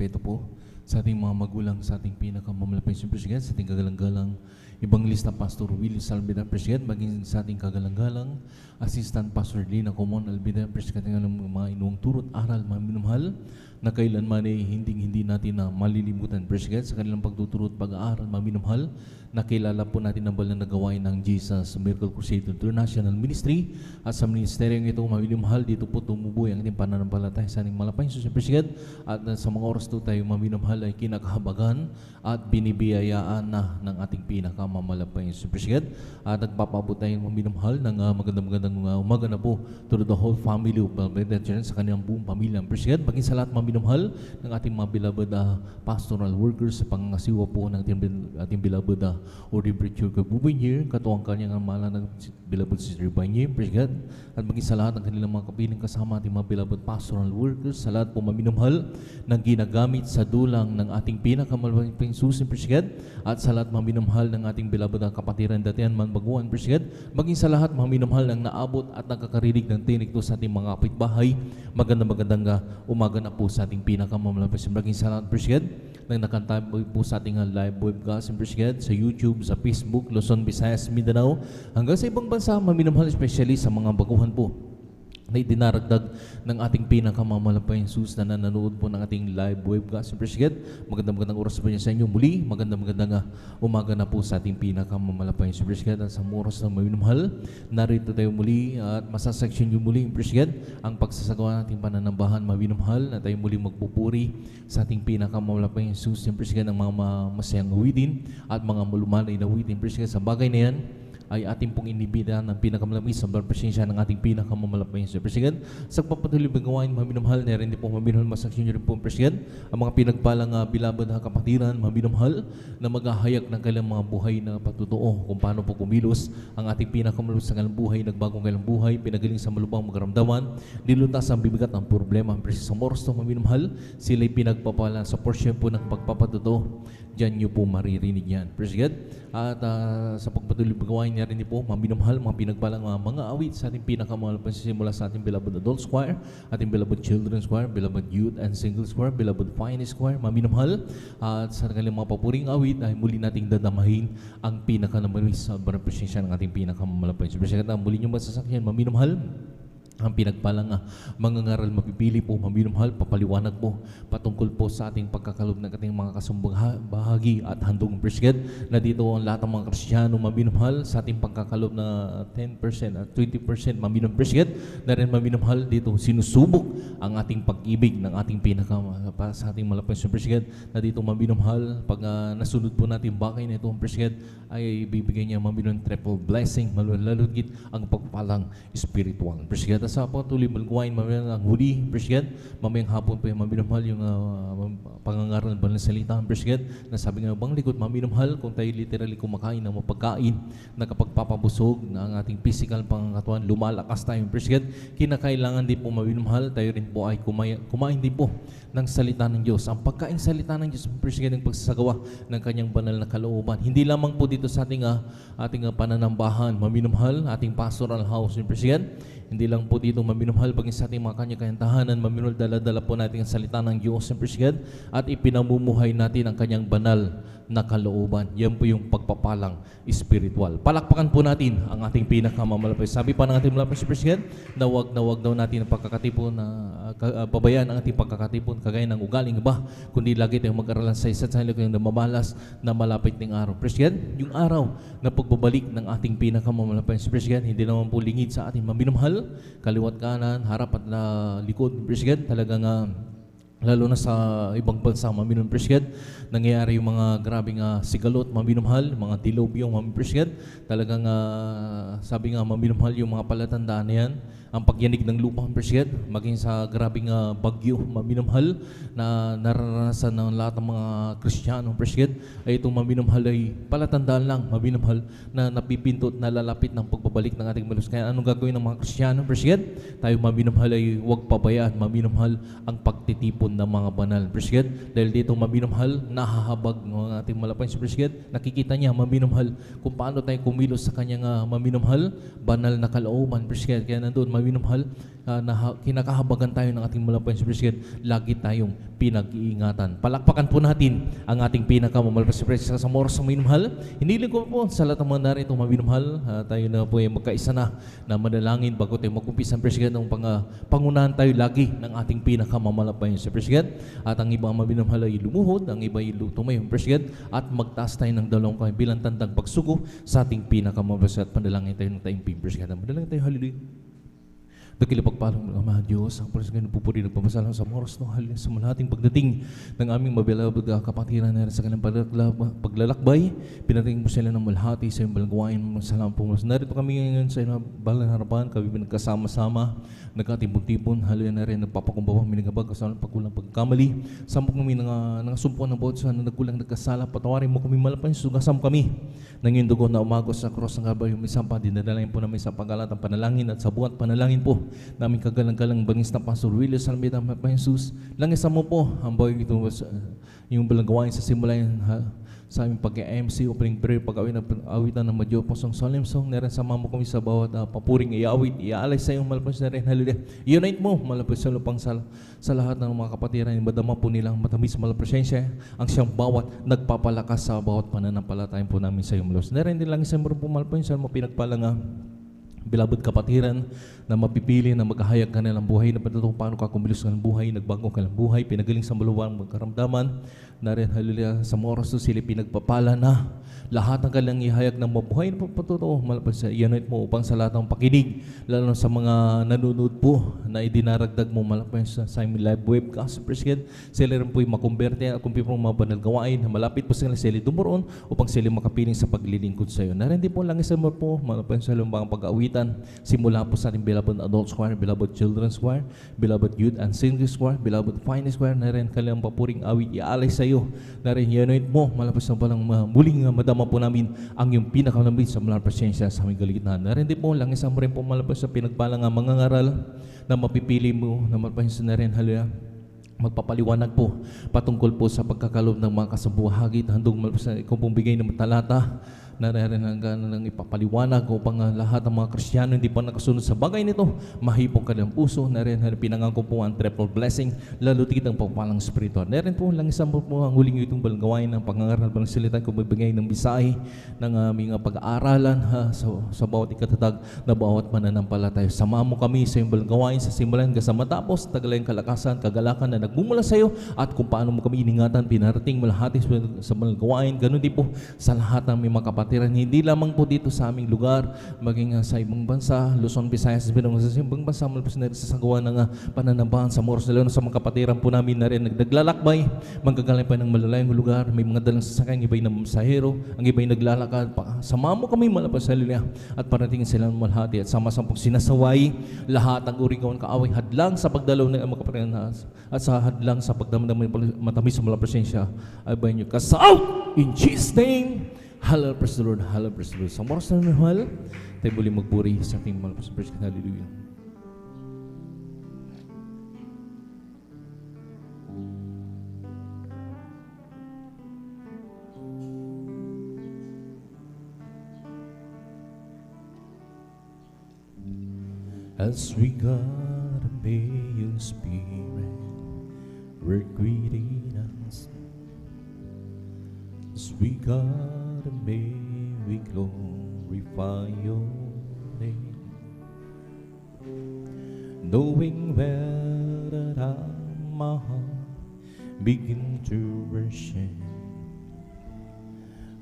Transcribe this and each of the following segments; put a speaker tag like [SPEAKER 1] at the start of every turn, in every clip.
[SPEAKER 1] respeto po sa ating mga magulang, sa ating pinakamamalapit na Presidente, sa ating kagalang-galang Evangelista Pastor Willie Salveda Presidente, maging sa ating kagalang-galang Assistant Pastor Lina Comon Albida Presidente, ng mga inuong turot aral, mga minamahal, na kailanman ay hindi natin na malilimutan Presidente, sa kanilang pagtuturot, pag-aaral, mga minamahal, nakilala po natin ang banal na gawain ng Jesus Miracle Crusade International Ministry at sa ministeryong ito, maminamahal, dito po tumubuhay ang ating pananampalataya sa ating malapay sa Presidente, at sa mga oras ito tayo maminamahal ay kinakahabagan at binibiyayaan na ng ating pinakamamalapay sa Presidente, at nagpapabot tayo maminamahal ng magandang umaga na po to the whole family of Belvedere sa kanilang buong pamilya ang Presidente, maging sa lahat maminamahal ng ating mga beloved pastoral workers sa pangasiwa po ng ating beloved Ori Bridger Kabubinyer, katuwang kanyang mahal ng beloved Sister Banyer, President, at maging sa lahat ng kanilang mga kapiling kasama ating mga beloved pastoral workers, sa lahat po maminamahal ng ginagamit sa dulang ng ating pinakamalaping susin, President, at sa lahat maminamahal ng ating beloved kapatiran datihan man baguhan, President, maging sa lahat maminamahal ng naabot at nakakarinig ng tinig to sa ating mga kapitbahay, magandang umaga na po sa ating pinakamalaping, maging sa lahat, President, nang nakantay po sa ating live webcast, President, sa YouTube, sa Facebook, Luzon, Visayas, Mindanao, hanggang sa ibang bansa, maminamahal, especially sa mga baguhan po na idinaragdag ng ating pinakamamalapay Jesus na nanonood po ng ating live webcast. President, magandang oras po niya sa inyo muli. Magandang umaga na po sa ating pinakamamalapay President, at sa oras na maminamahal, narito tayo muli at masasection nyo muli, President, ang pagsasagawa nating pananambahan maminamahal, na tayo muli magpupuri sa ating pinakamamalapay Jesus, President, ng mga masayang awitin at mga malumanay na awitin, President. Sa bagay na yan ay ating pong inibida ng pinakamalapis sa presensya ng ating pinakamalapis na President. Sa pagpatuloy magawain, maminamahal, na rin po maminamahal, masaksyon nyo rin po, President, ang mga pinagpalang bilabad na kapatiran, maminamahal, na maghahayag ng kailang mga buhay na patutuo kung paano po kumilos ang ating pinakamalapis sa kailang buhay, nagbagong kailang buhay, pinagaling sa malubang magaramdaman, nilutas ang bibigat ng problema. President, sa moros to maminamahal, sila'y pinagpapala sa porsyon po ng pagpapatutuo. Diyan nyo po maririnig yan, President. At sa pagpatuloy magawain niya rin po, maminamahal, mga pinagpalang mga awit sa ating pinakamahal simula sa ating beloved adult choir, ating beloved children's choir, beloved youth and singles choir, beloved finest choir, maminamahal. At sa kanilang mga papuring awit ay muli nating dadamahin ang pinakamalis sa presensya ng ating pinakamalapay. So, President, muli nyo masasakyan, maminamahal, ang pinagpalang mga ngaral mapipili po, maminamahal, papaliwanag po patungkol po sa ating pagkakalob ng ating mga kasumbang bahagi at handong President, na dito ang lahat ng mga Kristiyano maminamahal sa ating pagkakalob na 10% at 20% maminamahal, President, na rin maminamahal dito sinusubok ang ating pag-ibig ng ating sa ating malapit sa President, na dito maminamahal pag nasunod po natin bakay na ito ang President, ay bibigay niya maminamahal triple blessing, malalugit ang pagpalang spiritual, President. Sa patuloy malguwain, maminamahal ang huli, President, mamayang hapon po yung maminamahal yung pangangaral ng banal salita, President, na sabi nga bang likod, maminamahal, kung tayo literally kumakain ng mapagkain na kapag papabusog na ang ating physical pangangatuan, lumalakas tayo, President, kinakailangan din po maminamahal, tayo rin po ay kumain din po ng salita ng Diyos. Ang pagkain salita ng Diyos, President, ng pagsasagawa ng kanyang banal na kalooban. Hindi lamang po dito sa ating pananambahan, maminamahal, ating pastoral house, President, hindi lang po dito maminamahal, baging sa ating mga kanya-kanyang tahanan, maminamahal, dala-dala po natin ang salita ng Diyos, President, at ipinamumuhay natin ang kanyang banal na kalooban. Yan po yung pagpapalang spiritual. Palakpakan po natin ang ating pinakamamalapay. Sabi pa ng ating malapay President, na wag daw natin ang pagkakatipon, pabayaan ang ating pagkakatipon kagaya ng ugaling iba, kundi lagi tayong mag-aralan sa isa't sa kayong namamalas na malapit ng araw. President, yung araw na pagbabalik ng ating pinakamamalapay President, hindi naman po lingid sa ating maminamahal, kaliwat kanan, harap at likod, President, talagang lalo na sa ibang bansa, maminamahal, President, nangyayari yung mga grabing sigalot, maminamahal, mga dilobyong, maminamahal, President, talagang sabi nga, maminamahal, yung mga palatandaan na yan, ang pagyanig ng lupa, President, maging sa grabing bagyo, maminamahal, na naranasan ng lahat ng mga Kristiyano, President, ay itong maminamahal ay palatandaan lang, maminamahal, na napipintot, nalalapit ng pagbabalik ng ating malus. Kaya anong gagawin ng mga Kristiyano, President? Tayo maminamahal ay huwag pabayaan, maminamahal, ang pagtitipon ng mga banal, President, dahil dito maminamahal, nahahabag ng ating malapay si President, nakikita niya, maminamahal, kung paano tayo kumilos sa kanyang maminamahal, banal na kalooban, President. Kaya nandun, minamahal, kinakahabagan tayo ng ating malampay si President, lagi tayong pinag-iingatan. Palakpakan po natin ang ating pinakamamahal si President sa oras ng minamahal. Hiniling ko po sa lahat ng mga narito minamahal, tayo na po ay magkaisa na manalangin bago tayo mag-umpisa ang President ng pangunahan tayo lagi ng ating pinakamamalampay si President. At ang iba minamahal ay lumuhod, ang iba ay tumayo ang President at magtaas tayo ng dalawang kamay bilang tandang pagsugo sa ating pinakamamahal at panalangin tayo ng tayong President. Manalangin tayo, hallelujah. Dakila pagpalang ng Ama Diyos, ang Panginoon nagpupuri, nagpapasalang sa oras no, sa malahating pagdating ng aming mabilabog kapatiran na sa kanilang paglalakbay. Pinatingin po sila ng malahati sa iyong balagawain. Salamat po. Narito kami ngayon sa iyong balang harapan, kami nagkasama-sama, nagkatibon-tibon, haloy na rin, nagpapakumbaba, minagabag, kasama pagkulang pagkamali. Sampok kami nangasumpuan ng bawat sa nagkulang nagkasala, patawarin mo kami malapan, sugasam kami ng iyong dugo na umagos sa cross ng Kalbaryo. May sampa, dinadalayan po namin sa panggalatang panalangin at sa buhat panalangin po namin kagalang-galang bangis na Pastor Willie Salmeda pa Jesus. Langisa mo po ang bagay ito yung balagawain sa simulayan sa aming pag-MC, opening prayer, pag-awitan ng Madyo Posong Solemn Song. Narin sama mo kami sa bawat papuring iawit, iaalay sa iyong malapos na rin. Hallelujah. Unite mo malapos sa lupang sa lahat ng mga kapatiran. Madama po nilang matamis malapresensya ang siyang bawat nagpapalakas sa bawat pananampalatayan po namin sa iyong malapos. Narin din lang isang po malapos sa mga pinagpalang bilabot kapatiran na mapipili na maghahayag ka nilang buhay na patuto paano ka kumilos ka ng buhay, nagbago ka ng buhay, pinagaling sa maluwang magkaramdaman na rin, hallelujah, sa oras to sila pinagpapala na lahat ng kanilang ihayag ng mabuhay na patuto malapad sa iyanit mo upang sa lahat ng pakinig, lalo sa mga nanonood po na idinaragdag mo malapad sa aming live webcast, President, sila rin po'y makumberte at kung pipong mga banal gawain na malapit po sila dumoroon upang sila makapiling sa paglilingkod sa iyo. Narin din po lang isa mo po malapad sa lumbang pag-awitan simula po sa ating beloved adult choir, beloved children's choir, beloved youth and singers choir, beloved finest choir, na rin kanilang papuring awit ialay sa iyo. Na rin yanuit mo malapad sa palang muling madama po namin ang iyong pinakalamit sa malang presensya sa aming galigitnaan. Na rin din po lang isang mo rin po malapad sa pinagpalang mga ngaral na mapipili mo na malapad sa na rin, hallelujah, magpapaliwanag po patungkol po sa pagkakalob ng mga kasabuhagit, handog malapad sa ikaw pong bigay ng talata na ng ipapaliwanag upang lahat ng mga Kristiyano hindi pa nakasunod sa bagay nito, mahipong kanilang puso. Na rin pinangako po ang triple blessing, lalo tigit ang pagpalang spiritual. Na rin po lang isang po ang huling itong balagawain ng pangangaral ng salita kung magbigay ng bisay ng aming pag-aaralan sa bawat ikatatag na bawat mananampalataya. Sama mo kami sa iyong balagawain sa simulan sa matapos, tagalayang kalakasan, kagalakan na nagmumula sa iyo at kung paano mo kami iningatan, pinarating malahati sa balagawain. Ganun din po sa lahat ng mga kapatiran, hindi lamang po dito sa aming lugar, maging sa ibang bansa, Luzon, Visayas, Binong, sa ibang bansa, malapos na rin sa sagawa ng pananambahan sa moros na sa mga kapatiran po namin na rin naglalakbay, manggagaling pa ng malalayong lugar, may mga dalang sasakyan, ang iba'y namasahero, ang iba'y naglalakad, sama mo kami malapos sa linya at paratingin sila ng malhati at sama-sampung sinasaway lahat ang urigawan kaaway, hadlang sa pagdalaw ng mga kapatiran at sa hadlang sa pagdamdam ng matamis sa malang presensya, ay ba nyo out in Jesus' name. Hallelujah, praise the Lord, hallelujah, praise the Lord. Sa oras na mahal, tayo muli magpuri sa ating mahal sa President. Hallelujah. As we God obey your spirit, work within us. As we God obey, we glorify your name. Knowing well that my heart begin to worship,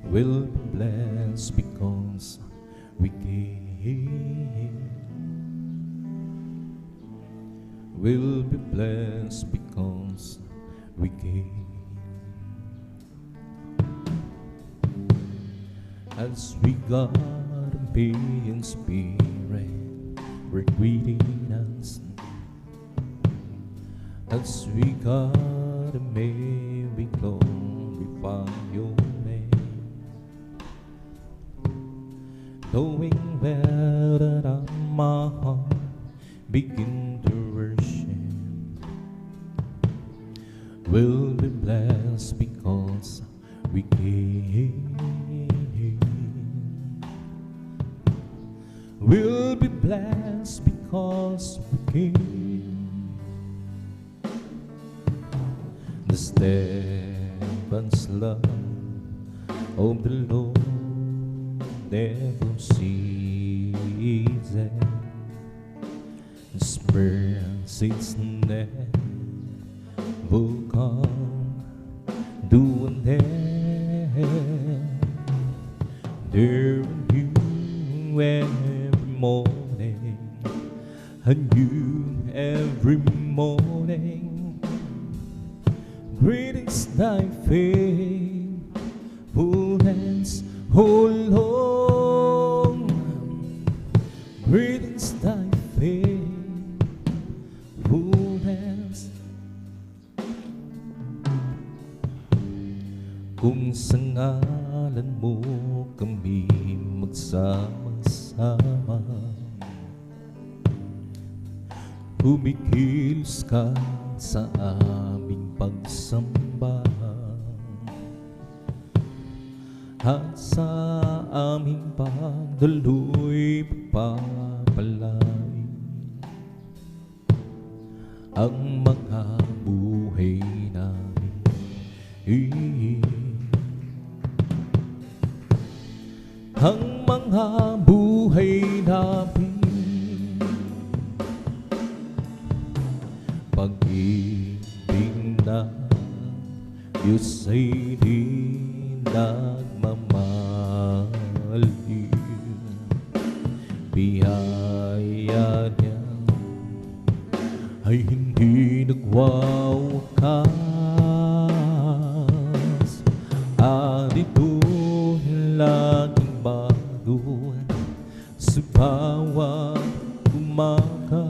[SPEAKER 1] will be blessed because we came. Will be blessed because we came. As we God obey in spirit, work within us. As we God obey, we glorify your name. Knowing well that my heart begin to worship, will be blessed because we came. Will be blessed because because we came. The steadfast love of the Lord never ceases. His mercies never come to an end. They're new every morning, anew every morning. Great is thy faithfulness, O Lord. Great is thy faithfulness. Kung sa ngalan mo kami magsama-sama, kumikilos ka sa aming pagsamba, at sa aming pagdaloy pagpapalay ang mga buhay namin. Ang mga buhay namin, pag-ibig na Diyos ay di nagmamahali. Biyaya niya ay hindi nagwawakas, at ito laging bago sa bawat umaga.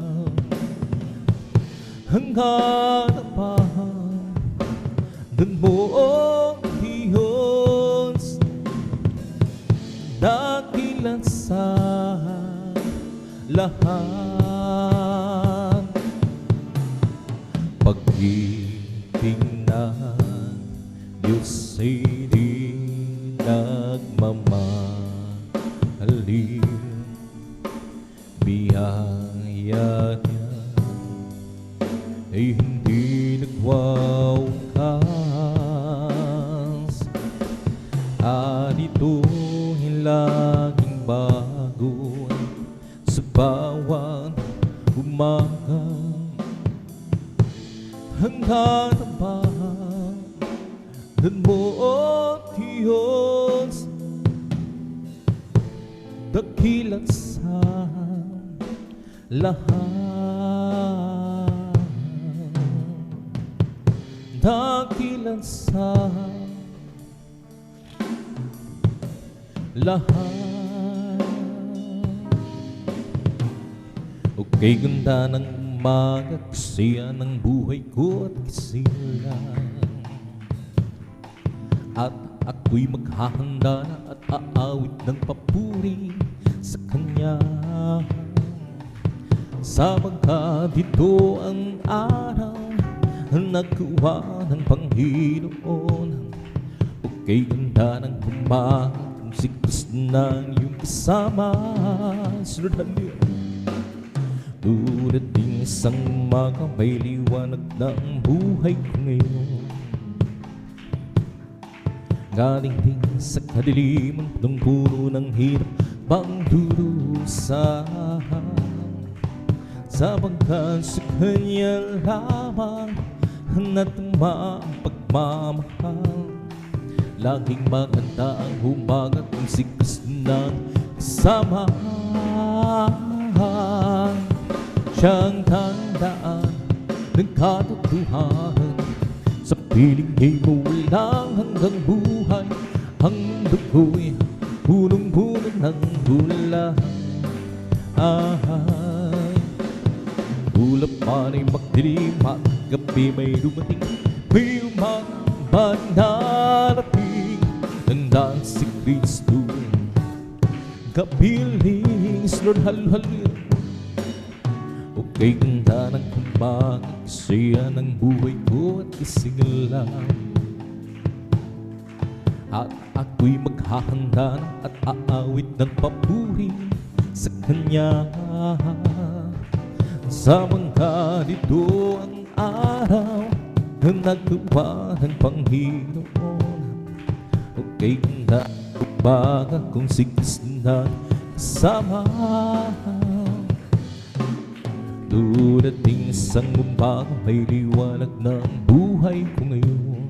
[SPEAKER 1] Ang harapan ng buong Diyos, dakilan sa lahat. Pag-ibig ng Diyos ay di nagmamahali. Biyaya niya ay hindi nagwawakas, at ito'y laging bago sa bawat umaga. Ang harapan mo, O Diyos, dakilan sa lahat. Dakilan sa lahat. Okay, ganda ng umaga, kasiya ng buhay ko at kasiyahan. At ako'y maghahanda na at aawit ng papuri sa Kanya, sapagkat ito ang araw nagkuha ng Panginoon. Okay, ganda ng umaga kung si Kristo na iyong kasama. Sunod niyo. Tulad din isang umaga, may liwanag na ang buhay ko ngayon. Galing din sa kadiliman ng puno ng hirap bang durusahan, sapagkat sa Kanya lamang natama ang pagmamahal. Laging maganda ang umaga kung si Kristo na kasama. Siyang tandaan ng katotohanan, sa piling niya walang hanggang buhay. Ang mundo ko'y punong-puno ng gula. Ulap man ay magdilim at gabi may dumating, may umaga darating. Nandang si Kristo, kapiling, Lord, halo-halo. Okay, ganda ng umaga, kasiya ng buhay ko at kasingalan. At ako'y maghahanda at aawit ng papuri sa Kanya. sa mga dito ang araw na nagawa ng Panginoon. Okay na umaga kung sigis na kasama. Durating isang umaga, may liwanag ng buhay ko ngayon.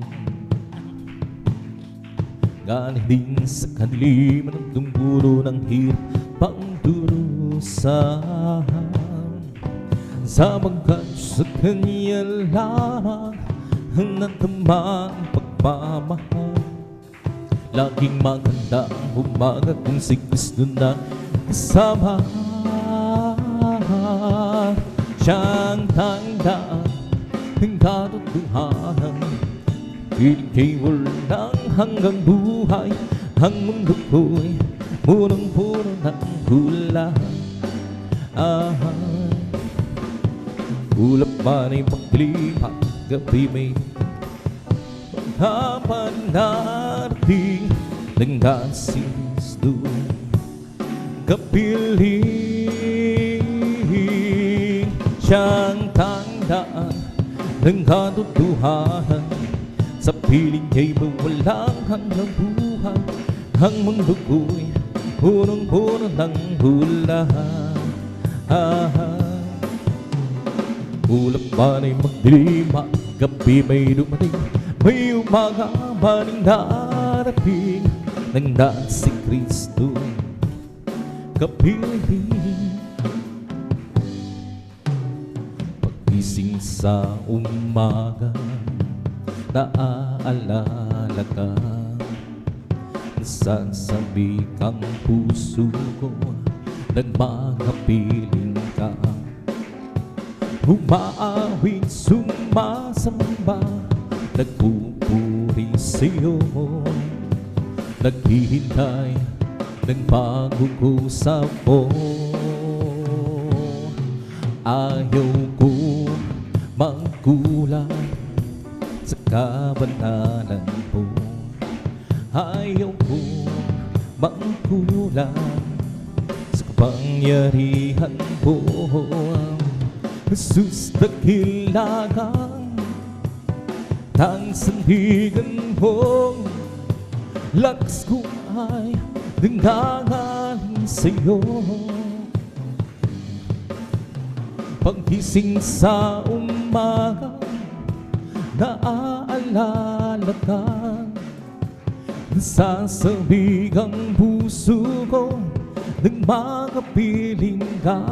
[SPEAKER 1] Galing din sa kadiliman ng tunggulo ng hirap pang durusan. Sa mga sa kanya lamang ang natamang pagmamahal. Laging maganda ang umaga kung si Kristo na kasama. Siyang tandaan ng katotohanan, piling kay walang hanggang buhay. Ang mundo ko'y punong-puno ng hula. Ulap man ay magdilim at gabi may maghapanarating ng Kristo kapiling. Siyang tandaan ng katotohanan, sa piling niya'y walang hanggang buhay. Ang mundo ko'y punong-puno ng hula. Ulap man ay magdilim at gabi may dumating, may umaga man ang darating ng si Kristo kapiling. Pagising sa umaga, naaalala ka, nasasabi kang puso ko, nagmakapiling ka. Umaawit, sumasamba, nagpupuri sa'yo, naghihintay ng pag-uusap mo. Ayaw ko magkulang sa kabanalan mo. Ayaw ko magkulang sa kapangyarihan mo. Jesus, dakilagang ng sandigan mo. Lakas ko ay nangangaling sa'yo. Paggising sa umaga, naaalala ka, nasasabik ang puso ko, nagmakapiling ka.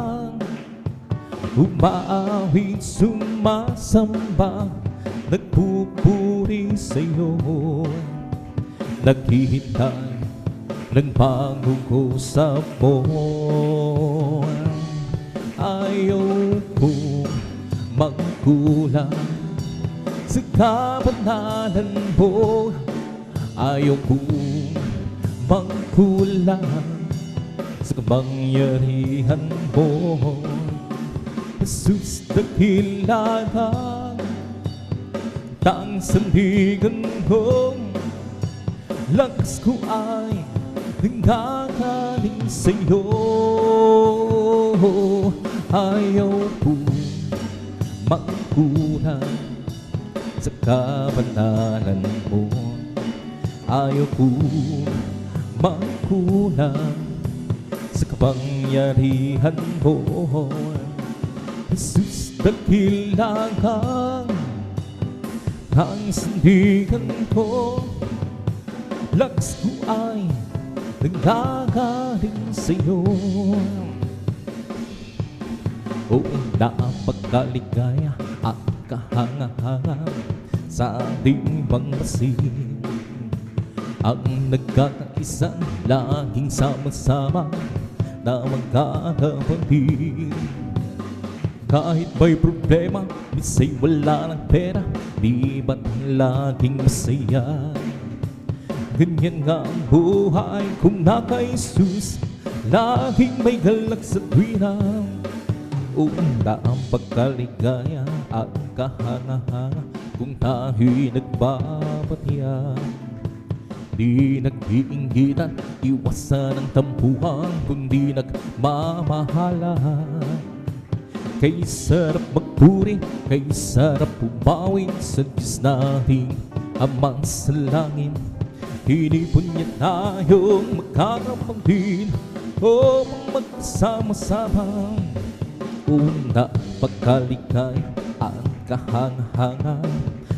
[SPEAKER 1] Umaawit, sumasamba, nagpupuri sa'yo, naghihintay ng pag-uusap mo. Ayaw ko magkulang sa kabanalan mo. Ayaw ko magkulang sa kapangyarihan mo. Jesus, dakilagang ng sandigan ko. Lakas ko ay nanggagaling sa'yo. Ayaw ko magkulang sa kabanalan mo. Ayaw ko magkulang sa kapangyarihan mo. Jesus, dakilagang ang sandigan ko. Lakas ko ay nanggagaling sa'yo. O napagkaligaya at kahanga-hanga sa ating pangmasin, ang nagkakaisa laging sama-sama na magkakapatid. Kahit may problema, misa'y wala ng pera, di ba't laging masaya? Ganyan nga ang buhay kung naka Jesus, laging may galak sa tuwina. Una ang pagkaligaya at kahanga-hanga kung tayo'y nagbabatian. Di nag-iinggitan, iwasan ang tampuhan, kundi nagmamahalan. Kay sarap magpuri, kay sarap pumawi sa Diyos nating Ama sa langit. Hinipon niya tayong magkakapangkin o magsama-sama. Una pagkaligay at kahangahangan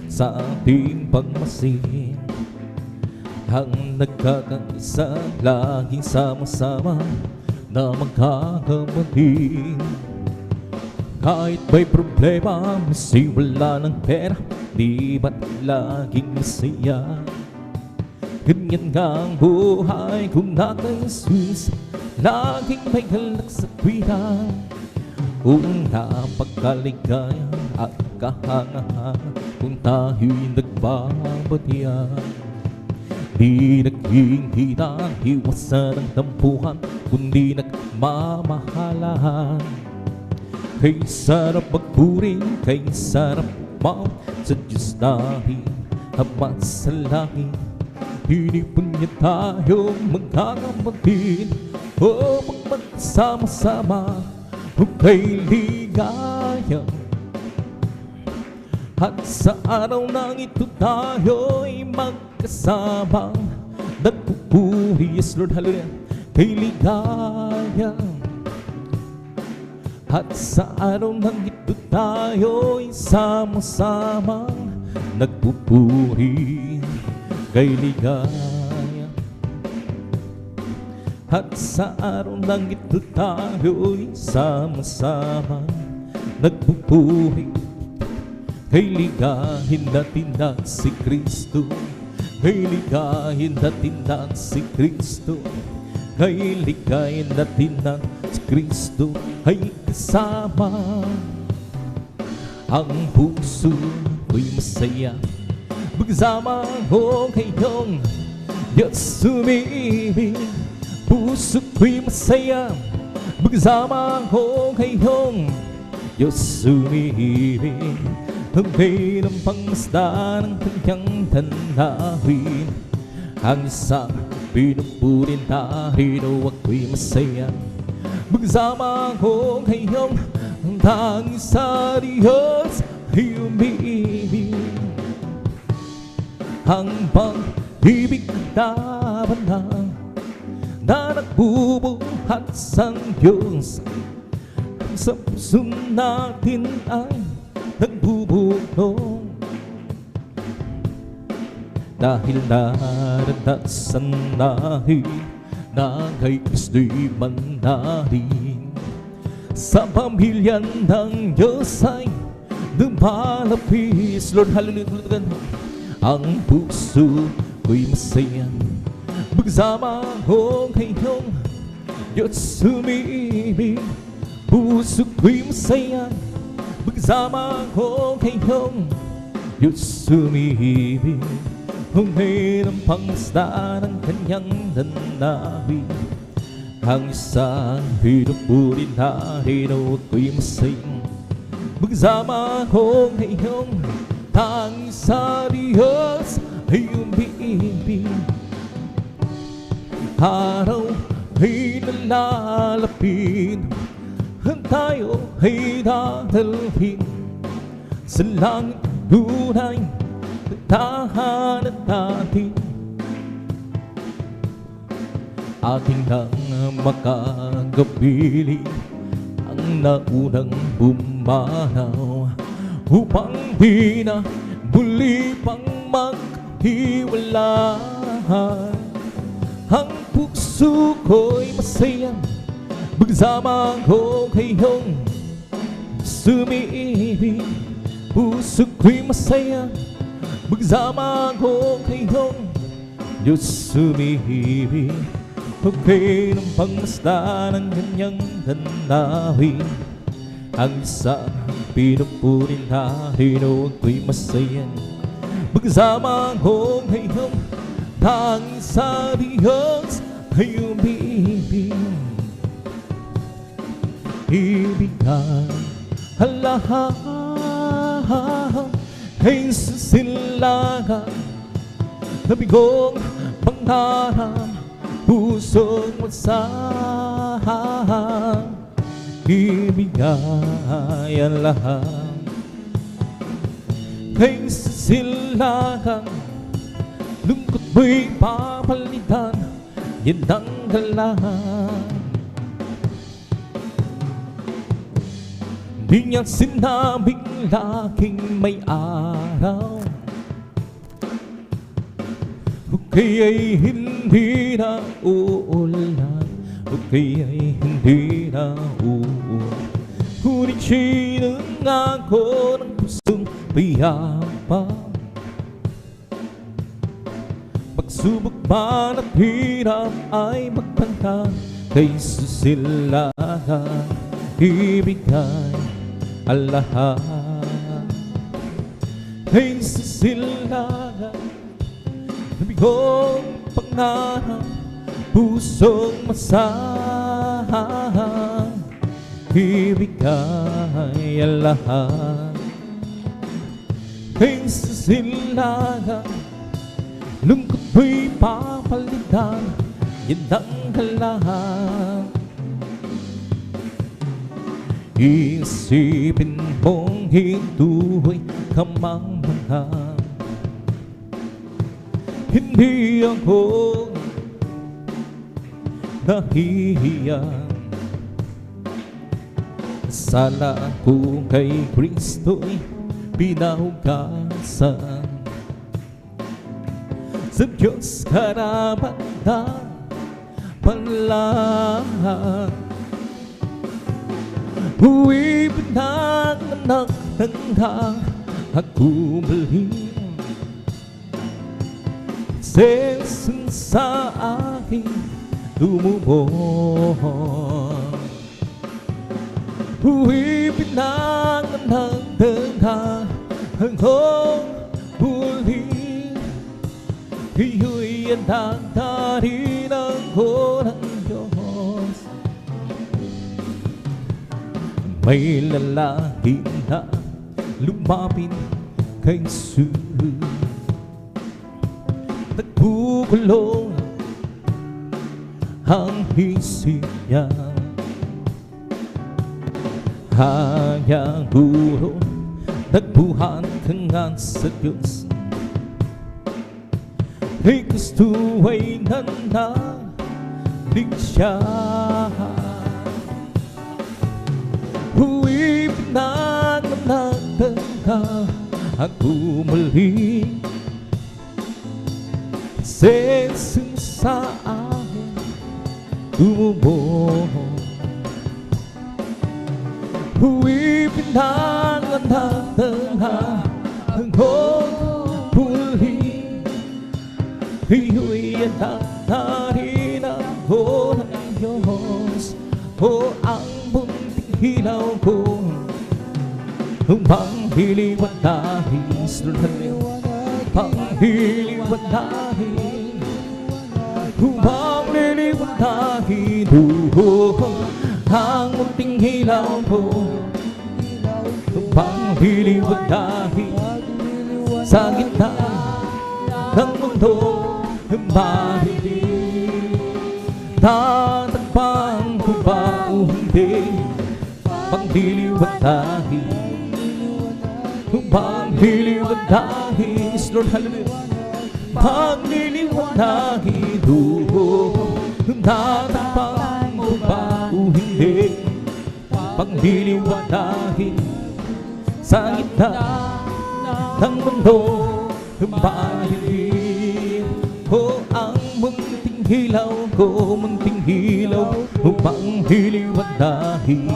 [SPEAKER 1] sa ating pagmasid. Ang nagkakaisa laging sama-sama na magkakapatid. Kahit may problema, kasi wala ng pera, di ba't laging masaya? Ganyan nga ang buhay kung naka-Jesus, laging may galak sa tuwira. Una pagkaligaya at kahangahangan kung tayo'y nagbabatian. Di naging hitang iwasan ang tampuhan, kundi nagmamahalan. Kay sarap magpuri, kay sarap umaw sa Diyos natin Ama sa langit. Hinipon niya tayong magkakapatid o magsama-sama kung kay ligaya. At sa araw nang ito tayo'y magkasama, nagpupuri, yes Lord, hallelujah, kay ligaya. At sa araw nang ito tayo'y sama-sama, nagpupuri kay ligaya. At sa araw nang ito tayo'y sama-sama, nagpupuri kay ligahin natin na si Kristo. Kay ligahin natin na si Kristo. Kay ligahin natin na si Kristo ay kasama. Ang puso ko'y masaya magsama ko kayong Diyos sumibig. Puso ko'y masaya magsama ko kayong Diyos sumibig. Ang ng pangmasdan ng kanyang tanawin, ang isang pinupurin natin o ako'y masaya magsama ko kayong tanging sa Diyos ay umibig. Ang pag-ibig laban na nagbubuhat sa Diyos sa puso natin ay nagbubulong. Dahil naranasan natin na kay Kristo'y mandarin, sa pamilya ng Diyos ay lumalapis. Lord, hallelujah. Ang puso ko'y masaya magsama ko kayong Diyos sumibig. Puso ko'y masaya magsama ko kayong Diyos sumibig. Kung mayroong pangmasdan ng kanyang nanawin, ang isang pinupurin natin o ako'y masaya magsama ko ngayong tanging sa Diyos ay umiibig. Araw ay nalalapit, tayo ay dadalhin sa langit tunay tahanan natin. Ating nang makagabili ang naunang bumanaw, upang di na muli pang maghiwalay. Ang puso ko'y masaya magsama ko kayong sumibig. Puso ko'y masaya magsama ko kayong Diyos sumibig. Okay ng pangmasdan ng kanyang tanawin, ang isang pinupurin natin o ako'y masaya magsama ko ngayong tanging sa Diyos ay umibig. Ibigay ang lahat kay susilangan na bigong pangarap, pusong masahan. ibigay ang lahat. Kay silakan, lungkot mo'y papalitan, yan ang galahan. Di niya sinabing laking may araw, o kaya'y hindi na uulan, o kaya'y hindi na uulan. Ngunit siya'y nangako ng pusong payapa. Pagsubok man at hirap ay magpanta, kay susilakan ibigay ang lahat. Kay susilakan nabigong pangarap, pusong masahan, ibigay ang lahat. Kay silagan, lungkot mo'y papalitan, yan ang galahan. Isipin mong ito'y kamangmangan, hindi ako nahihiya. Sala ko kay Kristo'y pinahugasan, sa Diyos karapat na panlahan. Huwag pinanganak ng ako muli, sesun sa aking lumuhod. Huwag pinanganak ng ako muli, iyo'y anak na rin ako ng Diyos. May lalaki na lumapit kay Jesus, nagbukulong ang isip niya. Hayang guro, nagbuhat hangan sa Diyos, kay Kristo ay nanalig siya. Huwag pinanganak na ako muli, sesun sa akin tumubo. Huwag pinanganak na ako muli, iyo'y anak na rin ako ng Diyos. O ang munting hilaw ko, panghiliwan dahil panghiliwan dahil panghiliwan dahil ang munting hilaw ko, panghiliwan dahil sa gitna ng mundo mahilig. Tatakpan ko ba o hindi, panghiliwan dahil, panghiliwan dahil, Lord, hallelujah. Panghiliwan dahil, tatakpan ko ba o hindi, panghiliwan dahil sa gitna ng mundo mahilig. O ang munting hilaw ko, munting hilaw, panghiliwan dahil,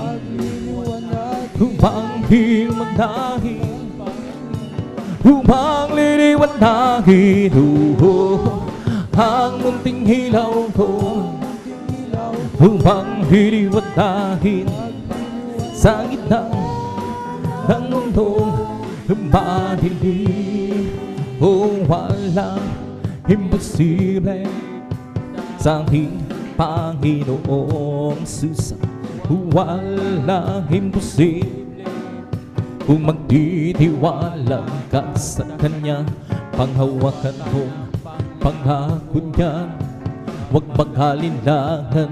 [SPEAKER 1] panghiliwan dahil, panghiliwan dahil. Ang munting hilaw ko, panghiliwan dahil sa gitna ng mundo mahilig. O walang imposible sa aking Panginoong Sus. Walang imposible kung magtitiwala ka sa Kanya. Panghawakan mo pangako niyan, huwag mag-alinlangan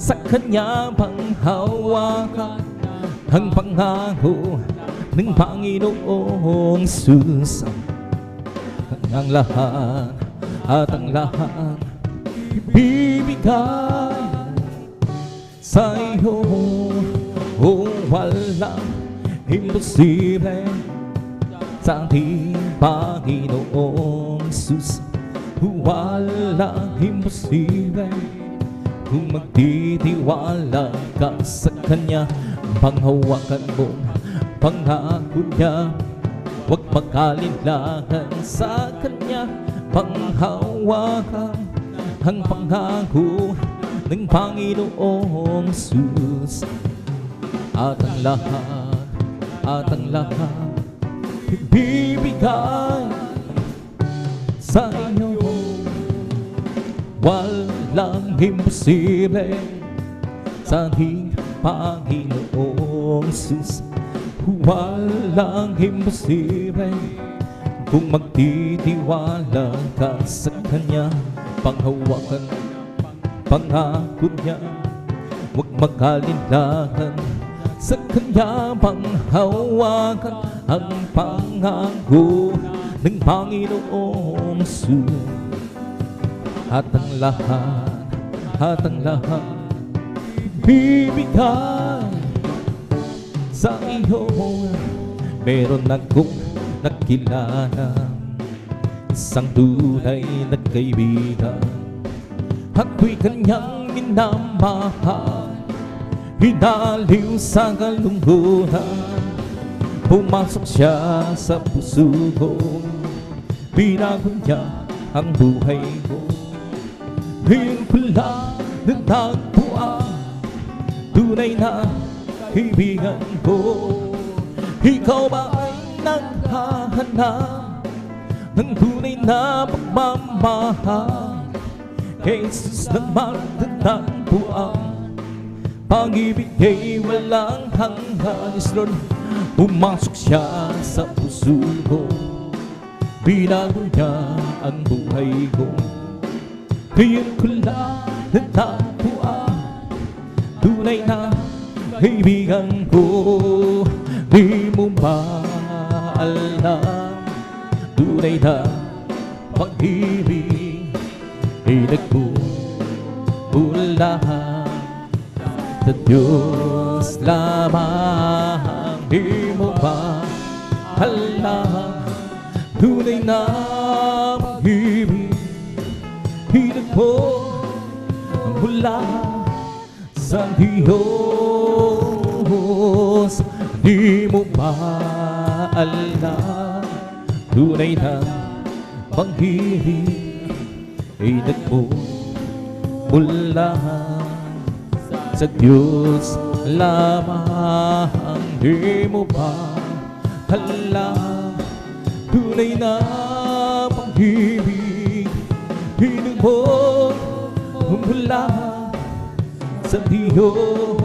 [SPEAKER 1] sa kanya panghawakan ang pangako ng Panginoong Sus. Ang lahat at ang lahat ibibigay sa iyo. O walang imposible sa ating Panginoong Sus. Walang imposible kung magtitiwala ka sa Kanya. Panghawakan mo pangako niya, huwag mag-alinlangan sa Kanya. Panghawakan ang pangako ng Panginoong Sus. At ang lahat ibibigay sa inyo. Walang imposible sa ating Panginoong Sus. Walang imposible kung magtitiwala ka sa Kanya. Panghawakan pangako niya, huwag mag-alinlangan sa Kanya. Panghawakan ang pangako ng Panginoong Sus. At ang lahat bibigay sa iyo. Meron akong nakilala, isang tunay na kaibigan. Ako'y kanyang minamahal, hinaliw sa kalungkutan. Pumasok siya sa puso ko, binago niya ang buhay ko. Ngayon ko lang natagpuan, tunay na kaibigan ko. Ikaw ba ay naghahanap ng tunay na pagmamahal? Kay Jesus naman natagpuan, pag-ibig ay walang hanggan. Yes, Lord, pumasok siya sa puso ko, binago niya ang buhay ko. Ngayon ko lang natagpuan, tunay na kaibigan ko. Di mo ba alam, tunay na pag-ibig ay nagmumula sa Diyos lamang. Di mo ba alam, tunay na pag-ibig hinag mo mula sa Diyos. Di mo ba alam, tunay na pag-ibig ay nagmumula sa Diyos lamang. Di mo ba alam, tunay na pag-ibig hinag mo mula sa Diyos.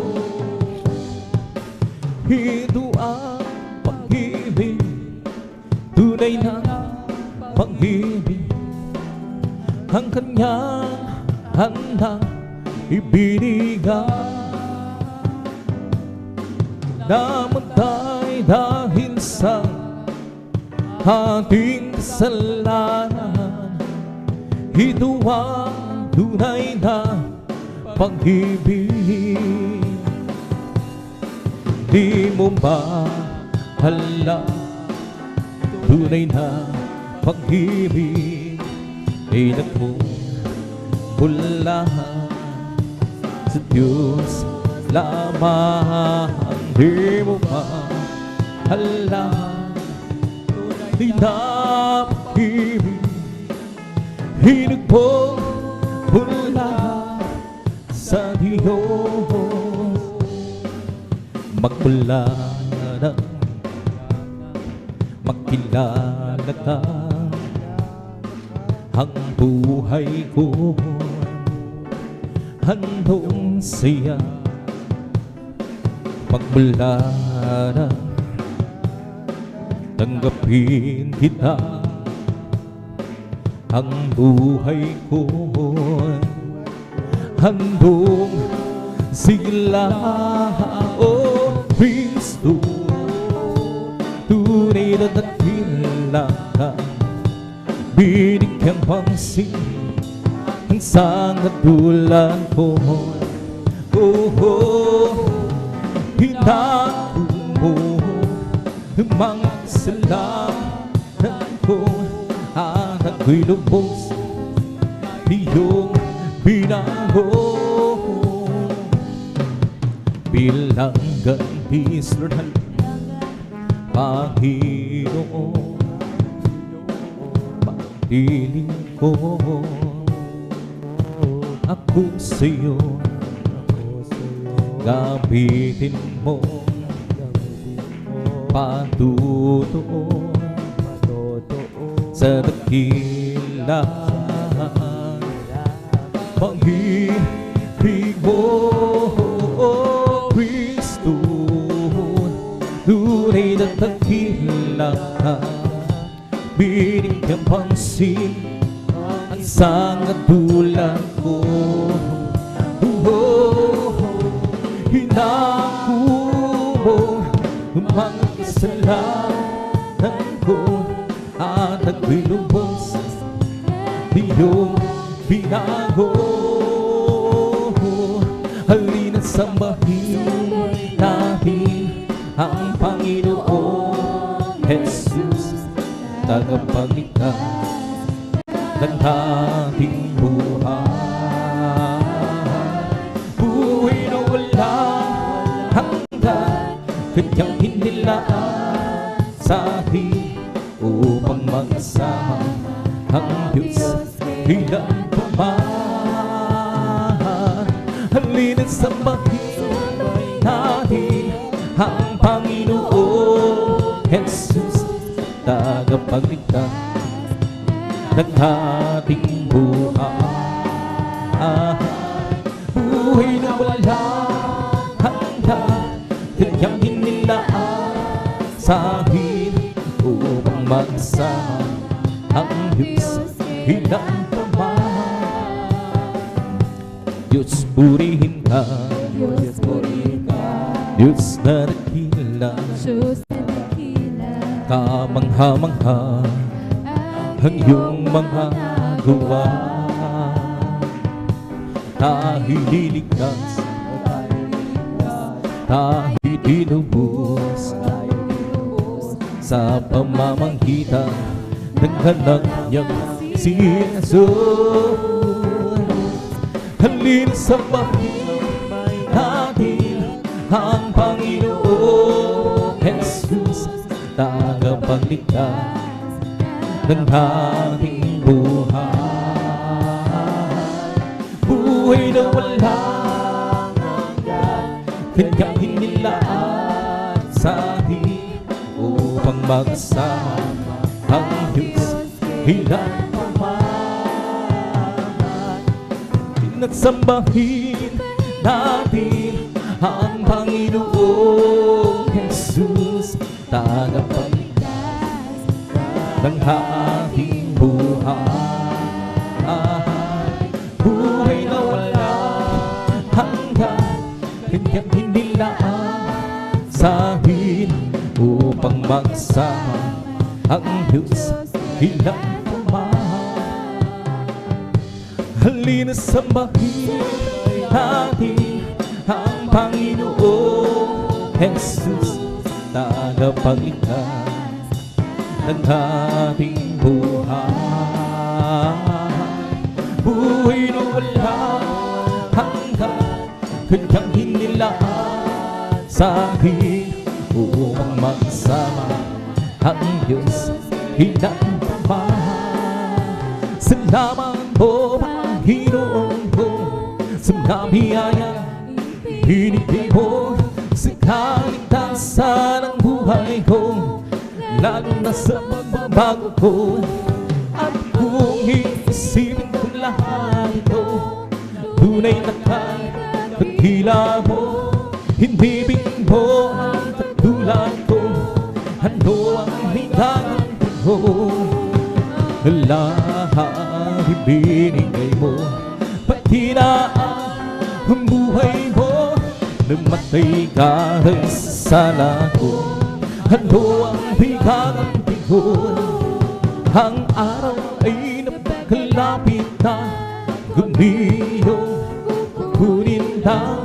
[SPEAKER 1] Ito ang pag-ibig, tunay na pag-ibig, ang Kanyang handang ibinigay. Namatay dahil sa ating kasalanan. Ito ang tunay na pag-ibig. Di mo ba alam, tunay na pag-ibig ay nagmumula sa Diyos lamang. Di mo ba alam, tunay na pag-ibig hinag mo mula sa Diyos. Magmula na makilala ka, ang buhay ko handong siya. Magmula na tanggapin kita, ang buhay ko handong sila, O Kristo, tunay na dakila ka, binigyang pansin ang sangadulan ko. Hinako mo ang mga kasalanan ko, at ako'y lubos iyong binago. Bilang gantis, Lord, Panginoon, pagpiling ko ako sa'yo, gamitin mo patutuon sa dakila pag-ibig mo, O Kristo, tunay na dakila ka, binigyang pansin ang sangadulan ko. Hinako mo ang mga kasalanan ko, at ako'y lubos iyong binago. Halina't sambahin natin ang Panginoong Jesus, tagapagligtas ng ating buhay. Buhay na walang hanggan, kanyang hinilaan sa atin upang magsama ang Diyos bilang pamahan. Halina't sambahin natin ang Panginoong Jesus, tagapagligtas ng ating buhay. Buhay na walang hanggan, kanyang hinilaan sa atin upang magsama ang Diyos bilang pamahan. Diyos, purihin ka,
[SPEAKER 2] Diyos, purihin ka,
[SPEAKER 1] Diyos na dakila,
[SPEAKER 2] Diyos na dakila,
[SPEAKER 1] kamangha-mangha ang iyong mga gawa. Tayo'y liligtas, tayo'y tinubos sa pamamagitan ng anak niyang si Jesus. Halina't sambahin natin ang Panginoong Jesus, tagapagligtas ng ating buhay. Buhay na walang hanggan, kanyang hinilaan sa atin upang magsama ang Diyos bilang pamahan. Pinagsambahin natin ang Panginoong Jesus, tagapagligtas ng ating buhay. Buhay na walang hanggan, kanyang hinilaan sa atin upang magsama ang Diyos bilang pamahan. Halina't sambahin natin ang Panginoong Jesus, tagapagligtas ng ating buhay. Buhay na walang hanggan, kanyang hinilaan sa atin upang magsama ang Diyos bilang pamahan. Salamat po, Panginoon ko, sa mga biyayang binigay mo sa kaligtasan ng buhay ko, lalo na sa pagbabago ko. At kung iisipin ko lahat ito, tunay na pagkila mo, hindi bingbo ang katulad ko. Ano ang higangan ko? Lahat ibinigay mo, pati na ang buhay mo. namatay ka rin sa sala ko. Ano ang bigang bigon? Ang araw ay napakalapit na, gumiyong kukunin na,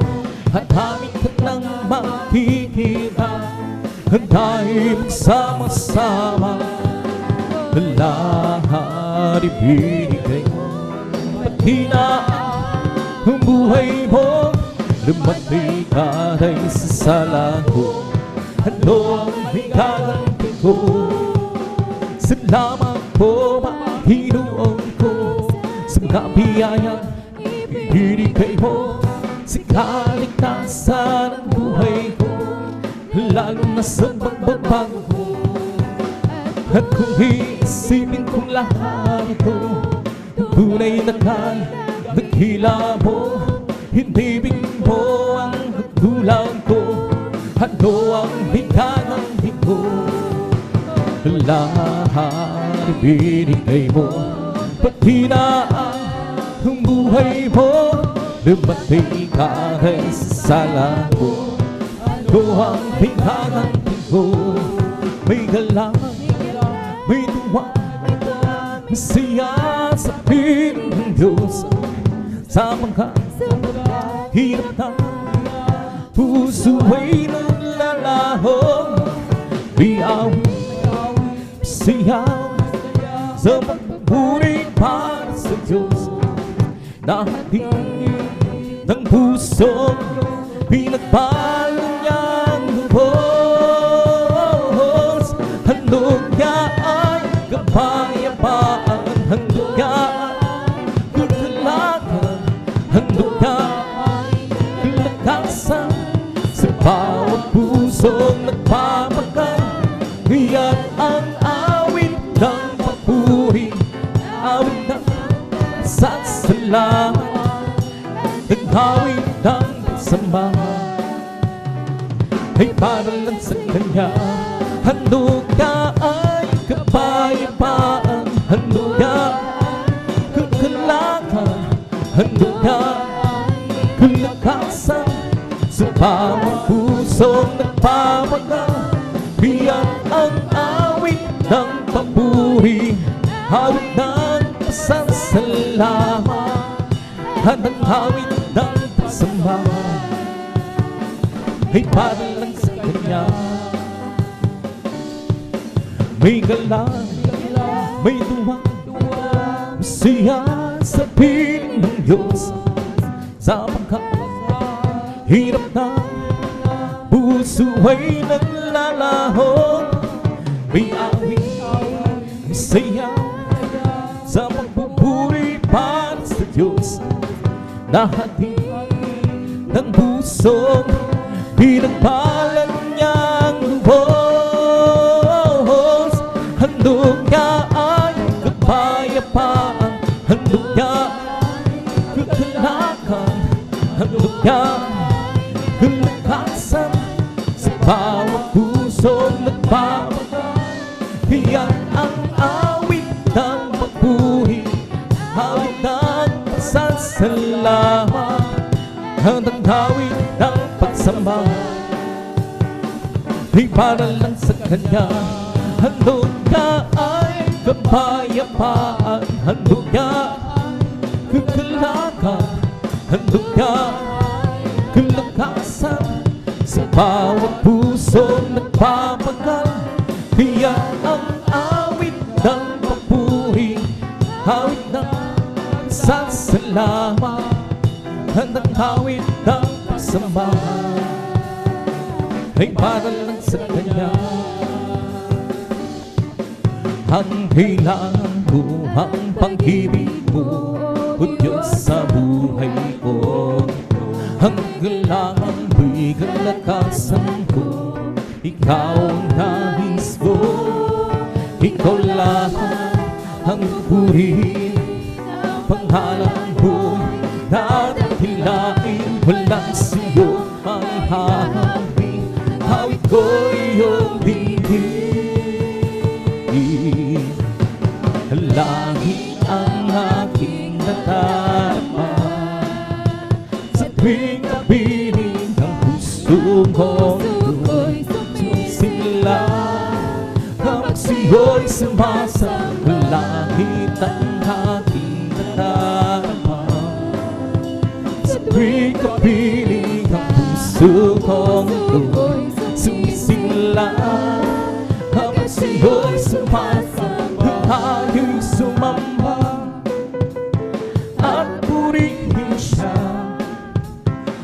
[SPEAKER 1] at amin ka nang makikita. Tayo magsama-sama, lahat ibinigay mo. Pati na ang buhay mo, lumatay ka rin sa sala ko. Ano ang higaganti ko? Salamat po, Panginoon ko, sa mga biyayang ibinigay mo, sa kaligtasan ng buhay ko, lalo na sa pagbabago ko. At kung iisipin kong lahat ito, tunay na nagdakila mo, hindi bimbo ang nagdulang ko. Ano ang higanti ko? Lahat ibinigay mo, pati na ang buhay mo, lumatay ka rin sa sala ko. Ano ang higanti ko? May galang, may tuwa, masaya sa piling ng Diyos. Sa mga hirap na puso ay naglalahong, biyawin, siyaw sa pagpupuri para sa Diyos. Nahating ng puso, pinagpalo niyang lubos. Handog niya ay kapayapaan, handog niya ay kagalakan, handog niya ay kalakasan sa bawat pusong nagpapagal. Iyan ang awit ng papuri, awit ng sasalamat, ang awit ng pagsamba ay para lang sa Kanya. Handog ka ay kapayapaan, handog ka kagalakan, handog ka kalakasan sa bawat pusong nagpapagal. Iyan ang awit ng papuri, awit ng pasasalamat, at ang awit ng pagsamba ay para lang sa Kanya. May galang, may tuwa, masaya sa piling ng Diyos. Sa mga hirap na puso ay naglalahong, may awit, masaya sa pagpupuri para sa Diyos. Nahatid ng puso, pinagpalan niyang lubos. Handog niya ay kapayapaan, handog niya kagalakan, handog niya kalakasan sa bawat pusong nagpapagal. Iyan ang awit ng pagpuri, awit ng pasasalamat, at ang awit ng pagsamba ay para lang sa Kanya. Handog ka ay kapayapaan, handog ka kagalakan, handog ka kalakasan sa bawat pusong nagpapagal. Iyan ang awit ng papuri, awit ng sasalamat, at ang awit ng pagsamba ay para lang sa Kanya. Ang kailangan ko, ang pag-ibig mo, o Diyos sa buhay ko. Ang kailangan ko'y kalakasan ko, ikaw ang nais ko. Ikaw lang ang puri, pangalan mo dadahilain, walang siyo ang hahabing. Awit ko iyong bibig, langit ang aking nadarama. Sa tuwing kapiling ng sa'yo'y sumasamba, langit ang aking nadarama. Sa tuwing kapiling ang puso kong ito'y sumisigla. Habang sa'yo'y sumasamba, tayo'y sumamba at purihin siya.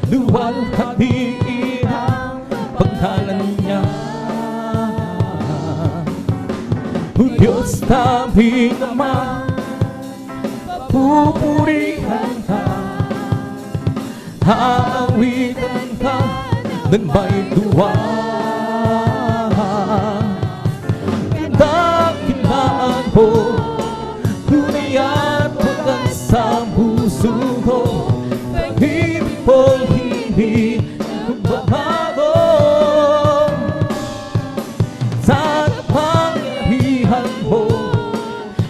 [SPEAKER 1] Luwalhatiin ang pagkalan niya. O Diyos naming Ama, pupurihan ka, haawitan ka ng may duwa. Dakilaan mo, tunay at wagas sa puso ko. Pag-ibig mo'y hindi magbabago. Sa kapangyarihan mo,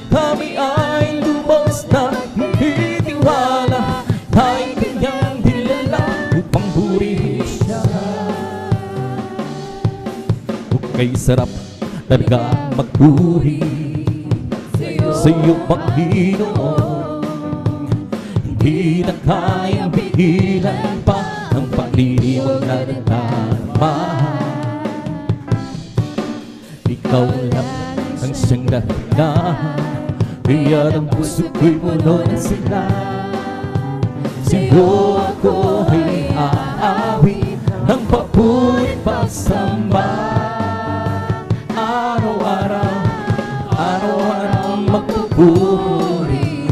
[SPEAKER 1] kami ay lubos na nagtitiwala. Tayo'y kanyang dilala upang purihin siya. Kay sarap talaga magpuri sa'yo, Panginoon. Hindi na kayang pigilan pa ang pag-ibig na nadarama. Ikaw lang ang siyang dahilan, kaya ang puso ko'y puno ng sigla. Sa'yo ako ay aawit ng papuri pagsamba. Araw-araw, araw-araw magpupuri,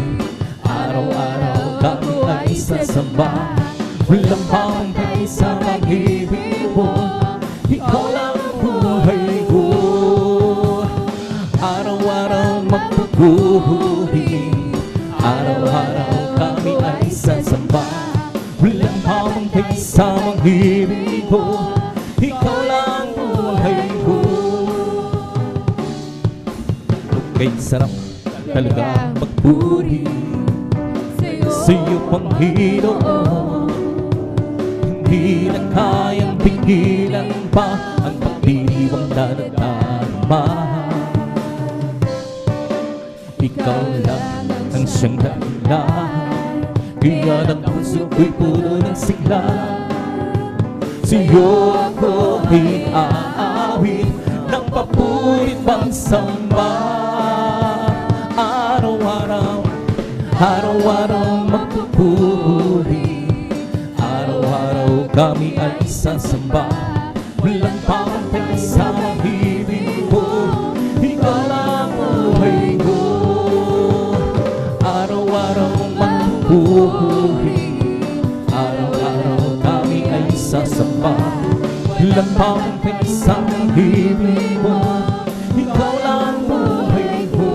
[SPEAKER 1] araw-araw kami ay sasamba. Walang pangkay sa pag-ibig mo, ikaw lang ang buhay ko. Araw-araw magpupuri, araw-araw kami ay sasamba. Walang pangkay sa pag-ibig mo, ikaw lang ang buhay ko. Kay sarap talaga magpuri sa'yo, Panginoon. Hindi na kayang pigilan pa ang pag-ibig na nadarama. Ikaw lang ang siyang dahilan, kaya ang puso ko'y puno ng sigla. Sa'yo ako ay aawit ng papurit pagsamba. Araw-araw, araw-araw magpupuri, araw-araw kami ay sasamba. Walang pangkay sa pag-ibig mo, ikaw lang ang buhay ko. Araw-araw magpupuri, araw-araw kami ay sasamba. Walang pangkay sa pag-ibig mo, ikaw lang ang buhay ko.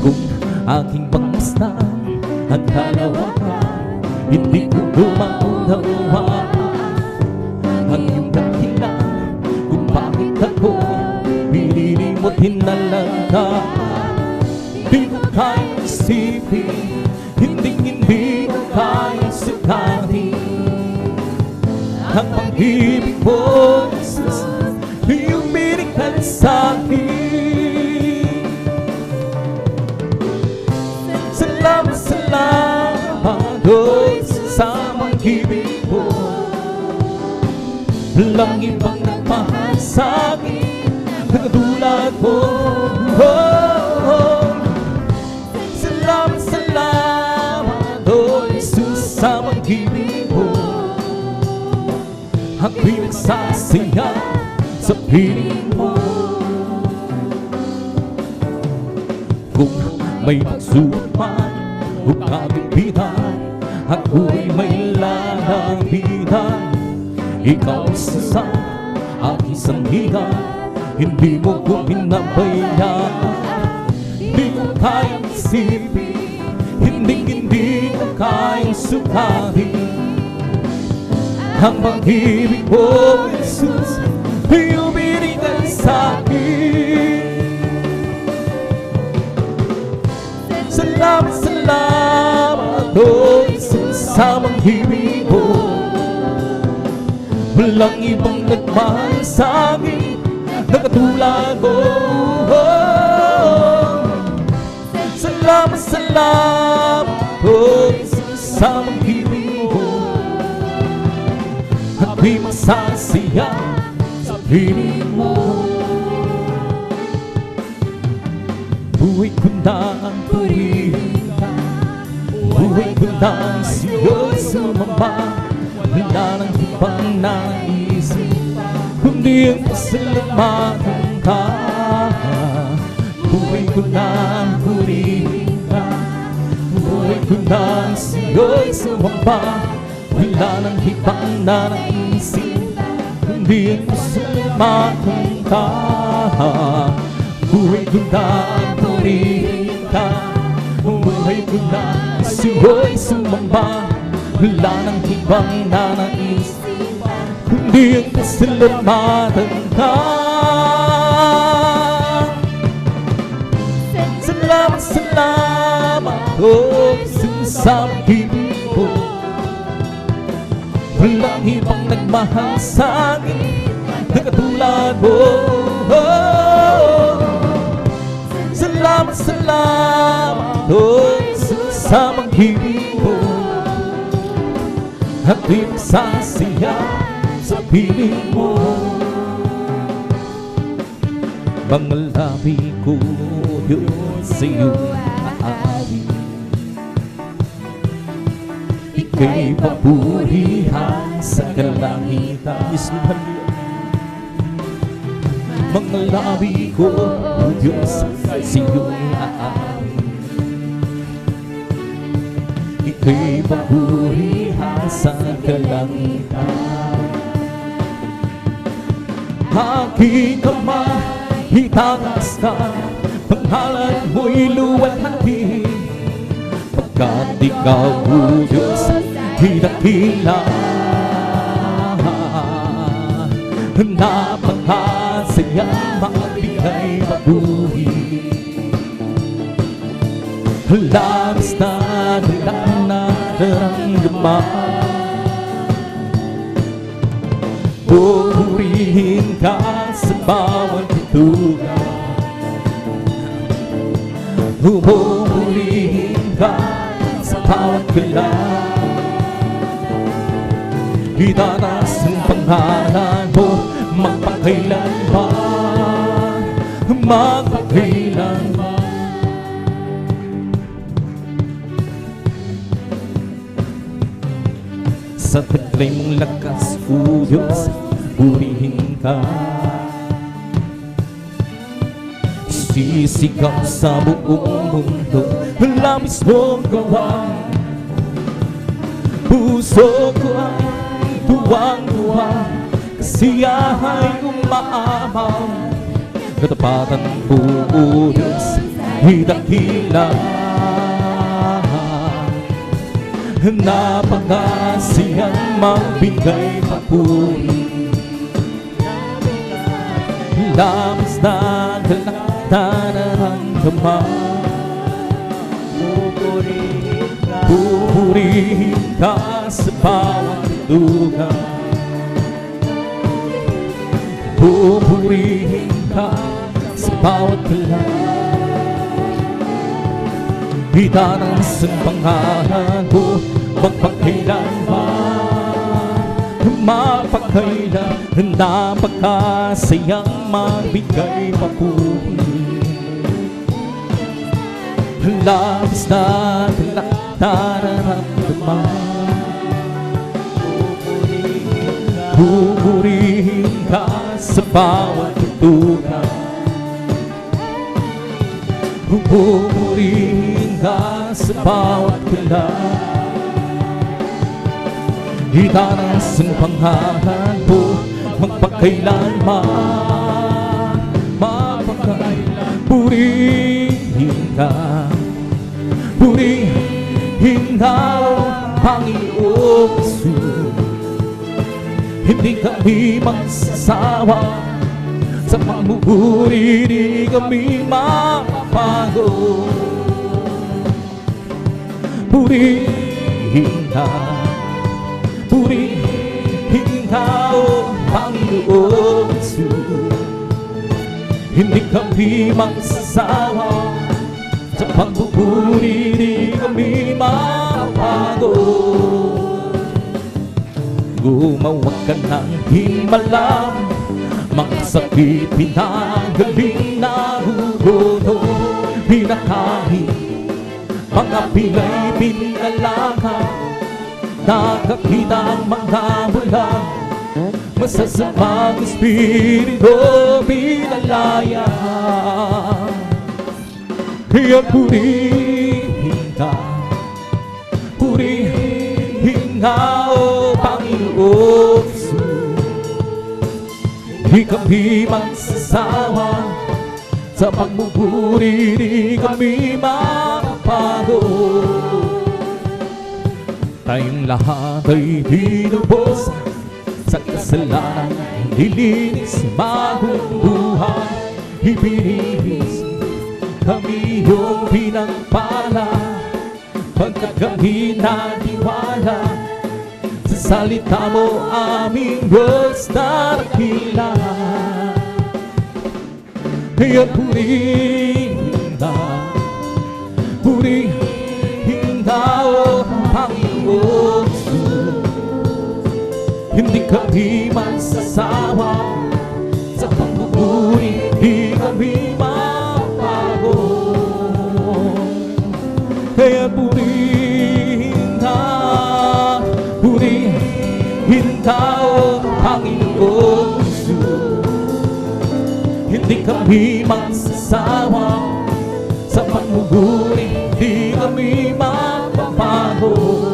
[SPEAKER 1] Kung aking pangmasdan at kalawakan, hindi ko lumaunawa ang iyong dahilan kung bakit ako pinilimot hinalaga. Di ko kayang isipin, hindi ko kayang sukatin ang pag-ibig mo, Jesus, iyong binigay sa'kin. Salamat, salamat, Lord, sa pag-ibig mo. Walang ibang nagmahal sa'kin na katulad mo. Salamat, salamat, Lord Jesus, sa pag-ibig mo. Ako'y nagsasaya sa piling mo. Kung may pagsubok man o kabibigan, ako'y may lalabigan. Ikaw isa aking sandigan, hindi mo ko pinabayaan. Hindi ko kayang isipin, hindi ko kayang sukatin ang pag-ibig mo, Jesus, iyong binigay sa'kin. Salamat, salamat, oh Jesus, sa pag-ibig mo. Walang ibang nagmahal sa'kin na katulad mo. Salamat, salamat po sa pag-ibig mo. Ako'y masasaya sa piling mo. Buhay ko na ang purihin ka, buhay ko na ang siyo'y sumamba. Wala nang ibang naisip kundi ang pasalamatan ka. Buhay ko na ang purihin ka, buhay ko na ang siyo'y sumamba. Wala nang ibang naisip kundi ang pasalamatan ka. Buhay ko na ang purihin ka, buhay ko na ang siyo'y sumamba. Wala nang ibang naisip kundi ang pasalamatan ka. Salamat, salamat oh, sa pag-ibig mo. Walang ibang nagmahal sa akin na katulad mo. Salamat, salamat oh, sa pag-ibig mo. Ako'y magsasaya sa piling mo. Mga labi ko yun sa'yo aari. Ika'y papurihan sa kalangitan. Mga labi ko yun sa'yo aari. Ika'y papurihan sa kalangitan. Aking kamay, itaas ka, pangalan mo'y luwalhati. Pagkat ikaw, O Diyos, hinakila. Napakasaya, magbigay papuri. Labis na nararamdaman. Purihin ka sa bawat bitugan. Purihin ka sa bawat kailan. Itaas ang pangalan mo magpakailanman, magpakailanman. Sa taglay mong lakas, O Diyos, purihin ka. Sisigaw sa buong mundo, labis mong gawa. Puso ko ay tuwang-tuwa, kasiyahay umaamaw. Katapatan po, O Diyos, hidakila. Napakasiyang magbigay papuri. Labis na nararamdaman. Pupurihin ka sa bawat lugar. Pupurihin ka sa bawat kailan. Itaas ang pangalan mo magpakailanman, mapakailan. Napakasayang magbigay papuri. Labis na nararamdaman. Pupurihin ka sa bawat tutugan. Pupurihin ka sa bawat kailan. Itaas ang pangalan mo magpakailanman, mapakailan. Purihin ka, purihin ka, Panginoong Jesus. Hindi kami magsasawa sa pamumuri, di kami mapapago. Purihin ka, purihin ka, O Panginoong Jesus. Hindi kami magsasawa sa pagbuburi, di kami mapagod. Gumawa ka ng himala, mga sakit pinagaling na hugoto, pinakain, mga pilay pinalaga, nakakita ang mga bulag, masasamang espiritu pinalaya. Kaya purihin ka, o Panginoon Jesus. Di kami magsasawa sa pagmumuri, di kami mapagod. Tayong lahat ay tinubos sa kasalanan, nilinis bagong buhay, ibinigis kami yung pinagpala, pagkat kami naniwala sa salita mo, aming Diyos na dakila. Kaya purihin ka, o Panginoon Jesus. Hindi kami magsasawa sa pagmumuri, di kami mapagod. Kaya purihin ka, o Panginoon Jesus. Hindi kami magsasawa sa pagmumuri, di kami mapapagod.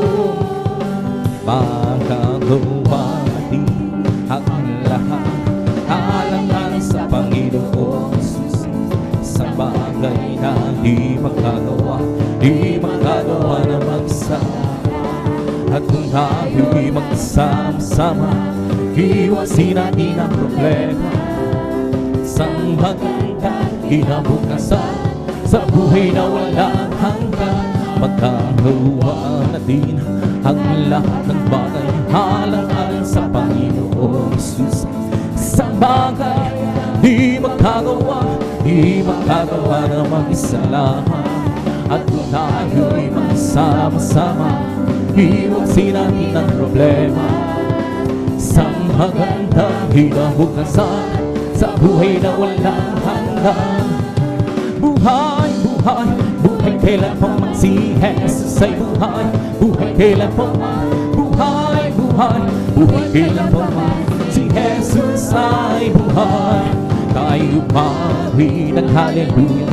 [SPEAKER 1] Magagawa natin ang lahat, alangan sa Panginoon Jesus. Sa bagay na di magagawa na mag-isa. At kung tayo'y magsama-sama, iwasin natin ang problema. Isang magandang kinabukasan sa buhay na walang hanggan. Magkagawa natin ang lahat ng bagay, alang-alang sa Panginoon Jesus. Isang bagay di magkagawa na mag-isa lamang. At kung tayo'y magsama-sama, iwasin natin ang problema. Isang magandang kinabukasan sa buhay na walang hanggan. Buhay, kailan pa man si Jesus ay buhay. Buhay, kailan pa man, buhay, kailan pa man si Jesus ay buhay. Tayo mawin ng hallelujah.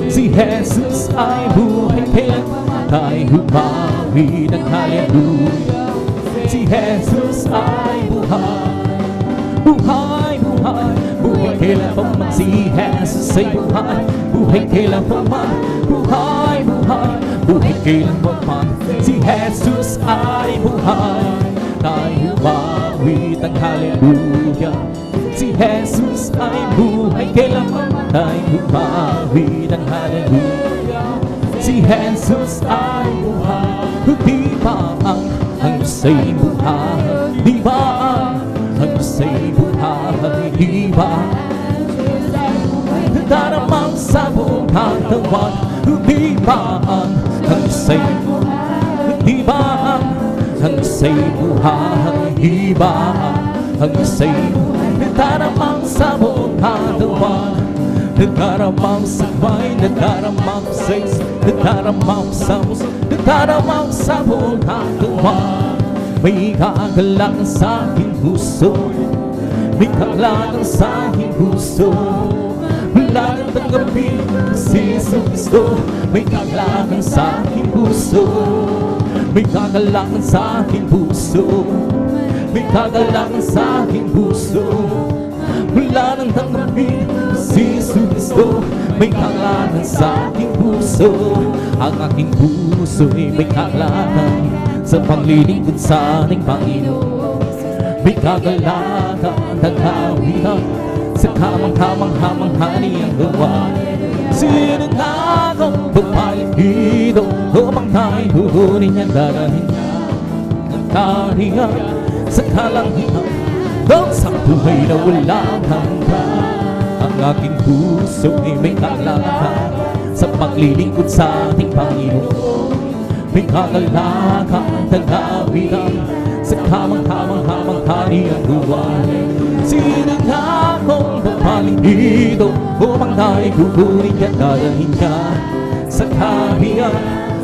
[SPEAKER 1] Si Jesus ay buhay, kailan pa man tayo mawin ng hallelujah. Si Jesus ay buhay. Buhay, kailan pa man si Jesus ay buhay. Buhay, kailan pa man, buhay, kailan pa man si Jesus ay buhay. Tayo mawit ang hallelujah. Si Jesus ay buhay, kailan pa man tayo mawit ang hallelujah. Si Jesus ay buhay. Di ba ang sa'y buhay? Di ba ang sa'y buhay? Di ba daramang sa buong katawan? Di ba ang sa'y buhay? Di ba ang sa'y buhay? Di ba ang sa'y buhay? Daramang sa buong katawan. Nadaramang sa buhay, nadaramang sa is, nadaramang sa puso, nadaramang sa buong katawan. May kagalangan sa aking puso, may kagalangan sa aking puso. Wala nang tanggapin si Jesus Cristo. May kagalangan sa aking puso, may kagalangan sa aking puso, may kagalangan sa aking puso. Wala nang tanggapin si Jesus Cristo. May kagalangan sa aking puso. Ang aking puso ay may kagalangan sa paglilingkod sa ating Panginoon. May kagalangan at kawihan sa kamang-kamang-hamang ang gawa. Sino nga akong babae dito upang tayo huhunin niya, darahin niya ang kariyan sa kalangitan. Doon sa buhay na walang hanggan, ang
[SPEAKER 3] aking puso ay may kalakasan sa paglilingkod sa ating Panginoon. May kakalakang tagawitan sa kamang-hamang-hamang hari ang buwan. Sino nga akong papaling dito upang tayo kukunin at dadalhin ka sa kahiyan,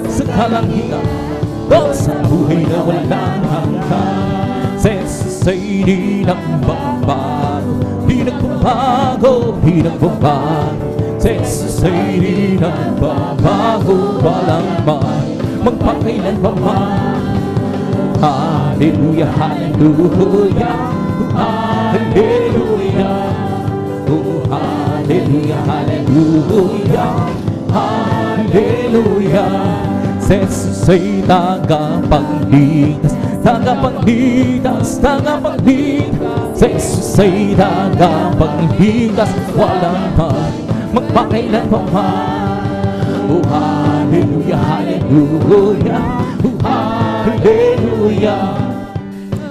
[SPEAKER 3] sa kalangian, o sa buhay na walang hanggan. Sa Jesus ay di nagbabago, di nagbabago, di nagbabago. Sa Jesus ay di nagbabago, walang magpakailan pa man. Hallelujah, hallelujah, hallelujah, oh hallelujah, hallelujah, hallelujah. Sa Jesus ay tagapagligtas, tagapagligtas, tagapagligtas. Sa Jesus ay tagapagligtas, walang magpakailan pa man. Oh hallelujah, hallelujah, oh hallelujah,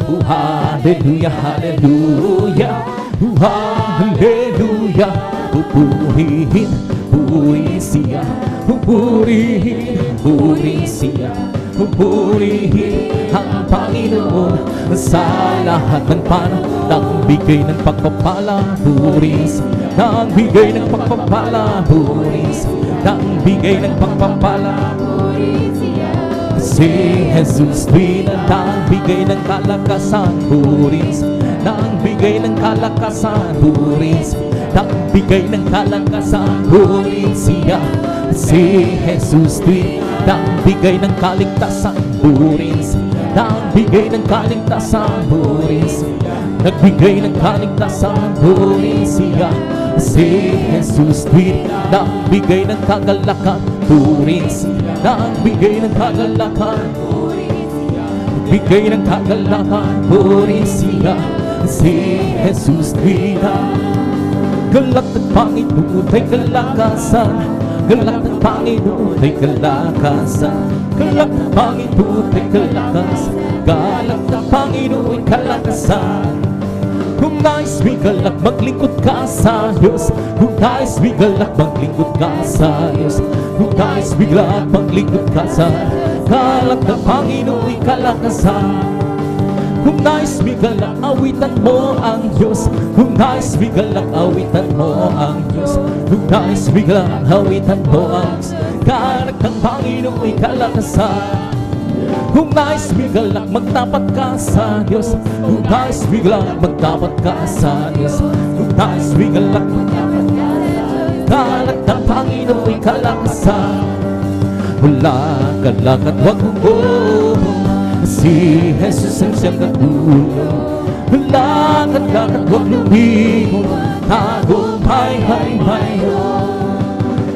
[SPEAKER 3] oh hallelujah, hallelujah, oh hallelujah. Purihin, purihin siya, purihin, purihin siya, purihin ang Panginoon sa lahat ng panahon. Nagbigay ng pagpapala, purihin siya, nagbigay ng pagpapala, purihin siya, nagbigay ng pagpapala. Si Jesus nagbigay ng kalakasan, purihin siya, nagbigay ng kalakasan, purihin siya, nagbigay ng kalakasan, purihin siya. Si Jesus nagbigay ng kaligtasan, purihin siya, nagbigay ng kaligtasan, purihin siya, nagbigay ng kaligtasan, purihin siya. Si Jesus nagbigay ng kagalakan, purihin siya, nagbigay ng kagalakan, nagbigay ng kagalakan, purihin siya. Si Jesus galak ng Panginoon ay kalakasan, galak ng Panginoon ay kalakasan, galak ng Panginoon ay kalakasan, galak ng Panginoon ay kalakasan. Kung nais may galak, maglingkod ka sa Diyos. Kung nais may galak, maglingkod ka sa Diyos. Kung nais may galak, maglingkod ka sa galak ng Panginoon ay kalakasan. Kung nais may galak, awitan mo ang Diyos. Kung nais may galak, awitan mo ang Diyos. Kung nais may galak, awitan mo ang Diyos. Galak ng Panginoon ay kalakasan. Kung nais may galak, magtapat ka sa Diyos. Kung nais may galak, magtapat ka sa Diyos. Kung nais may galak, magtapat ka sa Diyos. Galak ng Panginoon ay kalakasan. Wala galak at wag mo, si Jesus ang siyang katulong. Wala galak at wag lumigo, tagumpay,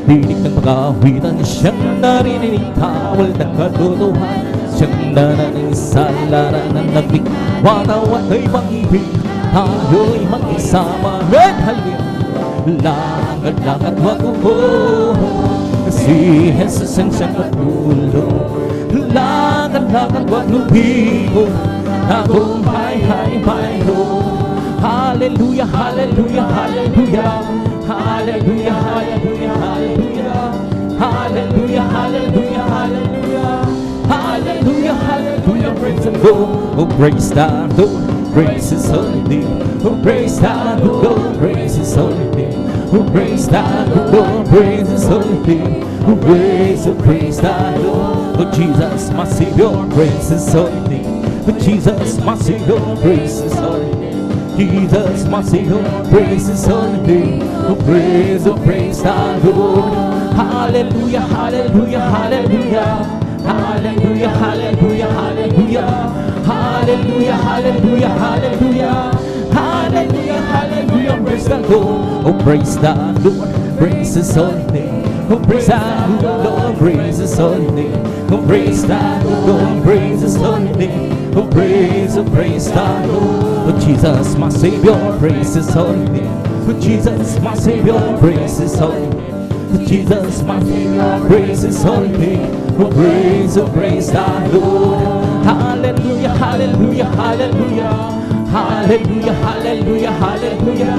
[SPEAKER 3] dinig ng pag-awitan, siyang narinig, tawal ng katotohanan. Siyang nananig sa larangan ng bigwatawa ay pag-ibig, tayo'y mag-isama. Hallelujah! Lakad-lakad wag mo, si Jesus ang siyang katulong. Lakad-lakad wag lumigo, tagumpay ay mayroon. Hallelujah, hallelujah, hallelujah, hallelujah, hallelujah, hallelujah, hallelujah, hallelujah, hallelujah, hallelujah, hallelujah. Praise the Lord, oh praise the Lord, praise His holy name. Oh praise the Lord, praise His holy name. Oh praise the Lord, praise His holy name. Oh praise the Lord, oh Jesus my Savior, praise His holy name. Oh Jesus my Savior, praise His holy name. Jesus my Savior, praise His holy name. Oh praise the Lord. Hallelujah, hallelujah, hallelujah. Hallelujah, hallelujah, hallelujah. Hallelujah, hallelujah, hallelujah. Hallelujah, hallelujah, praise the Lord. Oh praise the Lord, praise His holy name. Oh praise the Lord, praise His holy name. Oh praise the Lord, praise His holy name. Oh praise the Lord. Oh Jesus my Savior, praise His holy name. Oh Jesus my Savior, praise His holy name. Oh Jesus my Savior, praise His holy name. Oh praise the Lord. Hallelujah, hallelujah, hallelujah. Hallelujah, hallelujah, hallelujah.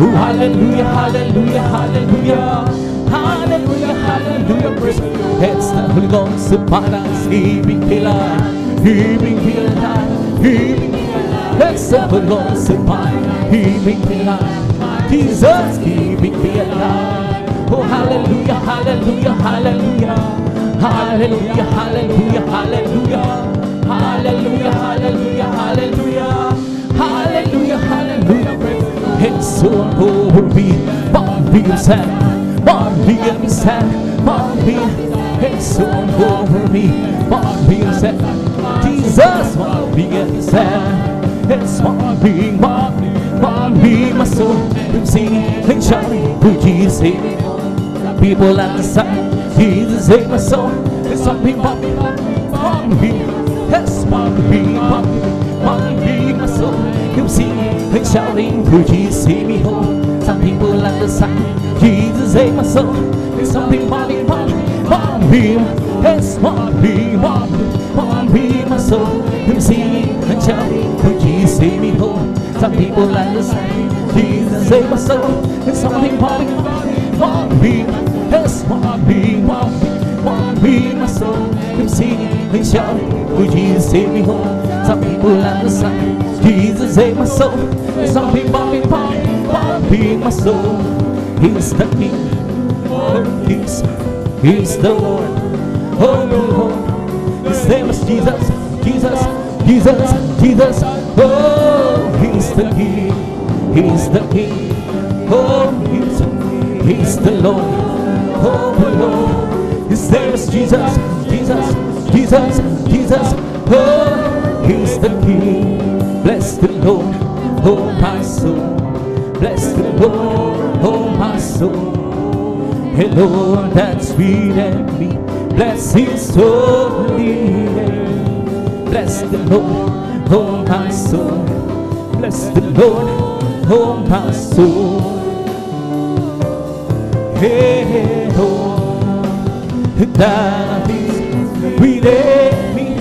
[SPEAKER 3] Oh, hallelujah, hallelujah, hallelujah. Hallelujah, hallelujah, praise. It's the Holy Ghost upon us, heaving pillar, heaving pillar, heaving pillar. It's the Holy Ghost upon us, heaving pillar. Jesus, heaving pillar. Oh, hallelujah, hallelujah, hallelujah. Hallelujah, hallelujah, hallelujah. Hallelujah, hallelujah, hallelujah. Hallelujah, hallelujah, praise. It's so over me, Bobby sad, Bobby sad, Bobby. It's so over me, Bobby sad. Jesus, Bobby sad. It's Bobby, Bobby, Bobby, my soul. I'm singing and shouting, oh Jesus, save me. People at the side, Jesus, save my soul. It's Bobby, Bobby, Bobby. Yes, Bobby, Bobby, Bobby, my soul. I'm singing and shouting, oh Jesus, save me home. Some people at the side, Jesus, save my soul. There's something Bobby, Bobby, Bobby. Yes, Bobby, Bobby, Bobby, my soul. I'm singing and shouting, oh Jesus, save me home. Some people at the side, Jesus, save my soul. There's something Bobby, Bobby. Yes, Bobby, Bobby, Bobby, my soul. I'm singing and shouting, oh Jesus, save me home. Some people at the side, Jesus, save my soul. Some people, Bobby, my soul. He's the King, oh, He's the Lord, oh Lord. His name is Jesus, Jesus, Jesus, Jesus. Oh, He's the King, He's the King. Oh, He's the Lord, oh Lord. His name is Jesus, Jesus, Jesus, Jesus. Oh, He's the King. Bless the Lord, oh my soul. Bless the Lord, oh my soul. Hello, that's sweet and me. Bless His holy name. Bless the Lord, oh my soul. Bless the Lord, oh my soul. Hey, oh, that is within me.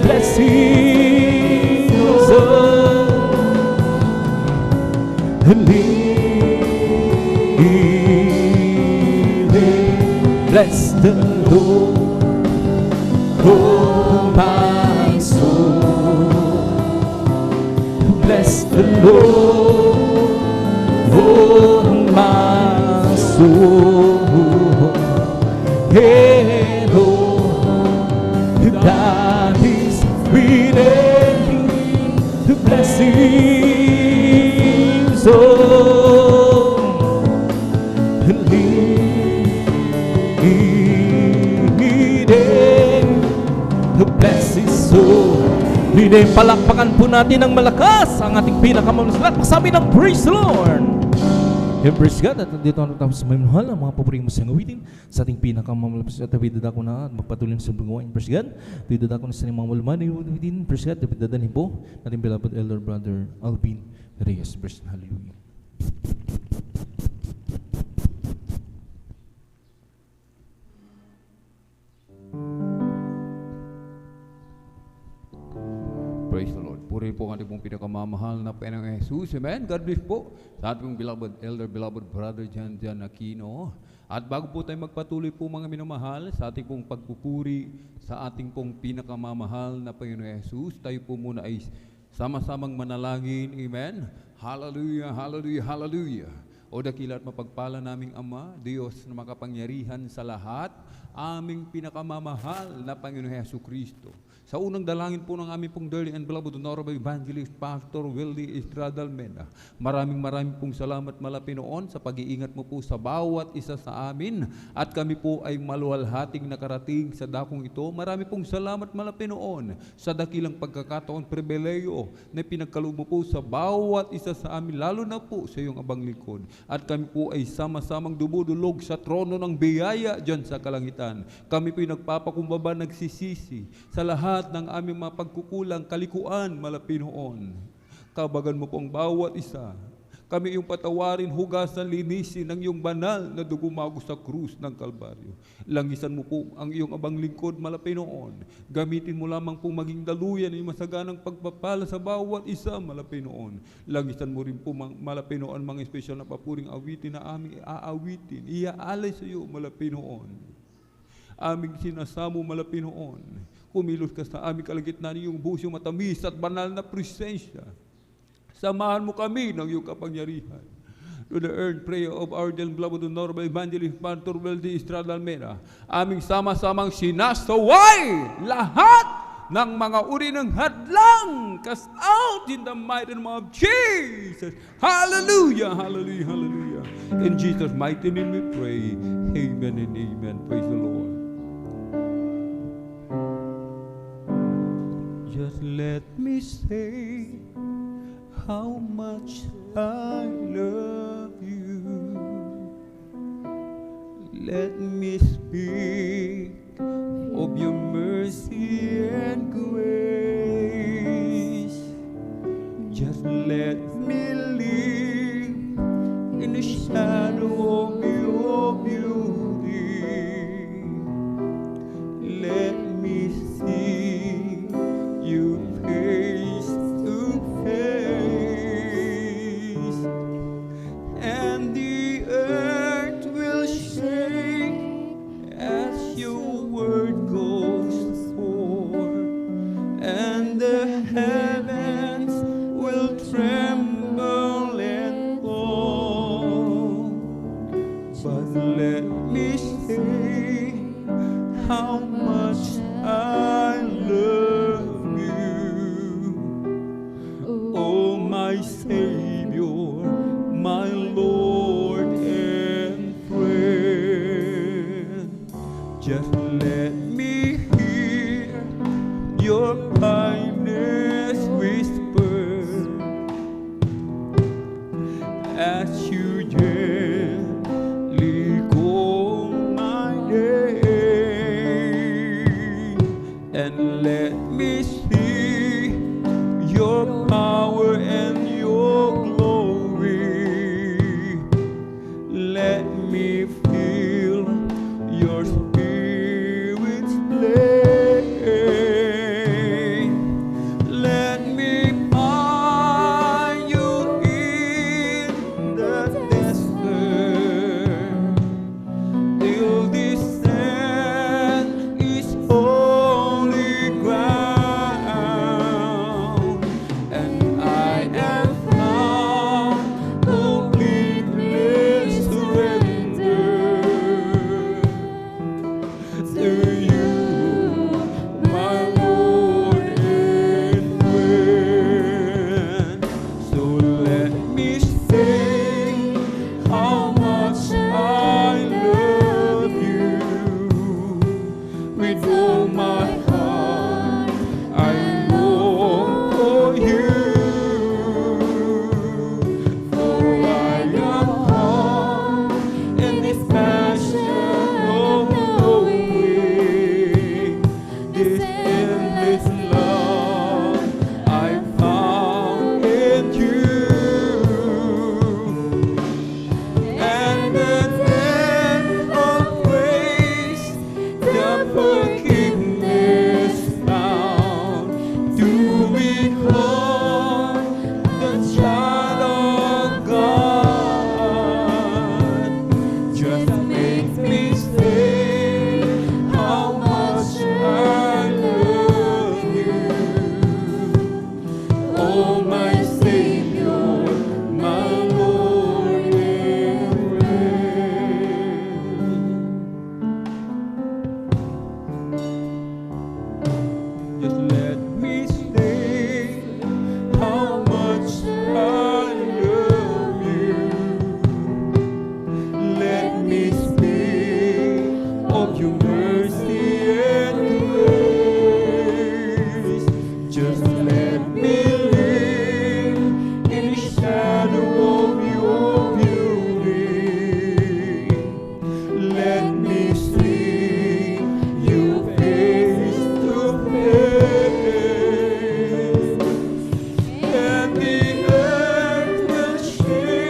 [SPEAKER 3] Bless His holy name. Bless the Lord, oh my soul. Bless the Lord, oh my soul. Hey, Lord, that is within me. To bless His soul. Bless His soul. Hindi, palakpakan po natin ng malakas ang ating pinakamamasulat. Magsabi ng praise the Lord. Yung praise God. At dito ang tapos may mahal ang mga paboring masayang awitin sa ating pinakamamalapas. At didada ko na at magpatuloy sa paggawain. Praise God. Didada ko na sa mga malaman awitin. Praise God. Didadanin po natin beloved elder brother Alvin Reyes. Praise God. Hallelujah.
[SPEAKER 4] Praise the Lord. Puri po ang ating pong pinakamamahal na Panginoong Jesus. Amen. God bless po sa ating beloved elder, beloved brother Jan Aquino. At bago po tayo magpatuloy po mga minamahal sa ating pong pagpupuri sa ating pong pinakamamahal na Panginoong Jesus, tayo po muna ay sama-samang manalangin. Amen. Hallelujah, hallelujah, hallelujah. O dakila at mapagpala naming Ama, Diyos na makapangyarihan sa lahat, aming pinakamamahal na Panginoong Hesus Kristo. Sa unang dalangin po ng aming pong dearly and beloved Honorable Evangelist Pastor Willie Estrada Almeda, maraming pong salamat malapinoon sa pag-iingat mo po sa bawat isa sa amin at kami po ay maluwalhating nakarating sa dakong ito. Marami pong salamat malapinoon sa dakilang pagkakataon, pribileyo na pinagkaloob mo po sa bawat isa sa amin, lalo na po sa iyong abang likod. At kami po ay sama-samang dumudulog sa trono ng biyaya dyan sa kalangitan. Kami po ay nagpapakumbaba, nagsisisi sa lahat ng aming mga pagkukulang, kalikuan, malapinoon. Kabagan mo po ang bawat isa. Kami iyong patawarin, hugasan, linisin ng iyong banal na dugumago sa krus ng Kalbaryo. Langisan mo po ang iyong abang lingkod, Malapinoon. Gamitin mo lamang po maging daluyan ng masaganang pagpapala sa bawat isa, Malapinoon. Langisan mo rin po, Malapinoon, mga espesyal na papuring awitin na aming aawitin. Iaalay sa iyo, Malapinoon. Aming sinasamo, Malapinoon. Kumilos ka sa aming kalagitnaan ng iyong buhos, yung matamis at banal na presensya. Samahan mo kami ng iyong kapangyarihan. To the earned prayer of our dear beloved Honorable Evangelist Pastor Weldy Estrada Almera, aming sama-samang sinasaway lahat ng mga uri ng hadlang. Cast out in the mighty name of Jesus. Hallelujah, hallelujah, hallelujah. In Jesus' mighty name we pray. Amen and amen. Praise the Lord. Just let me say how much I love you. Let me speak of your mercy and grace. Just let me live in the shadow of your beauty. Let me see you face to face, and the earth will shake as your word goes forth, and the heavens will tremble and fall. But let me say how much I love you, oh my Savior, my Lord and friend. Just let me hear your kindness whisper as you gently call my name, and let me see your power and your glory. Let me feel your spirit's play. Let me find you in the desert, till this sand is holy ground, and I am found completely surrendered to you, my Lord and friend. So let me say how much I love you. With all my heart I long for you, for I am caught in this passion of knowing this endless love I found in you. And the depth of grace, the forgiveness found, to become the child of God, just makes me say how much I love you, oh my Savior, my Lord and friend. Just let me say how much I love you. Let me speak of your mercy and grace. Just let me live in the shadow of your beauty. Let me see you face to face, and the earth will shake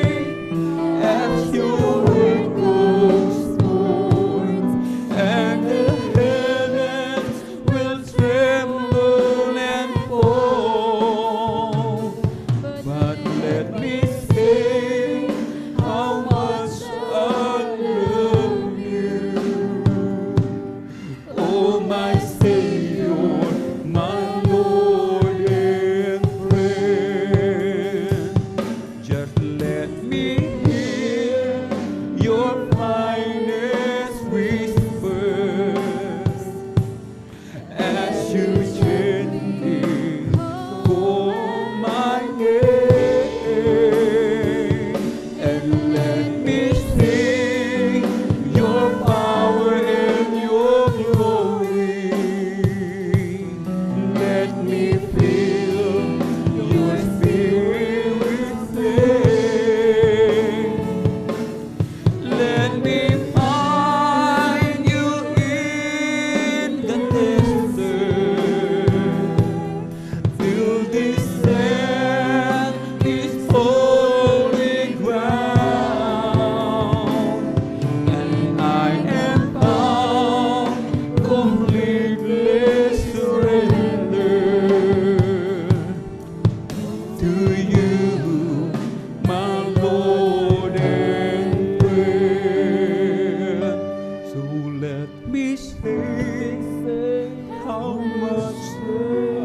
[SPEAKER 4] let me say how much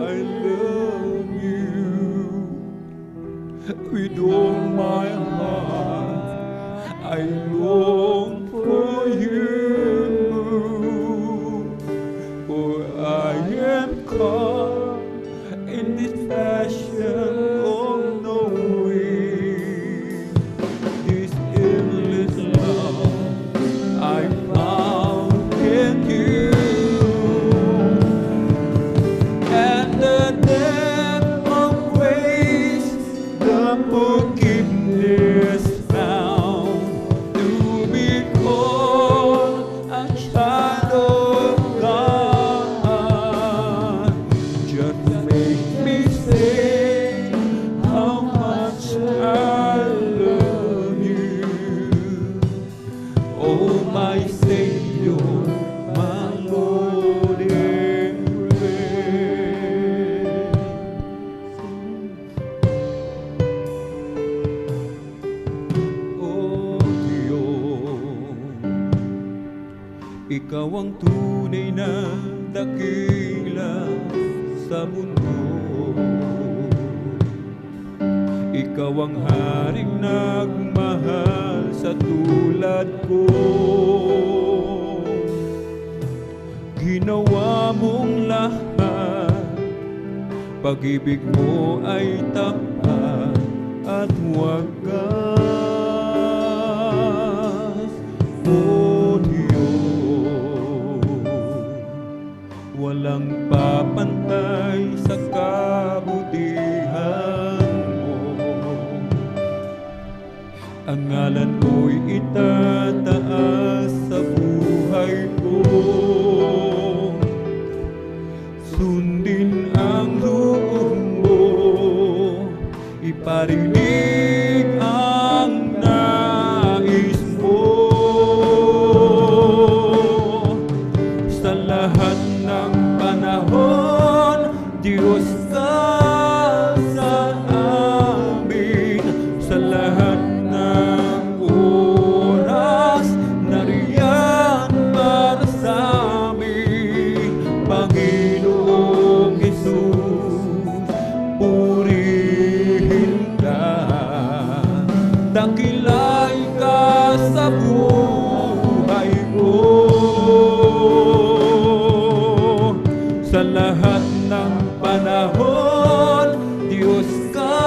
[SPEAKER 4] I love you. With all my heart, I long for you. For I am caught in this passion of knowing this endless love I found in you. And the depth of grace, the forgiveness found to be called a child of God, just make me say how much I love you. Oh, my Savior, my Lord and friend. Oh Diyos, Ikaw ang tunay na dakila sa mundo. Ikaw ang haring nagmahal sa tulad ko. Ginawa mong lahat, pag-ibig mo ay tapat at wagas. O Diyos, walang papantay sa kabutihan mo. Ang ngalan mo'y itataas sa buhay ko. Sundin ang loob mo, iparinig ang nais mo. Sa lahat ng panahon, Diyos ka sa amin. Sa lahat ng oras, nariyan para sa amin. Panginoong Jesus, purihin ka. Dakilay ka sa buhay ko. Sa lahat ng panahon, Diyos ka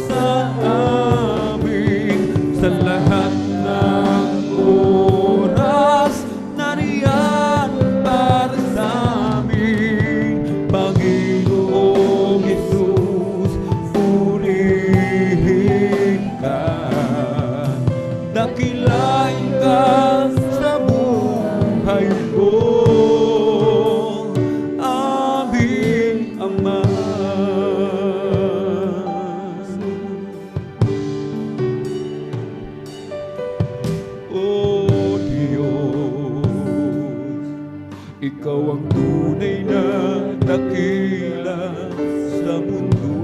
[SPEAKER 4] sa amin. Sa lahat ng oras, nariyan para sa amin. Panginoong Jesus, purihin ka. Dakilain ka sa buhay ko. Aming Ama. O Diyos, Ikaw ang tunay na dakila sa mundo.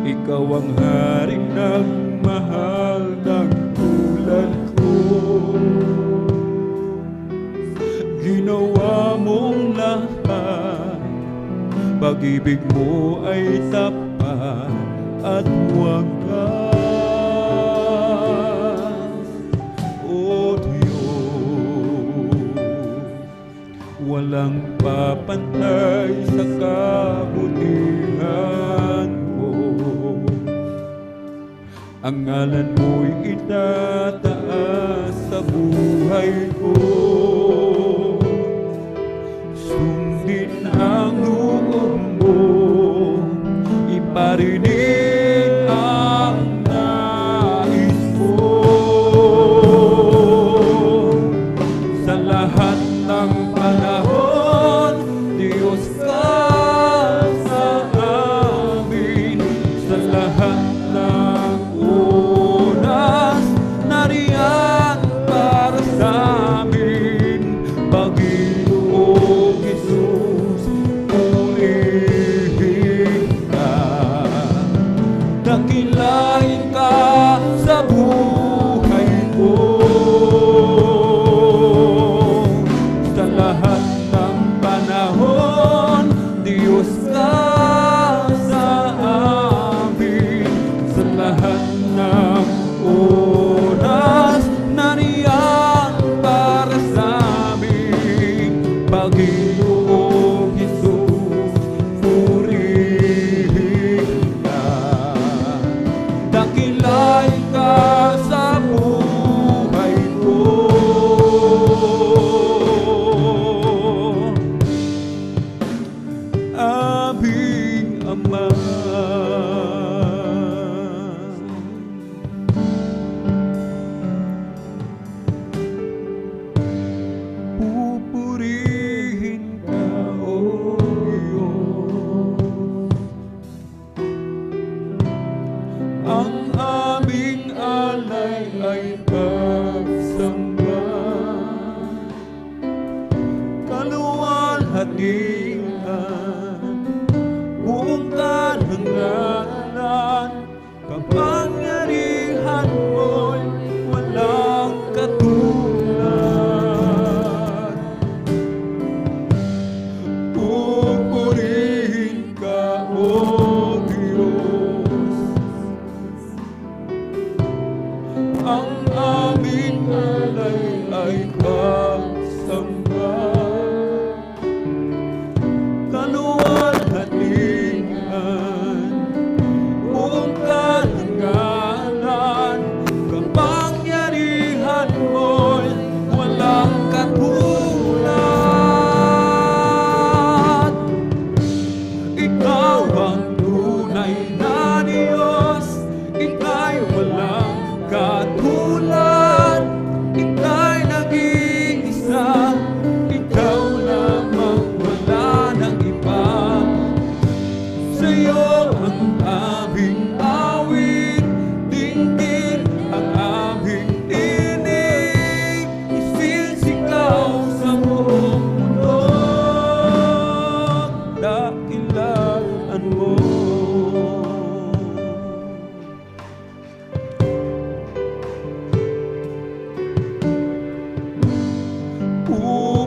[SPEAKER 4] Ikaw ang haring nagmahal ng tulad ko. Ginawa mong lahat, pag-ibig mo ay tapat at wagas. O Diyos, walang papantay sa kabutihan mo. Ang ngalan mo'y itataas sa buhay ko. Sundin ang loob mo, iparinig ang nais mo. Sa lahat ng panahon, Diyos ka sa amin. Sa lahat ng oras, nariyan para sa amin. ay pagsamba. Kaluwalhatian, buong karangalan, kapangyarihan mo'y walang katulad. Ikaw ang tunay na Diyos, ika'y walang katulad. Ika'y nag-iisa, ikaw lamang, wala nang iba. Sa'yo ang aming awit, dinggin ang aming tinig, isisigaw sa buong mundo, dakilaan mo.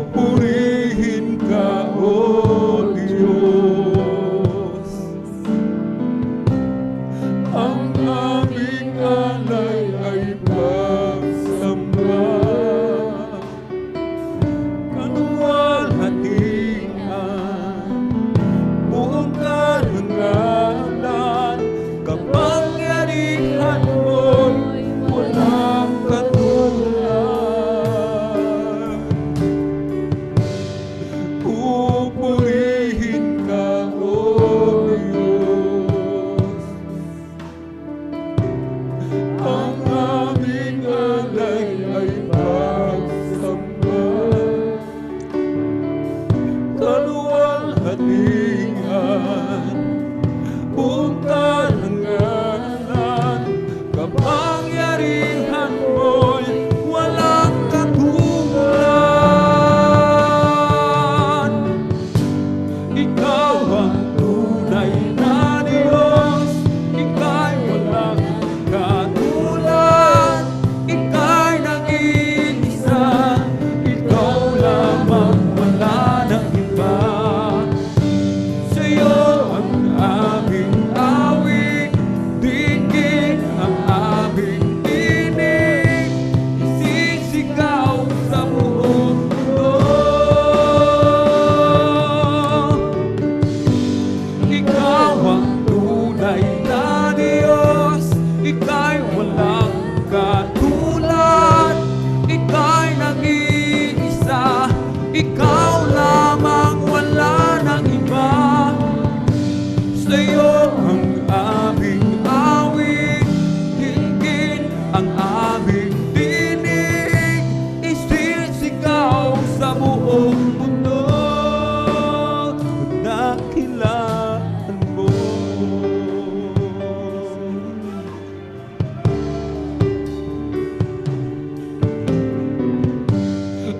[SPEAKER 4] Pupurihin ka, O Diyos. Ang aming alay ay pagsamba. Kaluwalhatian, buong karangalan, kapangyarihan mo'y walang katulad. Pupurihin ka, O Diyos. Ang aming alay ay pagsamba. Kaluwalhatian, buong karangalan, kapangyarihan mo'y walang katulad. Ikaw ang tunay na Diyos, ika'y walang katulad. Ika'y nag-iisa, ikaw lamang, wala nang iba. Sa'yo ang aming awit, dinggin ang aming tinig, isisigaw sa buong mundo. Ikaw ang tunay na Diyos, ika'y walang katulad. Ika'y nag-iisa, ikaw lamang, wala nang iba. Sa'yo ang aming awit, dinggin ang aming tinig, isisigaw sa buong mundo, dakilaan mo.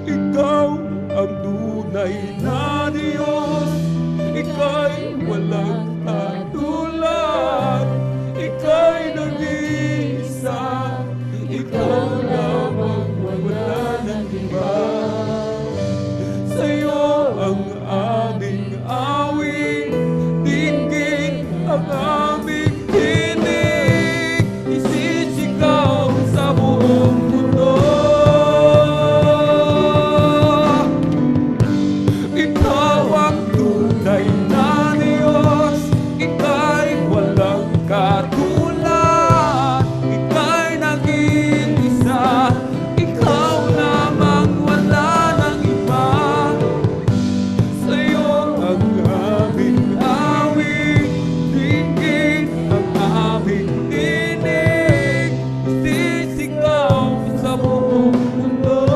[SPEAKER 4] Ikaw ang tunay na Diyos, ika'y walang katulad. Ika'y nag-iisa, ikaw lamang, wala nang iba. Sa'yo ang aming awit, dinggin ang aming tinig, isisigaw sa buong mundo. Ikaw ang tunay na Diyos, ika'y walang katulad. Ika'y nag-iisa, ikaw lamang, wala nang iba. Sa'yo ang aming awit, dinggin ang aming tinig, isisigaw sa buong mundo,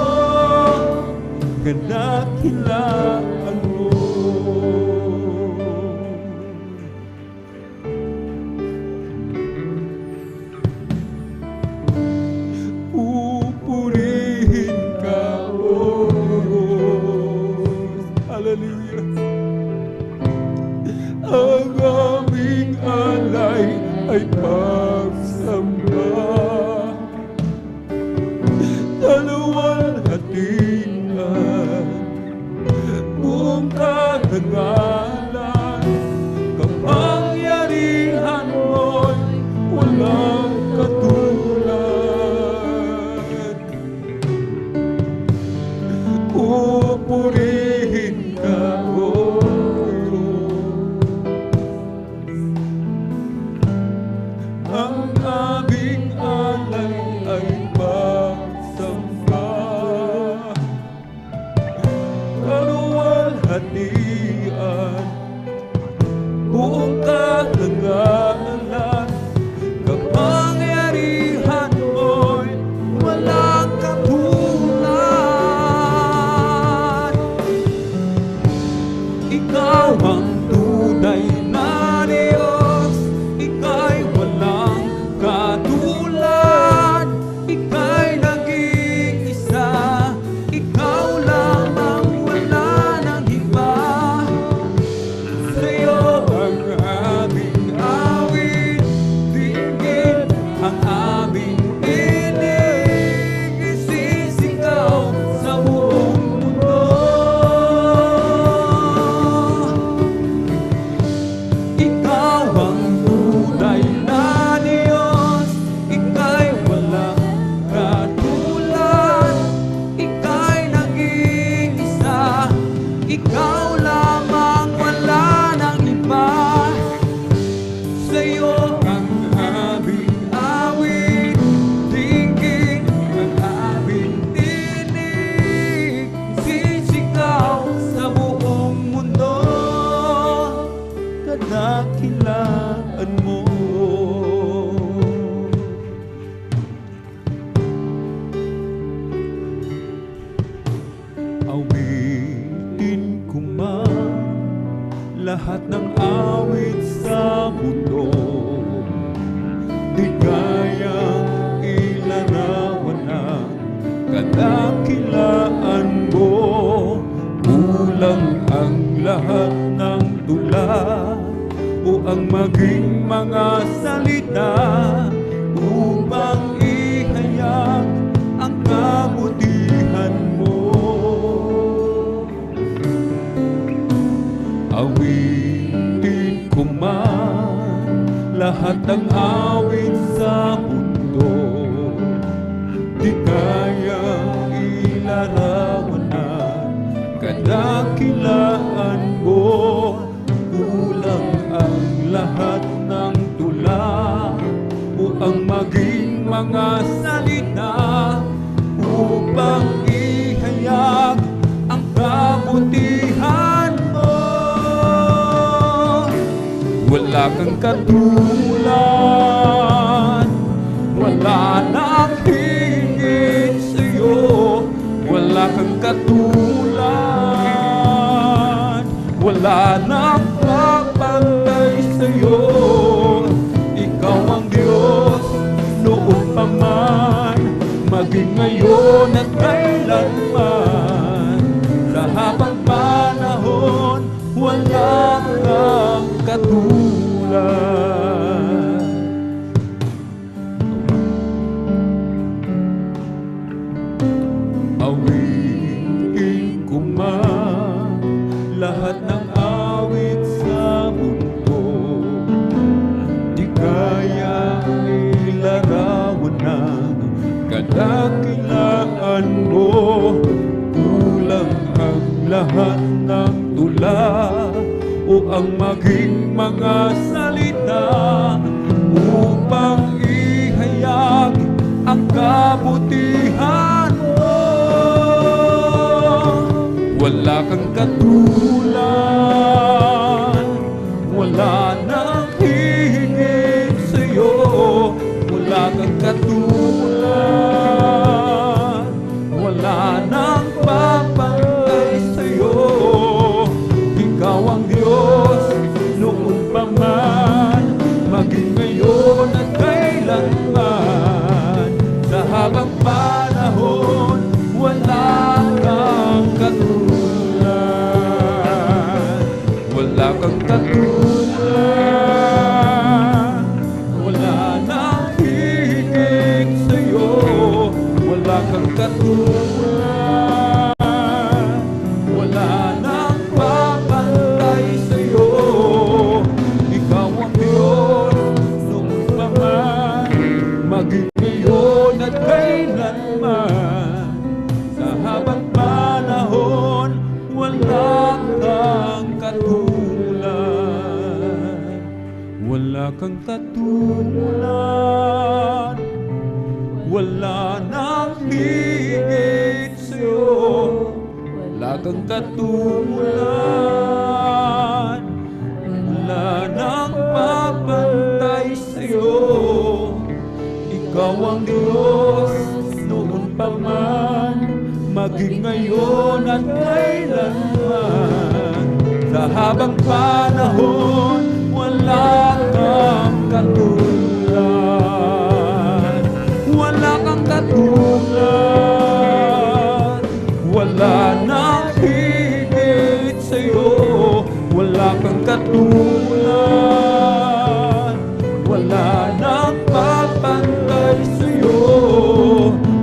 [SPEAKER 4] kadakilaan mo. Pupurihin ka, O Diyos. Hallelujah. Ang aming alay ay pagsamba. Kaluwalhatian, purihin ka, oh Diyos. Ang aming alay ay pagsamba, kaluwalhatian, buong karangalan, kapangyarihan mo'y walang katulad. Ikaw ang tunay na Diyos, ika'y walang katulad, ika'y nag-iisa, ikaw lamang, wala nang iba. Sa'yo ang aming awit, dinggin ang aming inig, isisigaw sa buong mundo. Ikaw ang tunay na Diyos, ika'y walang katulad, ika'y nag-iisa, ikaw lamang, wala nang iba. Sa'yo ang aming awit, dinggin ang aming tinig, sisigaw sa buong mundo, kadakilaan mo. Awitin ko man lahat ng awit sa mundo, di kayang ilarawan ng kadakilaan mo. Kulang ang lahat ng tula o ang maging mga salita upang ihayag ang kabutihan mo. Awitin ko man lahat ng awit sa mundo, di kayang ilarawan ng kadakilaan mo. Kulang ang lahat ng tula o ang maging mga salita upang ihayag ang kabutihan mo. Wala kang katulad, wala nang higit sa'yo. Wala kang katulad, wala nang kapantay sa'yo. Ikaw ang Diyos noon pa man, maging ngayon at kailanman. Sa habang panahon, wala kang katulad. Awitin ko man lahat ng awit sa mundo, di kaya ilarawan ng kadakilaan mo. Kulang ang lahat ng tula o ang maging mga salita upang ihayag ang kabutihan mo. Wala kang katulad, wala nang hihigit sa'yo. Wala kang katulad, wala nang papantay sa'yo. Ikaw ang Diyos noon pa man, maging ngayon at kailanman. Sa habang panahon, wala kang katulad. Wala kang katulad, wala nang hihigit sa'yo. Wala kang katulad, wala kang katulad, wala nang higit sa'yo. Wala kang katulad, wala nang papantay sa'yo. Ikaw ang Diyos noon pa man, maging ngayon at kailanman. Sa habang panahon, wala kang katulad. Wala kang katulad, wala nang higit sa'yo. Wala kang katulad, wala nang papantay sa'yo.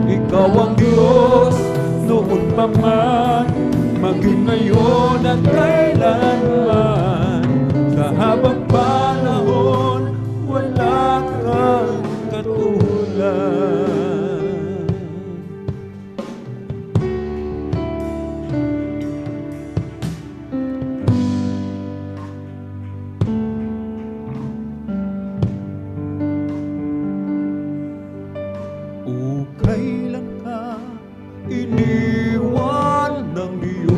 [SPEAKER 4] Ikaw ang Diyos noon pa man, maging ngayon at kailanman. Sa habang panahon, wala kang katulad. O kailan ka iniwan ng Diyos?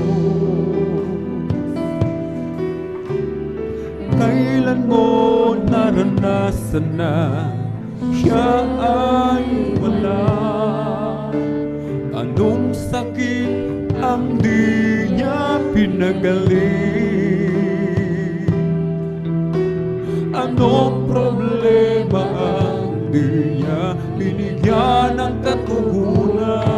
[SPEAKER 4] Kailan mo naranasan na siya ay wala? Anong sakit ang di niya pinagaling? Anong problema ang di niya binigyan ng katugunan?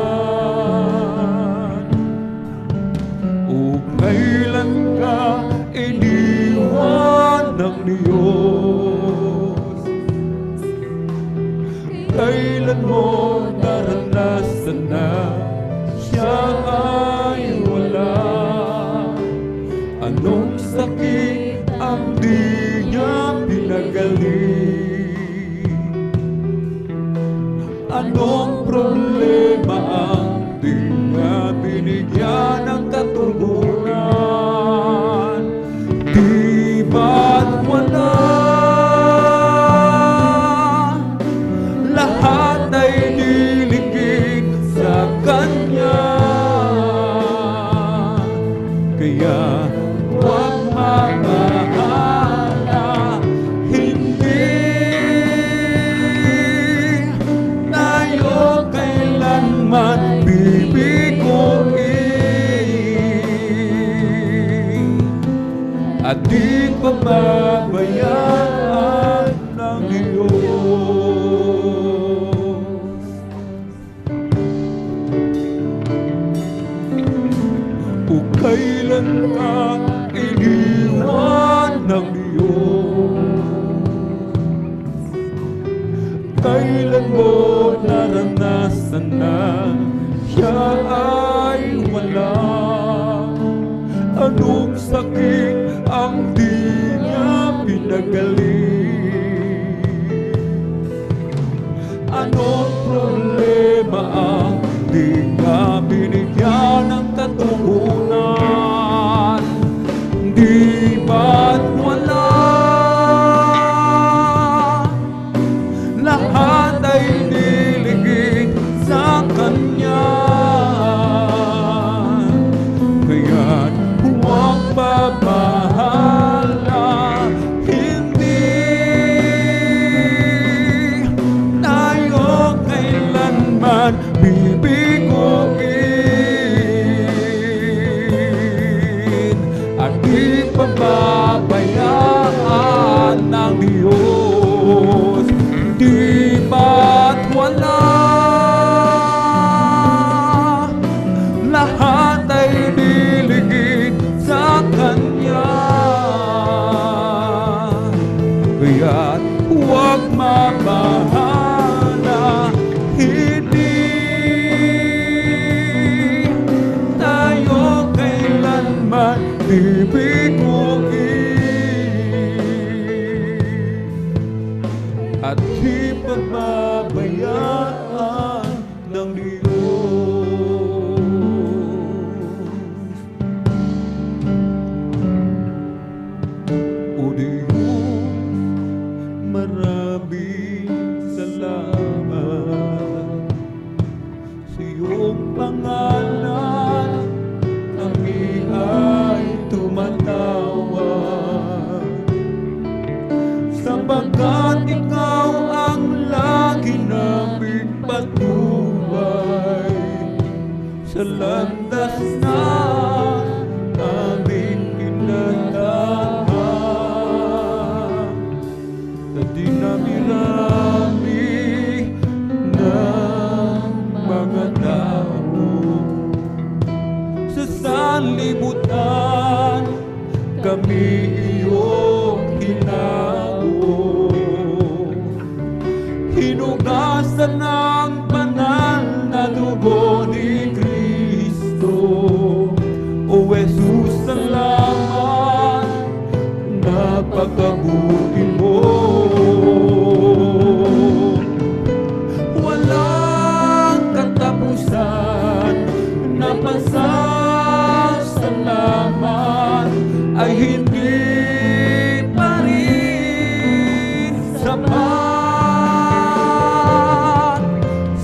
[SPEAKER 4] O kailan ka iniwan ng Diyos? Kailan mo naranasan na siya ay wala? Anong sakit ang di niya pinagaling? Anong problema ang di niya binigyan ng katugunan? Di ba't wala? Lahat ay niligid sa Kanya. Kaya huwag mag-alala, hindi tayo kailanman bibiguin at di pababayaan ng Diyos. O kailan ka iniwan ng Diyos? Kailan mo naranasan na siya ay wala? Anong sakit ang di niya pinagaling? Anong problema ang di niya binigyan ng katugunan? Di ba't wala? Lahat ay niligid sa Kanya. Kaya't huwag babahala, hindi tayo kailanman bibiguin landas na aming inadahan, sa dinami-rami ng mga tao, sa sanlibutan kami iyong hinao. Hinugasan ng banal na dugo ni Kristo. O Jesus, salamat, napakabuti mo. Walang katapusan na pasasalamat ay hindi pa rin sapat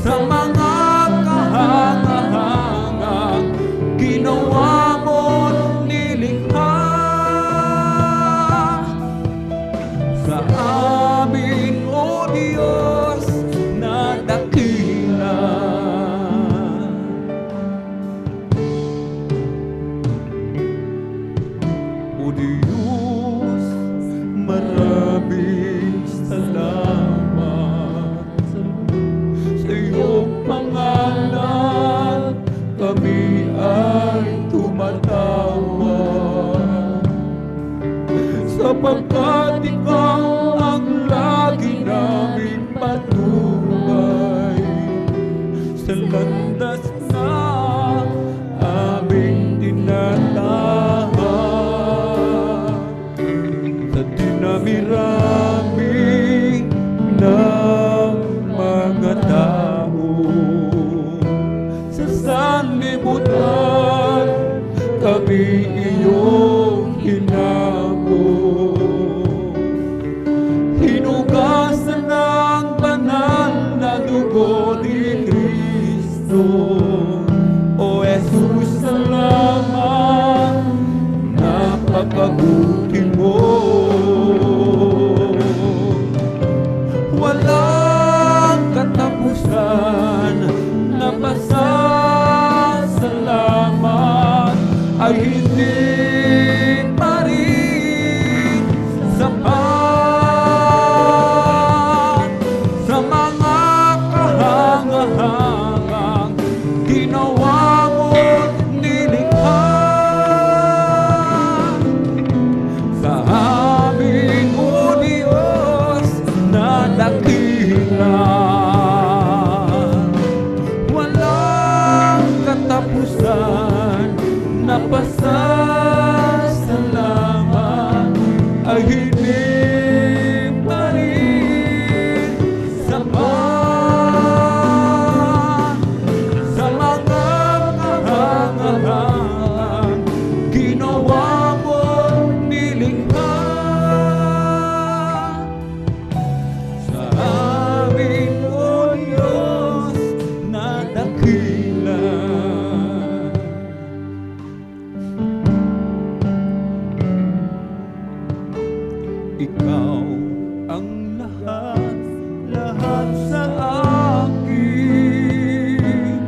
[SPEAKER 4] sa mga kahangahangang ginawa mo't nilikha sa amin, O Diyos na dakila. O Diyos, maraming salamat. Sa iyong pangalan kami ay tumatawa, sapagkat ikaw ang lagi namin patnubay sa landas na aming dinatahan, sa dinami-rami ng mga tao, sa sanlibutan kami iyong hinabo. Hinugasan ng banal na dugo ni Kristo. O Jesus, salamat, napakabuti mo. Walang katapusan na pasasalamat ay hindi pa rin sapat sa mga kahangahangang ginawa mo't nilikha sa aming, O Diyos na dakila. Walang katapusan na pasasalamat ay hindi pa rin sapat sa mga kahangahangang ginawa mo't nilikha sa amin, O Diyos na dakila. Ikaw ang lahat, lahat sa akin.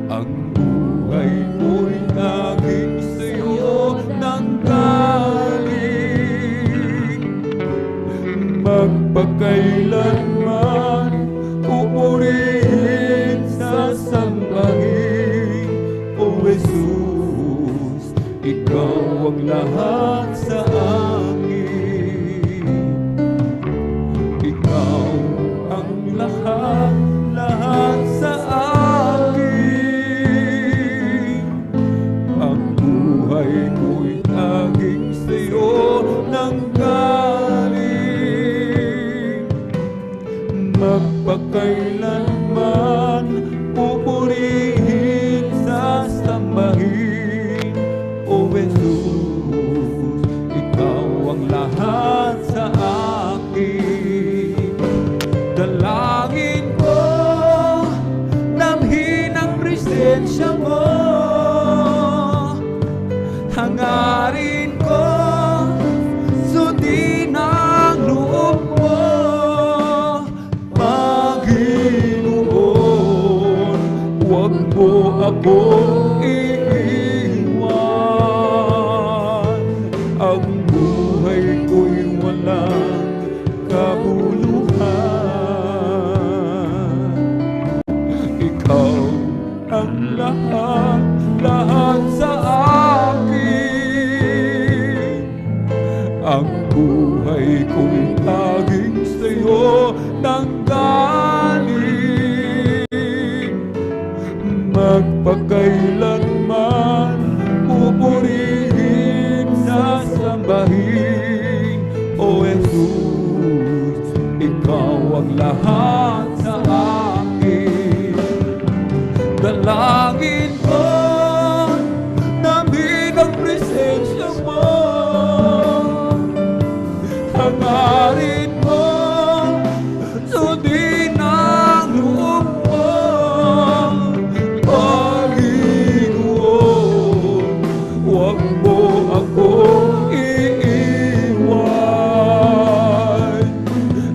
[SPEAKER 4] Ang buhay ko'y tanging sa'yo nanggaling. Magpakailanman pupurihin, sasambahin, O Jesus, ikaw ang lahat sa akin. Ikaw ang lahat, lahat sa akin. Ang buhay ko'y tanging sa'yo nanggaling. Magpakailanman pupurihin, sasambahin, O Jesus, ikaw ang lahat sa akin. Dalangin ko, damhin ang presensya mo. Hangarin ko, sundin ang loob mo. Panginoon, huwag mo ako lahat sa akin. Ang buhay ko'y laging sa'yo nanggaling. Magpakailanman pupurihin sa sambahin. O Jesus, ikaw ang lahat sa akin. Dalangin ko namin ang presensya mo. Hangarin mo, sundin ang loob mo. Panginoon, huwag mo ako iiwan.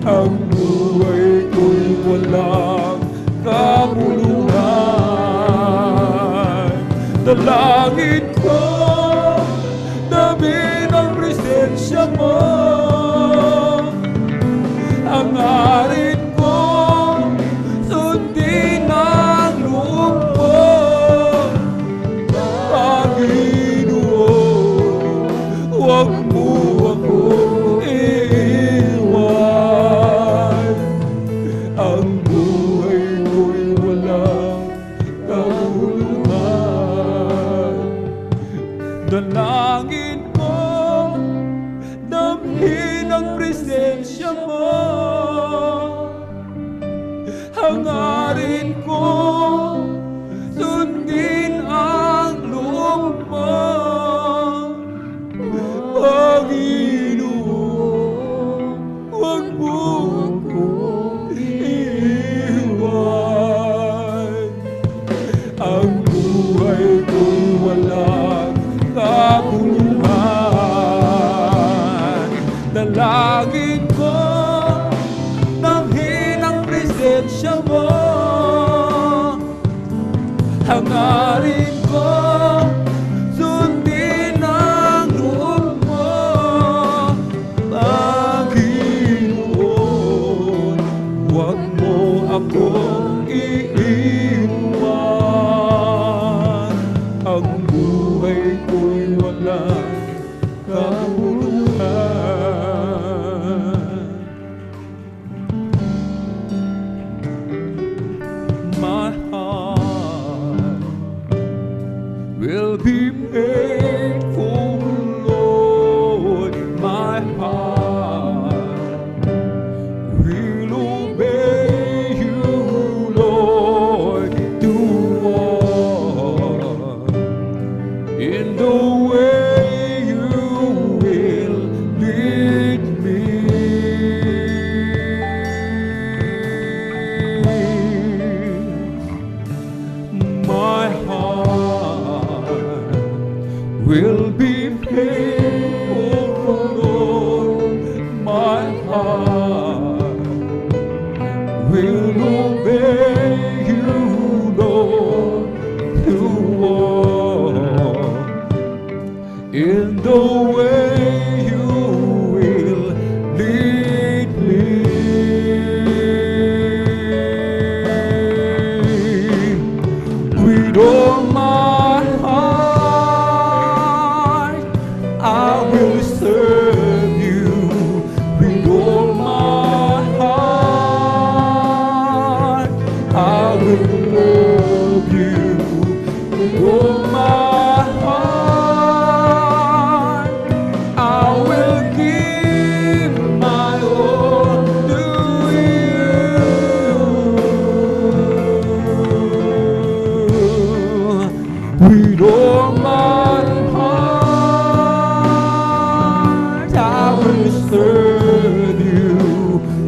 [SPEAKER 4] Ang buhay ko'y walang kabuluhan. Dalangin ko, namin ang presensya mo. Hangarin ko, sundin ang loob mo. Panginoon, huwag mo ako iiwan. Ang buhay ko'y walang kahulugan. Dalangin ko, damhin ang presensya mo. Hangarin ko, sundin ang loob mo. Panginoon, huwag mo akong iiwan. Ang buhay ko'y walang kabuluhan. Dalangin ko, damhin ang presensya mo. Hangarin ko, sundin ang loob mo. Panginoon, huwag mo akong iiwan. Ang buhay ko'y walang kabuluhan. My heart will be made for Lord. My heart will obey you, Lord. Do walk in the way you will lead me. My heart will be faithful, Lord. My heart will obey you, Lord, to walk in the way you will lead me. With all my heart, I will serve you. With all my heart, I will love you. With all my heart, I will give my all to you. With all my heart, I will serve you.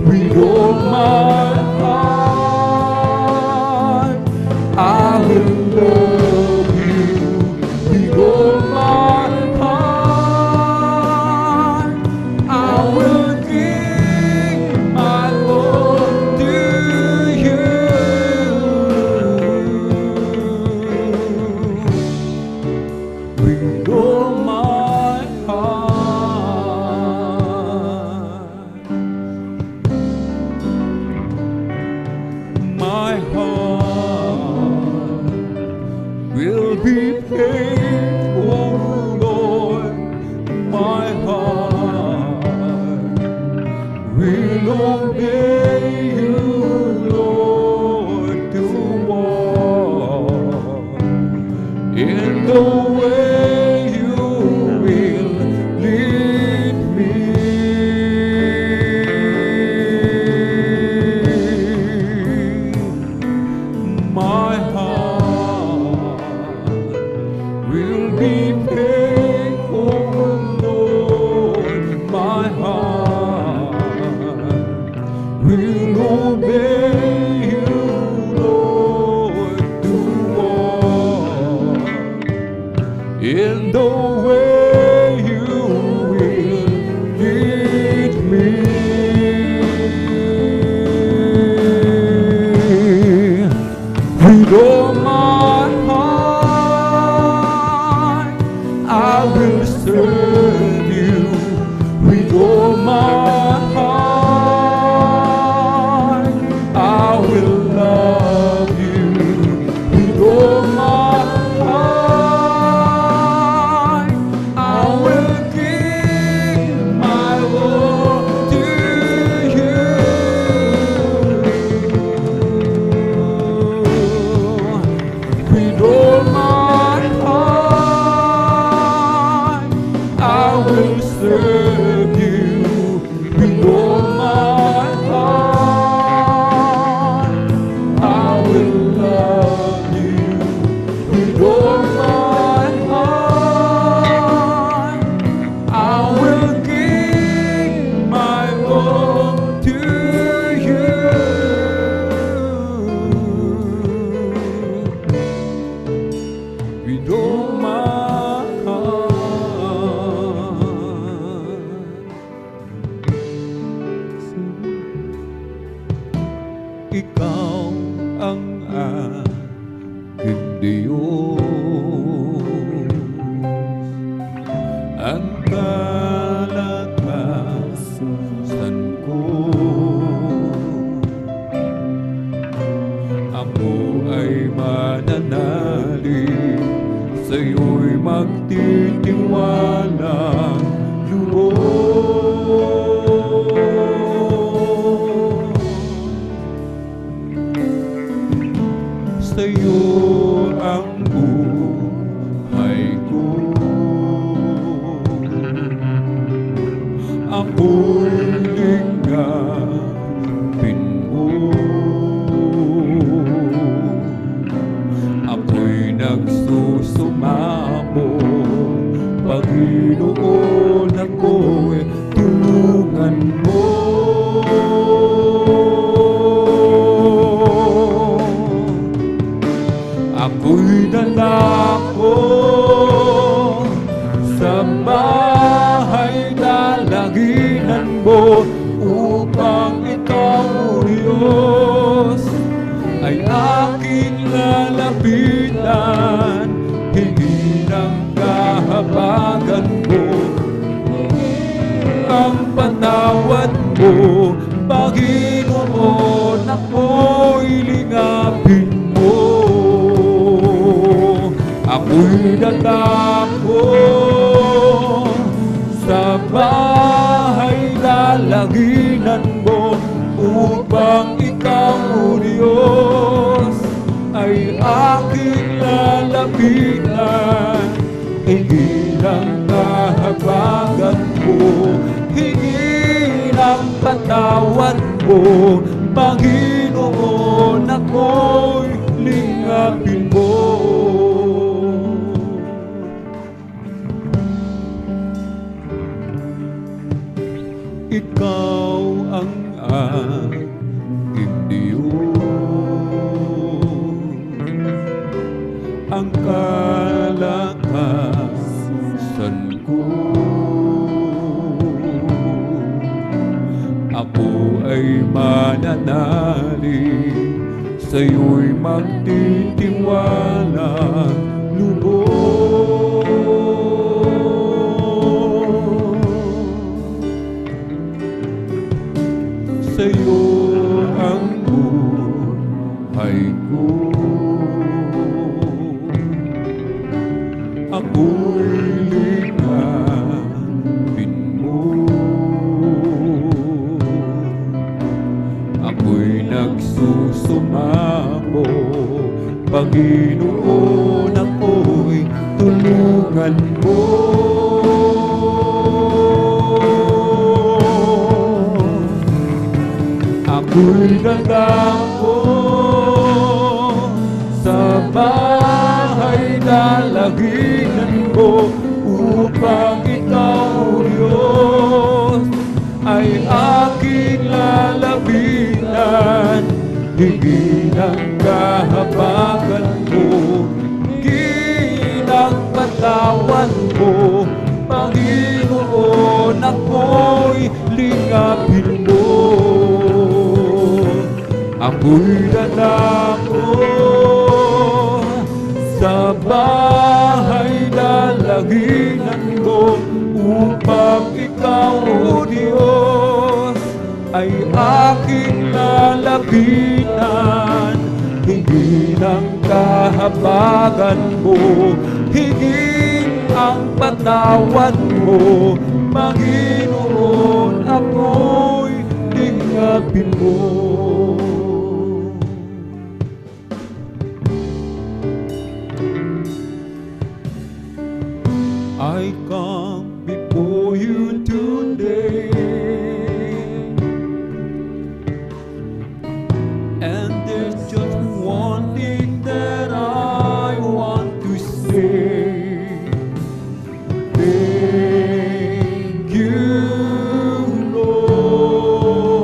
[SPEAKER 4] With all my heart, I will love you. With all my heart, I will give my all to you. faithful, Lord. My heart will obey you, Lord, to walk in the way you will lead me. My heart will be faithful, Lord. My heart will obey you, Lord, to walk in the way you will lead me. With all my heart, I will serve you. With all my heart, I will love you. With all my heart, I will give my all to you. With all my heart, I will serve you. With all my heart, I will love you. With all my heart, I will give my all to you. With all my heart. Ikaw ang aking Diyos, ang kalakasan ko. Ako ay mananalig, sa'yo'y magtitiwala lubos. Sa'yo ang buhay ko, ako'y lingapin mo. Ako'y nagsusumamo, Panginoon, ako'y tulungan mo. Ako'y nanako sa bahay dalaginan mo, upang ikaw, O Diyos, ay aking lalapitan. Hingi ng kahabagan mo, ang patawad mo, Panginoon, ako'y lingapin mo. Ako'y natako sa bahay lalaginan mo, upang ikaw, O Diyos, ay aking lalapitan. Hingi ng kahabagan mo, hingi ng patawad mo, Panginoon, ako'y lingapin mo. Ikaw ang aking Diyos, ang kalakasan ko. Ako ay mananalig, sa'yo'y magtitiwala lubos. Sa'yo ang buhay ko, ako'y linapin mo. Ako'y nagsusumamo, Panginoon, ako'y tulungan mo. Ako'y dadako sa bahay dalaginan mo, upang ikaw, Diyos, ay aking lalapitan. Higit ang kahabagan mo, higit ang patawan mo, Panginoon, ako'y lingapin mo. Ako'y dadako sa bahay dalaginan mo, upang ikaw, O Diyos, ay aking lalapitan. Higit ang kahabagan mo, higit ang patawan mo, Panginoon, ako'y lingapin mo. I come before you today, and there's just one thing that I want to say. Thank you, Lord.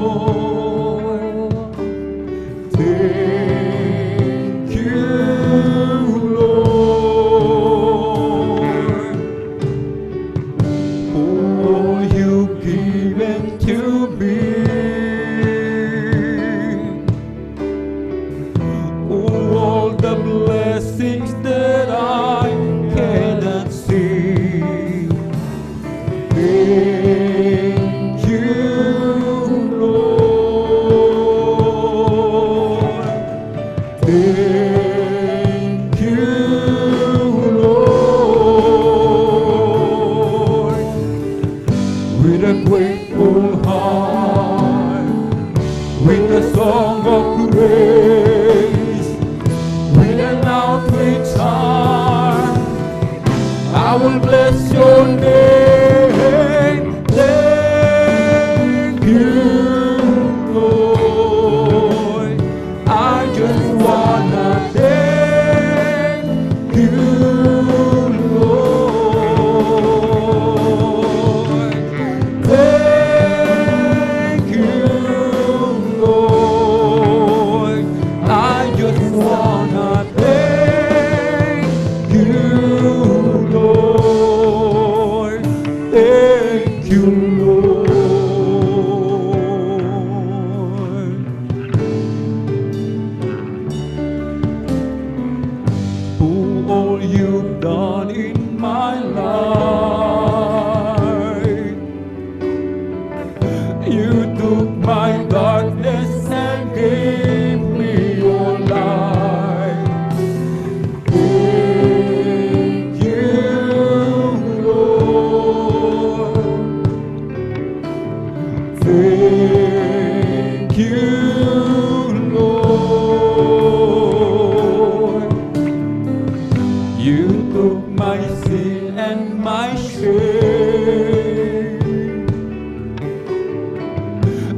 [SPEAKER 4] Thank you, Lord, for all you've given to me. All the blessings that I cannot see. Thank you, Lord. Thank you, Lord. With a grateful heart, with a song of praise, with an outreach arm, I will bless your name. Thank you, Lord. I just wanna thank you, Lord. Thank you, Lord. I just wanna thank you, Lord. Thank you, Lord. For all you've done in my life, you took my darkness and gave me your light. Thank you, Lord. Thank you, Lord. You took my sin and my shame.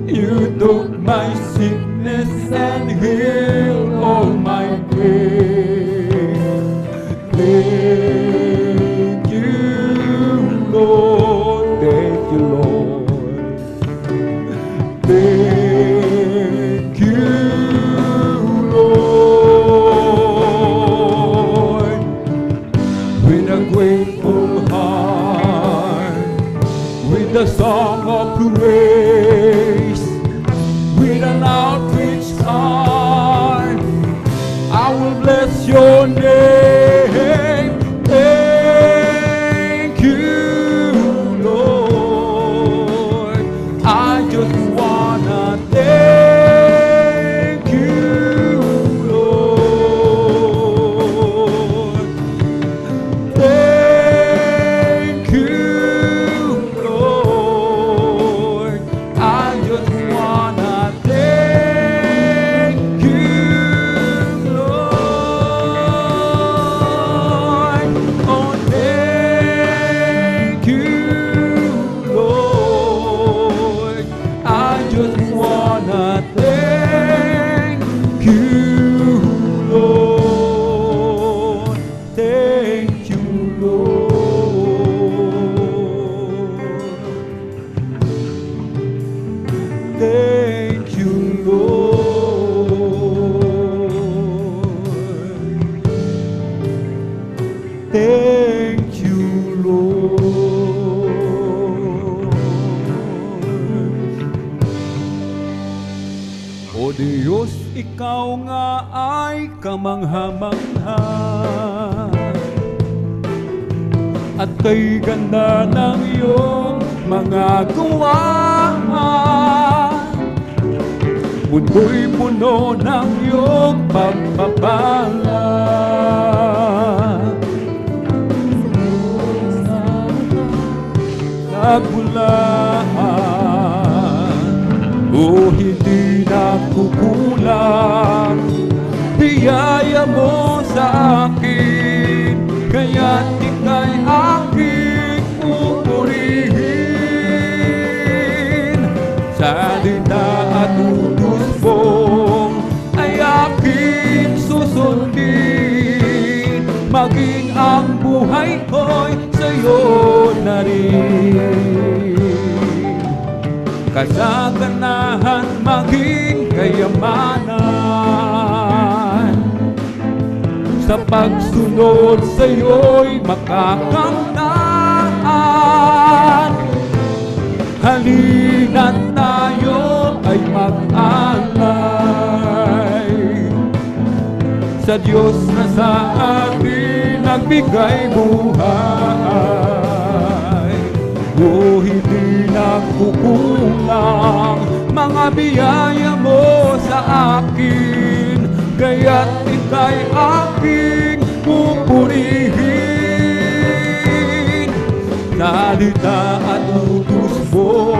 [SPEAKER 4] You took my sickness and healed all my pain. Thank you, Lord. Thank you, Lord. Thank you, Lord. With a grateful heart, with a song of praise, with an outreach heart, I will bless your name. Thank you, Lord. I just wanna thank you, Lord. Thank Lord. Thank you, Lord. Thank you, Lord. O Diyos, ikaw nga ay kamangha-mangha, at kay ganda ng iyong mga gawa. Mundo'y puno ng iyong pagpapala. Nagmulaan, o hindi nakukulang, biyaya mo sa akin, kaya't ika'y aking pupurihin. Salita at utos mo ay aking susundin, maging ang buhay ko'y sa'yo na rin. Kasaganahan maging kayamanan, sa pagsunod sa'yo'y makakamtan. Halina't tayo ay mag-alay sa Diyos na sa atin nagbigay buhay. O hindi nakukulang mga biyaya mo sa akin, kaya't ika'y aking pupurihin. Salita at utos mo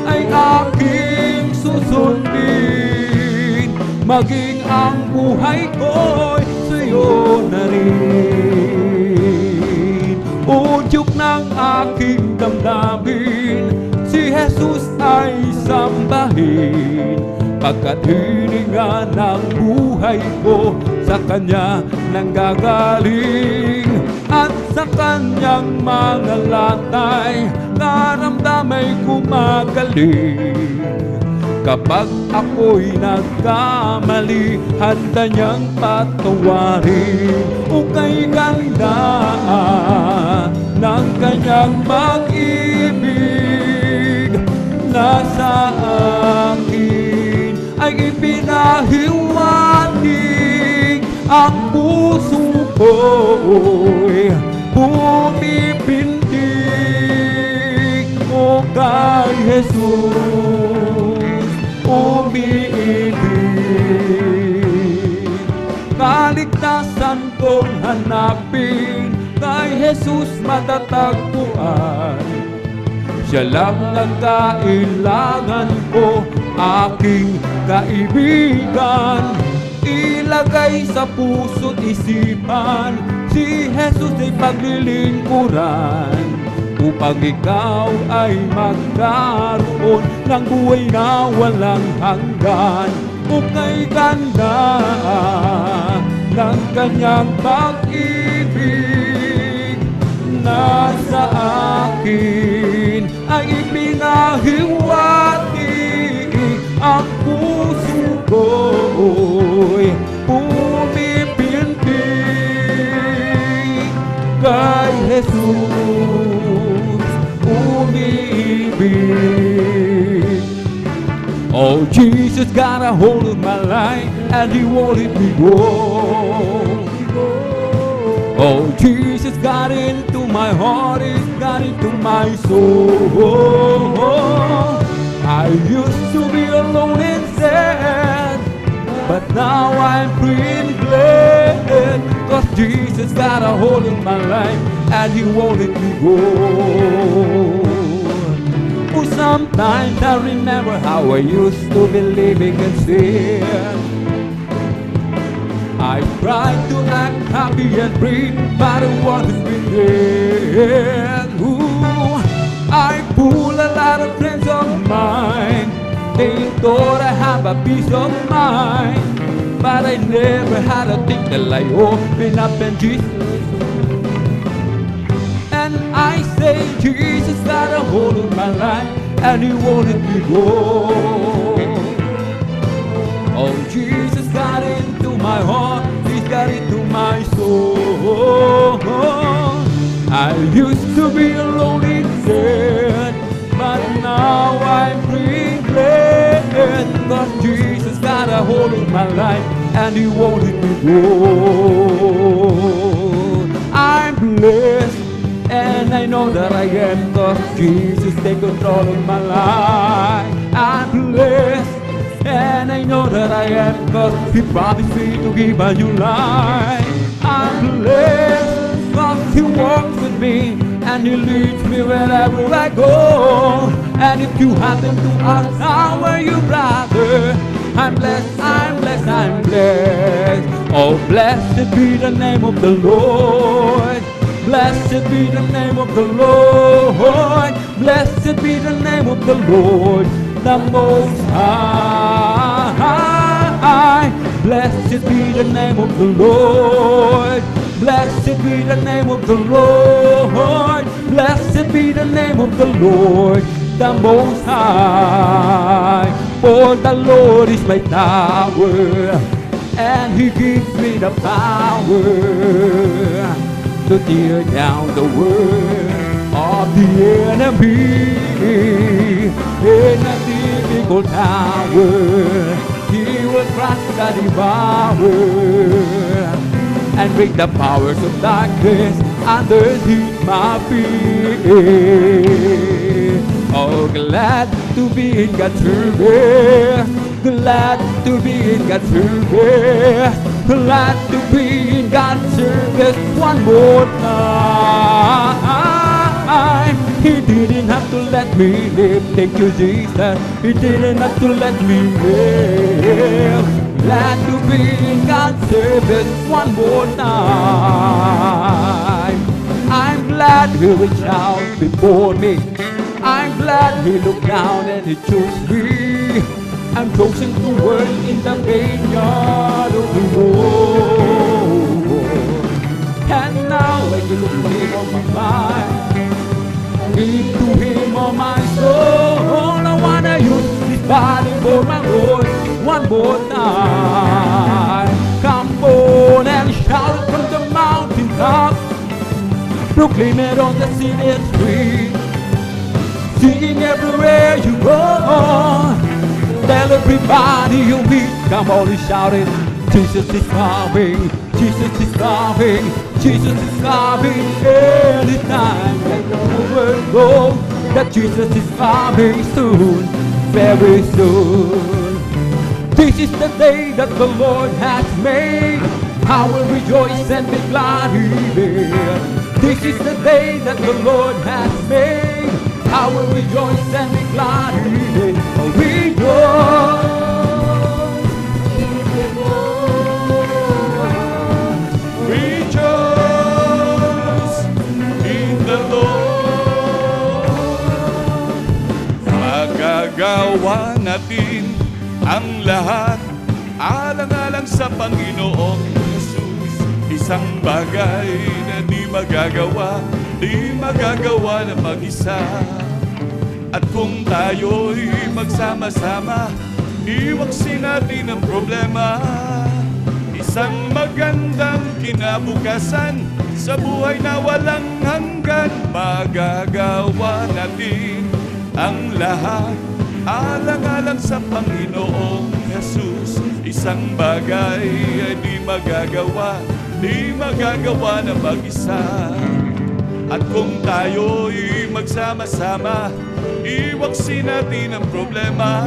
[SPEAKER 4] ay aking susundin, maging ang buhay ko'y sa'yo na rin. Udyok ng aking damdamin, si Jesus ay sambahin, pagkat hininga ng buhay ko sa Kanya nanggagaling, at sa Kanyang mga latay naramdamay gumagaling. Kapag ako'y nagkamali, handa niyang patawarin. O kay ganda ng Kanyang pag-ibig na sa akin ay ipinahiwatig. Ang puso ko'y pumipindig, o kay Jesus umiibig. Kaligtasan kong hanapin, kay Jesus matatagpuan. Siya lang ang kailangan ko, aking kaibigan. Ilagay sa puso't isipan, si Jesus ay paglilingkuran, upang ikaw ay magkaroon ng buhay na walang hanggan. O kay ganda ng Kanyang pag-ibig na sa akin ay ipinahiwatig. Ang puso ko'y pumipintig, kay Jesus umiibig. Oh, Jesus got a hold of my life and He won't let me go. Oh, Jesus got into my heart, He's got into my soul. I used to be alone and sad, but now I'm free and glad, 'cause Jesus got a hold of my life and He won't let me go. Oh, sometimes I remember how I used to be living in sin. I tried to act happy and free, but it wasn't within. Ooh, I fooled a lot of friends of mine. They thought I have a peace of mind, but I never had a thing till I opened up and Jesus my life, and He won't let me go. Oh, Jesus got into my heart, He's got into my soul. I used to be a lonely dead, but now I'm free glad, cause Jesus got a hold of my life, and He won't let me go. I'm blessed, and I know that I am, cause Jesus take control of my life. I'm blessed, and I know that I am, cause He promised me to give a new life. I'm blessed, cause He walks with me, and He leads me wherever I go. And if you happen to ask, how are you, brother? I'm blessed, I'm blessed, I'm blessed. Oh, blessed be the name of the Lord. Blessed be the name of the Lord. Blessed be the name of the Lord, the Most High. Blessed be the name of the Lord. Blessed be the name of the Lord. Blessed be the name of the Lord, the Most High. For the Lord is my tower, and He gives me the power to tear down the world of the enemy. In a difficult hour, He will crush the devourer and break the powers of darkness underneath my feet. Oh, glad to be in God's service, glad to be in God's service, glad to be in God's service one more time. He didn't have to let me live, thank you Jesus. He didn't have to let me live. Glad to be in God's service one more time. I'm glad He reached out before me. I'm glad He looked down and He chose me. I'm chosen to work in the vineyard of the Lord. And now I can look to Him on my mind, give to Him all my soul. I wanna use this body for my Lord one more time. Come on and shout from the mountaintop, proclaim it on the city street, singing everywhere you go. Tell everybody you meet, come on and shout it. Jesus is coming, Jesus is coming, Jesus is coming. Anytime let the word go that Jesus is coming soon, very soon. This is the day that the Lord has made. I will rejoice and be glad in it. This is the day that the Lord has made. I will rejoice and be glad in it. Rejoice.
[SPEAKER 5] Rejoice in the Lord. Magagawa natin ang lahat alang-alang sa Panginoong Jesus. Isang bagay na di magagawa na mag-isa. At kung tayo'y magsama-sama, iwaksin natin ang problema. Isang magandang kinabukasan sa buhay na walang hanggan. Magagawa natin ang lahat alang-alang sa Panginoong Jesus. Isang bagay ay di magagawa na mag-isa. At kung tayo'y magsama-sama, iwaksin natin ang problema.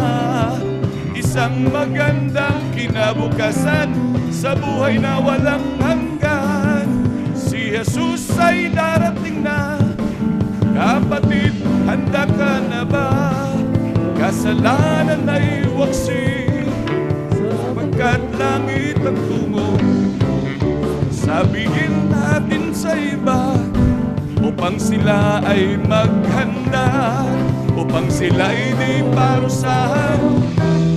[SPEAKER 5] Isang magandang kinabukasan sa buhay na walang hanggan. Si Jesus ay darating na. Kapatid, handa ka na ba? Kasalanan ay waksi, sapagkat langit ang tungo. Sabihin natin sa iba, upang sila ay maghanda, upang sila ay di parusahan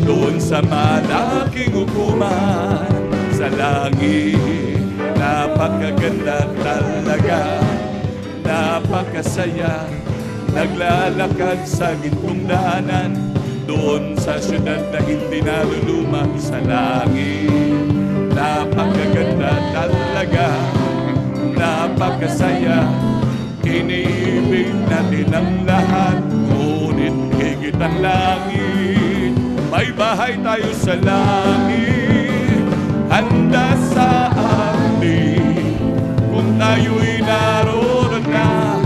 [SPEAKER 5] doon sa malaking hukuman sa langit. Napakaganda talaga, napakasaya, naglalakad sa gintong daanan, doon sa syudad na hindi naluluma sa langit. Napakaganda talaga, napakasaya, iniibig natin ang lahat, ngunit higit ang langit. May bahay tayo sa langit, handa sa atin. Kung tayo'y naroon na,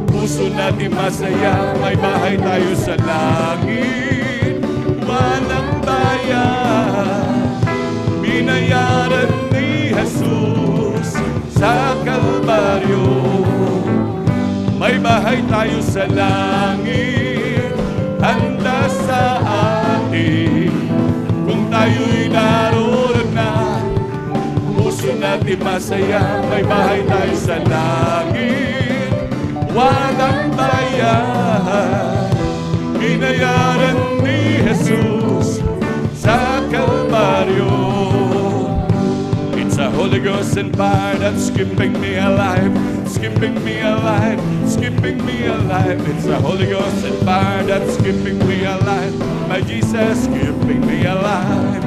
[SPEAKER 5] puso natin masaya. May bahay tayo sa langit, walang bayan. Binayaran ni Jesus sa Kalbaryo. May bahay tayo sa langit, handa sa atin. Kung tayo'y naroon na, puso natin masaya. May bahay tayo sa langit, walang bayan. Binayaran ni Jesus sa Kalbaryo. It's a Holy Ghost and fire that's keeping me alive, keeping me alive, keeping me alive. It's a Holy Ghost and fire that's keeping me alive. My Jesus keeping me alive.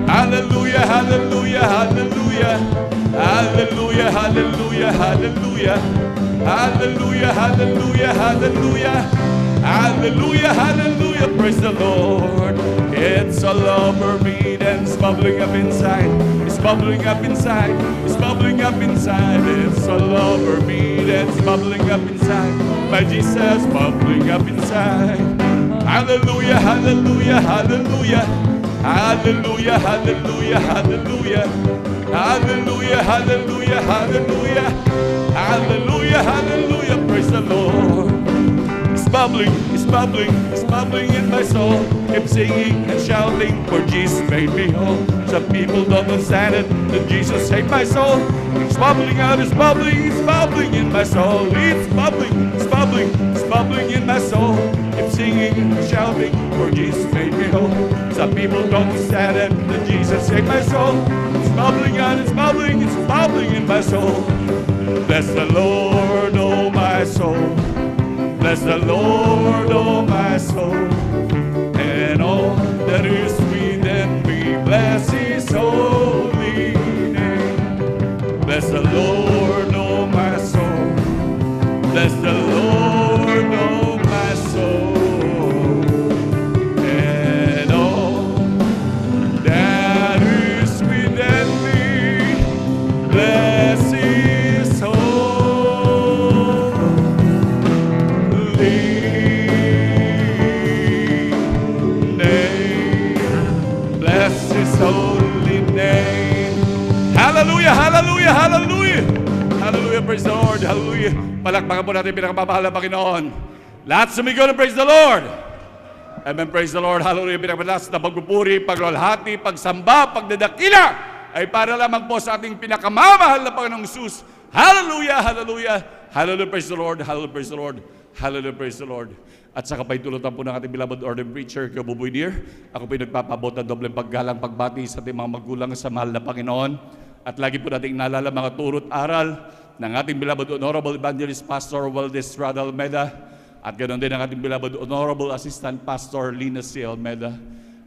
[SPEAKER 5] Hallelujah, hallelujah, hallelujah. Hallelujah, hallelujah, hallelujah. Hallelujah, hallelujah, hallelujah. Hallelujah, hallelujah, praise the Lord. It's all over me, and it's bubbling up inside. It's bubbling up inside. It's bubbling up inside. It's all over me, and it's bubbling up inside. My Jesus bubbling up inside. Hallelujah, hallelujah, hallelujah. Hallelujah, hallelujah, hallelujah. Hallelujah, hallelujah, hallelujah. Hallelujah, hallelujah, praise the Lord. It's bubbling in my soul. Keep singing and shouting, for Jesus made me whole. Some people don't understand it, but Jesus saved my soul. It's bubbling out, it's bubbling in my soul. It's bubbling in my soul. Keep singing and shouting, for Jesus made me whole. Some people don't understand it, but Jesus saved my soul. It's bubbling out, it's bubbling in my soul. Bless the Lord, oh my soul. Bless the Lord, oh my soul, and all that is within me. Bless His holy name. Bless the Lord, oh my soul. Bless the Lord, oh my soul, and all that is within me. Bless His holy name. Holy name. Hallelujah, hallelujah, hallelujah. Hallelujah, praise the Lord, hallelujah. Palakpakan po natin pinakamamahal na Panginoon. Lahat sumigaw ng praise the Lord. Amen, praise the Lord, hallelujah. Pinakamalas na pagpupuri, paglalhati, pagsamba, pagdadakila ay para lamang po sa ating pinakamamahal na Panginoong Jesus. Hallelujah, hallelujah. Hallelujah, praise the Lord, hallelujah, praise the Lord. Hallelujah, praise the Lord. At sa kapaitulutan po ng ating beloved ordained preacher, Kuya Buboy Dear, ako po nagpapabot ng dobleng paggalang pagbati sa ating mga magulang sa mahal na Panginoon. At lagi po nating naalala mga turot aral ng ating beloved Honorable Evangelist Pastor Waldez Rada Almeda. At ganoon din ang ating beloved Honorable Assistant Pastor Lina C. Almeda.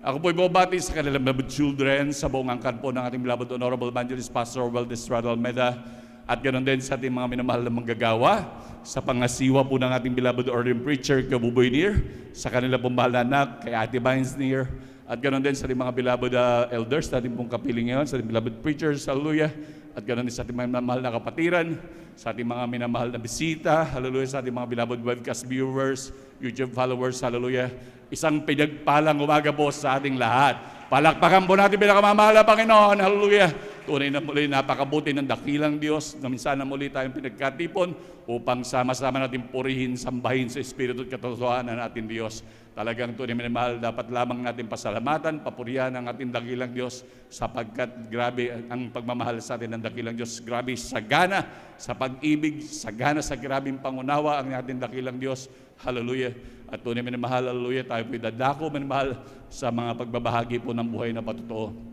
[SPEAKER 5] Ako po bumabati sa kanilang beloved children sa buong angkan po ng ating beloved Honorable Evangelist Pastor Waldez Rada Almeda. At ganoon din sa ating mga minamahal na manggagawa, sa pangasiwa po ng ating beloved ordained preacher, Kuya Buboy Dear, sa kanila pong mahal na anak, kay Ate Vines Near, at ganoon din sa ating mga beloved elders, sa ating pong kapiling ngayon, sa ating beloved preachers, hallelujah, at ganoon din sa ating mga minamahal na kapatiran, sa ating mga minamahal na bisita, hallelujah, sa ating mga beloved webcast viewers, YouTube followers, hallelujah. Isang pinagpalang umaga po sa ating lahat. Palakpakan po natin pinakamamahal na Panginoon, hallelujah. Tunay na muli napakabuti ng dakilang Diyos na minsan na muli tayong pinagkatipon upang sama-sama natin purihin, sambahin sa Espiritu at katotohanan ng ating Diyos. Talagang tunay na mahal, dapat lamang natin pasalamatan, papurihan ang ating dakilang Diyos sapagkat grabe ang pagmamahal sa atin ng dakilang Diyos. Grabe sagana sa pag-ibig, sagana sa grabing pangunawa ang ating dakilang Diyos. Hallelujah. At tunay na mahal, hallelujah, tayo po'y dadako, minamahal sa mga pagbabahagi po ng buhay na patotoo.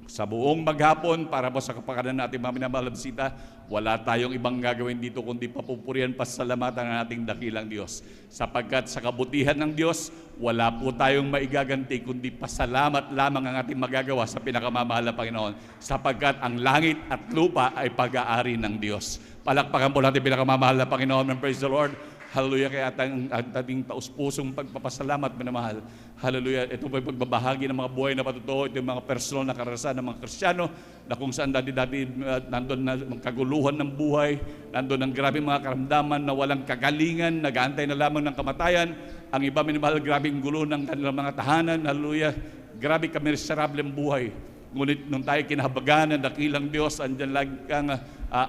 [SPEAKER 5] Sa buong maghapon, para po sa kapakanan natin mga minamahal na bisita, wala tayong ibang gagawin dito kundi papupurihan, pasalamatan ang ating dakilang Diyos. Sapagkat sa kabutihan ng Diyos, wala po tayong maigaganti kundi pasalamat lamang ang ating magagawa sa pinakamamahal na Panginoon. Sapagkat ang langit at lupa ay pag-aari ng Diyos. Palakpakan po natin pinakamamahal na Panginoon, and praise the Lord. Hallelujah, kaya ating taus-pusong pagpapasalamat, minamahal. Hallelujah, ito po yung pagbabahagi ng mga buhay na patutuo, ito yung mga personal na karanasan ng mga Kristiyano, na kung saan dati nandun na kaguluhan ng buhay, nandun ang grabing mga karamdaman na walang kagalingan, nag-aantay na lamang ng kamatayan. Ang iba, minamahal, grabing gulo ng kanilang mga tahanan. Hallelujah, grabe kamiserable ang buhay. Ngunit nung tayo kinahabagan ng dakilang Diyos, andyan lang ang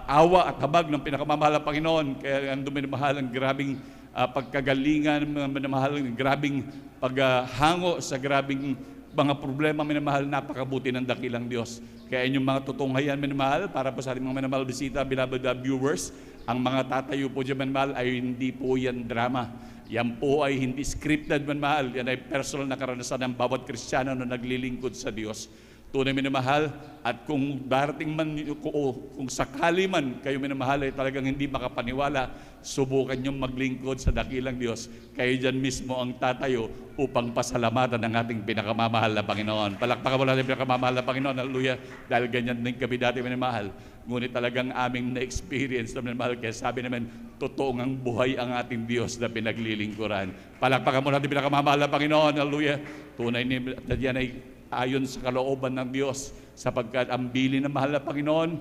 [SPEAKER 5] awa at habag ng pinakamamahal na Panginoon. Kaya ang minamahal, ang grabing pagkagalingan, minamahal, ang grabing paghango sa grabing mga problema, minamahal, napakabuti ng dakilang Diyos. Kaya inyong mga tutunghayan, minamahal, para po sa ating mga minamahal bisita, beloved viewers, ang mga tatayo po dyan, minamahal, ay hindi po yan drama. Yan po ay hindi scripted, minamahal. Yan ay personal na karanasan ng bawat Kristiyano na naglilingkod sa Diyos. Tunay minamahal, at kung darating man, kung sakali man kayo minamahal ay talagang hindi makapaniwala, subukan nyo maglingkod sa dakilang Diyos. Kayo dyan mismo ang tatayo upang pasalamatan ng ating pinakamamahal na Panginoon. Palakpakan mo natin pinakamamahal na Panginoon. Hallelujah. Dahil ganyan din kami dati minamahal. Ngunit talagang aming na-experience na minamahal. Kaya sabi namin, totoong ang buhay ang ating Diyos na pinaglilingkuran. Palakpakan mo natin pinakamamahal na Panginoon. Hallelujah. Tunay na yan ay ayon sa kalooban ng Diyos, sapagkat ang bili ng mahal na Panginoon,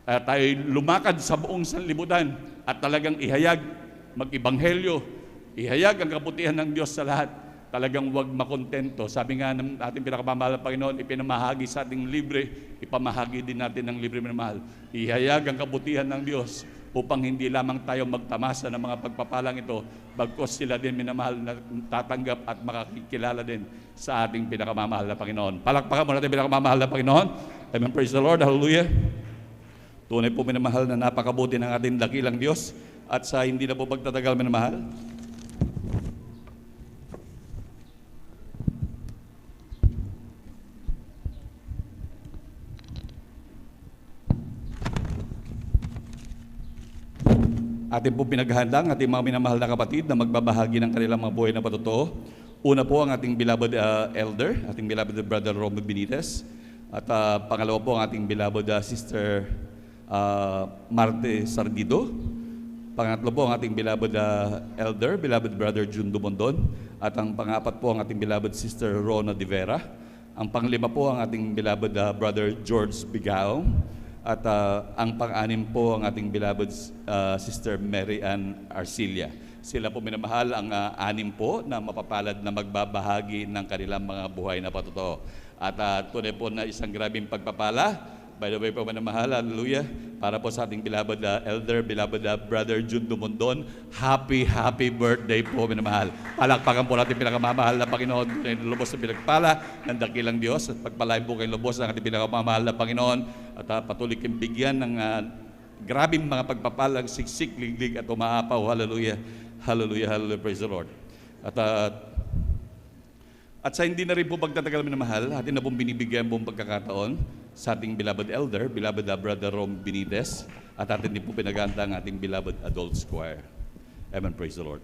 [SPEAKER 5] tayo lumakad sa buong sanlibutan at talagang ihayag, mag-ibanghelyo, ihayag ang kabutihan ng Diyos sa lahat. Talagang huwag makontento. Sabi nga ng ating pinakamamahal na Panginoon, ipinamahagi sa ating libre, ipamahagi din natin ng libre na mahal. Ihayag ang kabutihan ng Diyos upang hindi lamang tayo magtamasa ng mga pagpapalang ito, bagkos sila din minamahal na tatanggap at makakikilala din sa ating pinakamamahal na Panginoon. Palakpakan mo natin pinakamamahal na Panginoon. Amen. Praise the Lord. Hallelujah. Tunay po minamahal na napakabuti ng ating dakilang Diyos, at sa hindi na po pagtatagal minamahal, ating po pinaghahanda ang ating mga minamahal na kapatid na magbabahagi ng kanilang mga buhay na patutuo. Una po ang ating beloved elder, ating beloved brother Romo Benitez. At pangalawa po ang ating beloved sister Marte Sardido. Pangatlo po ang ating beloved elder, beloved brother Jun Dumondon. At ang pangapat po ang ating beloved sister Rona De Vera. Ang panglima po ang ating beloved brother George Bigao. At ang pang-anim po ang ating beloved sister Mary Ann Arcilia. Sila po minamahal ang anim po na mapapalad na magbabahagi ng kanilang mga buhay na patutuo. At tunay po na isang grabing pagpapala. By the way po minamahal, hallelujah, para po sa ating beloved elder, beloved brother Jun Dumondon, happy birthday po minamahal. Palakpakan po natin pinakamamahal na Panginoon, lubos na pinagpala ng dakilang Diyos, at pagpalain po kayo lubos ng ating pinakamamahal na Panginoon, at patuloy kayong bigyan ng grabing mga pagpapalang siksik, liglig at umaapaw. Hallelujah, hallelujah, hallelujah, praise the Lord. At sa hindi na rin po pagtatagal minamahal, atin na pong binibigyan pong pagkakataon sa ating beloved elder, beloved brother Rom Benitez, at atin din po pinaganda ang ating beloved adult choir. Amen, praise the Lord.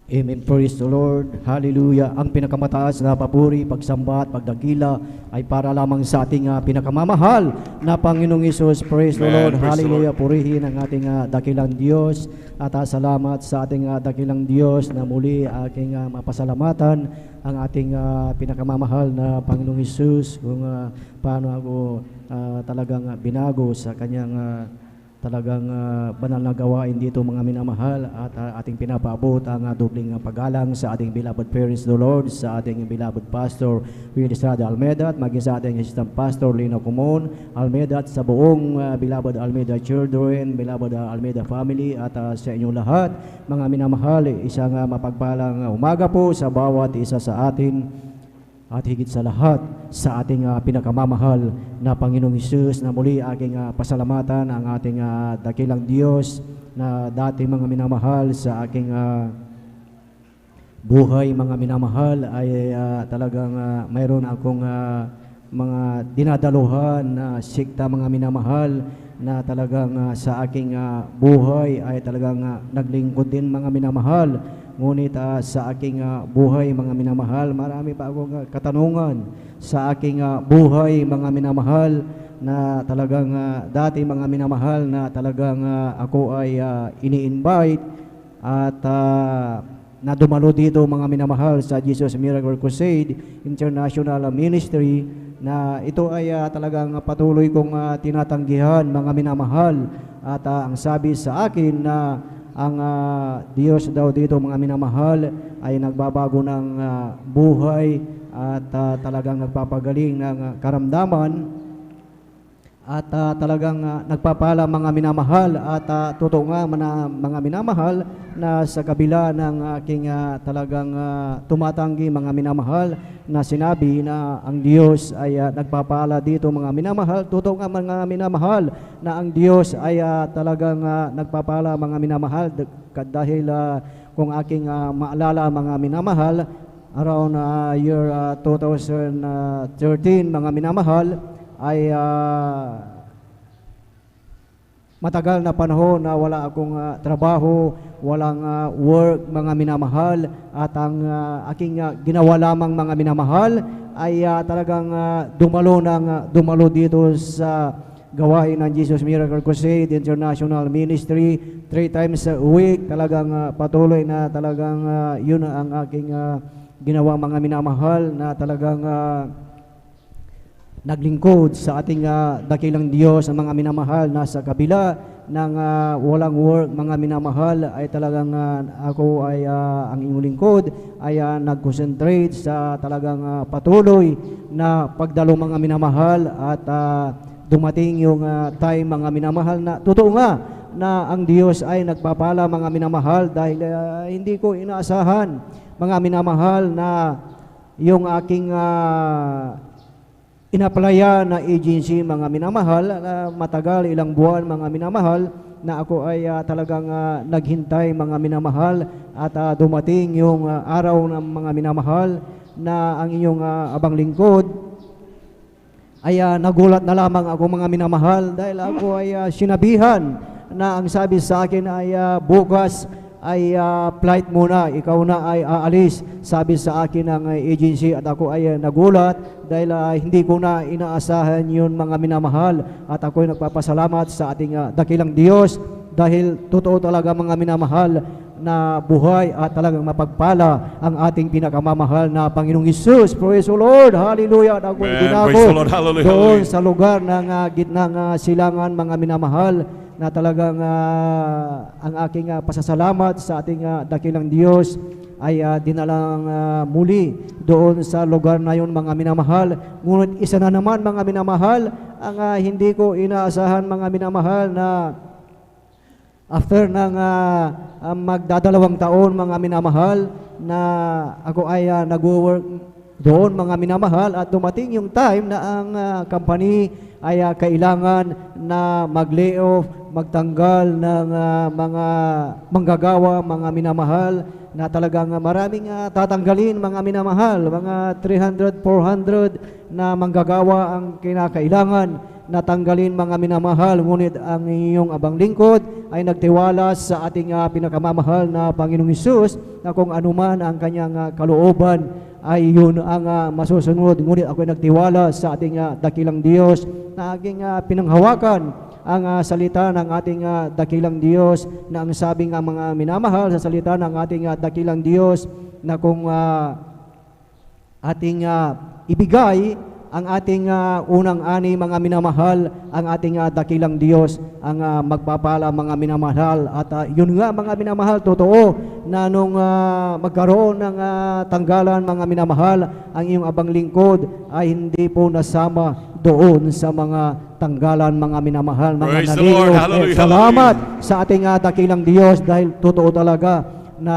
[SPEAKER 6] Amen, praise the Lord, hallelujah. Ang pinakamataas na papuri, pagsamba at pagdakila ay para lamang sa ating pinakamamahal na Panginoong Hesus. Praise the Lord, hallelujah. Purihin ang ating dakilang Diyos, at salamat sa ating dakilang Diyos na muli aking mapasalamatan ang ating pinakamamahal na Panginoong Hesus kung paano ako talagang binago sa kanyang talagang banal na gawain dito mga minamahal, at ating pinapaabot ang dubling paggalang sa ating beloved parents, the Lord, sa ating beloved Pastor Willie Estrada Almeida, at maging sa ating assistant Pastor Lino Kumon Almeida, at sa buong beloved Almeida children, beloved Almeida family, at sa inyong lahat mga minamahal, isang mapagpalang umaga po sa bawat isa sa atin. At higit sa lahat, sa ating pinakamamahal na Panginoong Hesus, na muli aking pasalamatan ang ating dakilang Diyos na dati mga minamahal sa aking buhay mga minamahal ay talagang mayroon akong mga dinadaluhan na sikta mga minamahal na talagang sa aking buhay ay talagang naglingkod din mga minamahal. Ngunit sa aking buhay mga minamahal, marami pa akong katanungan sa aking buhay mga minamahal na talagang dati mga minamahal na talagang ako ay ini-invite at na dumalo dito mga minamahal sa Jesus Miracle Crusade International Ministry na ito ay talagang patuloy kong tinatanggihan mga minamahal at ang sabi sa akin na ang Diyos daw dito mga minamahal ay nagbabago ng buhay at talagang nagpapagaling ng karamdaman at talagang nagpapala mga minamahal at totoo nga mga minamahal na sa kabila ng aking talagang tumatanggi mga minamahal na sinabi na ang Diyos ay nagpapala dito mga minamahal. Totoo nga mga minamahal na ang Diyos ay talagang nagpapala mga minamahal dahil kung aking maalala mga minamahal around year 2013 mga minamahal ay matagal na panahon na wala akong trabaho, walang work mga minamahal at ang aking ginawa lamang mga minamahal ay talagang dumalo dito sa gawain ng Jesus Miracle Crusade International Ministry 3 times a week. Talagang patuloy na talagang yun ang aking ginawa mga minamahal na talagang naglingkod sa ating dakilang Diyos ang mga minamahal na sa kabila ng walang work mga minamahal ay talagang ako ay ang inyong lingkod ay nag-concentrate sa talagang patuloy na pagdalo mga minamahal at dumating yung time mga minamahal na totoo nga na ang Diyos ay nagpapala mga minamahal dahil hindi ko inaasahan mga minamahal na yung aking inaplaya na agency mga minamahal na matagal ilang buwan mga minamahal na ako ay talagang naghintay mga minamahal at dumating yung araw ng mga minamahal na ang inyong abang lingkod ay nagulat na lamang ako mga minamahal dahil ako ay sinabihan na ang sabi sa akin ay bukas ay flight muna, ikaw na ay aalis, sabi sa akin ng agency at ako ay nagulat dahil hindi ko na inaasahan yun mga minamahal at ako ay nagpapasalamat sa ating dakilang Diyos dahil totoo talaga mga minamahal na buhay at talagang mapagpala ang ating pinakamamahal na Panginoong Hesus. Praise the Lord, hallelujah. At ako ay
[SPEAKER 5] Amen.
[SPEAKER 6] binago
[SPEAKER 5] Praise the Lord, hallelujah,
[SPEAKER 6] doon
[SPEAKER 5] hallelujah.
[SPEAKER 6] sa lugar ng gitnang silangan mga minamahal na talagang ang aking pasasalamat sa ating dakilang Diyos ay dinalang muli doon sa lugar na yun mga minamahal. Ngunit isa na naman mga minamahal ang hindi ko inaasahan mga minamahal na after ng magdadalawang taon mga minamahal na ako ay nag-work doon mga minamahal at dumating yung time na ang company ay kailangan na mag-layoff, magtanggal ng mga manggagawa, mga minamahal na talagang maraming tatanggalin mga minamahal, mga 300, 400 na manggagawa ang kinakailangan na tanggalin mga minamahal. Ngunit ang inyong abang lingkod ay nagtiwala sa ating pinakamamahal na Panginoong Hesus na kung anuman ang kanyang kalooban ay yun ang masusunod. Ngunit ako ay nagtiwala sa ating dakilang Diyos na aking pinanghawakan ang salita ng ating dakilang Diyos na ang sabi ng mga minamahal sa salita ng ating dakilang Diyos na kung ating ibigay ang ating unang ani mga minamahal, ang ating dakilang Diyos ang magpapala mga minamahal. At yun nga mga minamahal, totoo na nung magkaroon ng tanggalan mga minamahal, ang iyong abang lingkod ay hindi po nasama doon sa mga tanggalan mga minamahal, mga
[SPEAKER 5] Praise the Lord.
[SPEAKER 6] nalilos.
[SPEAKER 5] Hallelujah,
[SPEAKER 6] Salamat sa ating dakilang Diyos dahil totoo talaga na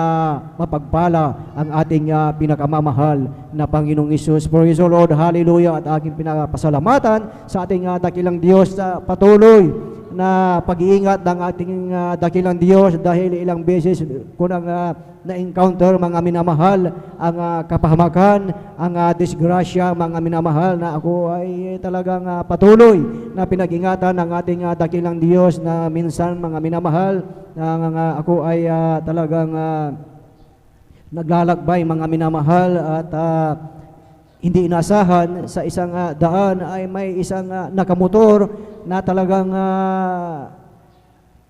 [SPEAKER 6] mapagpala ang ating pinakamamahal na Panginoong Hesus. Praise the Lord, hallelujah. At aking pinapasalamatan sa ating dakilang Diyos sa patuloy na pag-iingat ng ating dakilang Diyos dahil ilang beses ko nang na-encounter mga minamahal ang kapahamakan, ang disgrasya mga minamahal na ako ay talagang patuloy na pinag-ingatan ng ating dakilang Diyos na minsan mga minamahal na ako ay talagang naglalakbay mga minamahal at hindi inasahan sa isang daan ay may isang nakamotor na talagang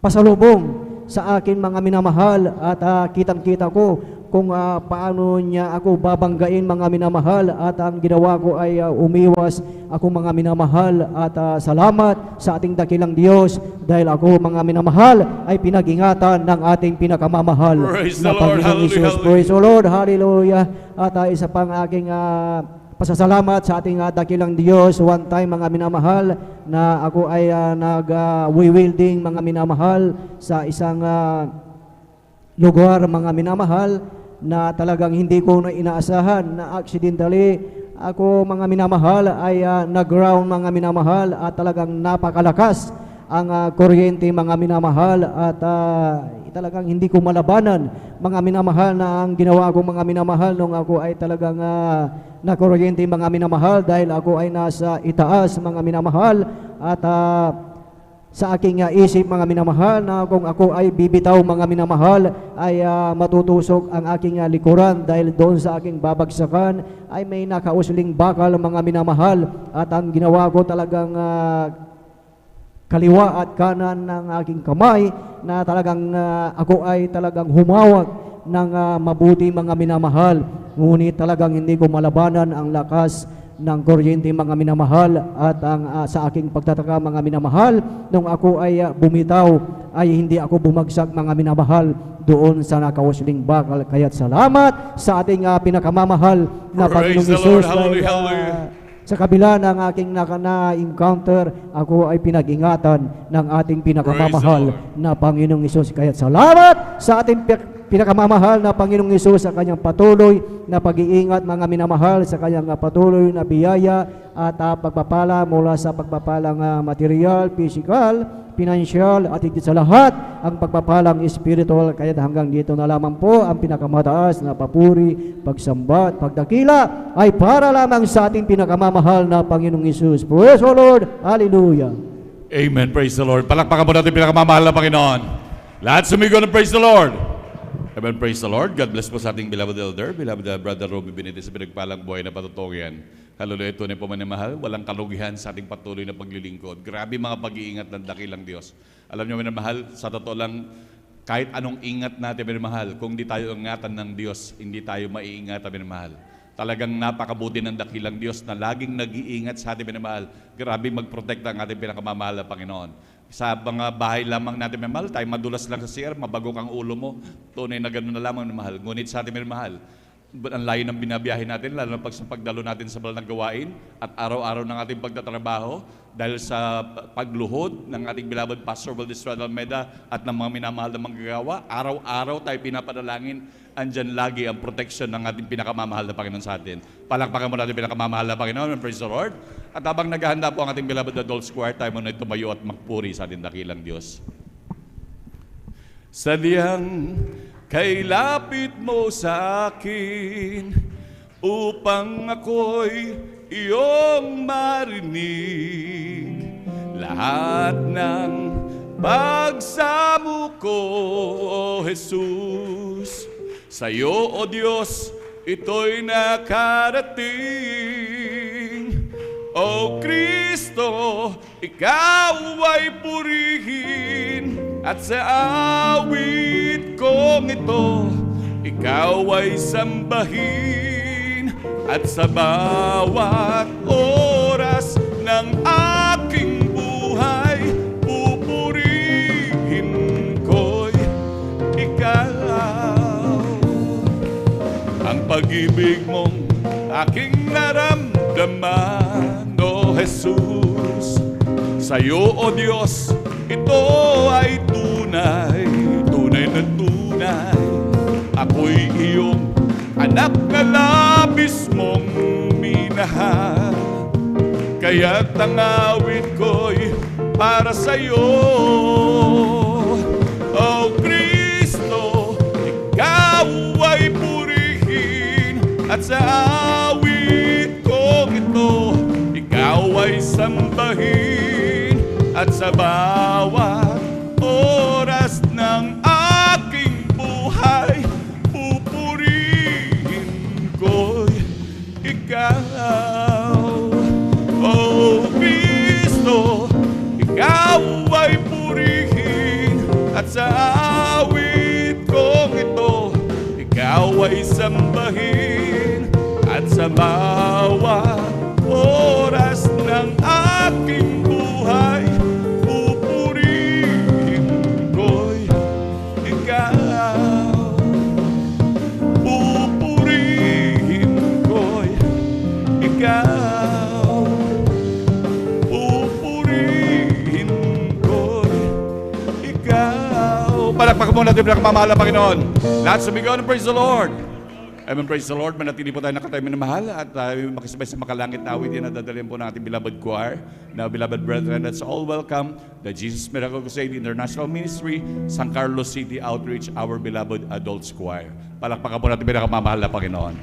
[SPEAKER 6] pasalubong sa akin mga minamahal at kitang-kita ko kung paano niya ako babanggain mga minamahal at ang ginawa ko ay umiwas ako mga minamahal at salamat sa ating dakilang Diyos dahil ako mga minamahal ay pinag-ingatan ng ating pinakamamahal
[SPEAKER 5] Praise
[SPEAKER 6] na
[SPEAKER 5] the Lord.
[SPEAKER 6] Panginoong
[SPEAKER 5] Hallelujah,
[SPEAKER 6] Isus.
[SPEAKER 5] hallelujah.
[SPEAKER 6] Praise the Lord. Hallelujah. At isa pang aking pasasalamat sa ating dakilang Diyos. One time mga minamahal na ako ay nag-wielding mga minamahal sa isang lugar mga minamahal na talagang hindi ko na inaasahan na accidentally ako mga minamahal ay nag-ground mga minamahal at talagang napakalakas ang kuryente mga minamahal at talagang hindi ko malabanan mga minamahal na ang ginawa ko mga minamahal nung ako ay talagang nakuryente mga minamahal dahil ako ay nasa itaas mga minamahal at sa aking isip mga minamahal na kung ako ay bibitaw mga minamahal ay matutusok ang aking likuran dahil doon sa aking babagsakan ay may nakausling bakal mga minamahal at ang ginawa ko talagang kaliwa at kanan ng aking kamay na talagang ako ay talagang humawak ng mabuti mga minamahal. Ngunit talagang hindi ko malabanan ang lakas ng kuryente mga minamahal at ang sa aking pagtataka mga minamahal nung ako ay bumitaw ay hindi ako bumagsak mga minamahal doon sa nakausling bakal. Kaya't salamat sa ating pinakamamahal na
[SPEAKER 5] Praise
[SPEAKER 6] Panginoong
[SPEAKER 5] the
[SPEAKER 6] Isus
[SPEAKER 5] Lord. Hallelujah, hallelujah.
[SPEAKER 6] sa kabila ng aking na-encounter, ako ay pinag-ingatan ng ating pinakamamahal
[SPEAKER 5] Praise the Lord.
[SPEAKER 6] na Panginoong Isus. Kaya salamat sa ating pinakamamahal na Panginoong Isus sa kanyang patuloy na pag-iingat mga minamahal, sa kanyang patuloy na biyaya at pagpapala mula sa pagpapalang material, physical, financial at higit sa lahat ang pagpapalang spiritual. Kaya hanggang dito na lamang po ang pinakamataas na papuri, pagsamba at pagdakila ay para lamang sa ating pinakamamahal na Panginoong Isus. Praise the Lord. Hallelujah.
[SPEAKER 5] Amen. Praise the Lord. Palakpakan po natin pinakamamahal na Panginoon. Lahat sumigaw ng praise the Lord. Amen. Praise the Lord. God bless po sa ating beloved elder, beloved Brother Roby Benitez sa pinagpalang buhay na patutungan. Hallelujah. Ito na po manimahal. Walang kalugihan sa ating patuloy na paglilingkod. Grabe mga pag-iingat ng dakilang Diyos. Alam niyo manimahal, sa totoo lang, kahit anong ingat natin manimahal, kung di tayo ingatan ng Diyos, hindi tayo maiingatan manimahal. Talagang napakabuti ng dakilang Diyos na laging nag-iingat sa ating minamahal. Grabe magprotekta ang ating pinakamamahal na Panginoon. Sa mga bahay lamang natin minamahal, tayo madulas lang sa CR, mabagok ang ulo mo, tunay na gano'n na lamang minamahal. Ngunit sa ating minamahal, ang layo ng binabiyahe natin, lalo na sa pagdalo natin sa banal ng gawain at araw-araw ng ating pagtatrabaho dahil sa pagluhod ng ating beloved Pastor Valdez Almeida at ng mga minamahal na manggagawa, araw-araw tayo pinapadalangin, andyan lagi ang protection ng ating pinakamamahal na Panginoon sa atin. Palakpakan mo natin pinakamamahal na Panginoon, praise the Lord. At habang naghahanda po ang ating beloved adult choir, tayo muna tumayo at magpuri sa ating dakilang Diyos. Sadyang kay lapit mo sa akin upang ako'y iyong marinig. Lahat ng pagsamo ko, O Jesus, sa'yo, O Diyos, ito'y nakarating. O Kristo, ikaw ay purihin at sa awit kong ito, ikaw ay sambahin at sa bawat oras ng aking buhay, pupurihin ko'y ikaw. Ang pag-ibig mong aking naramdaman, O Jesus, sa'yo, O Diyos, ito ay tunay, tunay na tunay. Ako'y iyong anak na labis mong minahal. Kaya't ang awit ko'y para sa'yo. O Kristo, ikaw ay purihin, at sa awit kong ito, ikaw ay sambahin, at sa bawat oras ng aking buhay, pupurihin ko'y ikaw. O Kristo, ikaw ay purihin, at sa awit kong ito, ikaw ay sambahin, at sa bawat oras ng aking buhay, pupurihin ko'y ikaw. Pupurihin ko'y ikaw. Pupurihin ko'y ikaw. Palakpakan mo natin pinakamamahal na Panginoon. Lahat sumigaw ng praise the Lord. Amen, praise the Lord. Manatili po tayo nakatayo minamahal at makisabay sa makalangit na awit yan na dadalhin po ng ating beloved choir. Now, beloved brethren, let's all welcome the Jesus Miracle Crusade International Ministry, San Carlos City Outreach, our beloved adults choir. Palakpakan po natin pinakamamahal na Panginoon.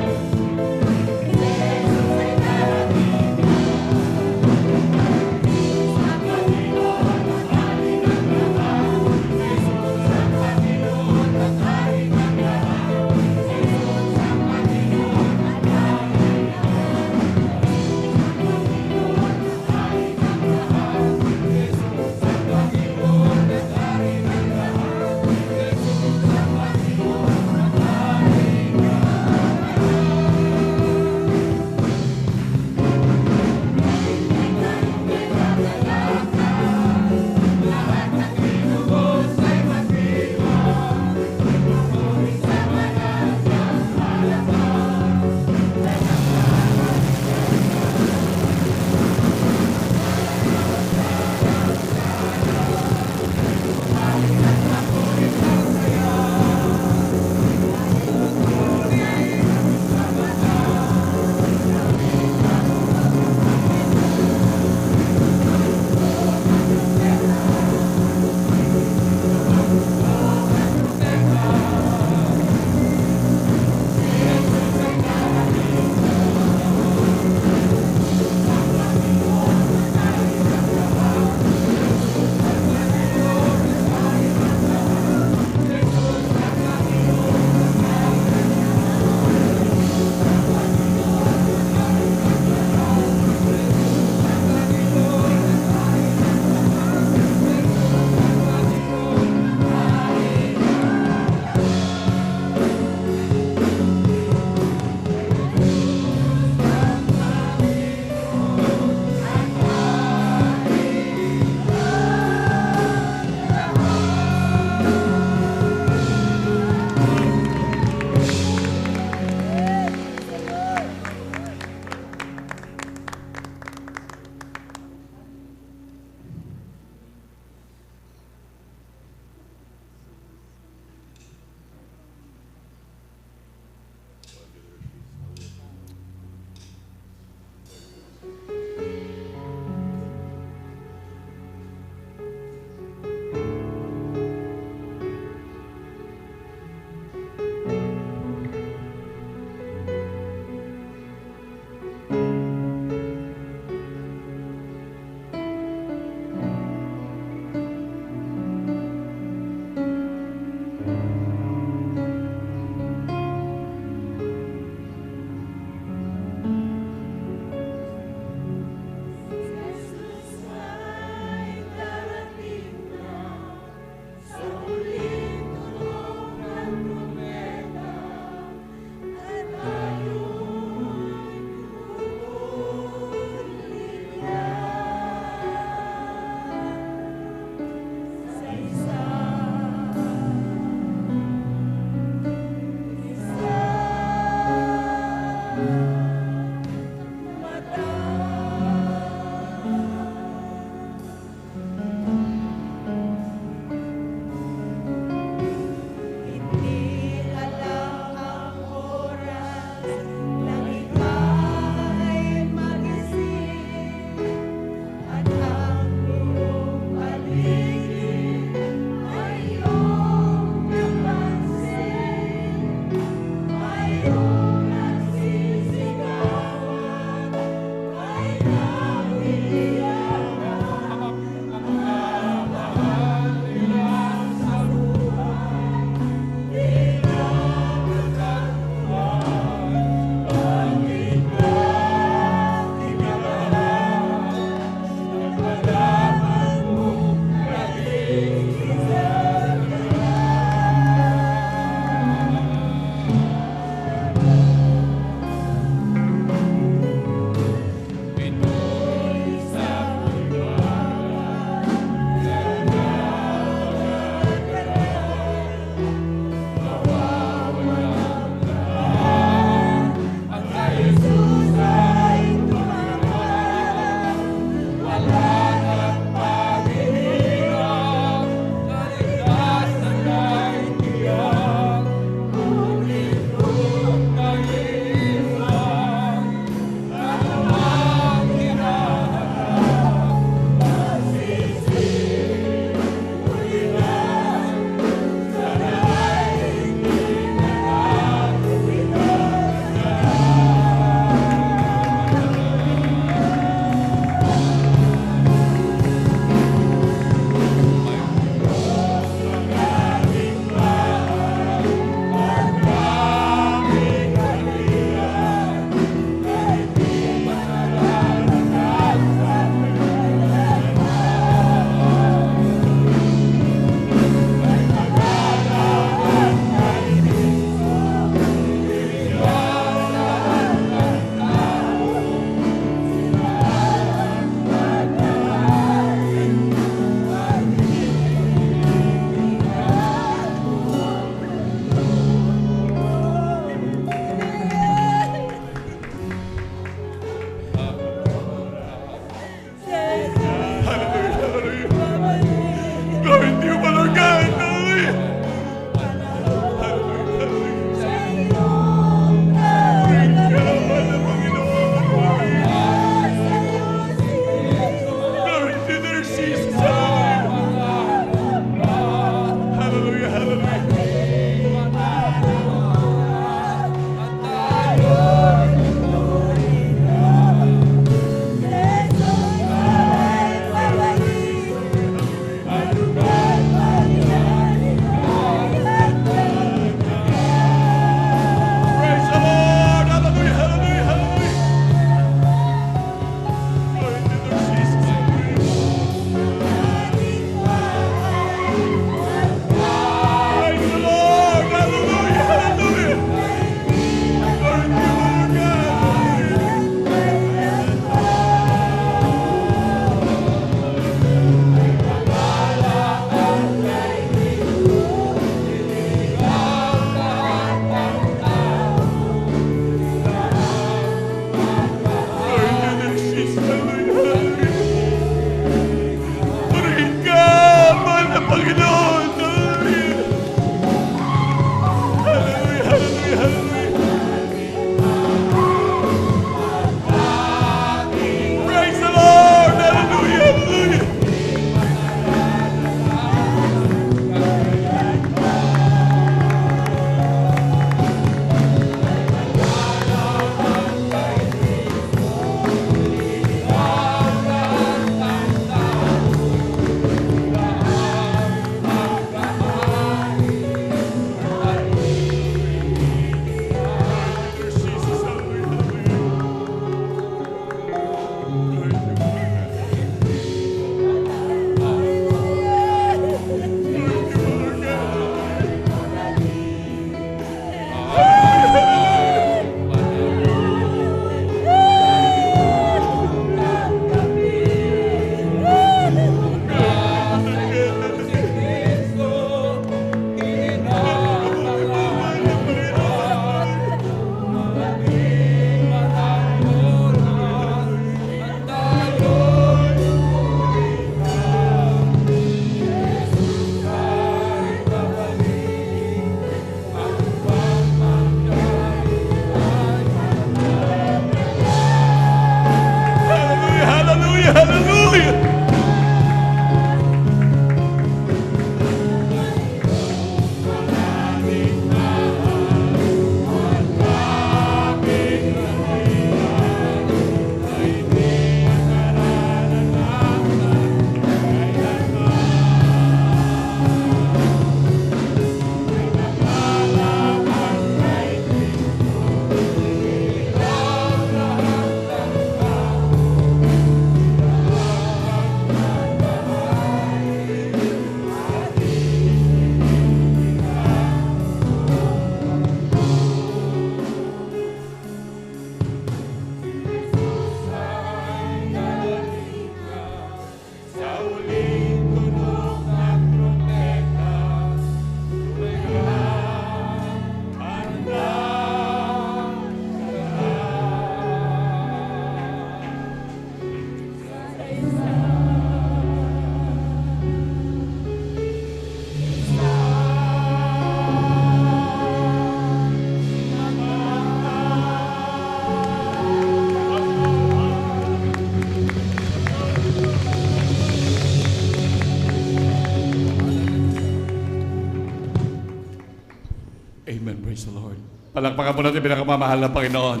[SPEAKER 5] Praise the Lord. Palakpakan po natin pinakamamahal na Panginoon.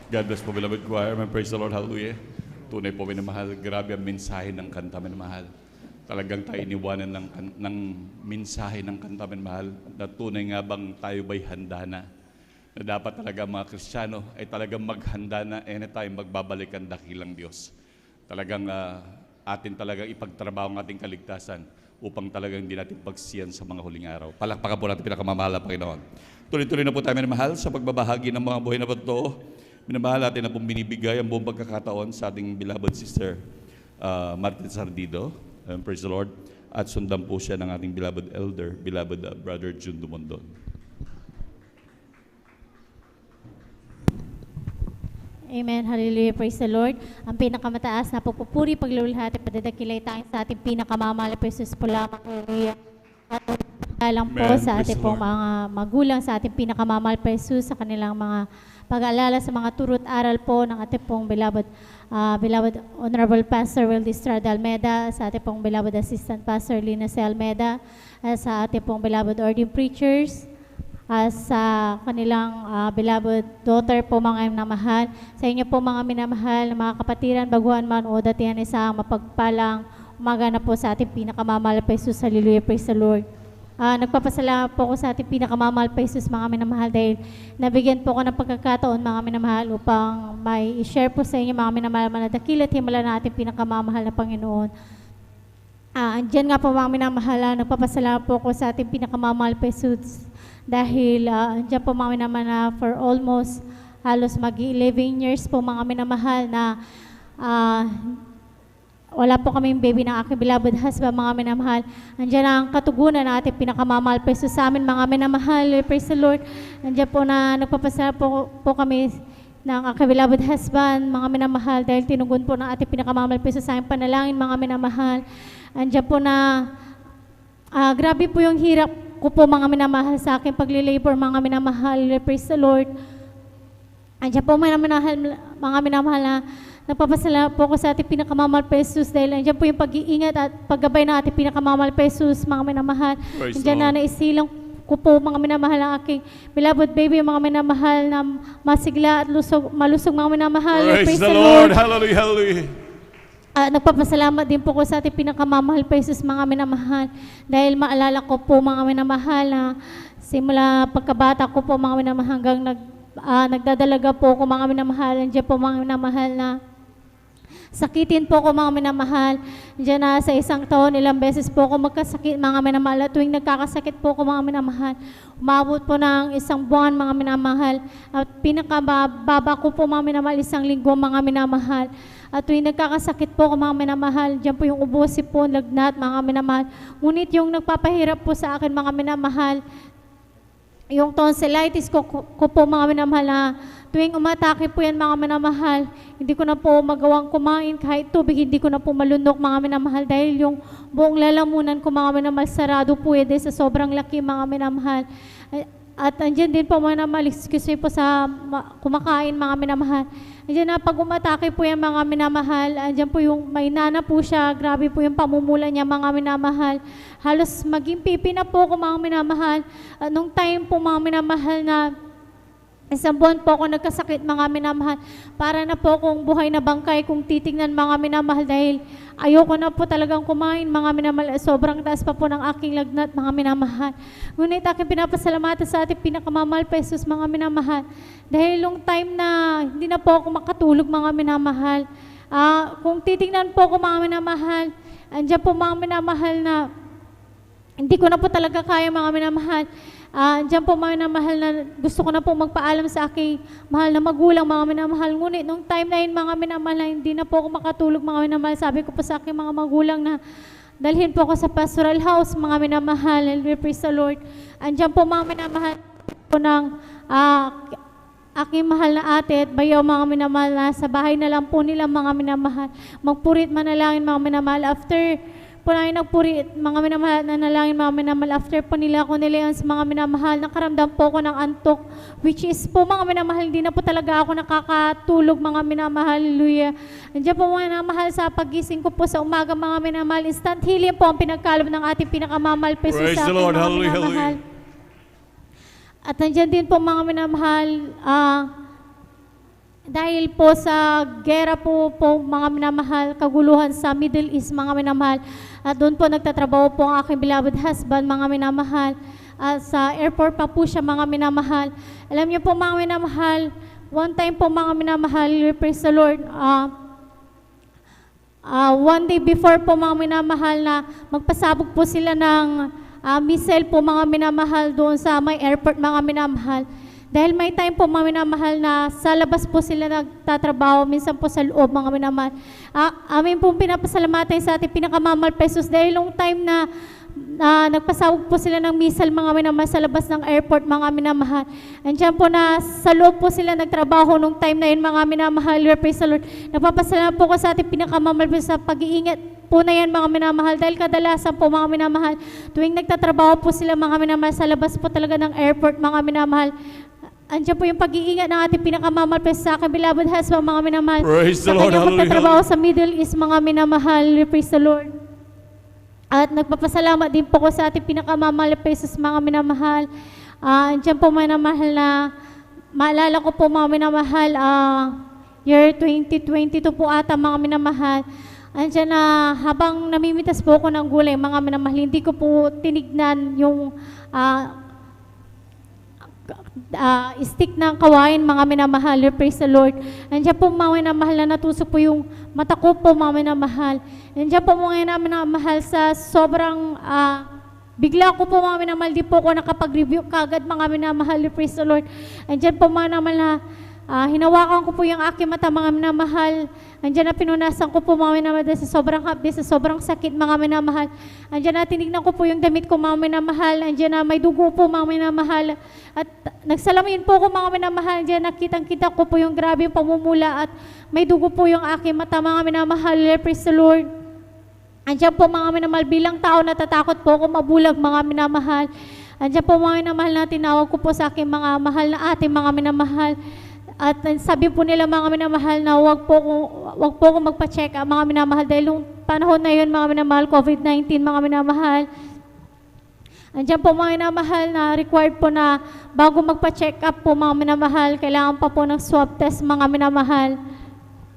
[SPEAKER 5] God bless po, beloved choir. Amen. Praise the Lord. Hallelujah. Tunay po, minamahal. Grabe ang mensahe ng kanta, minamahal. Talagang tayo iniwanan ng mensahe ng kanta, minamahal. Na tunay nga bang tayo ba'y handa na? Na dapat talaga mga Kristiyano ay talagang maghanda na anytime magbabalik ang dakilang Diyos. Talagang atin talagang ipagtrabaho ang ating kaligtasan upang talagang hindi natin pagsiyan sa mga huling araw. Palakpakan po natin pinakamamahal na Panginoon. Tuloy-tuloy na po tayo, minamahal, sa pagbabahagi ng mga buhay na totoo. Minamahal natin na pong binibigay ang buong pagkakataon sa ating beloved sister Martin Sardido. Praise the Lord. At sundan po siya ng ating beloved elder, beloved brother June Dumondon.
[SPEAKER 2] Amen. Hallelujah. Praise the Lord. Ang pinakamataas na pagpupuri, paglulahati, padadakilay tayo sa ating pinakamamahal na Jesus po lamang. Hallelujah. At lang po
[SPEAKER 5] Amen.
[SPEAKER 2] sa
[SPEAKER 5] Praise
[SPEAKER 2] ating
[SPEAKER 5] the
[SPEAKER 2] pong
[SPEAKER 5] Lord.
[SPEAKER 2] mga magulang, sa ating pinakamamahal pa Jesus, sa kanilang mga pag-aalala sa mga turut aral po ng ating pong beloved Honorable Pastor Wildy Estrada Almeda, sa ating pong beloved Assistant Pastor Lina C. Almeda, sa ating pong beloved Ordained Preachers, sa kanilang beloved daughter po mga minamahal, sa inyo po mga minamahal, mga kapatiran, baguhan man o datihan isang mapagpalang umaga na po sa ating pinakamamahal pa Jesus. Hallelujah, praise the Lord. Nagpapasalamat po ko sa ating pinakamamahal pa Jesus mga minamahal dahil nabigyan po ko ng pagkakataon mga minamahal upang may i-share po sa inyo mga minamahal manadakil at himala na ating pinakamamahal na Panginoon. Andyan nga po mga minamahal, nagpapasalamat po ko sa ating pinakamamahal pa Jesus dahil andyan po mga minamahal na for almost halos mag-11 years po mga minamahal na wala po kaming baby ng aking beloved husband, mga minamahal. Andiyan ang katugunan na ating pinakamamahal pa Jesus sa amin, mga minamahal. Praise the Lord. Andiyan po na nagpapasalamat po kami ng aking beloved husband, mga minamahal, dahil tinugon po ng ating pinakamamahal pa Jesus sa aming panalangin, mga minamahal. Andiyan po na grabe po yung hirap ko po, mga minamahal, sa aking pagli-labor, mga minamahal. Praise the Lord. Andiyan po mga minamahal na nagpapasalamat po ko sa ating pinakamamahal pa Jesus dahil nandiyan po yung pag-iingat at paggabay ng ating pinakamamahal pa Jesus, mga minamahal. Nandiyan na naisilang ko po, mga minamahal, ang aking beloved baby, mga minamahal, na masigla at malusog, mga minamahal.
[SPEAKER 5] Praise the Lord. Hallelujah, hallelujah.
[SPEAKER 2] Nagpapasalamat din po ko sa ating pinakamamahal pa Jesus, mga minamahal, dahil maalala ko po, mga minamahal, na simula pagkabata ko po, mga minamahal, hanggang nagdadalaga po ko, mga minamahal. Nandiyan po, mga minamahal, na sakitin po ko, mga minamahal. Diyan na sa isang taon, ilang beses po ako magkasakit, mga minamahal. At tuwing nagkakasakit po ko, mga minamahal, umabot po ng isang buwan, mga minamahal. At pinakababa ko po, mga minamahal, isang linggo, mga minamahal. At tuwing nagkakasakit po ko, mga minamahal, diyan po yung ubo, sipon, lagnat, mga minamahal. Ngunit yung nagpapahirap po sa akin, mga minamahal, yung tonsillitis ko po, mga minamahal, na tuwing umatake po yan, mga minamahal, hindi ko na po magawang kumain kahit tubig, hindi ko na po malunok, mga minamahal, dahil yung buong lalamunan ko, mga minamahal, sarado po sa sobrang laki, mga minamahal. At andyan din po, mga minamahal, excuse me po sa kumakain, mga minamahal. Andyan na pag umatake po yan, mga minamahal, andyan po yung may nana po siya, grabe po yung pamumula niya, mga minamahal. Halos maging pipi na po ko, mga minamahal. Nung time po, mga minamahal, na isang buwan po ako nagkasakit, mga minamahal. Para na po kung buhay na bangkay kung titingnan, mga minamahal, dahil ayoko na po talagang kumain, mga minamahal. Sobrang taas pa po ng aking lagnat, mga minamahal. Ngunit aking pinapasalamatan sa ating pinakamamahal pa Jesus, mga minamahal. Dahil yung time na hindi na po ako makatulog, mga minamahal. Kung titingnan po ko, mga minamahal, andyan po, mga minamahal, na hindi ko na po talaga kaya, mga minamahal. Diyan po, mga minamahal, na gusto ko na po magpaalam sa aking mahal na magulang, mga minamahal. Ngunit nung time na yun, mga minamahal, na hindi na po ako makatulog, mga minamahal. Sabi ko po sa aking mga magulang na dalhin po ako sa pastoral house, mga minamahal. Praise the Lord. Andiyan po, mga minamahal, po ng aking mahal na ate at bayaw, mga minamahal, na sa bahay na lang po nila, mga minamahal. Magpurit manalangin, mga minamahal. After po na nagpurit, mga minamahal, na nalangin, mga minamahal, after po nila ako nilayan sa mga minamahal, nakaramdam po ako ng antok, which is po, mga minamahal, hindi na po talaga ako nakakatulog, mga minamahal. Hallelujah. Nandiyan po, mga minamahal, sa pagising ko po sa umaga, mga minamahal, instant healing po ang pinagkalob ng ating pinakamamahal pa Jesus
[SPEAKER 5] Praise
[SPEAKER 2] sa
[SPEAKER 5] the
[SPEAKER 2] akin,
[SPEAKER 5] Lord.
[SPEAKER 2] mga
[SPEAKER 5] Hallelujah,
[SPEAKER 2] minamahal.
[SPEAKER 5] hallelujah.
[SPEAKER 2] At nandiyan din po mga minamahal, dahil po sa gera po mga minamahal, kaguluhan sa Middle East mga minamahal, at doon po nagtatrabaho po ang aking beloved husband mga minamahal, at sa airport pa po siya mga minamahal. Alam niyo po mga minamahal, one time po mga minamahal, praise the Lord, one day before po mga minamahal na magpasabog po sila ng missile po mga minamahal doon sa may airport mga minamahal. Dahil may time po mga minamahal na sa labas po sila nagtatrabaho, minsan po sa loob mga minamahal. Amin pong pinapasalamatan sa ating pinakamamahal pesos dahil yung time na nagpasawag po sila ng missile mga minamahal sa labas ng airport mga minamahal. Andiyan po na sa loob po sila nagtrabaho nung time na yun mga minamahal. Praise the Lord. Nagpapasalamat po ko sa ating pinakamamahal pesos sa pag-iingat po na yan mga minamahal dahil kadalasan po mga minamahal tuwing nagtatrabaho po sila mga minamahal sa labas po talaga ng airport mga minamahal. Andiyan po yung pag-iingat ng ating pinakamamahal pesos sa aking beloved husband mga minamahal.
[SPEAKER 5] Praise the
[SPEAKER 2] Sa
[SPEAKER 5] Lord.
[SPEAKER 2] kanyang
[SPEAKER 5] Hallelujah.
[SPEAKER 2] pagtatrabaho sa Middle East mga minamahal. Praise the Lord. At nagpapasalamat din po ko sa ating pinakamamahal pesos mga minamahal. Andiyan po mga minamahal na maalala ko po mga minamahal, year 2022 po ata mga minamahal. Andiyan na habang namimitas po ako ng gulay mga minamahal, hindi ko po tinignan yung stick ng kawain mga minamahal. Praise the Lord. Andiyan po mga minamahal na natusok po yung mata ko po mga minamahal. Andiyan po mga minamahal sa sobrang bigla ko po mga minamahal, di po ako nakapag-review kagad mga minamahal. Praise the Lord. Andiyan po mga minamahal na hinawakan ko po yung aking mata mga minamahal. Andiyan na pinunasan ko po mga minamahal sa sobrang hapdi, sa sobrang sakit mga minamahal. Andiyan na tinignan ko po yung damit ko mga minamahal. Andiyan na may dugo po mga minamahal. At nagsalamin po ko mga minamahal. Andiyan nakitang-kita ko po yung grabe yung pamumula at may dugo po yung aking mata mga minamahal. Praise the Lord. Andiyan po mga minamahal, bilang tao natatakot po ako mabulag mga minamahal. Andiyan po mga minamahal na tinawag ko po sa aking mga mahal na ate mga minamahal. At sabi po nila mga minamahal na wag po ko magpa-check up mga minamahal dahil nung panahon na yun mga minamahal, COVID-19 mga minamahal. Andiyan po mga minamahal na required po na bago magpa-check up po mga minamahal, kailangan pa po ng swab test mga minamahal.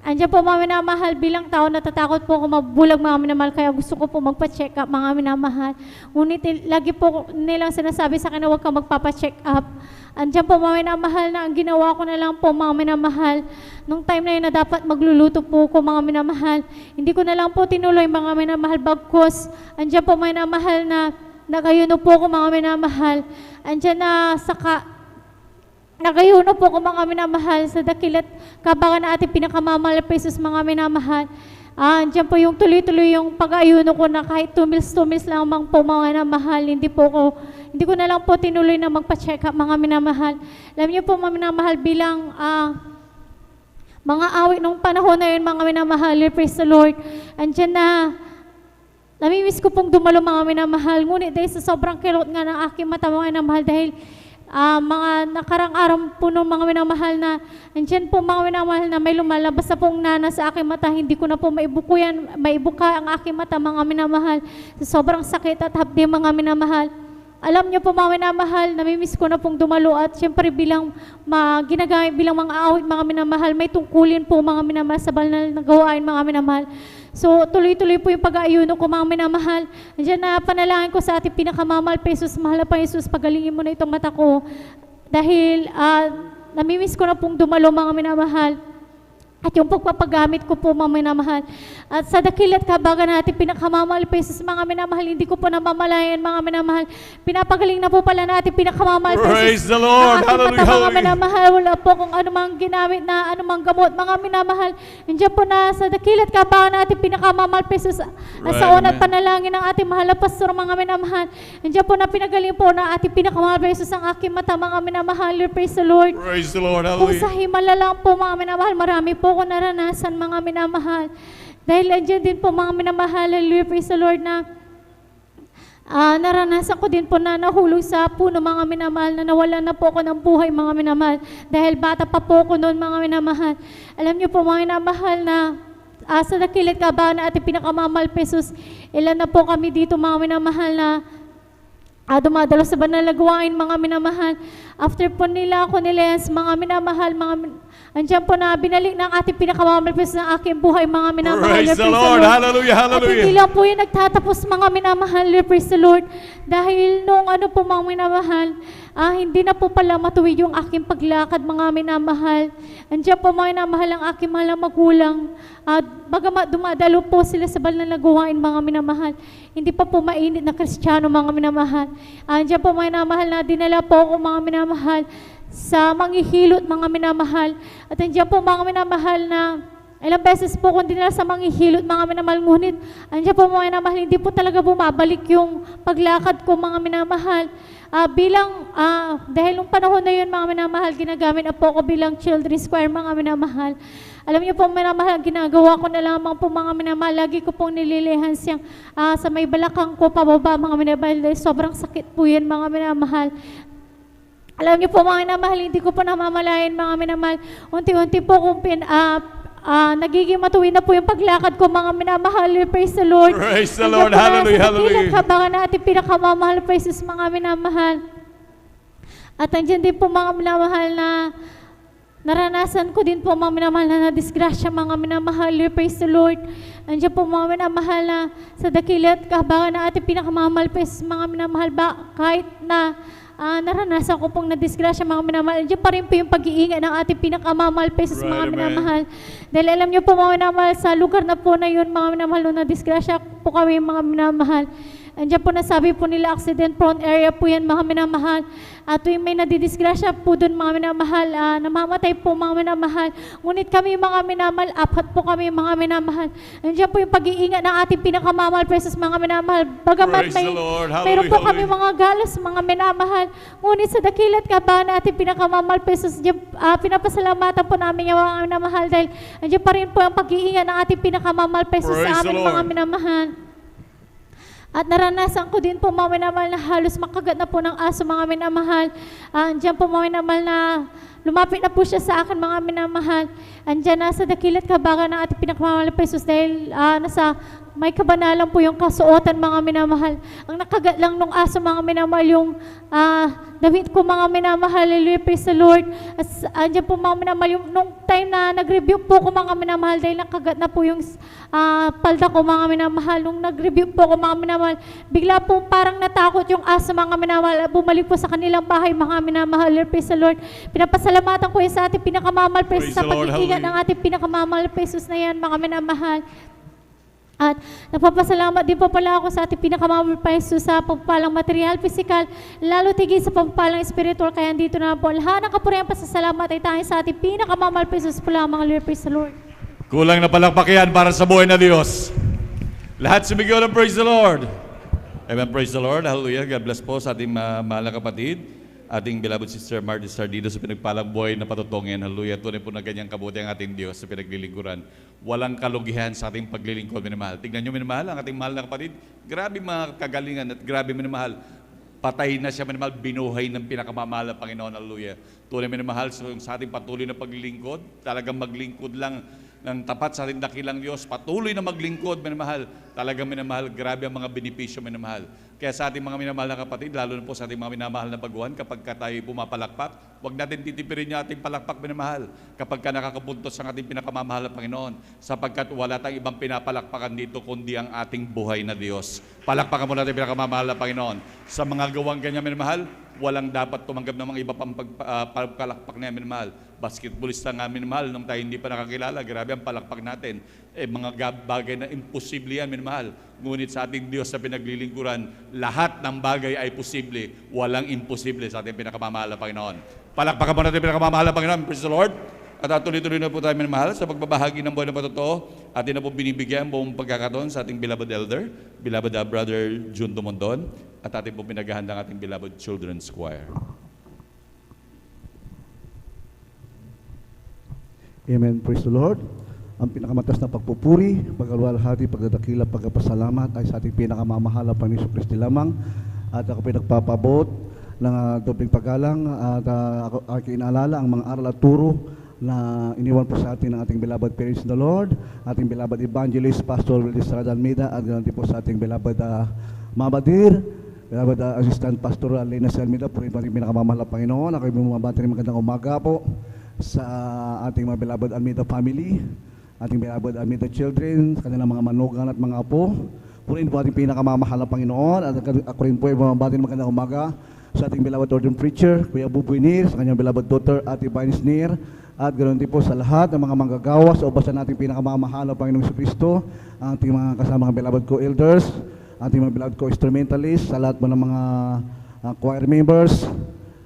[SPEAKER 2] Andiyan po mga minamahal, bilang tao natatakot po ako mabulag mga minamahal, kaya gusto ko po magpa-check up mga minamahal. Ngunit lagi po nilang sinasabi sa akin na huwag ka magpapa-check up. Andiyan po mga minamahal na ang ginawa ko na lang po mga minamahal. Nung time na yun na dapat magluluto po ko mga minamahal, hindi ko na lang po tinuloy mga minamahal bagkos. Andiyan po mga minamahal na nagayuno po ko mga minamahal. Andiyan na nagayuno po ko mga minamahal sa dakilat kabangan na ating pinakamamahal na pesos mga minamahal. Andiyan po yung tuloy-tuloy yung pag-ayuno ko na kahit 2 meals lamang po mga minamahal, hindi ko na lang po tinuloy na magpa-check up mga minamahal. Alam niyo po mga minamahal, bilang mga awit nung panahon na yun mga minamahal, praise the Lord. Andiyan na namimiss ko pong dumalo mga minamahal, ngunit dahil sa sobrang kirot nga ng aking mata mga minamahal, dahil mga nakarang araw po nung mga minamahal na andyan po mga minamahal na may lumalabas na pong nana sa aking mata, hindi ko na po maibuka ang aking mata mga minamahal sa sobrang sakit at hapdi mga minamahal. Alam niyo po mga minamahal, namimiss ko na pong dumalo at syempre bilang ginagamit bilang mga awit mga minamahal, may tungkulin po mga minamahal sa banal na gawain mga minamahal. So, tuloy-tuloy po yung pag-aayuno ko mga minamahal. Andiyan na panalangin ko sa ating pinakamamahal pesos, mahal pa Jesus, pagalingin mo na itong mata ko. Dahil namimiss ko na pong dumalo mga minamahal. At yung pagpapagamit ko po mga minamahal. At sa dakilat kabagan natin pinakamamahal pesos mga minamahal, hindi ko po namamalayan mga minamahal. Pinapagaling na po pala natin pinakamamahal pesos.
[SPEAKER 5] Praise the Lord.
[SPEAKER 2] Ang ating mata, mga
[SPEAKER 5] Hallelujah.
[SPEAKER 2] minamahal, wala po kung anumang ginamit na anumang gamot mga minamahal. Nandiyan po na sa dakilat kabagan natin pinakamamahal pesos. At sa unat panalangin ng ating mahal na pastor mga minamahal. Nandiyan po na pinagaling po na ating pinakamamahal pesos ang aking mata mga minamahal. Praise the Lord.
[SPEAKER 5] Praise the Lord.
[SPEAKER 2] Kung sa
[SPEAKER 5] Hallelujah.
[SPEAKER 2] himala lang po mga minamahal, marami po ko naranasan mga minamahal. Dahil andyan din po mga minamahal, hallelujah, praise the Lord, na naranasan ko din po na nahulog sa puno mga minamahal, na nawalan na po ako ng buhay mga minamahal. Dahil bata pa po ko noon mga minamahal. Alam niyo po mga minamahal na sa dakilat kabahan na ating pinakamamahal pesos, ilan na po kami dito mga minamahal na dumadalo sa banal na gawain, mga minamahal. After po nila ako nilens, mga minamahal, andyan po na binalik ng ating pinakamamalpis ng aking buhay, mga minamahal.
[SPEAKER 5] Praise the Lord. Hallelujah,
[SPEAKER 2] At hindi
[SPEAKER 5] hallelujah.
[SPEAKER 2] lang po yung nagtatapos, mga minamahal, praise the Lord. Dahil nung po, mga minamahal, hindi na po pala matuwid yung aking paglakad, mga minamahal. Andiyan po, mga minamahal, ang aking mahal na magulang. Bagamat dumadalo po sila sa banal na gawain, mga minamahal, hindi pa po mainit na Kristiyano, mga minamahal. Andiyan po, mga minamahal, na dinala po ako, mga minamahal, sa manghihilot, mga minamahal. At andiyan po, mga minamahal, na ilang beses po kung dinala sa manghihilot, mga minamahal, ngunit andiyan po, mga minamahal, hindi po talaga bumabalik yung paglakad ko, mga minamahal. Dahil nung panahon na yun, mga minamahal, ginagamit na po ako bilang children's choir, mga minamahal. Alam niyo po, minamahal, ginagawa ko na lamang po, mga minamahal, lagi ko pong nililihan siyang sa may balakang ko pababa, mga minamahal, dahil sobrang sakit po yan, mga minamahal. Alam niyo po, mga minamahal, hindi ko po namamalayan, mga minamahal, unti-unti po kung nagiging matuwid na po yung paglakad ko, mga minamahal. Praise the Lord.
[SPEAKER 5] Praise the Lord. Hallelujah, hallelujah.
[SPEAKER 2] Habangan natin pinakamamahal, praises, mga minamahal. At andyan din po, mga minamahal, na naranasan ko din po, mga minamahal, na disgrasya, mga minamahal. Praise the Lord. Andyan po, mga minamahal, na sa dakilat kahabangan na ating pinakamamahal, praises, mga minamahal, kahit na naranasan ko pong na-disgrasya, mga minamahal, diyan pa rin po yung pag-iingat ng ating pinakamamahal, praises,
[SPEAKER 5] Right,
[SPEAKER 2] mga
[SPEAKER 5] amen.
[SPEAKER 2] minamahal. Dahil alam niyo po, mga minamahal, sa lugar na po na yun, mga minamahal, nung na-disgrasya po kami, mga minamahal, andiyan po nasabi po nila, accident prone area po yan, mga minamahal. At tuwing may nadidisgrasya po doon, mga minamahal, namamatay po, mga minamahal. Ngunit kami, mga minamahal, apat po kami, mga minamahal. Andiyan po yung pag-iingat ng ating pinakamamahal, praises, mga minamahal. Bagamat
[SPEAKER 5] Praise the Lord. Hallelujah,
[SPEAKER 2] mayroon po kami
[SPEAKER 5] hallelujah.
[SPEAKER 2] mga galas, mga minamahal. Ngunit sa dakilat kabahan na ating pinakamamahal, praises, pinapasalamatan po namin yung mga minamahal dahil andiyan pa rin po ang pag-iingat ng ating pinakamamahal, praises,
[SPEAKER 5] Praise
[SPEAKER 2] sa
[SPEAKER 5] the
[SPEAKER 2] amin,
[SPEAKER 5] Lord.
[SPEAKER 2] mga minamahal. At naranasan ko din po, mga minamahal, na halos makagat na po ng aso, mga minamahal. Andiyan po, mga minamahal, na lumapit na po siya sa akin, mga minamahal. Andiyan na sa dakilat kabagan ng ating pinakamamahal, praises, dahil nasa may kabanalan po yung kasuotan, mga minamahal. Ang nakagat lang nung aso, mga minamahal, yung damit ko, mga minamahal. Hallelujah, praise the Lord. At andyan po, mga minamahal, yung nung time na nag-review po ko, mga minamahal, dahil nakagat na po yung palda ko, mga minamahal. Nung nag-review po ko, mga minamahal, bigla po parang natakot yung aso, mga minamahal. Bumalik po sa kanilang bahay, mga minamahal. Praise the Lord. Pinapasalamatan ko yun sa ating pinakamamahal,
[SPEAKER 5] Praise
[SPEAKER 2] praises, sa
[SPEAKER 5] the Lord.
[SPEAKER 2] pag-iingat ng ating pinakamamahal, praises na yan, mga minamahal. At nagpapasalamat din po pala ako sa ating pinakamamahal, praises, sa pagpapalang material, physical, lalo tigil sa pagpapalang spiritual. Kaya dito na po lahat ng kapurihan, pasasalamat ay tayo sa ating pinakamamahal, praises po lang, mga Lord, praise the Lord.
[SPEAKER 5] Kulang na palakpak yan para sa buhay na Diyos. Lahat sumigaw ng praise the Lord. Amen, praise the Lord. Hallelujah. God bless po sa ating mahal na kapatid. Ating beloved sister Marty Sardido sa pinagpalang buhay na patutungin. Hallelujah. Tunay po na ganyang kabuti ang ating Diyos sa pinaglilingkuran. Walang kalugihan sa ating paglilingkod, minamahal. Tignan nyo, minamahal, ang ating mahal na kapatid. Grabe mga kagalingan at grabe, minamahal. Patay na siya, minamahal, binuhay ng pinakamamahal na Panginoon. Hallelujah. Tunay, minamahal, sa ating patuloy na paglilingkod, talagang maglingkod lang ng tapat sa ating dakilang Diyos, patuloy na maglingkod, minamahal. Talagang minamahal, grabe ang mga benepisyo, minamahal. Kaya sa ating mga minamahal na kapatid, lalo na po sa ating mga minamahal na baguhan, kapag tayo pumapalakpak, huwag natin titipirin yung ating palakpak, minamahal. Kapag ka nakakapuntos ang ating pinakamamahal na Panginoon, sapagkat wala tayong ibang pinapalakpakan dito, kundi ang ating buhay na Diyos. Palakpakan mo natin pinakamamahal na Panginoon. Sa mga gawang ganyan, minamahal, walang dapat tumanggap ng mga iba pang pagpalakpak na yan, minamahal. Basketballista nga, minamahal, nung tayo hindi pa nakakilala, grabe ang palakpak natin. Mga bagay na imposible yan, minamahal. Ngunit sa ating Diyos na pinaglilingkuran, lahat ng bagay ay posible. Walang imposible sa ating pinakamamahal na Panginoon. Palakpakan mo natin pinakamamahal na Panginoon. Praise the Lord. At tuloy-tuloy na po tayo, minamahal, sa pagbabahagi ng buhay na patotoo. Atin na po binibigyan buong pagkakataon sa ating beloved elder, beloved Brother Jun Dumondon, at atin po pinaghahanda ang ating beloved children's choir.
[SPEAKER 6] Amen. Praise the Lord. Ang pinakamatas na pagpupuri, pagkalwalhati, pagdadakila, pagkapasalamat ay sa ating pinakamamahal na Panginoon Kristo lamang. At ako pinagpapabot ng dobling paggalang at ako aking inaalala ang mga aral at turo na iniwan po sa atin ng ating beloved parents in the Lord, ating beloved evangelist, Pastor Willie Estrada Almeida, at ganun din po sa ating beloved Mama Dear,
[SPEAKER 7] Beloved Assistant Pastoral Lena Salmida, purihin po ating pinakamamahal na Panginoon. Ako ay bumabati ng magandang umaga po sa ating mga beloved Almeida family, ating beloved Almeida children, sa kanilang mga manugang at mga apo. Purihin po ating pinakamamahal na Panginoon. At ako rin po ay bumabati ng magandang umaga sa ating beloved ordained preacher, Kuya Buboy Nir, sa kanyang beloved daughter, Ate Vines Nir, at ganoon din po sa lahat ng mga manggagawa sa ubasan nating pinakamamahal na Panginoong Jesucristo, ang ating mga kasama mga beloved co-elders, ating mga beloved co-instrumentalists, sa lahat po ng mga choir members,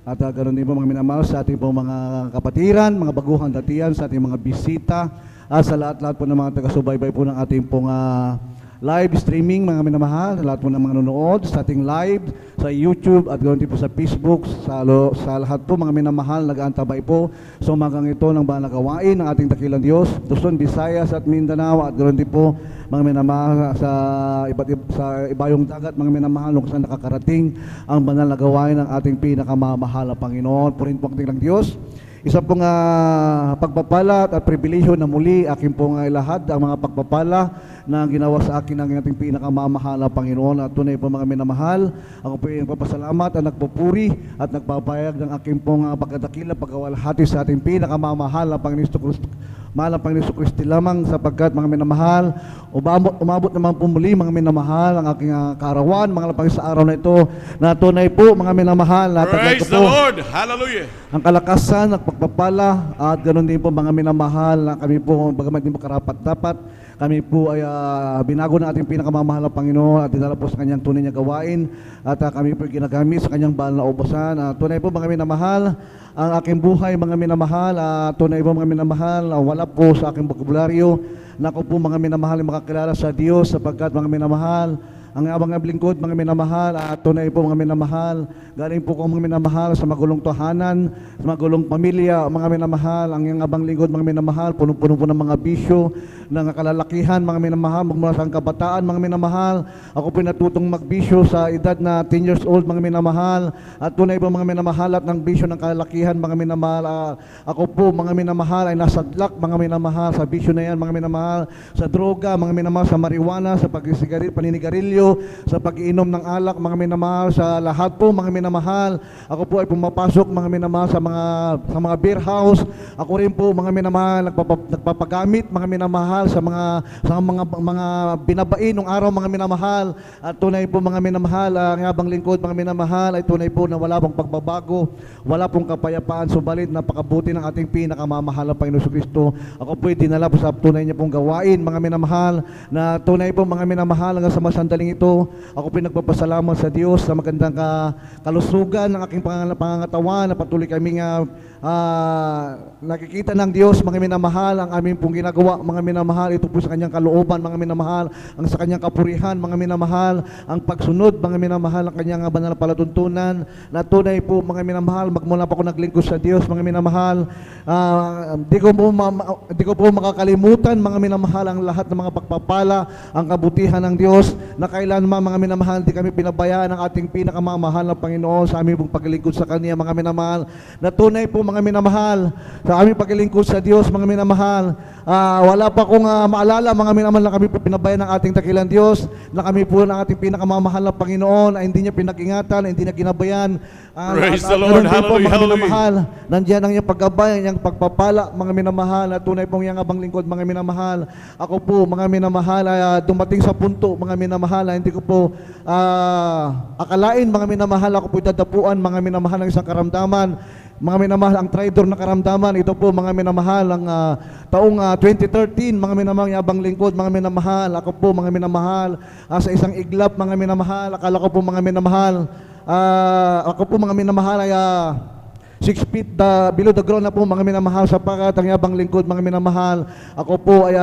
[SPEAKER 7] at ganoon din po mga minamahal sa ating po mga kapatiran, mga baguhang datihan, sa ating mga bisita, at sa lahat-lahat po ng mga taga-subaybay po ng ating pong live streaming, mga minamahal, lahat po ng mga nanonood sa ating live, sa YouTube at ganoon din po sa Facebook, sa lahat po mga minamahal, nag-aantabay po sa umagang ito ng banal na gawain ng ating dakilang Diyos, Luzon, Visayas at Mindanao, at ganoon din po mga minamahal sa ibayong dagat, mga minamahal kung saan nakakarating ang banal na gawain ng ating pinakamamahal na Panginoon. Purihin po ang dakilang Diyos. Isa pong pagpapala at pribilehiyo na muli aking pong ilahad ang mga pagpapala na ginawa sa akin ng ating pinakamamahal na Panginoon. At tunay po mga minamahal, ako po ay nagpapasalamat at nagpupuri at nagpapayag ng aking pong pagkadakila, pagkawalhati sa ating pinakamamahal na Panginoon Kristo. Mahal ang Panginoon Kristo lamang, sapagkat mga minamahal, umabot naman po muli mga minamahal ang aking kaarawan, mga lapang sa araw na ito, na tunay po mga minamahal, nataglag
[SPEAKER 5] Praise
[SPEAKER 7] ko
[SPEAKER 5] the
[SPEAKER 7] po
[SPEAKER 5] Lord. Hallelujah.
[SPEAKER 7] ang kalakasan at pagpapala, at ganoon din po mga minamahal na kami po, bagamat din po karapat dapat, kami po ay binago ng ating pinakamamahal na Panginoon at dinala po sa kanyang tunay niya gawain, at kami po ginagamit sa kanyang banal na ubasan. Tunay po mga minamahal, ang aking buhay mga minamahal, tunay po mga minamahal, wala po sa aking bokabularyo na ako po mga minamahal ay makakilala sa Diyos, sapagkat mga minamahal, ang abang lingkod mga minamahal, tunay po mga minamahal, galing po ko mga minamahal sa magulong tahanan, sa magulong pamilya, mga minamahal, ang abang lingkod mga minamahal, punong-puno po ng mga bisyo, ng kalalakihan mga minamahal, magmula sa kabataan mga minamahal. Ako po natutong magbisyo sa edad na 10 years old mga minamahal, at tunay po mga minamahal, at ng bisyo ng kalalakihan mga minamahal, ako po mga minamahal ay nasadlak mga minamahal sa bisyo na yan mga minamahal, sa droga mga minamahal, sa marijuana, sa paninigarilyo, sa pag-iinom ng alak mga minamahal, sa lahat po mga minamahal. Ako po ay pumapasok mga minamahal sa mga beer house. Ako rin po mga minamahal nagpapagamit mga minamahal sa mga binabain ng araw mga minamahal. At tunay po mga minamahal, ang habang lingkod mga minamahal ay tunay po na wala pong pagbabago, wala pong kapayapaan, subalit napakabuti ng ating pinakamamahal na Panginoon Kristo. Ako po ay dinala po sa tunay niya pong gawain mga minamahal, na tunay po mga minamahal hanggang sa masandaling ito, ako po nagpapasalamat sa Diyos sa magandang kalusugan ng aking pangangatawan, na patuloy kaming nakikita ng Diyos mga minamahal ang aming pong ginagawa mga minamahal. Ito po sa kanyang kalooban mga minamahal, ang sa kanyang kapurihan mga minamahal, ang pagsunod mga minamahal, ang kanyang banal na palatuntunan, na tunay po mga minamahal, magmula pa ako naglingkod sa Diyos mga minamahal. Di ko po makakalimutan mga minamahal ang lahat ng mga pagpapala, ang kabutihan ng Diyos, na kailanman mga minamahal di kami pinabayaan ng ating pinakamamahal na Panginoon sa aming pong paglingkod sa Kanya mga minamahal. Na tunay po mga minamahal, sa aming paglingkod sa Diyos mga minamahal, wala pa akong maalala mga minamahal na kami po pinabayaan ng ating dakilang Diyos, na kami po ng ating pinakamamahal na Panginoon ay hindi niya pinag-ingatan, ay hindi niya ginabayan.
[SPEAKER 5] Praise the Lord. Hallelujah.
[SPEAKER 7] Mga minamahal, nandiyan ang iyang paggabay, ang iyang pagpapala mga minamahal, at tunay pong iyang abang lingkod mga minamahal. Ako po mga minamahal ay dumating sa punto mga minamahal, hindi ko po akalain mga minamahal, ako po dadapuan mga minamahal ng isang karamdaman. Mga minamahal, ang traidor na karamdaman, ito po mga minamahal, ang taong 2013, mga minamahal, abang lingkod, mga minamahal, ako po mga minamahal, sa isang iglap, mga minamahal, akala ko po mga minamahal, ako po mga minamahal ay 6 feet below the ground na po mga minamahal, sapagkat ang abang lingkod, mga minamahal, ako po ay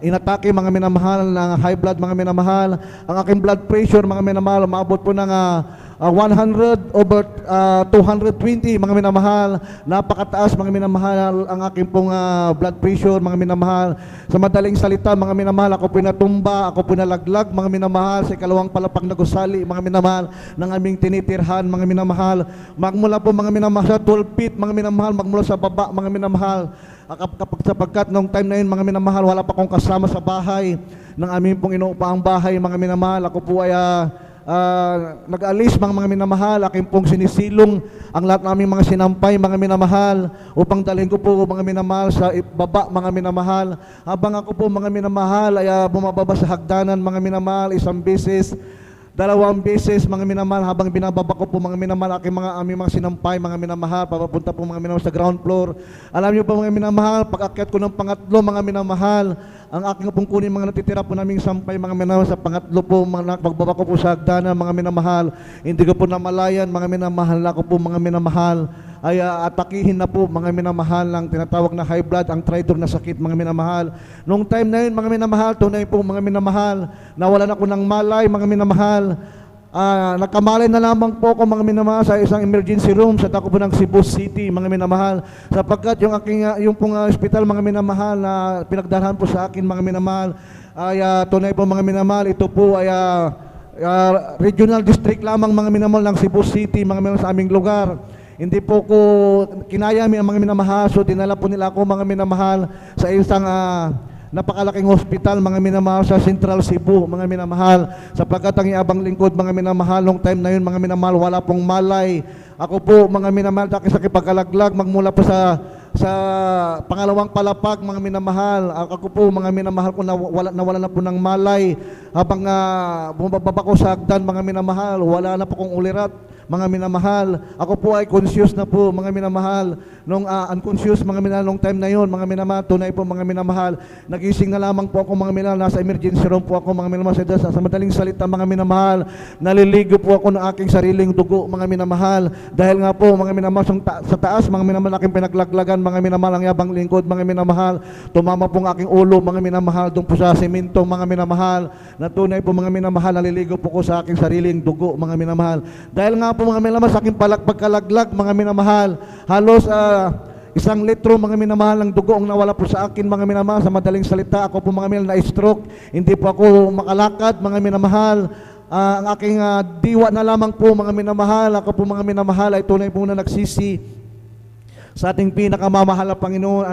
[SPEAKER 7] inatake mga minamahal ng high blood mga minamahal. Ang aking blood pressure mga minamahal, umabot po ng 100/220 mga minamahal. Napakataas mga minamahal ang aking pong blood pressure mga minamahal. Sa madaling salita mga minamahal, ako pinatumba, ako pinalaglag mga minamahal sa ikalawang palapag na gusali mga minamahal ng aming tinitirhan mga minamahal. Magmula po mga minamahal sa 12 feet mga minamahal, magmula sa baba mga minamahal. Sapagkat noong time na yun mga minamahal, wala pa akong kasama sa bahay ng aming pong inuupaang bahay mga minamahal. Ako po ay nag-alis mga minamahal, aking pong sinisilong ang lahat naming mga sinampay mga minamahal upang dalhin ko po mga minamahal sa baba mga minamahal. Habang ako po mga minamahal ay bumababa sa hagdanan mga minamahal, isang beses, dalawang beses mga minamahal, habang binababa ko po mga minamahal aming mga sinampay mga minamahal, papapunta po mga minamahal sa ground floor. Alam niyo po mga minamahal, pag-akyat ko ng pangatlo mga minamahal, ang aking pong kunin mga natitira po naming sampay mga minamahal sa pangatlo po, pagbaba ko po sa hagdanan mga minamahal, hindi ko po namalayan mga minamahal, ako po mga minamahal ay atakihin na po mga minamahal ng tinatawag na high blood, ang traitor na sakit mga minamahal. Nung time na yun mga minamahal, tunay po mga minamahal, nawalan ako ng malay mga minamahal. Nagkamalay na lamang po ako mga minamahal sa isang emergency room sa tako po ng Cebu City mga minamahal, sapagkat yung pong hospital mga minamahal na pinagdarhan po sa akin mga minamahal ay tunay po mga minamahal, ito po ay regional district lamang mga minamahal ng Cebu City mga minamahal sa aming lugar. Hindi po ko kinaya ang mga minamahal, so dinala po nila ako mga minamahal sa isang napakalaking hospital mga minamahal sa Central Cebu mga minamahal, sapagkat ang iabang lingkod mga minamahal nung time na yun mga minamahal, wala pong malay. Ako po mga minamahal, dahil sa kipagkalaglag magmula po sa pangalawang palapag mga minamahal, ako po mga minamahal ko nawala na po ng malay. Habang bumababa ko sa hagdan mga minamahal, wala na po kong ulirat mga minamahal. Ako po ay conscious na po mga minamahal. Nung unconscious mga minamahal nung time na yon mga minamahal, tunay po mga minamahal, nagising na lamang po ako mga minamahal, nasa emergency room po ako mga minamahal. Sa madaling salita mga minamahal, naliligo po ako ng aking sariling dugo mga minamahal, dahil nga po mga minamahal sa taas mga minamahal aking pinaglaglagan mga minamahal, ang yabang lingkod mga minamahal, tumama po ang aking ulo mga minamahal doon po sa semento mga minamahal, na tunay po mga minamahal, naliligo po ko sa aking sariling dugo mga minamahal. Dahil nga po mga minamahal, sa aking pagkalaglag mga minamahal, halos 1 litro mga minamahal ng dugo ang nawala po sa akin mga minamahal. Sa madaling salita, ako po mga minamahal na-stroke, hindi po ako makalakad mga minamahal. Ang aking diwa na lamang po mga minamahal, ako po mga minamahal ay tunay po na nagsisi sa ating pinakamamahal na Panginoon.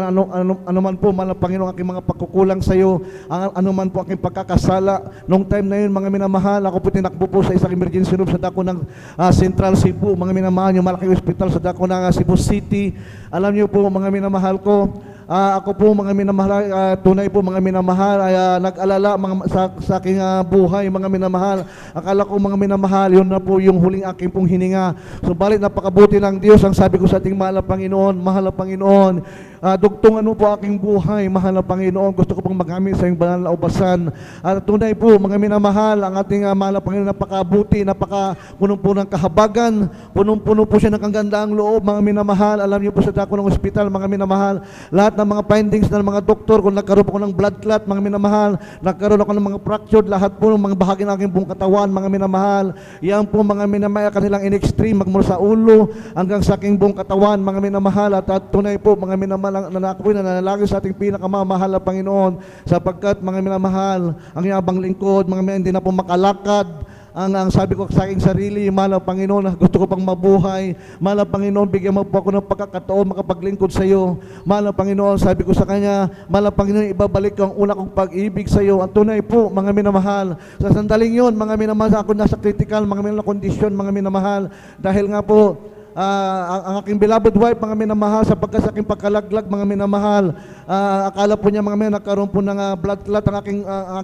[SPEAKER 7] Ano man po mahal na Panginoon aking mga pagkukulang sa iyo, ano man po aking pagkakasala. Nung time na yun mga minamahal, ako po tinakbo po sa isang emergency room sa dako ng Central Cebu mga minamahal, yung malaking hospital sa dako ng Cebu City. Alam niyo po mga minamahal ko, ako po mga minamahal, tunay po mga minamahal, ay nag-alala sa aking buhay mga minamahal. Akala ko mga minamahal, yun na po yung huling aking pong hininga. Subalit napakabuti ng Diyos, ang sabi ko sa ating mahal na Panginoon, dugtungan mo po aking buhay, mahal na Panginoon. Gusto ko pong magamit sa iyong banal na ubasan. At tunay po mga minamahal, ang ating mahal na Panginoon, napakabuti, punong po ng kahabagan, punong-puno po siya ng kagandaang loob mga minamahal. Alam niyo po sa dako ng ospital mga minamahal, lahat ng mga findings ng mga doktor, kung nagkaroon po ng blood clot mga minamahal, nagkaroon ako ng mga fractured, lahat po ng mga bahagi ng aking buong katawan mga minamahal, yan po mga minamahal, kanilang in-extreme magmula sa ulo hanggang sa aking buong katawan mga minamahal. At tunay po mga minamahal, nanakapoy na nanalangin sa ating pinakamamahal na Panginoon, sapagkat mga minamahal, ang yabang lingkod mga minamahal, hindi na po makalakad. Ang sabi ko sa aking sarili, mahal na Panginoon, gusto ko pang mabuhay. Mahal na Panginoon, bigyan mo po ako ng pagkakataon makapaglingkod sa iyo. Mahal na Panginoon, sabi ko sa Kanya, mahal na Panginoon, ibabalik ko ang una kong pag-ibig sa iyo. Ang tunay po, mga minamahal, sa sandaling yon, mga minamahal, ako nasa critical, mga minamahal kondisyon, mga minamahal, dahil nga po, ang aking beloved wife, mga minamahal, sapagkat sa aking pagkalaglag, mga minamahal, akala po niya mga minamahal, nagkaroon po ng blood clot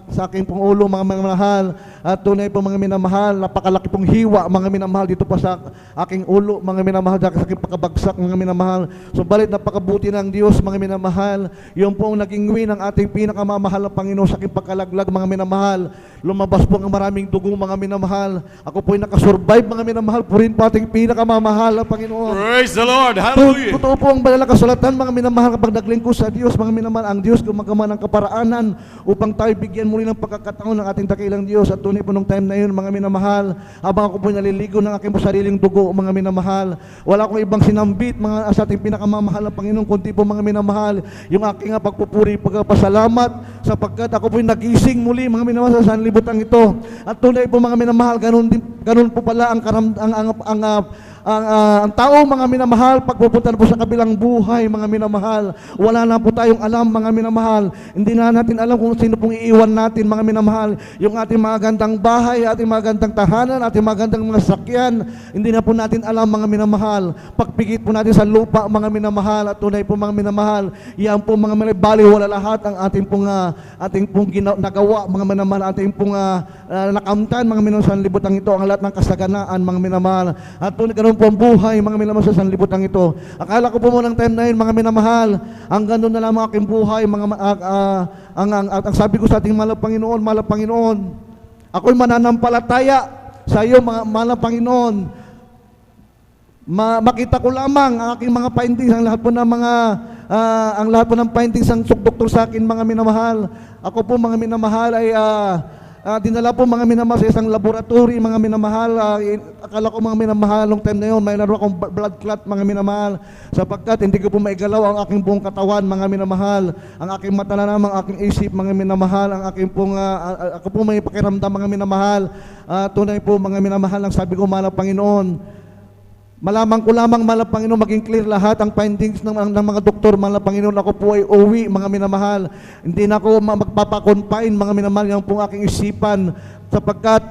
[SPEAKER 7] sa aking pong ulo, mga minamahal. At tunay po mga minamahal, napakalaki pong hiwa mga minamahal dito pa sa aking ulo mga minamahal, dahil sa aking pagkabagsak mga minamahal. Subalit napakabuti ng Diyos mga minamahal, yung pong naging win ng ating pinakamamahal na Panginoon sa aking pagkalaglag mga minamahal. Lumabas po ang maraming dugo mga minamahal. Ako po'y nakasurvive mga minamahal, purin po ating pinakamamahal na Panginoon.
[SPEAKER 5] Praise the Lord. Hallelujah.
[SPEAKER 7] Totoo po ang banal na kasulatan mga minamahal, kapag naglingkod sa Diyos mga minamahal, ang Diyos gumagawa ng kaparaanan upang tayo bigyan muli ng pagkakataon ng ating dakilang Diyos. At tunay po nung time na yun mga minamahal, habang ako po naliligo ng aking sariling dugo mga minamahal, wala akong ibang sinambit mga sa ating pinakamamahal na Panginoon, kundi po mga minamahal, yung aking pagpupuri, pagpasalamat sapagkat ako po'y nagising muli mga minamahal sa sanlibutan ito. At tunay po mga minamahal, ganun po pala ang tao mga minamahal, pagpupunta na po sa kabilang buhay mga minamahal, wala na po tayong alam mga minamahal. Hindi na natin alam kung sino pong iiwan natin mga minamahal. Yung ating mga gandang bahay, ating mga gandang tahanan, ating mga gandang mga sakyan, hindi na po natin alam mga minamahal. Pagpigit po natin sa lupa mga minamahal, at tunay po mga minamahal, yan po mga bali wala lahat ang ating pong nagawa mga minamahal, ating pong nakamtan mga minamahal sa sanlibutan ito, ang lahat ng kasaganaan mga minamahal. At tunay ganun po ang buhay mga minamahal sa sanlibutan ito. Akala ko po mo ng time na yun mga minamahal, ang ganun na lamang aking buhay ang sabi ko sa ating mahal na Panginoon, ako'y mananampalataya sa iyo mahal na Panginoon. Makita ko lamang ang aking mga findings, ang lahat po ng findings ang doktor sa akin mga minamahal. Ako po mga minamahal ay dinala po mga minamahal sa isang laboratory mga minamahal. Akala ko mga minamahal nung time na yun may naroon akong blood clot mga minamahal, sapagkat hindi ko po maigalaw ang aking buong katawan mga minamahal, ang aking mata na naman, ang aking isip mga minamahal, ang aking pong ako po may pakiramdam mga minamahal. Tunay po mga minamahal, ang sabi ko mahal na Panginoon, malaman ko lamang mahal na Panginoon, maging clear lahat ang findings ng mga doktor mahal na Panginoon. Ako po ay uwi mga minamahal, hindi na ako magpapakonfine mga minamahal, yung pong aking isipan, sapagkat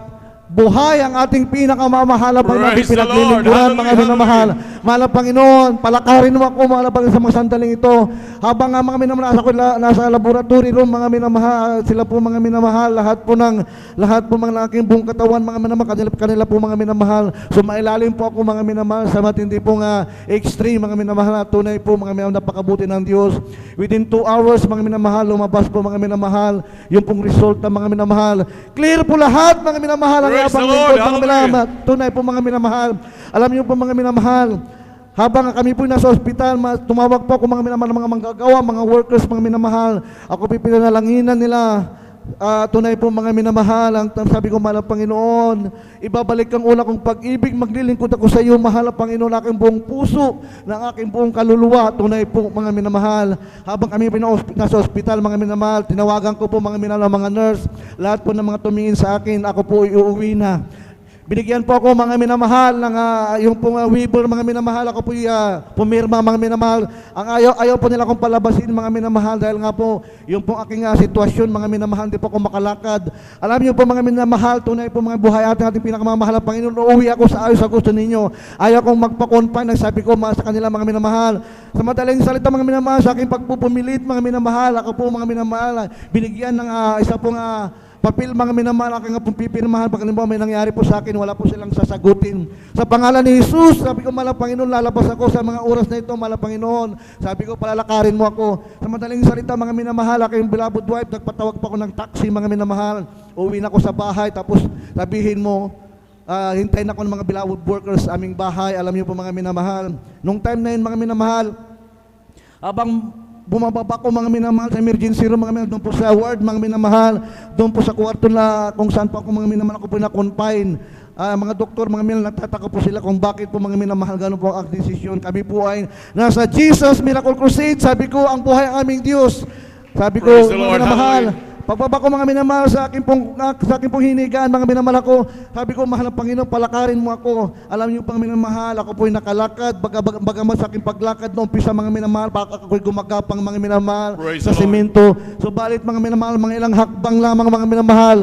[SPEAKER 7] buhay ang ating pinakamamahal na Panginoon, ating
[SPEAKER 5] Praise the Lord.
[SPEAKER 7] pinaglilingkuran mga
[SPEAKER 5] Hallelujah.
[SPEAKER 7] minamahal. Mahal na Panginoon, palakarin mo ako mahal na Panginoon sa mga sandaling ito. Habang nga mga minamahal, nasa laboratory room mga minamahal, sila po mga minamahal, lahat po mga aking buong katawan mga minamahal, kanila po mga minamahal. So mailalim po ako mga minamahal sa matindi pong extreme mga minamahal. Tunay po mga minamahal, napakabuti ng Diyos. Within 2 hours mga minamahal, lumabas po mga minamahal yung pong resulta mga minamahal. Clear po lahat mga minamahal. Ang
[SPEAKER 5] Praise
[SPEAKER 7] abang
[SPEAKER 5] the Lord.
[SPEAKER 7] lingkod mga
[SPEAKER 5] Hallelujah.
[SPEAKER 7] minamahal. Tunay po mga minamahal. Alam niyo po mga minamahal, habang kami po nasa ospital, tumawag po ako mga minamahal, mga manggagawa, mga workers mga minamahal. Ako po pinanalanginan nila. Tunay po mga minamahal, ang sabi ko mahal na Panginoon, ibabalik ang una kong pag-ibig, maglilingkod ako sa iyo mahal na Panginoon, aking buong puso, ng aking buong kaluluwa. Tunay po mga minamahal, habang kami nasa ospital mga minamahal, tinawagan ko po mga minamahal, mga nurse, lahat po ng mga tumingin sa akin, ako po iuwi na. Binigyan po ako mga minamahal ng yung pong waiver mga minamahal, ako po pumirma mga minamahal. Ang ayaw po nila akong palabasin mga minamahal, dahil nga po yung pong aking sitwasyon mga minamahal, hindi po ako makalakad. Alam niyo po mga minamahal, tunay po mga buhay ating pinakamamahal na Panginoon, uuwi ako sa ayos sa gusto ninyo. Ayaw kong magpa-confine, sabi ko sa kanila mga minamahal. Sa madaling salita mga minamahal, sa aking pagpupumilit mga minamahal, ako po mga minamahal, binigyan ng isa pong papel mga minamahal, aking nga pong pipirmahan. Pag may nangyari po sa akin, wala po silang sasagutin. Sa pangalan ni Jesus, sabi ko mahal na Panginoon, lalabas ako sa mga oras na ito mahal na Panginoon. Sabi ko palalakarin mo ako. Sa madaling salita mga minamahal, aking beloved wife, nagpatawag pa ako ng taxi mga minamahal. Uwi na ako sa bahay, tapos sabihin mo, hintayin ako ng mga beloved workers sa aming bahay. Alam niyo po mga minamahal, nung time na yun mga minamahal, habang bumababa ko mga minamahal sa emergency room mga minamahal, doon po sa ward mga minamahal, doon po sa kwarto na kung saan po ako mga minamahal, ako po na-confine. Mga doktor mga minamahal, nagtataka po sila kung bakit po mga minamahal gano'n po ang desisyon. Kami po ay nasa Jesus Miracle Crusade. Sabi ko, ang buhay ang aming Diyos. Sabi ko
[SPEAKER 5] Praise the
[SPEAKER 7] mga
[SPEAKER 5] Lord.
[SPEAKER 7] minamahal,
[SPEAKER 5] Hallelujah.
[SPEAKER 7] pagbaba ko mga minamahal sa akin pong hinigaan mga minamahal ako, sabi ko mahal na Panginoon, palakarin mo ako. Alam niyo pang minamahal, ako po'y nakalakad, bagamat sa aking paglakad noong umpisa mga minamahal, ako'y gumagapang mga minamahal
[SPEAKER 5] Praise
[SPEAKER 7] sa
[SPEAKER 5] the Lord.
[SPEAKER 7] semento. Subalit mga minamahal, mga ilang hakbang lamang mga minamahal,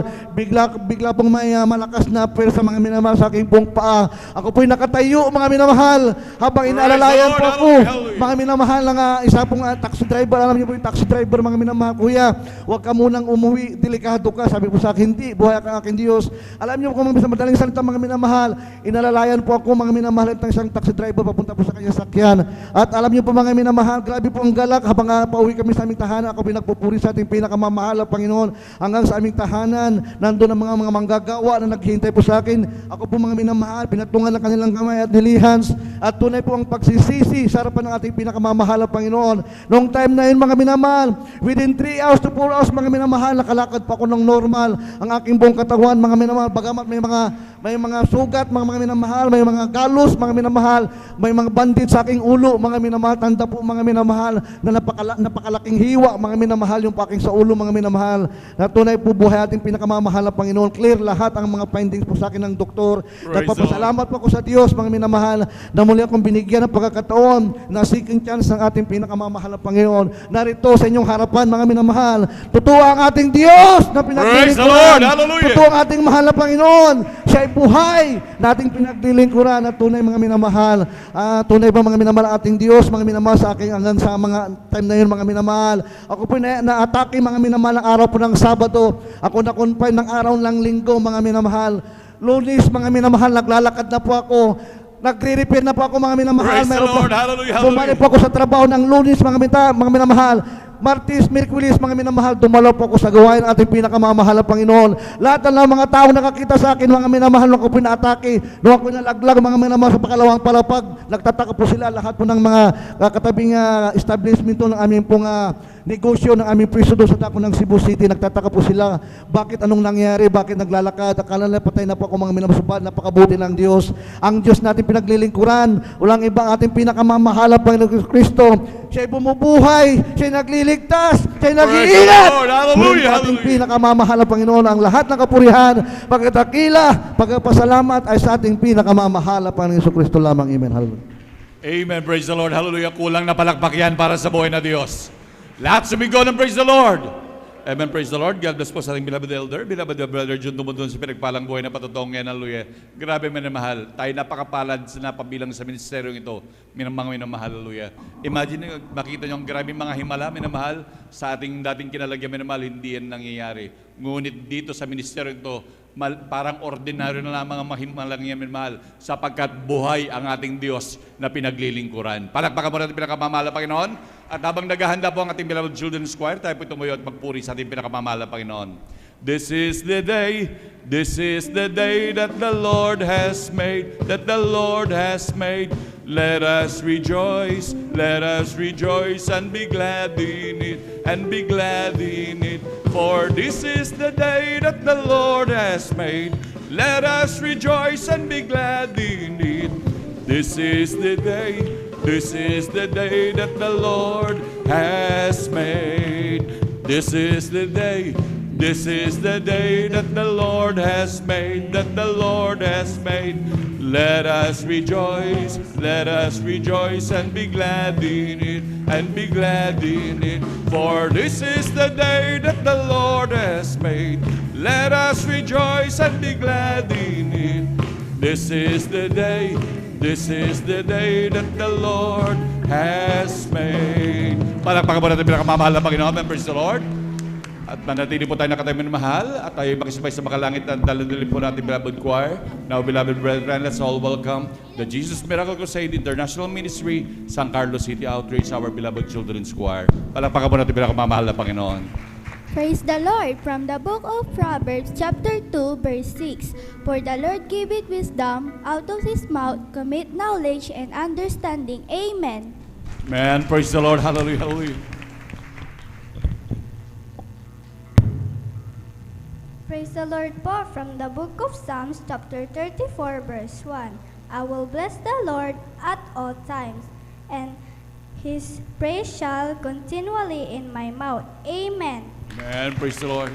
[SPEAKER 7] bigla pong may malakas na pwersa mga minamahal sa aking pong paa. Ako po'y nakatayo mga minamahal, habang
[SPEAKER 5] Praise
[SPEAKER 7] inaalalayan
[SPEAKER 5] the
[SPEAKER 7] po
[SPEAKER 5] Lord.
[SPEAKER 7] ako
[SPEAKER 5] Hallelujah.
[SPEAKER 7] mga minamahal ng isa pong taxi driver. Alam niyo po yung taxi driver mga minamahal, kuya, huwag ka munang umuwi, delikado ka. Sabi ko sa akin, hindi, buhay ang aking Diyos. Alam niyo kung sa madaling salita mga minamahal, inalalayan po ako mga minamahal ng isang taxi driver papunta po sa kanyang sakyan. At alam niyo po mga minamahal, grabe po ang galak. Habang pauwi kami sa aming tahanan, ako pinagpupuri sa ating pinakamamahal na Panginoon. Hanggang sa aming tahanan, nandun ang mga manggagawa na naghihintay po sa akin. Ako po mga minamahal, pinatungan ng kanilang kamay at nilihans. At tunay po ang pagsisisi sa harapan ng ating pinakamamahal na Panginoon. Noong time na yun mga minamahal, within 3 hours to 4 hours mga minamahal, minamahal, nakalakad pa ako ng normal. Ang aking buong katawan, mga minamahal, bagamat may mga sugat, mga minamahal, may mga galos, mga minamahal, may mga bandit sa aking ulo, mga minamahal, tanda po mga minamahal, na napakalaking hiwa, mga minamahal, yung paking sa ulo, mga minamahal, na tunay po buhay ating pinakamamahal na Panginoon. Clear lahat ang mga findings po sa akin ng doktor. Nagpapasalamat po ako sa Diyos, mga minamahal, na muli akong binigyan ng pagkakataon na second chance ng ating pinakamamahal na Panginoon. Narito sa inyong harapan, mga minamahal, totoo ang ating Diyos na
[SPEAKER 5] Praise the Lord!
[SPEAKER 7] pinaglilingkuran.
[SPEAKER 5] Hallelujah!
[SPEAKER 7] Totoo ang ating mahal na Panginoon. Siya ay buhay na ating pinaglilingkuran at tunay mga minamahal. Tunay ba mga minamahal ating Diyos, mga minamahal sa aking hanggang sa mga time na yun, mga minamahal. Ako po na-atake mga minamahal ng araw po ng Sabado. Ako na-confine ng araw ng Linggo, mga minamahal. Lunes, mga minamahal, naglalakad na po ako. Nagre-repair na po ako, mga minamahal.
[SPEAKER 5] Praise the
[SPEAKER 7] Meron po-
[SPEAKER 5] Lord. Hallelujah,
[SPEAKER 7] Bumalik
[SPEAKER 5] hallelujah.
[SPEAKER 7] po ako sa trabaho ng Lunes, mga minamahal. Martes, Miyerkules, mga minamahal, dumalaw po ako sa gawain ng ating pinakamamahal na Panginoon. Lahat ng mga tao nakakita sa akin, mga minamahal, nung ako pinaatake, nung ako nalaglag, mga minamahal, sa pakalawang palapag, nagtataka po sila, lahat po ng mga katabing establishment ng aming pong negosyo, ng aming priso doon sa dako ng Cebu City, nagtataka po sila, bakit anong nangyari, bakit naglalakad, akala nila patay na po ako, mga minamahal, napakabuti ng Diyos. Ang Diyos natin pinaglilingkuran, walang ibang ating pinakamamahal na Panginoon Kristo. Siya'y bumubuhay, siya'y nagliligtas, siya'y nag-iingat.
[SPEAKER 5] Lord. Hallelujah,
[SPEAKER 7] Ngunit ating
[SPEAKER 5] hallelujah.
[SPEAKER 7] pinakamamahal na Panginoon, ang lahat ng kapurihan, pagkatakila, pagkapasalamat ay sa ating pinakamamahal na Panginoon Kristo lamang. Amen. Hallelujah.
[SPEAKER 5] Amen. Praise the Lord. Hallelujah. Kulang na palakpak yan para sa buhay na Diyos. Lahat sumigaw ng praise the Lord. Amen. Praise the Lord. God bless po sa ating beloved elder. Beloved brother John Dumundon sa pinagpalang buhay na patotoong yan. Hallelujah. Grabe minamahal. Tayo napakapalad sa napabilang sa ministeryong ito. Mga minamahal. Hallelujah. Imagine, makita nyo ang grabe mga himala, minamahal. Sa ating dating kinalagyan, minamahal, hindi yan nangyayari. Ngunit dito sa ministeryo ito, parang ordinaryo na lamang ang mahimalang yan, minamahal, sapagkat buhay ang ating Diyos na pinaglilingkuran. Palakpakan mo natin pinakamamahal na Panginoon. At habang naghahanda po ang ating beloved children's choir, tayo po tumuyo at magpuri sa ating pinakamamahal na Panginoon. This is the day that the Lord has made, that the Lord has made. Let us rejoice and be glad in it, and be glad in it. For this is the day that the Lord has made. Let us rejoice and be glad in it. This is the day that the Lord has made. This is the day that the Lord has made, that the Lord has made. Let us rejoice and be glad in it, and be glad in it. For this is the day that the Lord has made. Let us rejoice and be glad in it. This is the day that the Lord has made. Palakpakan mo natin pinakamamahal na Panginoon. Praise the Lord. At manatili po tayo nakatayo minamahal at tayo makisabay sa makalangit at daladali po natin beloved choir. Now, beloved brethren, let's all welcome the Jesus Miracle Crusade International Ministry, San Carlos City Outreach, our beloved children's choir. Palakpakan po natin pinakamamahal na Panginoon.
[SPEAKER 8] Praise the Lord from the book of Proverbs chapter 2 verse 6. For the Lord giveth wisdom, out of his mouth commit knowledge and understanding. Amen.
[SPEAKER 5] Man, praise the Lord. Hallelujah, hallelujah.
[SPEAKER 8] Praise the Lord po from the book of Psalms chapter 34 verse 1. I will bless the Lord at all times, and his praise shall continually in my mouth. Amen.
[SPEAKER 5] Man, praise the Lord.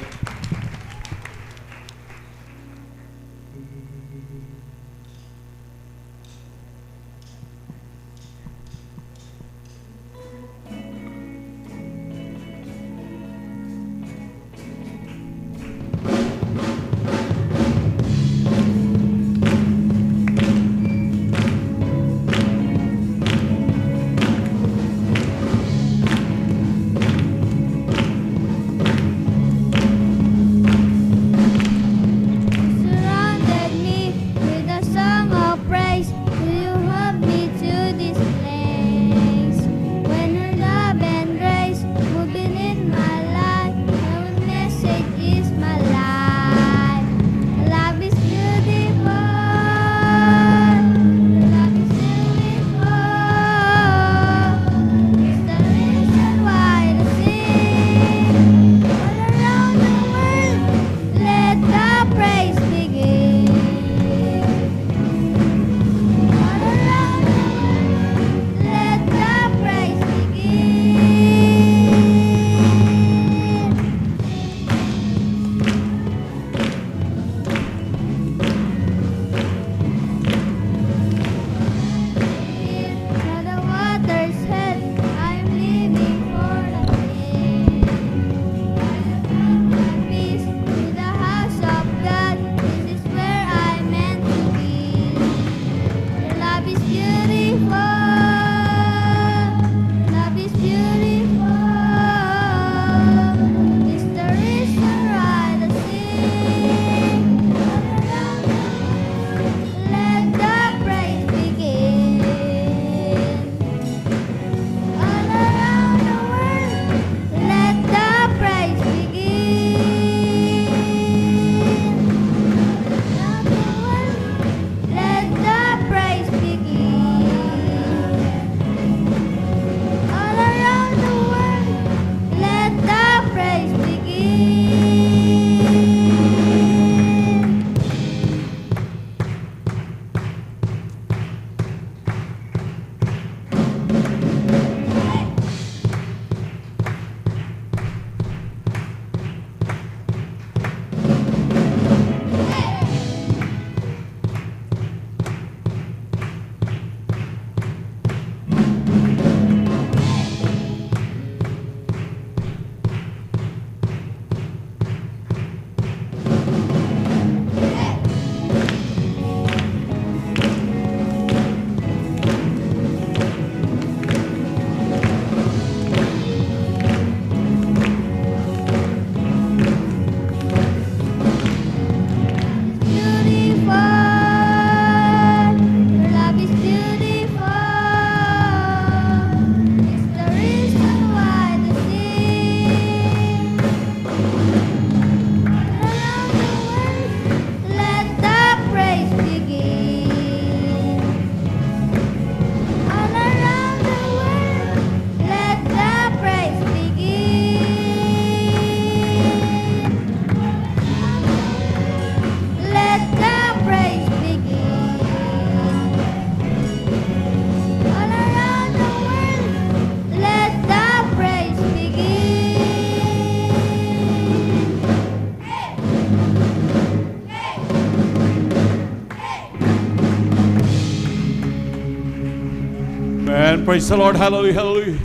[SPEAKER 5] Amen. Praise the Lord. Hallelujah. Hallelujah.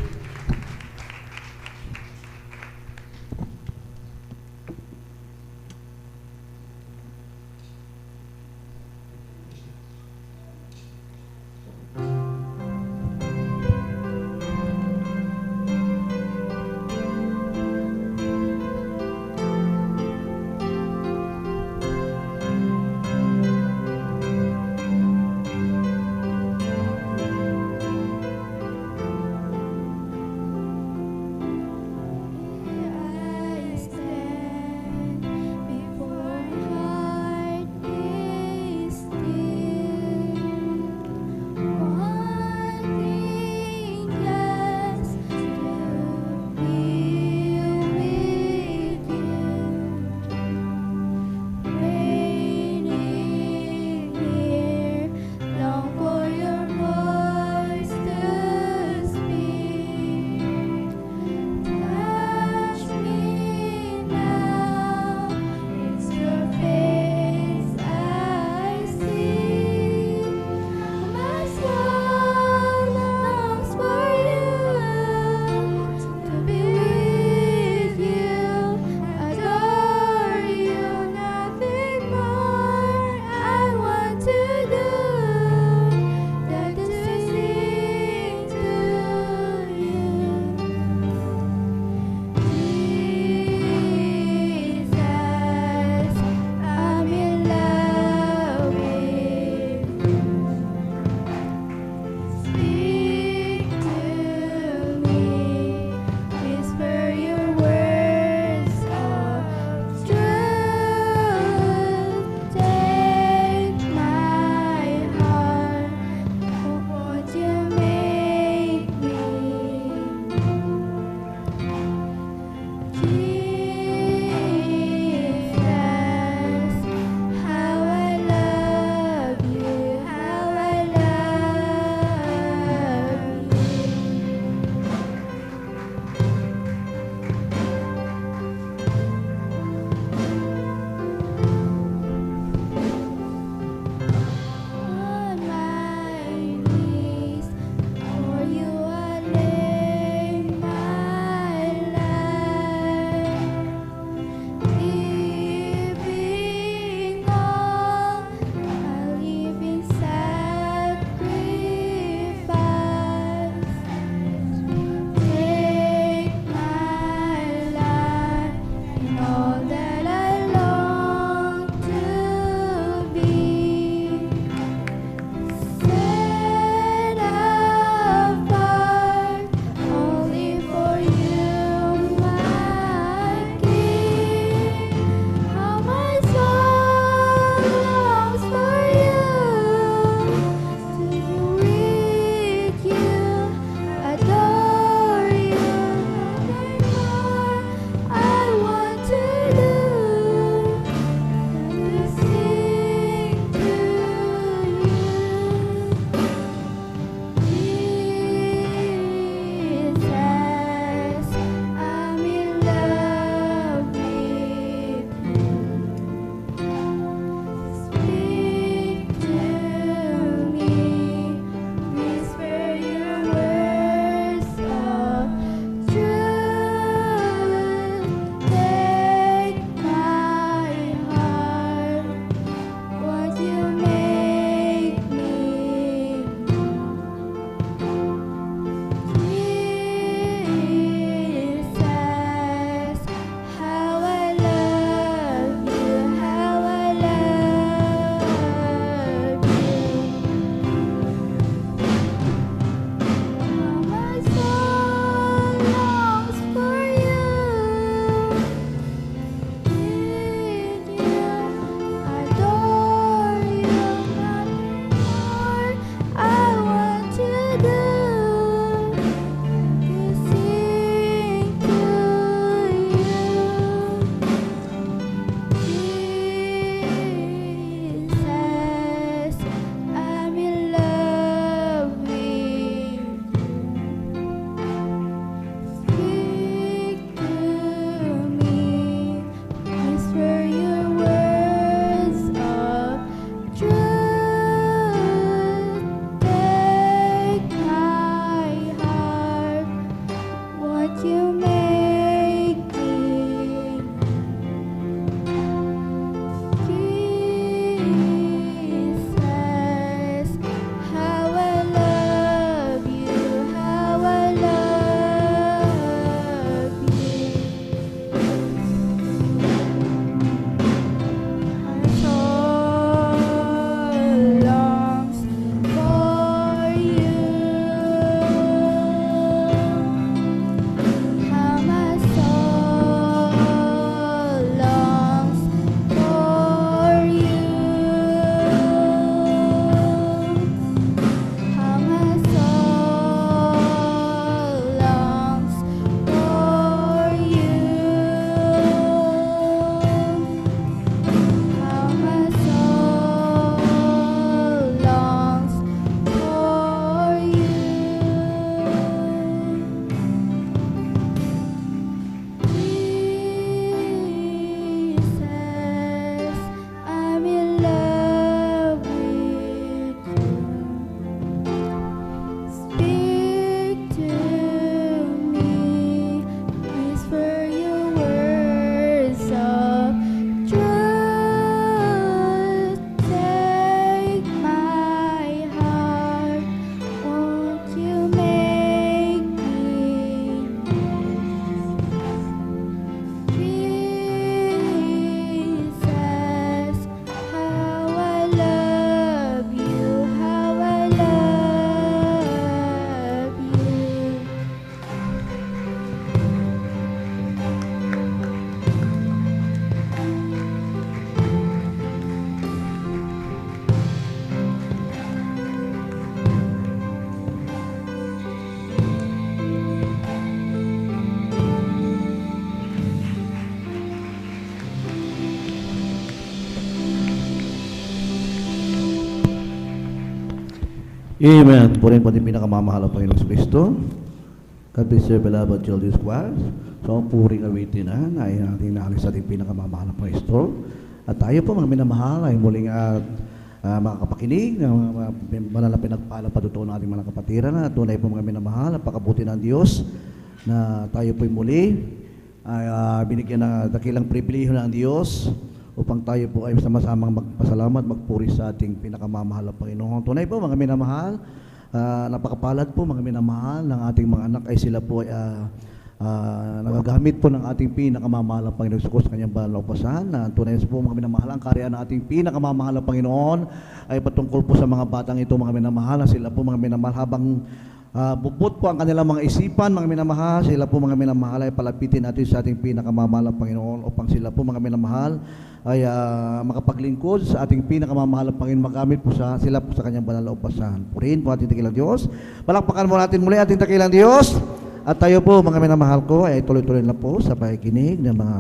[SPEAKER 7] Amen. Purihin po din pinakamamahal ang Panginoong Kristo. God bless you, beloved children's choir. So, ang puring awitin na ay ating naalis sa ating pinakamamahal ang Kristo. At tayo po, mga minamahal, ay muling makakapakinig ng mga banal na pinagpalang patutuo ng ating mga kapatiran. At tunay po mga minamahal, napakabuti ng Diyos na tayo po'y muli ay binigyan ng dakilang pribilehiyo ng Diyos upang tayo po ay sama-samang magpasalamat, magpuri sa ating pinakamamahal na Panginoon. Tunay po mga minamahal, napakapalad po mga minamahal ng ating mga anak ay sila po ay nagagamit po ng ating pinakamamahal na Panginoon sa kanyang banal na upasan. Tunay po mga minamahal, ang karya ng ating pinakamamahal na Panginoon ay patungkol po sa mga batang ito mga minamahal, sila po mga minamahal habang bubot po ang kanilang mga isipan, mga minamahal, sila po mga minamahal ay palapitin natin sa ating pinakamamahal na Panginoon upang sila po mga minamahal ay makapaglingkod sa ating pinakamamahal na Panginoon, magamit po sila po sa kanyang banal na upasan. Purihin po ating dakilang Diyos. Palakpakan mo natin muli ating dakilang Diyos. At tayo po mga minamahal ko ay tuloy-tuloy na po sa pakikinig ng mga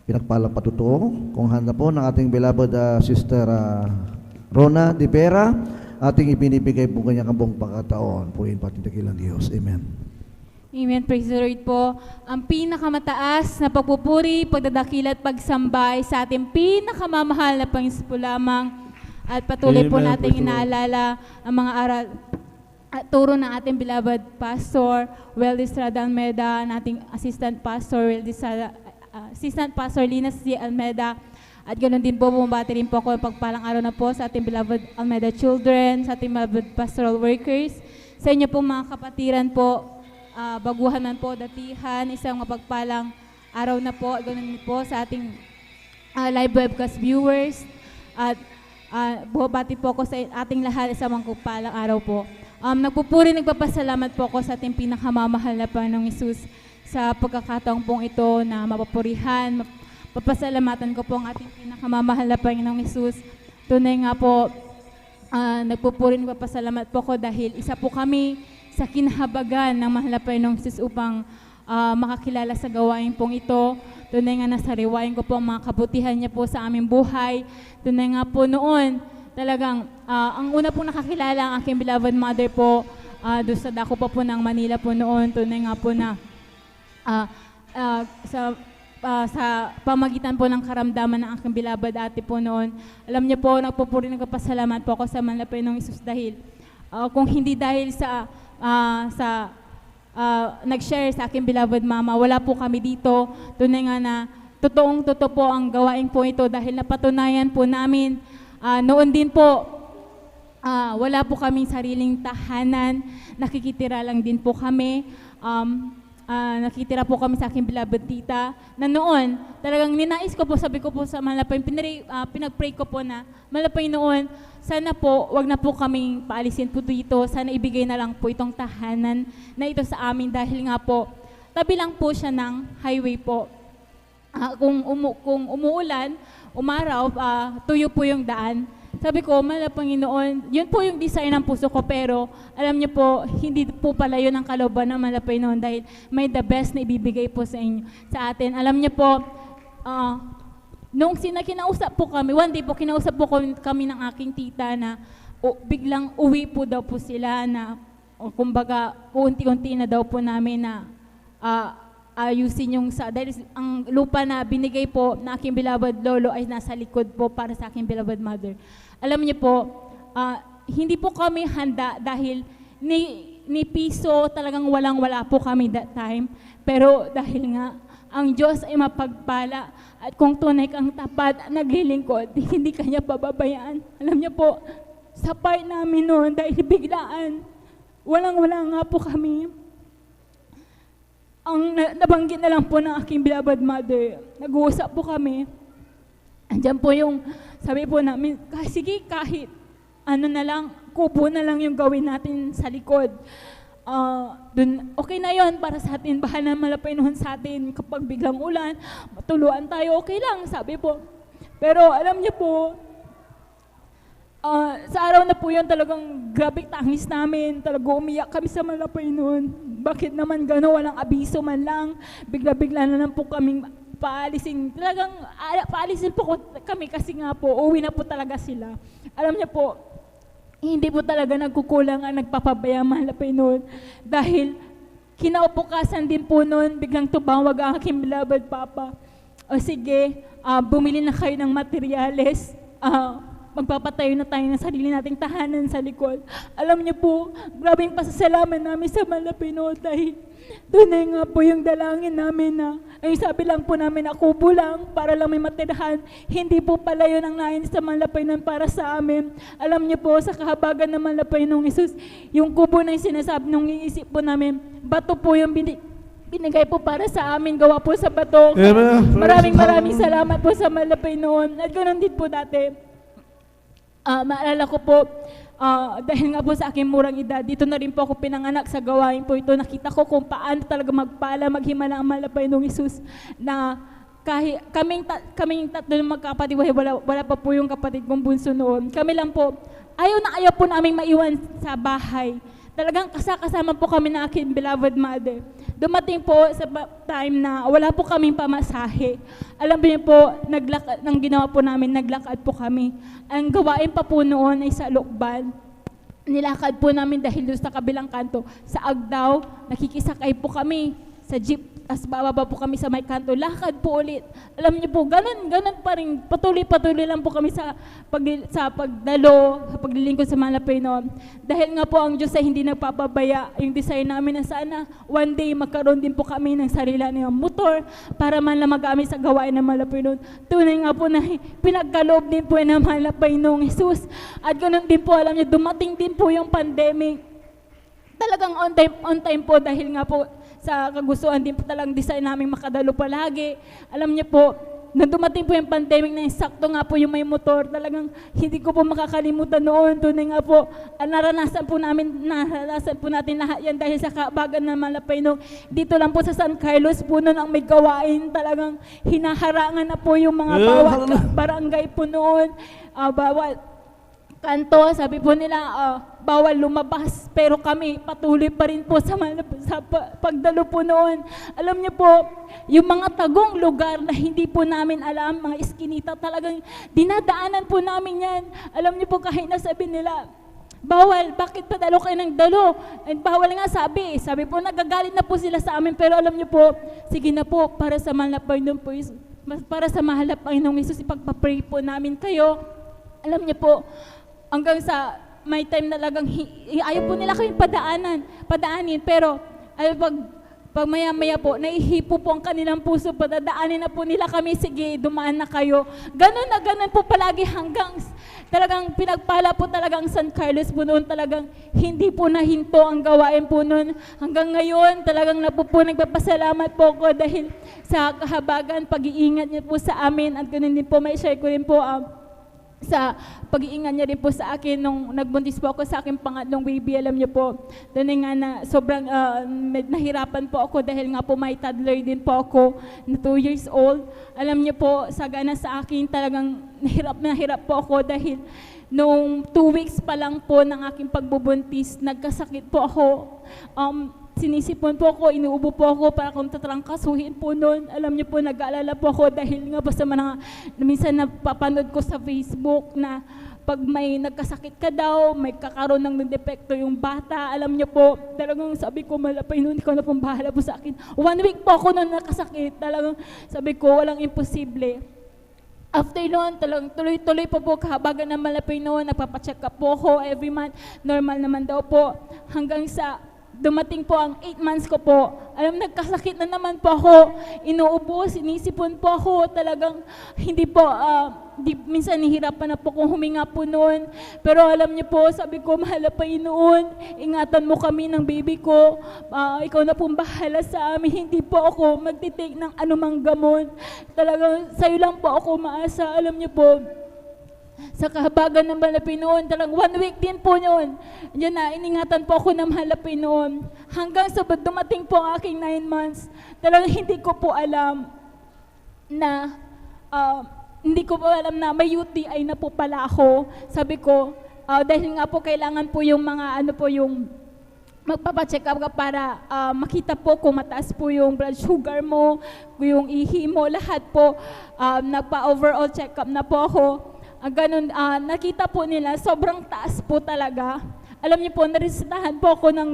[SPEAKER 7] pinagpalang patutuo. Kung handa po ng ating beloved Sister Rona de Vera, ating ibinibigay po kanyang buong pagkataon. Purihin po ating dakilang Diyos. Amen.
[SPEAKER 9] Amen. Praise the Lord po. Ang pinakamataas na pagpupuri, pagdadakila at pagsambay sa ating pinakamamahal na Panginoon po lamang. At patuloy po
[SPEAKER 1] Amen.
[SPEAKER 9] nating inaalala ang mga aral at turo ng ating beloved Pastor Weldy Estrada Almeda, nating Assistant Pastor Assistant Pastor Linas C. Almeda. At ganoon din po, bumabati rin po ako pagpalang araw na po sa ating beloved Almeda children, sa ating beloved pastoral workers, sa inyo po mga kapatiran po, baguhan man po, datihan, isang mapagpalang araw na po. Ganoon din po sa ating live webcast viewers. At bumabati po ako sa ating lahat, isang mapagpalang araw po. Nagpupuri, nagpapasalamat po ako sa ating pinakamamahal na Panginoong Hesus sa pagkakataong pong ito na mapapurihan. Papasalamatan ko po ang ating pinakamamahal na Panginoong Hesus. Tunay nga po, nagpupuri, nagpapasalamat po ko dahil isa po kami sa kinahabagan ng mahal na Panginoong Hesus upang makakilala sa gawain pong ito. Tunay nga nasariwain ko po ang mga kabutihan niya po sa aming buhay. Tunay nga po noon, talagang ang una pong nakakilala ang aking beloved mother po doon sa dako po ng Manila po noon. Tunay nga po na sa pamagitan po ng karamdaman ng aking beloved ate po noon. Alam niyo po, nagpupuri, nagpapasalamat po ako sa mahal na Panginoong Hesus dahil kung hindi dahil sa nag-share sa aking beloved mama, wala po kami dito. Tunay nga na totoo po ang gawain po ito dahil napatunayan po namin noon din po, wala po kaming sariling tahanan, nakikitira lang din po kami. Nakitira po kami sa aking beloved tita na noon, talagang ninais ko po, sabi ko po sa mahal na Panginoon, pinag-pray ko po na, mahal na Panginoon, sana po, wag na po kaming paalisin po dito, sana ibigay na lang po itong tahanan na ito sa amin dahil nga po, tabi lang po siya ng highway po. Kung umuulan, umaraw, tuyo po yung daan. Sabi ko, mahal na Panginoon, yun po yung desire ng puso ko, pero alam niyo po, hindi po pala yun ang kalooban ng mahal na Panginoon dahil may the best na ibibigay po sa inyo, sa atin. Alam niyo po, nung kinausap po kami, one day po, kinausap po kami ng aking tita na biglang uwi po daw po sila na, kumbaga, unti-unti na daw po namin na ayusin yung dahil ang lupa na binigay po na aking beloved lolo ay nasa likod po para sa aking beloved mother. Alam niyo po, hindi po kami handa dahil ni piso talagang walang-wala po kami that time. Pero dahil nga, ang Diyos ay mapagpala at kung tunay kang tapat at naglilingkod, hindi kanya pababayaan. Alam niyo po, sa part namin noon dahil biglaan, walang-wala nga po kami. Ang nabanggit na lang po ng aking beloved mother, nag-uusap po kami. Andiyan po yung, sabi po namin, sige kahit ano na lang, kubo na lang yung gawin natin sa likod. Dun, okay na yon para sa atin, bahala malapay noon sa atin kapag biglang ulan, matuluan tayo, okay lang, sabi po. Pero alam niyo po, sa araw na po yun, talagang grabe tangis namin, talagang umiyak kami sa malapay noon. Bakit naman gano'n, walang abiso man lang, bigla-bigla na lang po kaming paalisin. Talagang paalisin po kami kasi nga po, uwi na po talaga sila. Alam niyo po, hindi po talaga nagkukulang ang nagpapabaya, mahal na Panginoon. Dahil kinaupukasan din po noon, biglang tumawag ang aking beloved Papa. O sige, bumili na kayo ng materyales, magpapatayo na tayo ng sarili nating tahanan sa likod. Alam niyo po, grabing pasasalamat namin sa mahal na Panginoon dahil tunay nga po yung dalangin namin na, ay sabi lang po namin na kubo lang para lang may matirahan. Hindi po pala yun ang nais sa mahal na Panginoon para sa amin. Alam niyo po, sa kahabagan ng mahal na Panginoong Isus, yung kubo na yung sinasabi nung iisip po namin, bato po yung binigay po para sa amin, gawa po sa bato. Maraming salamat po sa mahal na Panginoon. At ganoon din po dati. Maalala ko po, dahil nga po sa aking murang edad, dito na rin po ako pinanganak sa gawain po ito. Nakita ko kung paano talaga magpala, maghimala ang mahal na Panginoong Isus na kahit kaming tatlo ng magkapatid, wala pa po yung kapatid kong bunso noon. Kami lang po, ayaw po namin maiwan sa bahay. Talagang kasama po kami na aking beloved mother. Dumating po sa time na wala po kaming pamasahe. Alam niyo po, nang ginawa po namin, naglakad po kami. Ang gawain pa po noon ay sa Lokban. Nilakad po namin dahil doon sa kabilang kanto. Sa Agdao, nakikisakay po kami sa jeep. As bababa po kami sa may kanto, lakad po ulit. Alam niyo po, ganun pa rin, patuloy lang po kami sa pagdalo, sa paglilingkod sa mahal na Panginoon. Dahil nga po ang Diyos ay hindi nagpapabaya. Yung design namin na sana, one day magkaroon din po kami ng sarili ng motor para man lang magamit sa gawain ng mahal na Panginoon. Tunay nga po na pinagkaloob din po ng mahal na Panginoong Jesus. At ganun din po, alam niyo, dumating din po yung pandemic. Talagang on time po dahil nga po sa kagustuhan din po talagang design namin makadalo palagi. Alam niyo po, nang dumating po yung pandemic na sakto nga po yung may motor, talagang hindi ko po makakalimutan noon. Tunay nga po, naranasan po natin lahat yan dahil sa kabagan ng Malapay no. Dito lang po sa San Carlos po noon ang may gawain, talagang hinaharangan na po yung mga bawat barangay po noon, bawat kanto, sabi po nila, bawal lumabas, pero kami patuloy pa rin po sa pagdalo po noon. Alam niyo po, yung mga tagong lugar na hindi po namin alam, mga iskinita, talagang dinadaanan po namin yan. Alam niyo po, kahit nasabi nila, bawal, bakit pa dalo kayo ng dalo? And bawal nga sabi po, nagagalit na po sila sa amin, pero alam niyo po, sige na po, para sa mahal na Panginoon po, para sa mahal na Panginoong Isus, ipagpapray po namin kayo. Alam niyo po, hanggang sa may time na lagang ayaw po nila kami padaanin, pero pag maya-maya po, naihipo po ang kanilang puso, padadaanin na po nila kami, sige, dumaan na kayo. Ganun po palagi hanggang talagang pinagpala po talagang San Carlos po noon, talagang hindi po nahinto ang gawain po noon. Hanggang ngayon, talagang nagpapasalamat po ko dahil sa kahabagan, pag-iingat niyo po sa amin at ganun din po, may share ko rin po sa pag-iingat niya rin po sa akin nung nagbuntis po ako sa aking pangatlong baby. Alam niyo po, doon nga na sobrang nahirapan po ako dahil nga po may toddler din po ako na 2 years old. Alam niyo po, sagana sa akin talagang nahirap po ako dahil nung 2 weeks pa lang po ng aking pagbubuntis, nagkasakit po ako. Sinisipon po ako, inuubo po ako para kung tatrangkasuhin po noon. Alam niyo po, nag-aalala po ako dahil nga po sa mga minsan napapanood ko sa Facebook na pag may nagkasakit ka daw, may kakaroon ng depekto yung bata. Alam niyo po, talagang sabi ko, malapay noon, ikaw na pong bahala po sa akin. 1 week po ako noon nakasakit. Talagang sabi ko, walang imposible. After noon, talagang tuloy-tuloy po kahabagan ng malapay noon, nagpapacheck up po ako every month. Normal naman daw po. Hanggang sa dumating po ang 8 months ko po. Alam, nagkasakit na naman po ako. Inuubo, sinisipon po ako. Talagang hindi po, minsan nahihirapan na po kung huminga po noon. Pero alam niyo po, sabi ko, mahal na Panginoon, ingatan mo kami ng baby ko. Ikaw na pong bahala sa amin. Hindi po ako magtitake ng anumang gamot. Talagang sa'yo lang po ako maasa. Alam niyo po, sa kahabagan ng mahal na Panginoon, talagang 1 week din po noon. Yan na, iningatan po ako ng mahal na Panginoon. Hanggang sa dumating po ang aking 9 months, talagang hindi ko po alam na, may UTI na po pala ako. Sabi ko, dahil nga po kailangan po yung mga, yung magpapacheck up ka para makita po kung mataas po yung blood sugar mo, yung ihi mo, lahat po, nagpa-overall check up na po ako. ganun, nakita po nila, sobrang taas po talaga. Alam niyo po, naresetahan po ako ng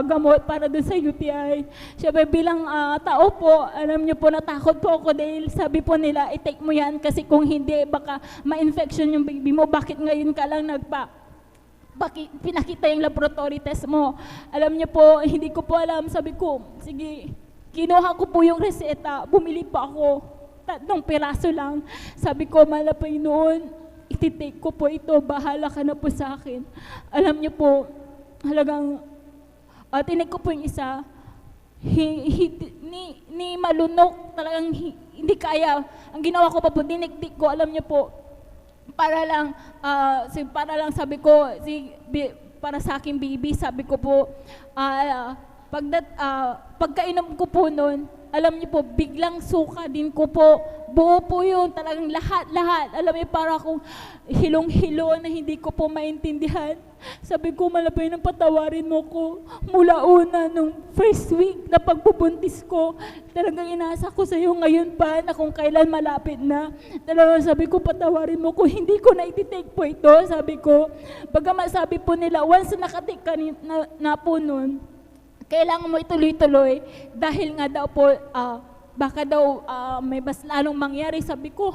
[SPEAKER 9] gamot para dun sa UTI. Siyempre bilang tao po, alam niyo po, natakot po ako dahil sabi po nila, i-take mo yan kasi kung hindi, baka ma-infection yung baby mo. Bakit ngayon ka lang pinakita yung laboratory test mo? Alam niyo po, hindi ko po alam. Sabi ko, sige, kinuha ko po yung reseta, bumili pa ako. 3 piraso lang. Sabi ko, malapay noon, ititake ko po ito, bahala ka na po sa akin. Alam niyo po, halagang, tinig ko po yung isa, ni malunok, talagang hindi kaya. Ang ginawa ko pa po, dinikdik ko, alam niyo po, para lang sabi ko, para sa aking baby, sabi ko po, pagkainom ko po noon, alam niyo po, biglang suka din ko po. Buo po yun, talagang lahat. Alam niyo, para akong hilong-hilo na hindi ko po maintindihan. Sabi ko, malapay nang patawarin mo ko. Mula una, nung first week na pagbubuntis ko, talagang inaasa ko sa iyo ngayon pa na kung kailan malapit na. Talagang sabi ko, patawarin mo ko. Hindi ko na ititake po ito, sabi ko. Bagamat sabi po nila, once na nakatake ka na po nun, kailangan mo ituloy-tuloy dahil nga daw po, baka daw may mas lalong mangyari. Sabi ko,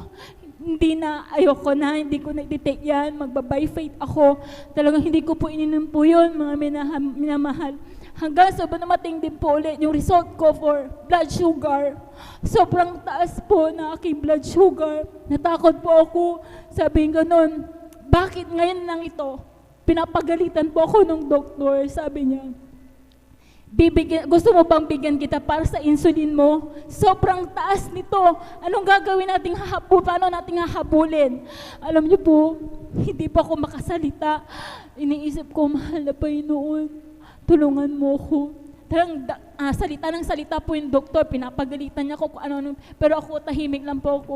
[SPEAKER 9] hindi na, ayoko na, hindi ko na ititake yan, magba-by faith ako. Talagang hindi ko po ininom po yun, mga minamahal. Hanggang sa dumating din po ulit yung result ko for blood sugar. Sobrang taas po na aking blood sugar. Natakot po ako, sabi ganun, bakit ngayon lang ito? Pinapagalitan po ako ng doktor, sabi niya. Gusto mo bang bigyan kita para sa insulin mo? Sobrang taas nito. Anong gagawin nating paano nating hahabulin? Alam niyo po, hindi pa ako makasalita. Iniisip ko, mahal na Panginoon, tulungan mo ko. Talagang salita ng salita po yung doktor, pinapagalitan niya ko kung ano, pero ako tahimik lang po ako.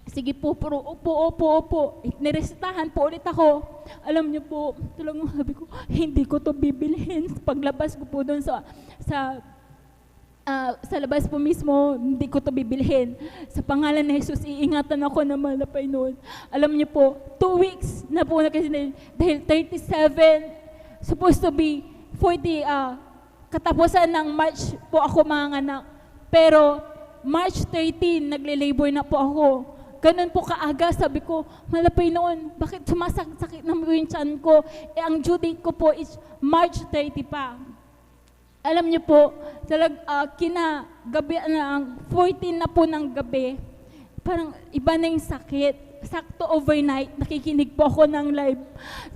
[SPEAKER 9] Sige po, opo. Niresetahan po ulit ako. Alam niyo po, talagang sabi ko, hindi ko to bibilhin. Paglabas ko po doon sa labas po mismo, hindi ko to bibilhin. Sa pangalan ni Jesus, iingatan ako na malapay noon. Alam niyo po, 2 weeks na po na kasi dahil 37, supposed to be 40, katapusan ng March po ako manganak. Pero March 13, nagle-labor na po ako. Ganun po kaaga, sabi ko, malapay noon, bakit sumasakit na po yung tiyan ko? Ang due date ko po is March 30 pa. Alam niyo po, kinagabi na, 14 na po ng gabi, parang iba na yung sakit. Sakto overnight, nakikinig po ako ng live.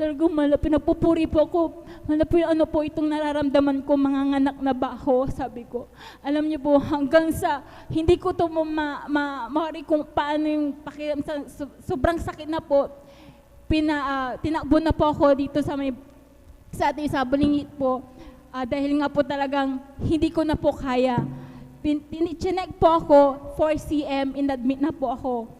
[SPEAKER 9] Talagang malapit, napupuri po ako. Malapit, ano po itong nararamdaman ko, mga nganak na ba ako, sabi ko. Alam niyo po, hanggang sa, hindi ko ito makari kung paano yung pakiramdam, sobrang sakit na po. Tinakbo na po ako dito sa ating Balingit po. Dahil nga po talagang hindi ko na po kaya. Chinek po ako, 4 cm, inadmit na po ako.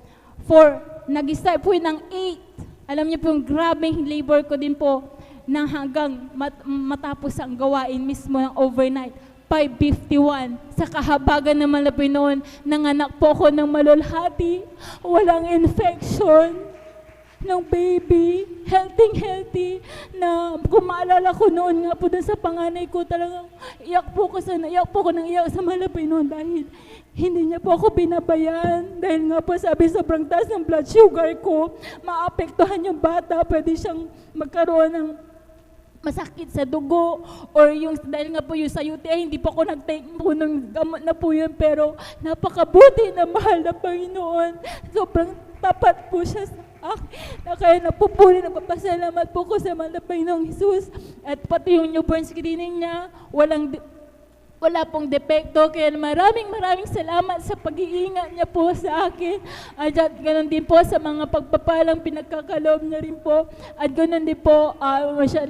[SPEAKER 9] Nag-start po ng 8. Alam niyo po yung grabing labor ko din po na hanggang matapos ang gawain mismo ng overnight. 5:51. Sa kahabagan naman na noon, nanganak po ako ng malulhati. Walang infection ng baby. Healthy. Na kung maalala ko noon nga po dun sa panganay ko, talagang iyak po ko sa malapay noon dahil hindi niya po ako binabayan. Dahil nga po sabi sobrang taas ng blood sugar ko, maapektuhan yung bata, pwede siyang magkaroon ng masakit sa dugo or yung dahil nga po yung sa UTI, hindi po ako nag-take po ng gamot na po yun, pero napakabuti na mahal na Panginoon. Sobrang tapat po siya sa akin. Kaya napupuri, nagpapasalamat po ko sa mahal na Panginoong Jesus. At pati yung newborn screening niya, wala pong depekto, kaya maraming salamat sa pag-iingat niya po sa akin. At ganoon din po sa mga pagpapalang pinagkakaloob niya rin po. At ganoon din po,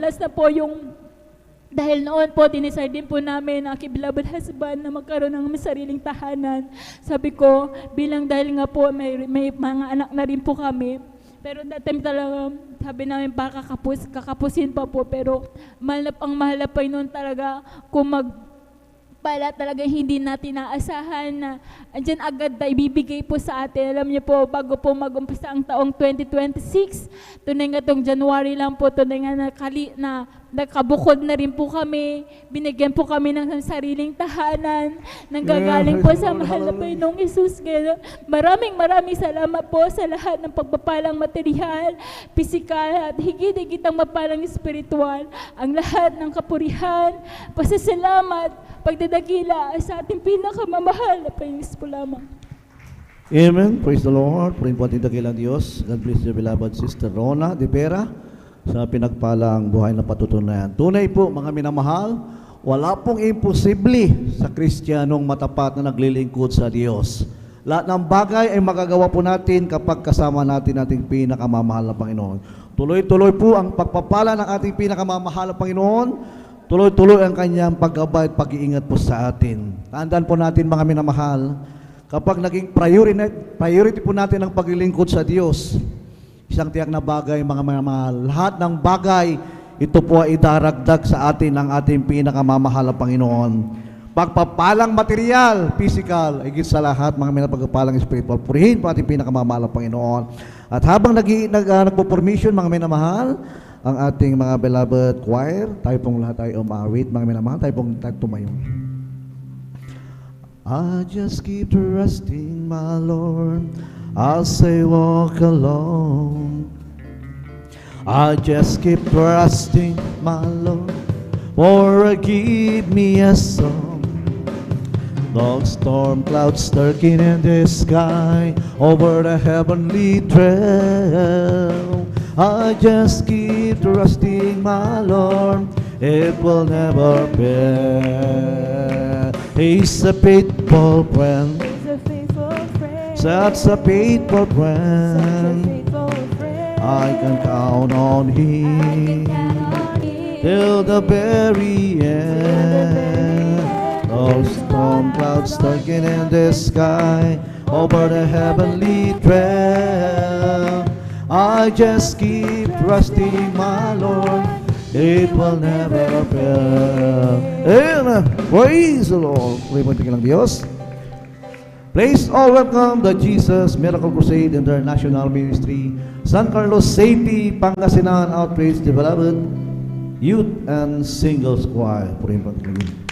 [SPEAKER 9] last na po yung, dahil noon po, dinisay din po namin ang aking beloved husband na magkaroon ng sariling tahanan. Sabi ko, dahil nga po may mga anak na rin po kami, pero that time talaga, sabi namin baka kakapusin pa po, pero mahal na Panginoon talaga kung pagpapala talaga hindi natin naasahan na andyan agad na ibibigay po sa atin. Alam niyo po, bago po mag-umpisa ang taong 2026, tunay nga itong January lang po, tunay nga na nakabukod na rin po kami, binigyan po kami ng sariling tahanan, nang gagaling po sa mahal na Panginoong Hesus. Maraming salamat po sa lahat ng pagpapalang material, pisikal, at higit-higit ang mapalang espiritual. Ang lahat ng kapurihan, pasasalamat, pagdadakila ay sa ating pinakamamahal na Panginoon po lamang.
[SPEAKER 7] Amen. Praise the Lord. Purihin po ating dakilang Diyos. God bless you, beloved Sister Rona de Vera, sa pinagpalang buhay na patutunayan. Tunay po, mga minamahal, wala pong imposible sa Kristiyanong matapat na naglilingkod sa Diyos. Lahat ng bagay ay magagawa po natin kapag kasama natin ating pinakamamahal na Panginoon. Tuloy-tuloy po ang pagpapala ng ating pinakamamahal na Panginoon. Tuloy-tuloy ang kanyang paggabay at pag-iingat po sa atin. Tandaan po natin, mga minamahal, kapag naging priority po natin ang paglilingkod sa Diyos, isang tiyak na bagay, mga minamahal, lahat ng bagay, ito po ay idaragdag sa atin ng ating pinakamamahal na Panginoon. Pagpapalang material, physical, higit sa lahat, mga pagpapalang spiritual, purihin po ating pinakamamahal na Panginoon. At habang nagpo-formation, mga minamahal, ang ating mga beloved choir, tayo pong lahat ay umawit, mga minamahal, tayo pong tumayo. I just keep trusting my Lord, I'll say walk alone. I just keep trusting my Lord, for give me a song. Long storm clouds lurking in the sky, over the heavenly trail. I just keep trusting my Lord, it will never fail. He's a faithful friend, such a faithful friend. I can count on Him till the very end. Those storm clouds lurking in the sky, over the heavenly trail. I just keep trusting my Lord, it will never fail. Amen. Praise the Lord. Purihin lang Diyos. Please all welcome the Jesus Miracle Crusade International Ministry, San Carlos City, Pangasinan Outreach, the beloved Youth and Singles Choir. Purihin po lang.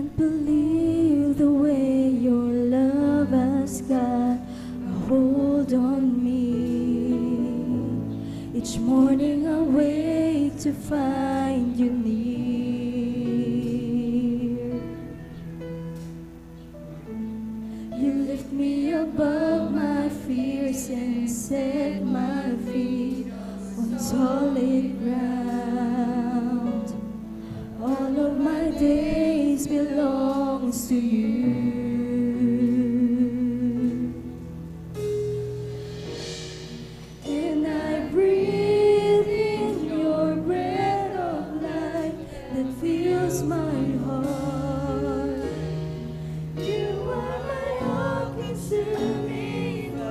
[SPEAKER 10] can't believe the way your love has got a hold on me. Each morning I wake to find you near. You lift me above my fears and set my feet on solid ground. All of my days belongs to you. And I breathe in your breath of life that fills my heart. You are my all-consuming fire.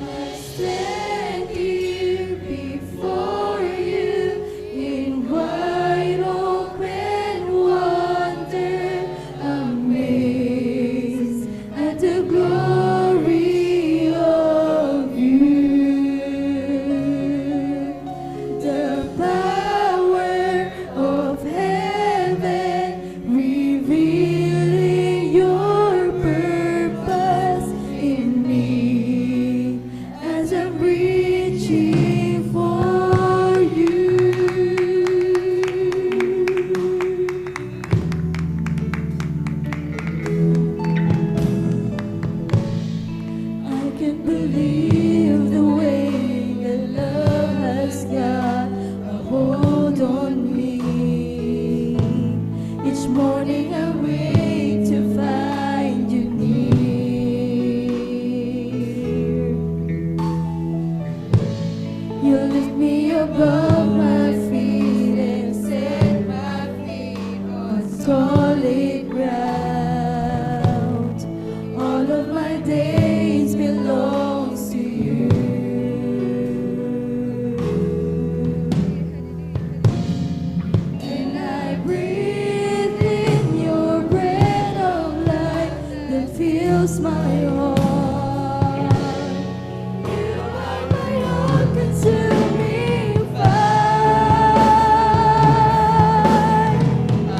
[SPEAKER 10] I stand here before you in wide open wonder, amazed at the glory of you. The power of heaven revealing your purpose in me as I'm reaching for you. I can't believe the way that love has got a hold on me. Each morning I wake to find you near. You lift me above my feet and set my feet on solid ground. All of my days belongs to you. And I breathe in your breath of life that fills my heart. You are my all-consuming fire. I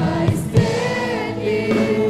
[SPEAKER 10] stand here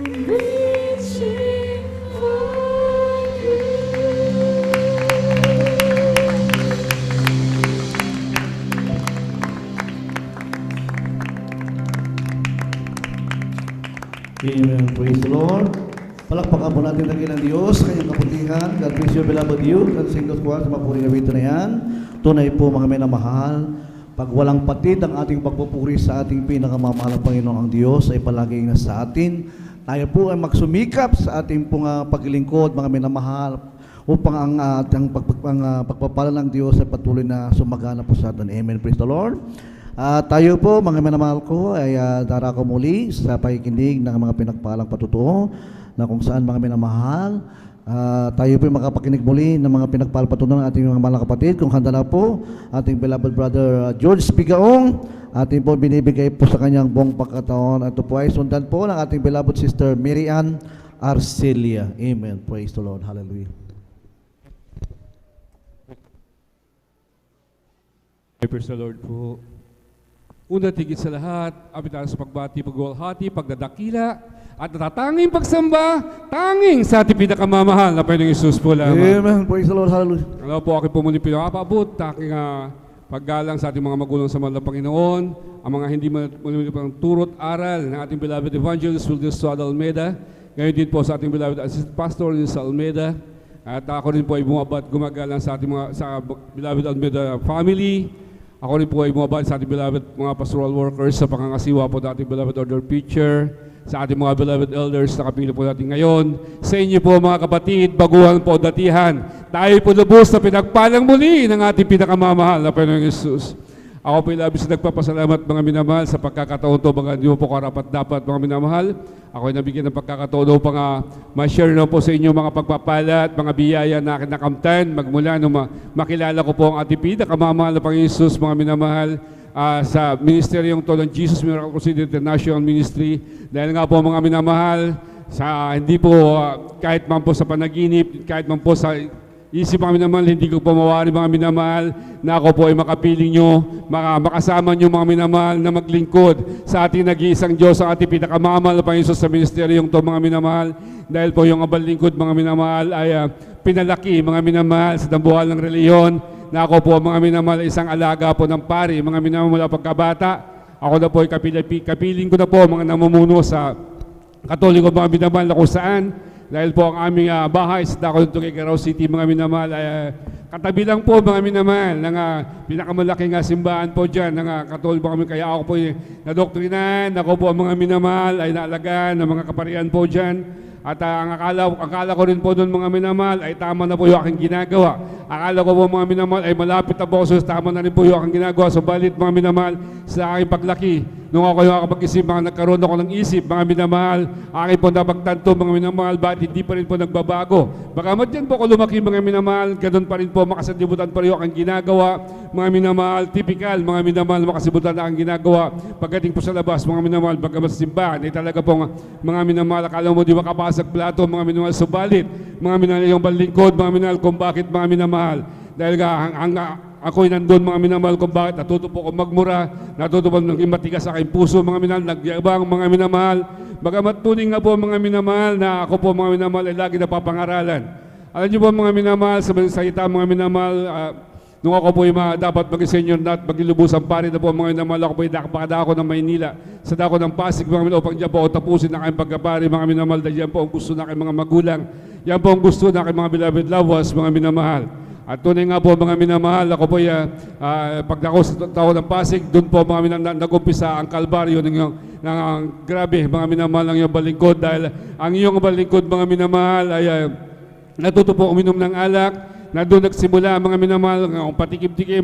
[SPEAKER 10] I'm reaching for you.
[SPEAKER 7] Amen. Praise the Lord. Palakpakan po natin ang ng Diyos, kanyang kaputihan. God bless you, beloved youth, at singles choir sa mapuri na rito na yan. Tunay po mga minamahal, pag walang patid ang ating pagpupuri sa ating pinakamamahal na Panginoon ang Diyos ay palaging nasa atin. Tayo po ay magsumikap sa ating pong paglingkod, mga minamahal, upang ang ating pagpapala ng Diyos ay patuloy na sumagana po sa atin. Amen. Praise the Lord. Tayo po, mga minamahal ko, ay darako muli sa pakikinig ng mga pinagpalang patutuo na kung saan mga minamahal, tayo po makapakinig muli ng mga pinagpalang patutuo ng ating mga mahal na kapatid. Kung handa na po, ating beloved brother George Pigaong, ating po binibigay po sa kanyang buong pagkataon. Ito po ay sundan po ng ating beloved sister Mary Ann Arcelia. Amen. Praise the Lord. Hallelujah.
[SPEAKER 4] Praise the Lord po. Una tigit sa lahat, apitan sa pagbati, pagwalhati, pagdadakila, at natatanging pagsamba, tanging sa ating pinakamamahal na Panginoong Isus po lamang.
[SPEAKER 7] Amen. Praise the Lord. Hallelujah.
[SPEAKER 4] Ano po, aking po muli pinakapabot, aking paggalang sa ating mga magulang sa mahal na Panginoon, ang mga hindi muli pang turot aral ng ating beloved evangelist Wildes Suad Almeida, ngayon din po sa ating beloved assistant pastor sa Almeida, at ako rin po ay bumabat gumagalang sa ating sa beloved Almeida family. Ako rin po ay bumabati sa ating beloved mga pastoral workers sa pangangasiwa po ng ating beloved order preacher, sa ating mga beloved elders na kapili po natin ngayon. Sa inyo po mga kapatid, baguhan po datihan, tayo po lubos na pinagpalang muli ng ating pinakamamahal na Panginoong Yesus. Ako po labis na nagpapasalamat mga minamahal sa pagkakataon to, mga hindi mo po karapat dapat mga minamahal. Ako ay nabigyan ng pagkakataon upang ma-share na po sa inyo mga pagpapala at mga biyaya na akin nakamtan magmula nung makilala ko po ang ating pinakamamahal na Panginoon Yesus mga minamahal sa ministeryong to ng Jesus Miracle Crusade International Ministry. Dahil nga po mga minamahal, hindi po kahit man po sa panaginip, kahit man po sa isip mga minamahal, hindi ko po mawari mga minamahal na ako po ay makapiling nyo, makasama nyo mga minamahal na maglingkod sa ating nag-iisang Diyos, ang ating pinakamamahal na Panginoon sa ministeryong to mga minamahal. Dahil po yung abal lingkod mga minamahal ay pinalaki mga minamahal sa dambuhal ng reliyon, na ako po mga minamahal isang alaga po ng pari, mga minamahal mula pagkabata. Ako na po ay kapiling ko na po mga namumuno sa Katoliko mga minamahal na kung saan. Dahil po ang aming bahay sa Daco dito kay Carao City mga minamahal ay katabi lang po mga minamahal ng pinakamalaking simbahan po dyan ng Katoliko kami. Kaya ako po ay nadoktrinan, ako po ang mga minamahal ay naalagaan ng mga kaparian po dyan. At ang akala ko rin po doon mga minamahal ay tama na po yung aking ginagawa. Akala ko po mga minamahal ay malapit na po, so tama na rin po yung aking ginagawa. Subalit mga minamahal, sa aking paglaki, nung ako yung kapag-isip, nagkaroon ako ng isip, mga minamahal, aking po napagtanto mga minamahal, bakit hindi pa rin po nagbabago. Baka dyan po ako lumaki mga minamahal, ganun pa rin po, makasalibutan pa rin yung aking ginagawa. Mga minamahal, typical, mga minamahal, makasibutan na ang ginagawa. Pagdating po sa labas, mga minamahal, pagkamas simbahan, ay talaga po mga minamahal, akala mo di makapasag plato, mga minamahal, subalit, mga minamahal, yung balingkod, mga minamahal, kung bakit mga minamahal. Dahil ako'y nandun mga minamahal kung bakit natuto po akong magmura, natuto po naging matigas sa aking puso mga minamahal, nagyabang mga minamahal. Bagamat tuning nga po mga minamahal na ako po mga minamahal ay lagi napapangaralan. Alam niyo po mga minamahal, sa salita mga minamahal, nung ako po ay dapat maging senior na at magilubusang pari na po mga minamahal, ako po ay nakapakada ako ng Maynila sa dako ng Pasig mga minamahal, upang dyan po ako tapusin na kayong pagkapari mga minamahal, dahil yan po ang gusto na kayong mga magulang, yan po ang gusto na kayong mga beloved loved ones mga minamahal. At tunay nga po mga minamahal, ako po pagdako sa tao ng Pasig, doon po mga minamahal nag-umpisa ang kalbaryo ng grabe mga minamahal ang iyong balingkod, dahil ang iyong balingkod mga minamahal ay natuto po uminom ng alak, na doon nagsimula mga minamahal, patikim-tikim,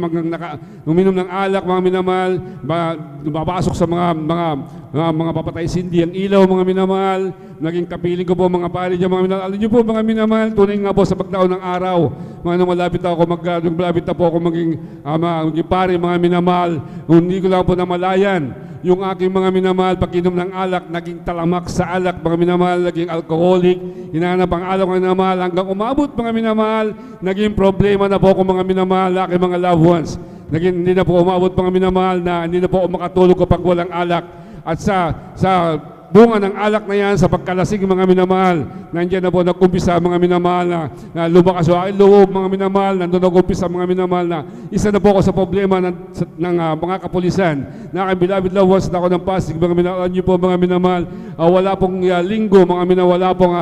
[SPEAKER 4] uminom ng alak mga minamahal, mapasok sa mga papatay sindi ang ilaw mga minamahal, naging kapiling ko po mga pari dyan mga minamahal. Alam niyo po mga minamahal, tunay nga po sa pagdaon ng araw, malapit na po ako maging pari mga minamahal, hindi ko lang po namalayan. Yung aking mga minamahal, pag-inom ng alak, naging talamak sa alak, mga minamahal, naging alcoholic, hinanap ang alak mga minamahal, hanggang umabot mga minamahal, naging problema na po ako mga minamahal, aking mga loved ones. Naging hindi na po umabot mga minamahal na hindi na po ako makatulog kapag walang alak. At sa
[SPEAKER 11] bunga ng alak na yan sa pagkalasing mga minamahal. Nandiyan na po nag-umpisa mga minamahal na lumakas sa aking loob mga minamahal. Nandun nag-umpisa mga minamahal na isa na po ako sa problema ng mga kapulisan. Na aking beloved loved ones na ako ng Pasig mga minamahal. Alam niyo po mga minamahal, wala pong linggo mga minamahal, wala pong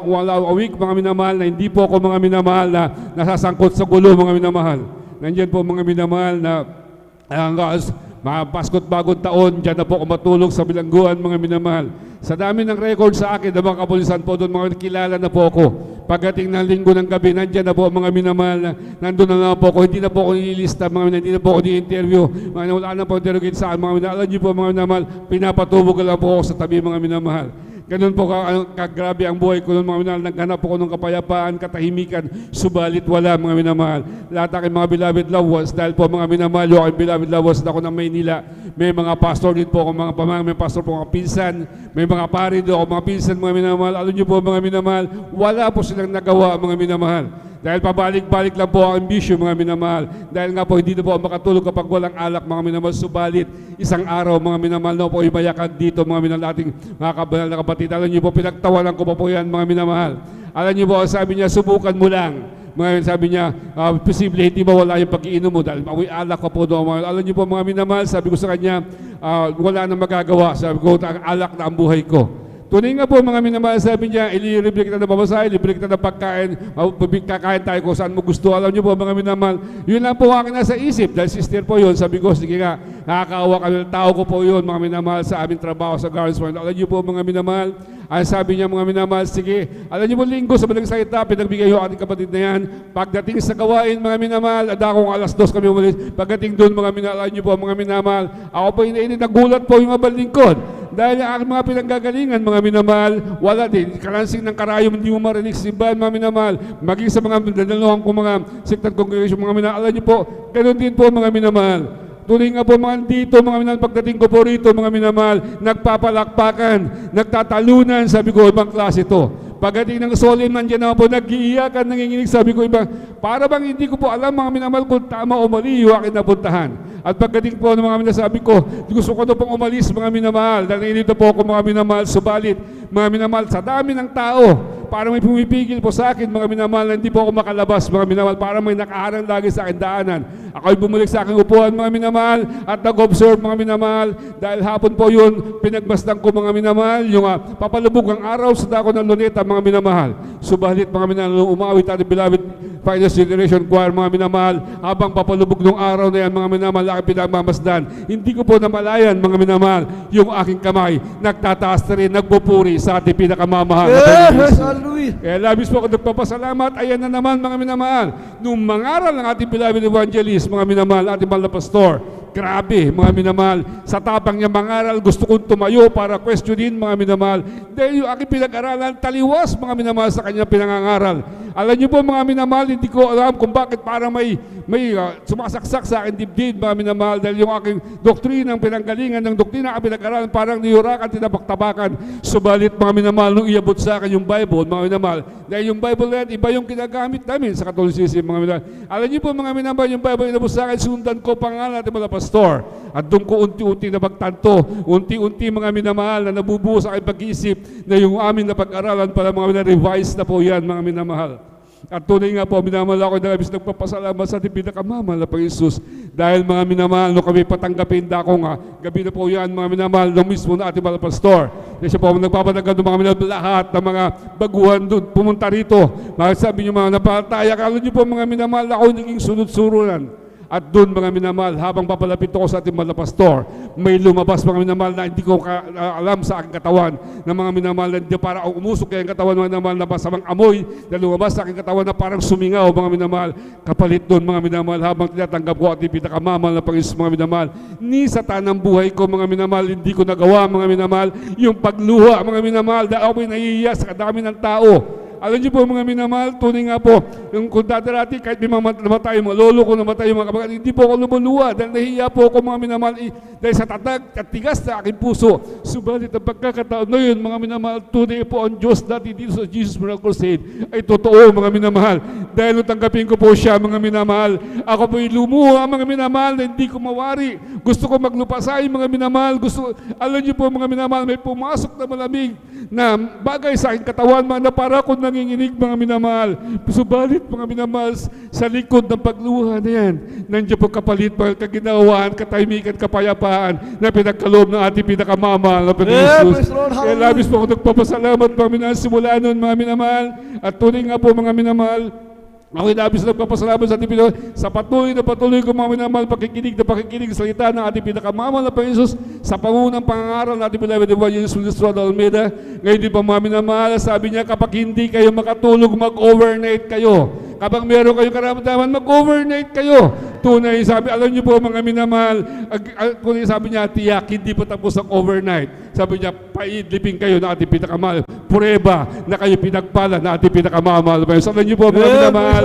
[SPEAKER 11] wala a week mga minamahal na hindi po ako mga minamahal na nasasangkot sa gulo mga minamahal. Nandiyan po mga minamahal na mga Pasko't Bagong Taon, dyan na po ako matulog sa bilangguan mga minamahal. Sa dami ng record sa akin, ng mga kapulisan po doon, mga kilala na po ako. Pagdating ng linggo ng gabi, nandyan na po mga minamahal, nandun na po ako, hindi na po ako nililista, hindi na po ako ni-interview, wala na po interrogate sa akin, mga minamahal. Alam niyo po mga minamahal, pinapatubog lang po ako sa tabi mga minamahal. Ganun po kagrabe ang buhay ko noon mga minamahal. Naghanap ako ng kapayapaan, katahimikan, subalit wala mga minamahal. Lahat aking mga beloved loved ones, dahil po mga minamahal, yung aking beloved loved ones na ako ng Maynila, may mga pastor din po ako, mga pamang, may pastor po mga pinsan, may mga pari doon ako, mga pinsan mga minamahal. Alam niyo po mga minamahal, wala po silang nagawa mga minamahal. Dahil pabalik-balik lang po ang ambisyon mga minamahal. Dahil nga po hindi na po ako makatulog kapag walang alak mga minamahal. Subalit isang araw mga minamahal na po ibayakad dito mga minamahal ating mga kabanal na kapatid. Alam niyo po pinagtawanan ko pa po yan mga minamahal. Alam niyo po sabi niya subukan mo lang. Sabi niya, posible hindi mawala yung pag-iinom mo dahil alak ko po doon. Alam niyo po mga minamahal, sabi ko sa kanya, wala nang magagawa. Sabi ko, alak na ang buhay ko. Tunay nga po mga minamahal, sabi niya, ililibre kita ng pamasahe, libre kita ng pagkain, kakain tayo kung saan mo gusto. Alam niyo po mga minamahal, yun lang po akin nasa isip. Dahil sister po yun, sabi ko, sige nga, nakakaawa kami, tao ko po yun mga minamahal sa aming trabaho sa Garden Point. Alam niyo po mga minamahal, ang sabi niya mga minamahal, sige, alam niyo po linggo sa Balang Salita, pinagbigay yung ating kapatid na yan. Pagdating sa gawain mga minamahal, adakong 2:00 kami umalis. Pagdating doon mga minamahal, alam niyo po mga minamahal, ako po inainit, nagulat po yung abang lingkod. Dahil ang mga pinanggagalingan, mga minamahal, wala din. Kalansing ng karayom, hindi mo marinig simbahan, mga minamahal. Maging sa mga dalaluhan ko, mga sector congregation, mga minamahal. Alam niyo po, ganoon din po mga minamahal. Tuloy nga po mga dito, mga minamahal, pagdating ko po rito, mga minamahal, nagpapalakpakan, nagtatalunan, sabi ko, ibang klase ito. Pagdating ng solemn, nandiyan naman po, nag-iiyakan, nanginginig, sabi ko, ibang, para bang hindi ko po alam, mga minamahal, kung tama o mali yung akin napuntahan. At pagdating po ng mga minamahal, sabi ko, gusto ko na pong umalis, mga minamahal, dahil nilito po ako, mga minamahal, subalit, mga minamahal, sa dami ng tao, para may pumipigil po sa akin, mga minamahal, hindi po ako makalabas, mga minamahal, para may nakaharang lagi sa akin daanan. Ako'y bumalik sa aking upuan, mga minamahal, at nag-observe, mga minamahal, dahil hapon po yun, pinagmasdan ko, mga minamahal, yung papalubog ang araw sa dako ng luneta, mga minamahal. Subalit, mga minamahal, umawit at beloved Finest Generation Choir, mga minamahal, habang papalubog ng araw na yan, mga minamahal, aking pinagmamasdan, hindi ko po namalayan, mga minamahal, yung aking kamay, nagtataas na rin, nagpupuri sa ating pinakamamahal.
[SPEAKER 6] Yes, hallelujah.
[SPEAKER 11] Kaya labis po ako nagpapasalamat. Ayan na naman mga minamahal. Nung mangaral ng ating beloved evangelist, mga minamahal, ating mahal na pastor, grabe mga minamahal. Sa tapang niya mangaral, gusto kong tumayo para questionin mga minamahal. Dahil yung aking pinag-aralan, taliwas mga minamahal sa kanya pinangangaral. Alam niyo po mga minamahal, hindi ko alam kung bakit parang may sumasaksak sa akin dibdib mga minamahal. Dahil yung aking doktrinang pinanggalingan ng doktrina ang pinag-aralan, parang niyurakan, tinabak-tabakan. Subalit mga minamahal, nung iabot sa akin yung Bible, mga minamahal, dahil yung Bible na yan, iba yung kinagamit namin sa Catholicism, mga minamahal. Alam niyo po mga minamahal, yung Bible inabot sa akin, sundan ko pangalan natin mga pastor. At doon ko unti-unti na pagtanto, unti-unti mga minamahal na nabubuo sa aking pag-iisip na yung amin na pag-aralan para mga revise na po yan, mga minamahal. At tunay nga po, minamahal ako na labis nagpapasalamat sa ating pinakamamahal na Panginoon. Dahil mga minamahal, nung kami patanggapin dako nga, gabi na po yan, mga minamahal, nung mismo na ating mga pastor. Kasi siya po nagpapatagad ng mga minamahal, lahat ng mga baguhan doon, pumunta rito. Sabi niyo mga napataya, kala niyo po mga minamahal, ako naging sunod-surunan. At doon mga minamahal, habang papalapit ako sa ating mga pastor, may lumabas mga minamahal na hindi ko alam sa aking katawan na mga minamahal na hindi para umusok kaya ang katawan mga minamahal na masamang amoy na lumabas sa aking katawan na parang sumingaw mga minamahal. Kapalit doon mga minamahal habang tinatanggap ko at ipinakamamahal na Panginoon mga minamahal. Ni sa tanang buhay ko mga minamahal, hindi ko nagawa mga minamahal yung pagluha mga minamahal dahil ako'y nahihiya sa kadami ng tao. Alam niyo po mga minamahal, tunay nga po, yung kung dati kahit may mga namatay, mga lolo ko namatay, mga kapatid, hindi po ako lumuluwa dahil nahiya po ako mga minamahal dahil sa tatag at tigas na aking puso. Subalit ang pagkakataon na yun, mga minamahal, tunay po ang Diyos dati dito sa Jesus Miracle Crusade ay totoo mga minamahal. Dahil tanggapin ko po siya mga minamahal. Ako po'y lumuha mga minamahal na hindi ko mawari. Gusto ko maglupasay mga minamahal. Alam niyo po mga minamahal, may pumasok na malamig na bagay sa aking katawan mga na para akong nanginginig mga minamahal. Subalit mga minamahal, sa likod ng pagluha na yan, nandiyan po kapalit mga kaginawaan, katahimikan, kapayapaan na pinagkaloob ng ating pinakamamahal na Panginoon Jesus. Kaya labis po ako nagpapasalamat mga minamahal simula noon mga minamahal. At tunay nga po mga minamahal, ako'y labis na nagpapasalamat sa ating Pinoy sa patuloy ko mga minamahal pakikinig sa salita ng ating pinakamamahal na Panginoon Jesus sa pangunang pangangaral ng ating beloved Evangelist Wilson Almeida. Ngayon din pa mga minamahal, sabi niya kapag hindi kayo makatulog, mag-overnight kayo. Kapag meron kayong karamdaman, mag-overnight kayo. Tunay, sabi, alam niyo po mga minamahal, sabi niya, tiyak, hindi pa tapos ang overnight. Sabi niya, paidlipin kayo na ating pinakamahal. Pureba na kayo pinagpala na ating pinakamahal. So, alam niyo po mga minamahal,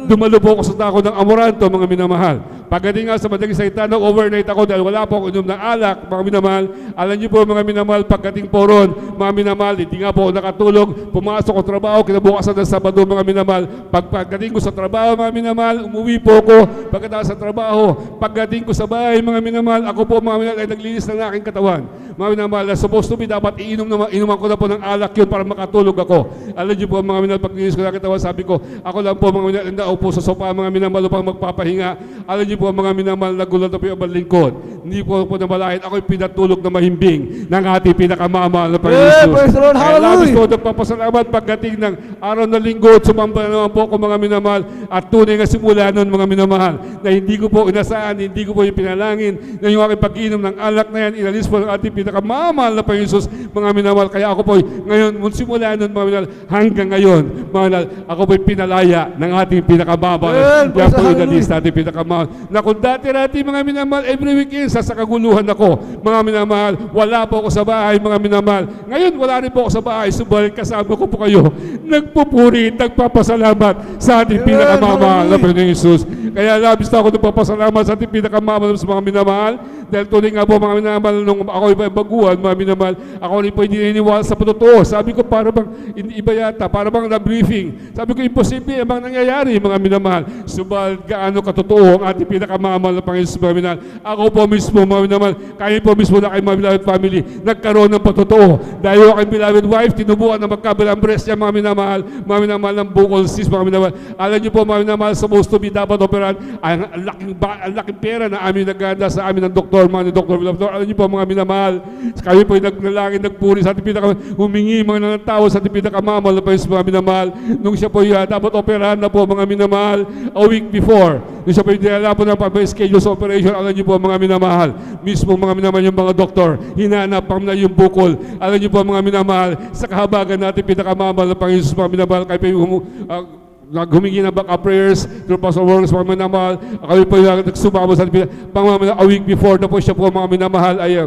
[SPEAKER 11] dumalo po ako sa dako ng Amoranto, mga minamahal. Pagdating nga sa madaling salita, overnight ako dahil wala po ako inom ng alak, mga minamahal. Alam niyo po mga minamahal, pagdating po ron, mga minamahal, hindi nga po ako nakatulog, pumasok ko trabaho, kinabukasan ng Sabado, mga minamahal. Pagdating ko sa trabaho, mga minamahal, umuwi po ako. Pagkatapos sa trabaho, pagdating ko sa bahay, mga minamahal, ako po mga minamahal ay naglinis ng aking katawan. Mga minamahal, supposed to be dapat inuman ko na po ng alak yun para makatulog ako. Alam niyo po mga minamahal, paglinis ko ng aking katawan, sabi ko, ako lang po mga minamahal, naupo sa sopa, mga minamahal, upang magpapahinga. Alam niyo po mga minamahal, nagulat na po yung lingkod. Hindi po namalayan, ako'y pinatulog na mahimbing ng ating pinakamamahal na Panginoon Jesus. Kaya labis po nagpapasalamat pagdating ng araw na linggo at sumamba na naman po ako mga minamahal at tunay nga simula nun mga minamahal na hindi ko po inasahan, hindi ko po yung pinalangin na yung aking pag-inom ng alak na yan, inalis po ng ating pinakamamahal na Panginoon Jesus mga minamahal. Kaya ako po ngayon, simula nun mga minamahal, hanggang ngayon, mga minamahal, ako po pinalaya ng ating pinakamamahal. Kaya po inalis na ating pinakamamahal. Na kung dati-rati mga minamahal, every weekend, sa kaguluhan ako, mga minamahal, wala po ako sa bahay, mga minamahal. Ngayon, wala rin po ako sa bahay, subalit kasama ko po kayo, nagpupuri, nagpapasalamat sa ating pinakamamahal na Panginoon Jesus. Kaya labis na ako nagpapasalamat sa ating pinakamamahal sa mga minamahal, dahil tuloy nga po mga minamahal, nung ako iba baguhan, mga minamahal, ako rin po hindi naniniwala sa totoo. Sabi ko, para bang iba yata, para bang na-briefing. Sabi ko, imposible, abang nangyayari, mga minamahal. Subalit, gaano katotoo ang ating pinakamamahal na Panginoon sa mga minamahal. Ako po mismo, mga minamahal, kayo po mismo na kayo mga beloved family, nagkaroon ng patotoo. Dahil ako beloved wife, tinubuan na magkabilang breast niya, mga minamahal ng bukol cyst, mga minamahal. Alam niyo po, mga minamahal, supposed to be dapat operan, ang laking pera na amin naganda sa amin ng doktor, mga ni Dr. Villador. Alam niyo po, mga minamahal, kayo po yung nagnalangin, nagpuri sa ating humingi mga nanatawa sa ating pinakamamahal na Panginoon, mga minamahal. Nung siya po dapat operahan na po, mga minamahal, a week before. Nung siya po yung dinala po ng schedule sa operation, alam niyo po, mga minamahal, mismo mga minamahal yung mga doktor, hinanapam na yung bukol. Alam niyo po, mga minamahal, sa kahabagan natin pinakamamahal na Panginoon, mga minamahal, kayo po yung naghumingi ng backup prayers through Pastor Works, mga minamahal. Kami po yung nagsumama sa a week before na po siya po, mga minamahal, ay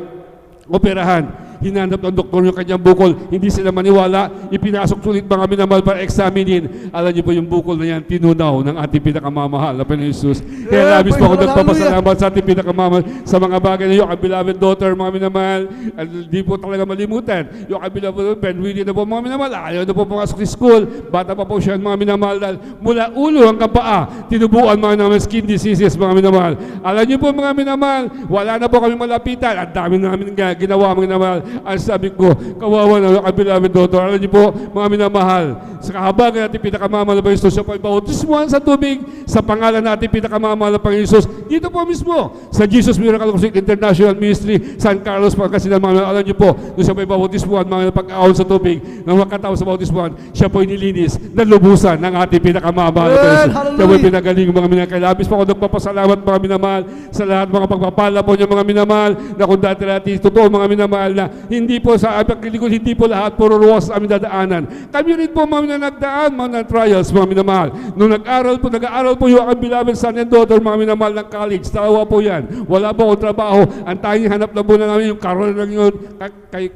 [SPEAKER 11] operahan. Hinanap ng doktor yung kanyang bukol, hindi sila maniwala, ipinasok sulit mga minamahal para examinin. Alam niyo po yung bukol na yan, tinunaw ng ating pinakamamahal na Panginoon Jesus. Kaya labis po ako nagpapasalamat sa ating pinakamamahal sa mga bagay na yung beloved daughter, mga minamahal, hindi po talaga malimutan. Yung beloved Ben Willie na po mga minamahal, ayaw na po pumasok sa school, bata pa po siya mga minamahal, mula ulo hanggang paa, tinubuan mga minamahal, skin diseases, mga minamahal. Alam niyo po mga minamahal, wala na po kami malapitan, ang dami namin ginawa mga minamahal. Ang sabi ko, kawawa na ang beloved daughter. Alam niyo po, mga minamahal, sa kahabagan natin pinakamamahal na Panginoon, siya po ay bautismuhan sa tubig, sa pangalan natin pinakamamahal na Panginoon Jesus. Dito po mismo, sa Jesus Miracle Crusade International Ministry, San Carlos, Pangasinan, mga alam niyo po, nung siya po ay bautismuhan, mga pag-aon sa tubig, nang makatawa sa bautismuhan, siya po ay nilinis, nalubusan ng ating pinakamamahal na Panginoon. Siya po ay pinagaling mga minamahal. Labis po ako nagpapasalamat mga minamahal sa lahat mga pagpapala po niya mga minamahal, na kung dati-dati, totoo mga minamahal na hindi po sa paglilingkod, hindi po lahat puro ruwas sa aming dadaanan. Kami rin po mga minamahal, mga trials, mga minamahal. Nung nag-aaral po yung aking beloved son and daughter, mga minamahal ng college, tawa po yan. Wala po akong trabaho. Ang tanging hanap na po na namin yung karoon ng yun,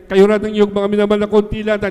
[SPEAKER 11] kayo rin ng yung mga minamahal na konti lang,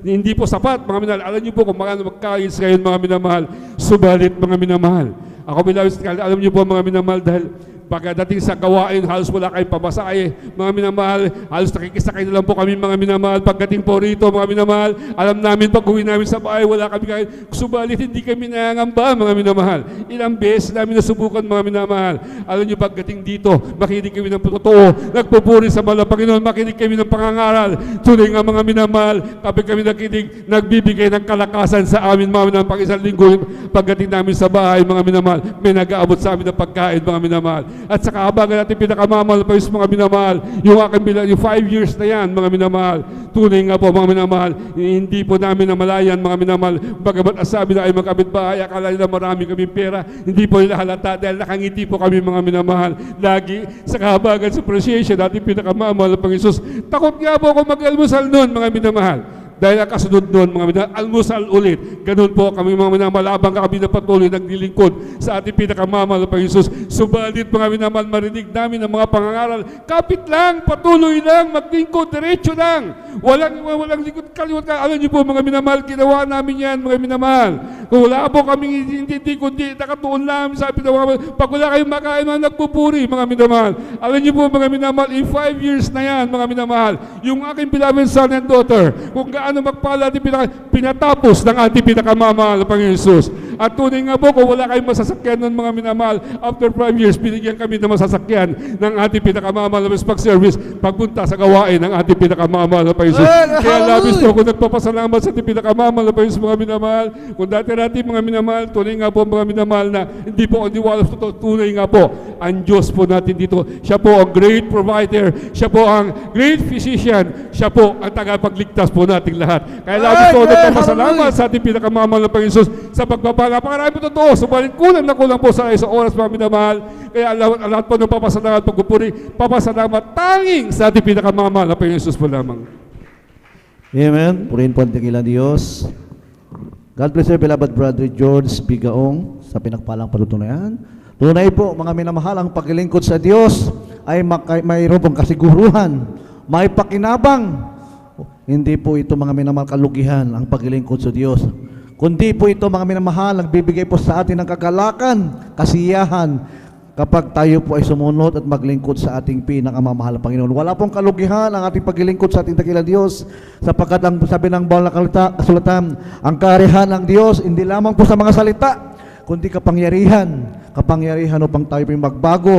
[SPEAKER 11] hindi po sapat, mga minamahal. Alam niyo po kung mag-college kayo, mga minamahal. Subalit, mga minamahal. Ako beloved, alam niyo po mga minamahal, dahil pagdating sa gawain, halos wala kayong pamasahe, mga minamahal, halos nakikisakay na lang po kami, mga minamahal. Pagdating po rito, mga minamahal, alam namin pag uwi namin sa bahay, wala kami kahit, subalit hindi kami nangangamba, mga minamahal. Ilang beses namin nasubukan, mga minamahal. Alam niyo, pagdating dito, makinig kami ng totoo, nagpupuri sa mahal na Panginoon, makinig kami ng pangangaral. Tunay nga, mga minamahal, kapag kami nakinig, nagbibigay ng kalakasan sa amin, mga minamahal, pag isang linggo, pagdating namin sa bahay, mga minamahal, may nag-aabot sa amin ng pagkain, mga minamahal. At saka habagan natin pinakamamahal pa yung mga minamahal, yung aking bilang, yung 5 years na yan, mga minamahal. Tunay nga po, mga minamahal, hindi po namin namalayan, mga minamahal. Bagamat asabi na ay magkapitbahay, akala nila marami kaming pera, hindi po nila halata dahil nakangiti po kami, mga minamahal. Lagi sa kahabagan sa appreciation natin pinakamamahal ng Jesus. Takot nga po ako mag-almusal noon, mga minamahal. Dahil ang kasunod noon, mga minamahal, almusal ulit. Ganun po kami, mga minamahal, habang kami na patuloy naglilingkod sa ating pinakamamahal na Panginoon. Subalit, mga minamahal, marinig namin ang mga pangangaral. Kapit lang, patuloy lang, maglingkod, diretso lang. Walang lingkod, kaliwat ka. Alam niyo po, mga minamahal, ginawa namin yan, mga minamahal. Kung wala po kami hindi kundi nakatuon lang sa ating mga pag wala kayong makain, mga nagpupuri, mga minamahal. Alam niyo po, mga minamahal, in 5 years na yan, mga minamahal, yung aking beloved son and daughter, kung gaano magpala ating pinatapos ng ating pinakamamahal na Panginoon Jesus. At tunay nga po, kung wala kayong masasakyan ng mga minamahal, after 5 years, binigyan kami ng masasakyan ng ating pinakamamahal na pag-service, pagpunta sa gawain ng ating pinakamamahal na Panginoon Jesus. Kaya labis po, kung nagpapasalamat sa ating pinakamamahal na Panginoon, mga minamahal, kung dati-dati mga minamahal, tunay nga po mga minamahal na hindi po ang diwala sa totoo, tunay nga po, ang Diyos po natin dito, siya po ang great provider, siya po ang great physician, siya po ang tagapagligtas po nating lahat. Kaya labis po nagpapasalamat sa ating pinakamamahal na Panginoon Jesus sa pagpapala. Napakarami po totoo, subalit kulang na kulang po sa isang oras, mga minamahal. Kaya lahat po ng papasalamat, pagpupuri, papasalamat tanging sa ating pinakamamahal na Panginoon Jesus po lamang.
[SPEAKER 6] Amen. Purihin po ang dakilang Diyos. God bless you, beloved brother George Bigaong, sa pinagpalang palutunayan. Tunay po, mga minamahal, ang paglilingkod sa Diyos ay mayroon pong kasiguruhan, may pakinabang. Hindi po ito, mga minamahal, kalugihan ang paglilingkod sa Diyos. Kundi po ito, mga minamahal, nagbibigay po sa atin ng kagalakan, kasiyahan, kapag tayo po ay sumunod at maglingkod sa ating pinakamamahal na Panginoon. Wala pong kalugihan ang ating paglilingkod sa ating dakilang Diyos, sapagkat ang sabi ng bawal na kasulatan, ang kaharian ng Diyos, hindi lamang po sa mga salita, kundi kapangyarihan upang tayo po magbago,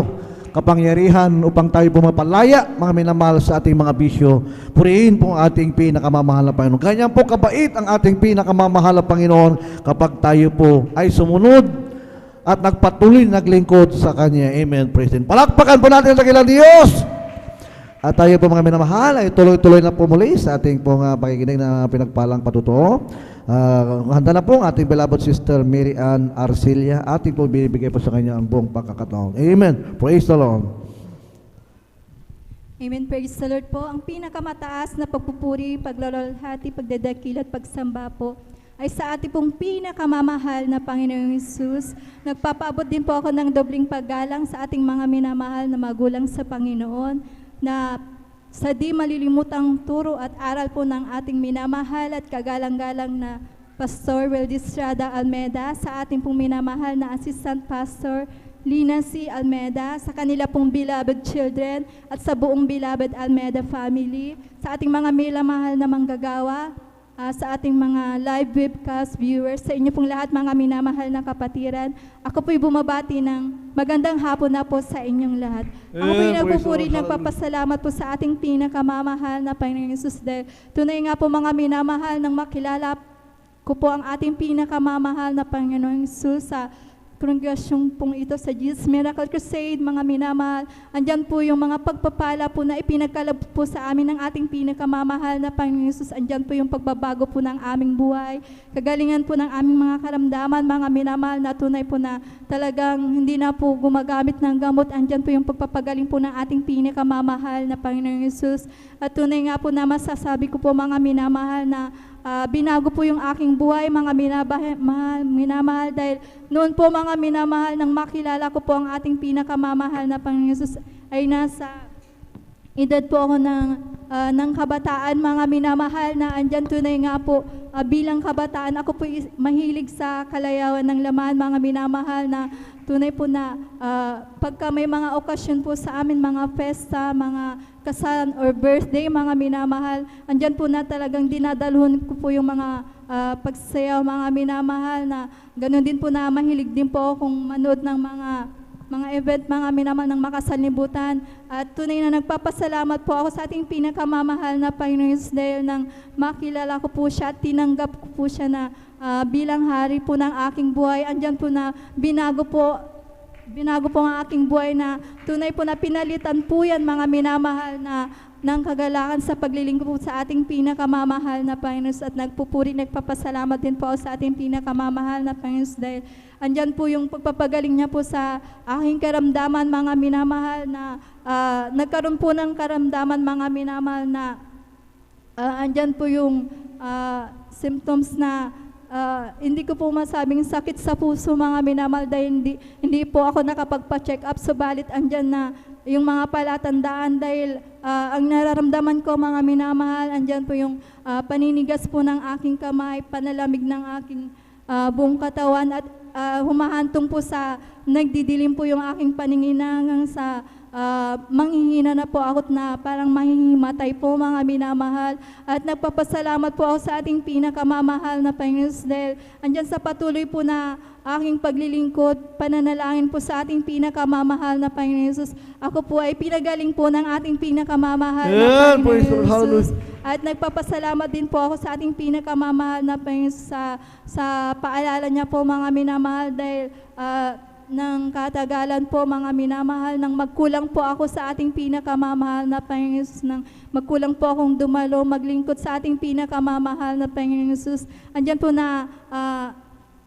[SPEAKER 6] kapangyarihan upang tayo po mapalaya, mga minamahal, sa ating mga bisyo. Purihin po ang ating pinakamamahal na Panginoon. Ganyan po kabait ang ating pinakamamahal na Panginoon kapag tayo po ay sumunod at nagpatuloy naglingkod sa Kanya. Amen. Praise Him. Palakpakan po natin ang dakilang Diyos. At tayo po, mga minamahal, ay tuloy-tuloy na po muli sa ating pong pakikinig na pinagpalang patutuo. Handa na po ang ating beloved sister Mary Ann Arcilia. Ating po binibigay po sa kanya ang buong pagkakataon. Amen. Praise the Lord.
[SPEAKER 10] Amen. Praise the Lord po. Ang pinakamataas na pagpupuri, paglalahati, pagdadakil at pagsamba po ay sa ating pong pinakamamahal na Panginoong Hesus. Nagpapaabot din po ako ng dobling paggalang sa ating mga minamahal na magulang sa Panginoon, na sa di malilimutang turo at aral po ng ating minamahal at kagalang-galang na Pastor Weldis Estrada Almeda, sa ating pong minamahal na Assistant Pastor Lina C. Almeda, sa kanila pong beloved children at sa buong beloved Almeda family, sa ating mga minamahal na manggagawa, sa ating mga live webcast viewers, sa inyo pong lahat, mga minamahal na kapatiran, ako po'y bumabati ng magandang hapon na po sa inyong lahat. Ako po'y nagpupuri, nagpapasalamat po sa ating pinakamamahal na Panginoong Hesus. Tunay nga po, mga minamahal, nang makilala ko po ang ating pinakamamahal na Panginoong Hesus, kongregasyong pong ito sa Jesus Miracle Crusade, mga minamahal. Andyan po yung mga pagpapala po na ipinagkaloob po sa amin ng ating pinakamamahal na Panginoon Jesus. Andyan po yung pagbabago po ng aming buhay, kagalingan po ng aming mga karamdaman, mga minamahal, na tunay po na talagang hindi na po gumagamit ng gamot. Andyan po yung pagpapagaling po ng ating pinakamamahal na Panginoon Jesus. At tunay nga po na masasabi ko po, mga minamahal, na binago po yung aking buhay, mga minamahal, dahil noon po, mga minamahal, nang makilala ko po ang ating pinakamamahal na Panginoon Jesus, ay nasa edad po ako ng kabataan, mga minamahal, na andyan tunay nga po bilang kabataan, ako po mahilig sa kalayawan ng laman, mga minamahal, na tunay po na pagka may mga okasyon po sa amin, mga festa, mga kasalan or birthday, mga minamahal, andyan po na talagang dinadalhon ko po yung mga pagsayaw, mga minamahal, na ganoon din po na mahilig din po akong manood ng mga event, mga minamahal, ng makasalibutan. At tunay na nagpapasalamat po ako sa ating pinakamamahal na Panginoon Jesus, dahil nang makilala ko po siya at tinanggap ko po siya na bilang hari po ng aking buhay. Andyan po na binago po ang aking buhay, na tunay po na pinalitan po yan, mga minamahal, na ng kagalakan sa paglilingkod po sa ating pinakamamahal na Panginoon. At nagpapasalamat din po ako sa ating pinakamamahal na Panginoon, dahil andyan po yung pagpapagaling niya po sa aking karamdaman, mga minamahal, na nagkaroon po ng karamdaman, mga minamahal, na andyan po yung symptoms na hindi ko po masabing sakit sa puso, mga minamahal, dahil hindi po ako nakapagpa-check up, subalit andyan na yung mga palatandaan, dahil ang nararamdaman ko, mga minamahal, andyan po yung paninigas po ng aking kamay, panalamig ng aking buong katawan, at humahantong po sa nagdidilim po yung aking paningin, hanggang sa manghihina na po ako, na parang mahihimatay po, mga minamahal. At nagpapasalamat po ako sa ating pinakamamahal na Panginoon, dahil andyan sa patuloy po na aking paglilingkod, pananalangin po sa ating pinakamamahal na Panginoon Jesus. Ako po ay pinagaling po ng ating pinakamamahal na Panginoon Jesus. At nagpapasalamat din po ako sa ating pinakamamahal na Panginoon sa paalala niya po, mga minamahal, dahil ng katagalan po, mga minamahal, nang magkulang po ako sa ating pinakamamahal na Panginoon Jesus, nang magkulang po akong dumalo, maglingkod sa ating pinakamamahal na Panginoon Jesus. Andyan po na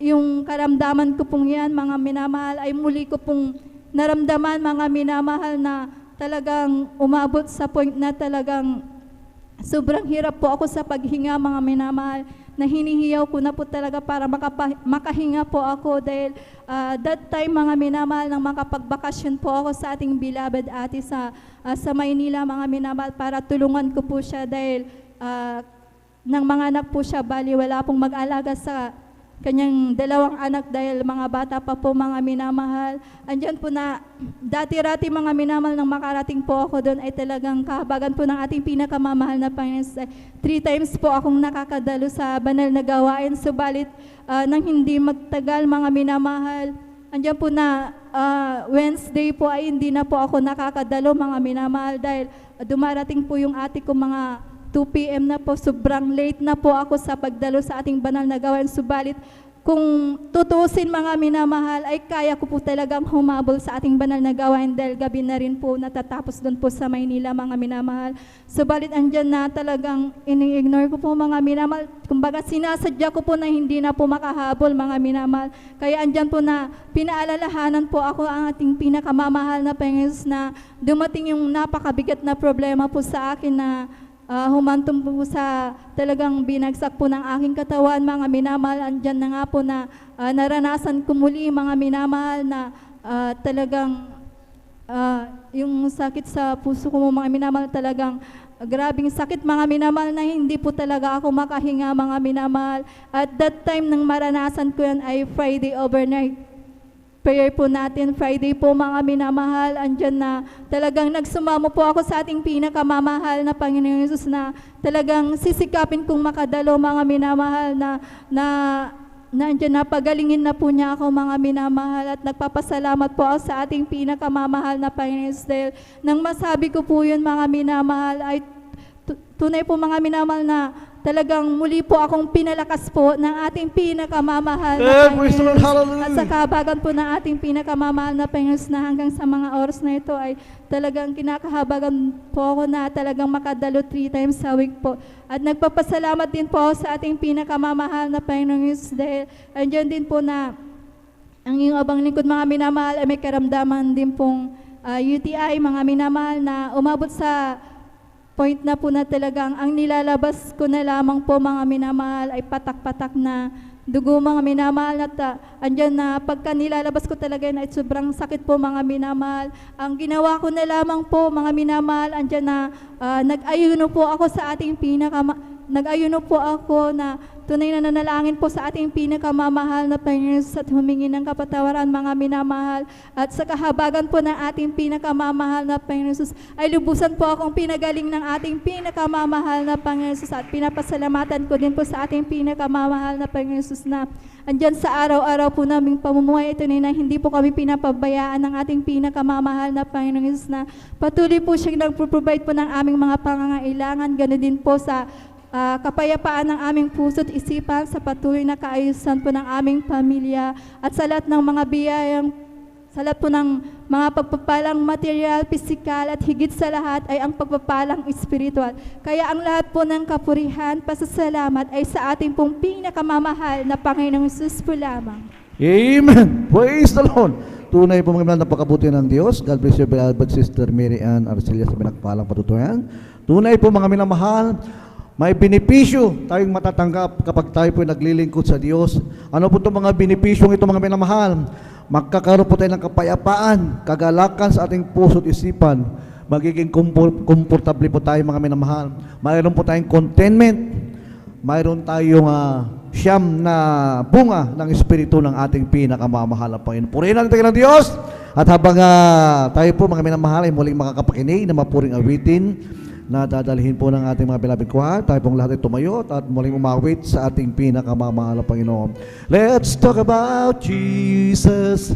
[SPEAKER 10] yung karamdaman ko pong yan, mga minamahal, ay muli ko pong naramdaman, mga minamahal, na talagang umabot sa point na talagang sobrang hirap po ako sa paghinga, mga minamahal, na hinihiyaw ko na po talaga para makahinga po ako, dahil that time, mga minamahal, nang makapagbakasyon po ako sa ating beloved ate sa Maynila, mga minamahal, para tulungan ko po siya, dahil nang mga anak po siya, bali wala pong mag-alaga sa kanyang dalawang anak, dahil mga bata pa po, mga minamahal. Andyan po na dati-rati, mga minamahal, nang makarating po ako doon, ay talagang kahabagan po ng ating pinakamamahal na Panginoon. 3 times po akong nakakadalo sa banal na gawain, subalit nang hindi magtagal, mga minamahal, andyan po na Wednesday po ay hindi na po ako nakakadalo, mga minamahal, dahil dumarating po yung ate ko, mga 2 p.m. na po, sobrang late na po ako sa pagdalo sa ating banal na gawain. Subalit, kung tutusin, mga minamahal, ay kaya ko po talagang humabol sa ating banal na gawain, dahil gabi na rin po natatapos doon po sa Maynila, mga minamahal. Subalit, andyan na talagang ini-ignore ko po, mga minamahal. Kumbaga, sinasadya ko po na hindi na po makahabol, mga minamahal. Kaya andyan po na pinaalalahanan po ako ang ating pinakamamahal na Panginoon, na dumating yung napakabigat na problema po sa akin, na humantong po sa talagang binagsak po ng aking katawan, mga minamahal. Andyan na nga po na naranasan ko muli, mga minamahal, na talagang yung sakit sa puso ko, mga minamahal, talagang grabing sakit, mga minamahal, na hindi po talaga ako makahinga, mga minamahal. At that time nang maranasan ko yan ay Friday overnight prayer po natin, Friday po, mga minamahal. Andyan na talagang nagsumamo po ako sa ating pinakamamahal na Panginoon Jesus, na talagang sisikapin kong makadalo, mga minamahal, na andyan na pagalingin na po niya ako, mga minamahal. At nagpapasalamat po ako sa ating pinakamamahal na Panginoon Jesus, dahil nang masabi ko po yun, mga minamahal, ay tunay po, mga minamahal, na talagang muli po akong pinalakas po ng ating pinakamamahal na
[SPEAKER 7] Yeah, praise the Lord.
[SPEAKER 10] Panginoon.
[SPEAKER 7] Hallelujah.
[SPEAKER 10] At sa kahabagan po ng ating pinakamamahal na Panginoon na hanggang sa mga oras na ito ay talagang kinakahabagan po ako na talagang makadalo 3 times sa week po. At nagpapasalamat din po ako sa ating pinakamamahal na Panginoon dahil andyan din po na ang iyong abang lingkod mga minamahal ay may karamdaman din pong UTI mga minamahal na umabot sa point na po na talagang ang nilalabas ko na lamang po mga minamahal ay patak-patak na dugo mga minamahal at andyan na pagka nilalabas ko talaga na sobrang sakit po mga minamahal. Ang ginawa ko na lamang po mga minamahal, andyan na nag-ayuno po ako sa ating nag-ayuno po ako na tunay na nanalangin po sa ating pinakamamahal na Panginoon at humingi ng kapatawaran mga minamahal. At sa kahabagan po ng ating pinakamamahal na Panginoon ay lubusan po akong pinagaling ng ating pinakamamahal na Panginoon at pinapasalamatan ko din po sa ating pinakamamahal na Panginoon na andyan sa araw-araw po naming pamumuhay ito na hindi po kami pinapabayaan ng ating pinakamamahal na Panginoon na patuloy po siyang nagpo-provide po ng aming mga pangangailangan. Ganoon din po sa kapayapaan ng aming puso't isipan, sa patuloy na kaayusan po ng aming pamilya at sa lahat ng mga biyayang, sa lahat po ng mga pagpapalang material, pisikal at higit sa lahat ay ang pagpapalang espiritual. Kaya ang lahat po ng kapurihan, pasasalamat ay sa ating pong pinakamamahal na Panginoong Jesus po lamang.
[SPEAKER 7] Amen. Praise the Lord. Tunay po mga napakabuti ng Diyos. God bless you, beloved Sister Mary Ann Arcelia sa pinagpalang patutuyan. Tunay po mga minamahal, may benepisyo tayong matatanggap kapag tayo po naglilingkod sa Diyos. Ano po itong mga benepisyong ito mga minamahal? Magkakaroon po tayo ng kapayapaan, kagalakan sa ating puso't isipan. Magiging komportable po tayo mga minamahal. Mayroon po tayong contentment. Mayroon tayong siyam na bunga ng Espiritu ng ating pinakamamahal na Panginoon. Purihin natin tayo ng Diyos. At habang tayo po mga minamahal ay muling makakapakinig na mapuring awitin na dadalhin po ng ating mga beloved choir. Tayo pong lahat ay tumayo at muling umawit sa ating pinakamamahal na Panginoon. Let's talk about Jesus,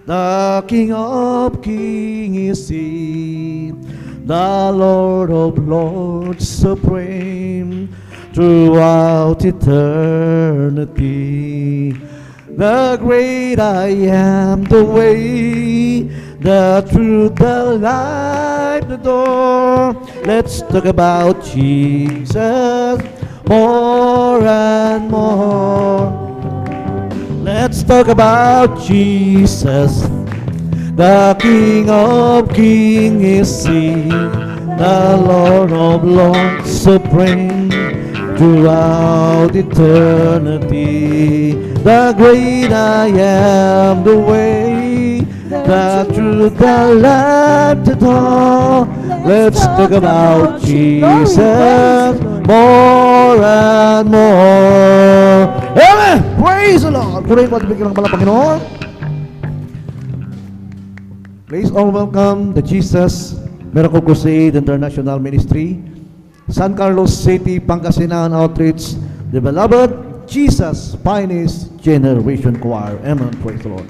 [SPEAKER 7] the King of Kings is He, the Lord of Lords supreme, throughout eternity. The great I am, the way, the truth, the life, the door. Let's talk about Jesus more and more. Let's talk about Jesus, the King of Kings is He, the Lord of Lords supreme, throughout eternity. The great I am, the way, the truth, the life, the door. Let's talk about Jesus more and more. Amen! Praise the Lord! Purihin po at bigyan ng pala Panginoon. Please all welcome the Jesus Miracle Crusade International Ministry, San Carlos City, Pangasinan Outreach, the beloved Jesus Finest Generation Choir. Amen. Praise the Lord.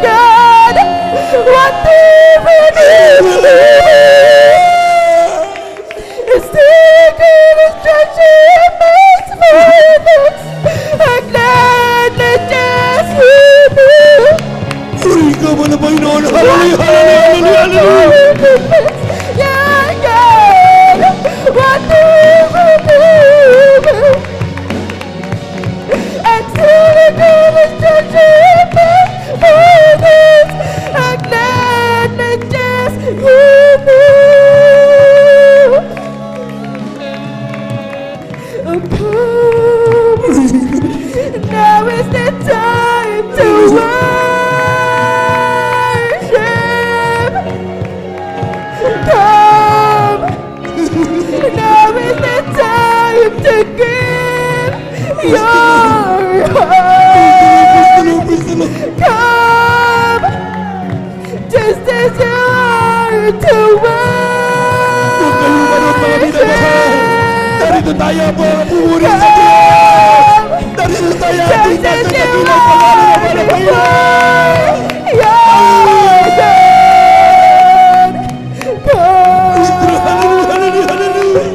[SPEAKER 10] God, whatever is taking destruction makes violence, and gladness just with you.
[SPEAKER 5] Purihin ka mo na Panginoon. Hallelujah, hallelujah, hallelujah.
[SPEAKER 10] Yeah, God, whatever and taking destruction makes violence, and gladness just with you. Oh, come, now is the time to worship. Come, now is the time to give your heart. Come, just as you are to worship.
[SPEAKER 5] Narito tayo po, pumuri sa Diyos. Narito tayo, ating pagkakagilang pangalan ng Panginoon. Hallelujah, hallelujah, hallelujah.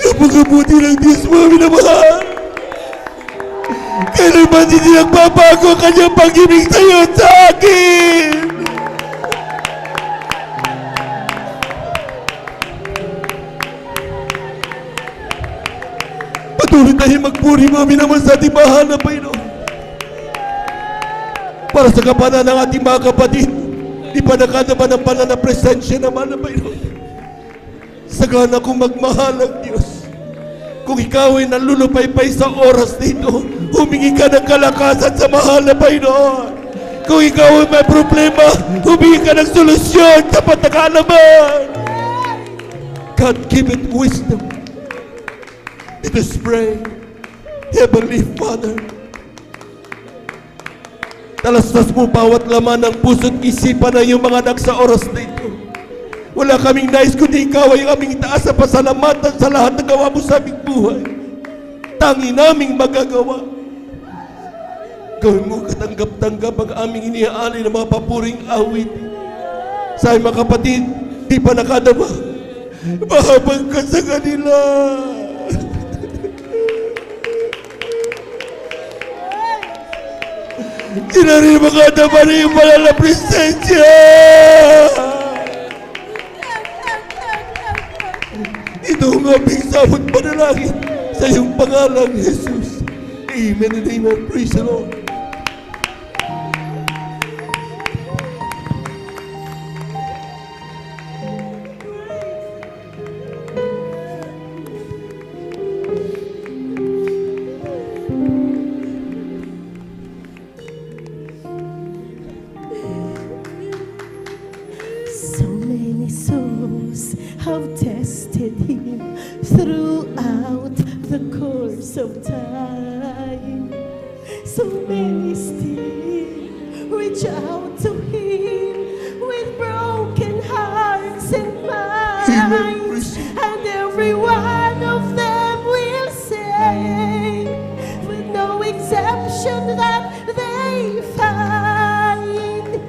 [SPEAKER 5] Napakabuti ng Diyos mo, minamahal. Kailanman hindi nagbabago ang kanyang pag-ibig sa'yo at sa akin. Patuloy tayo magpuri mga minamahal sa ating mahal na Panginoon. Para sa kapana ng ating mga kapatid, di pa nakadaman ang pala na presensya naman na Panginoon. Sagana kong magmahal ang Diyos. Kung ikaw ay nalulupaypay sa oras dito, humingi ka ng kalakasan sa mahal na Panginoon. Kung ikaw ay may problema, humingi ka ng solusyon sa patakaalaman. God, give it wisdom. Let us pray. Heavenly Father, talastas mo bawat laman ng puso't isipan ng iyong mga anak sa oras dito. Wala kaming nais kundi ikaw ay aming taas sa pasalamatan sa lahat ng gawa mo sa aming buhay. Tangi naming magagawa. Gawin mo katanggap-tanggap ang aming iniaalay ng mga papuring awit. Sa aming mga kapatid, di pa nakadama. Mahabag ka sa kanila. Sinarin makadama na yung mahal na presensya. Ito ang aming sabot panalangin sa iyong pangalan, Jesus. Amen and amen. Praise the Lord.
[SPEAKER 10] So many souls have tested him throughout the course of time. So many still reach out to him with broken hearts and minds, and every one of them will say, with no exception, that they find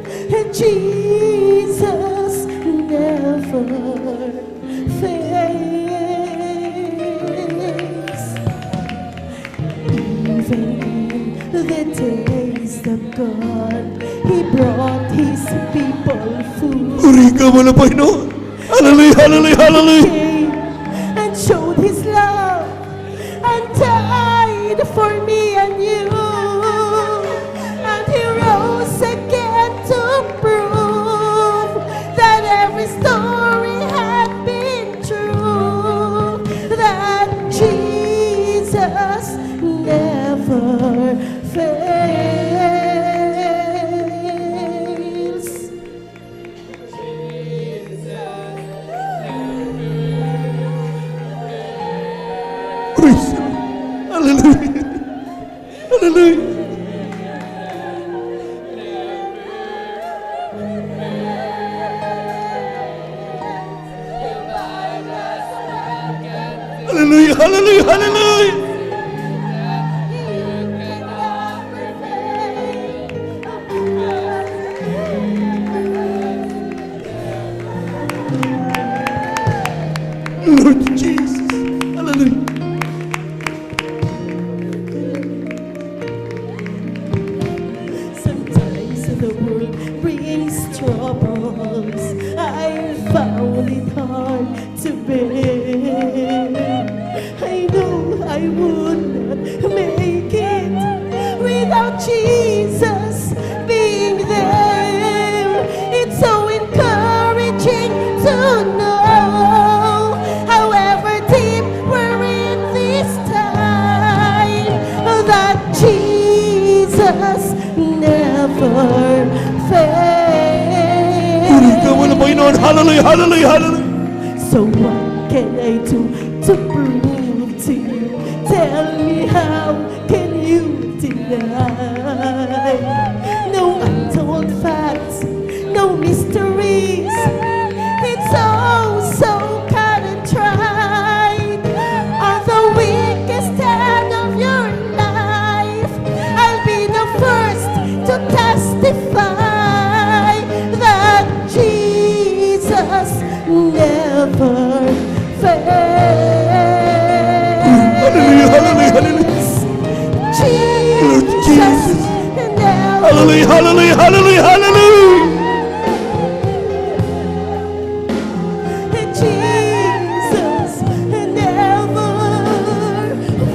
[SPEAKER 10] Jesus never fails. Even in the days that God, He brought His people food.
[SPEAKER 5] Purihin ka mo na Panginoon. Hallelujah, hallelujah, hallelujah.
[SPEAKER 10] Came and showed His love and died for me and you. And He rose again to prove that every story had been true. That Jesus never fails.
[SPEAKER 5] Praise the Lord. Hallelujah. Hallelujah. Hallelujah, hallelujah, hallelujah. Lord Jesus, hallelujah.
[SPEAKER 10] Sometimes the world brings troubles. I found it hard to bear. I know I would not make it without Jesus being there. It's so encouraging to know, however deep we're in this time, that Jesus never fails.
[SPEAKER 5] Ikaw na Panginoon, hallelujah, hallelujah, hallelujah.
[SPEAKER 10] So what can I do to prove to you? Tell me, how can you deny? No untold facts, no mysteries. It's all so cut and dried. On the weakest end of your life, I'll be the first to testify that Jesus never fails.
[SPEAKER 5] Hallelujah, hallelujah, hallelujah.
[SPEAKER 10] Jesus never
[SPEAKER 5] Hallelujah, hallelujah, hallelujah, hallelujah.
[SPEAKER 10] Jesus never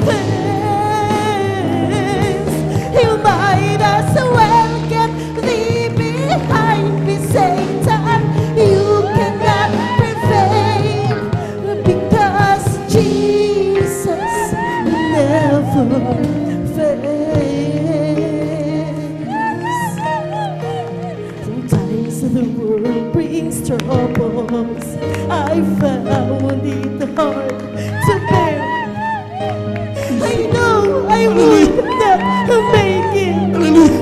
[SPEAKER 10] fails. You might as well get thee behind me, Satan. You cannot prevail, because Jesus never fails. Sometimes the world brings troubles. I found it hard to bear. I know I would not make it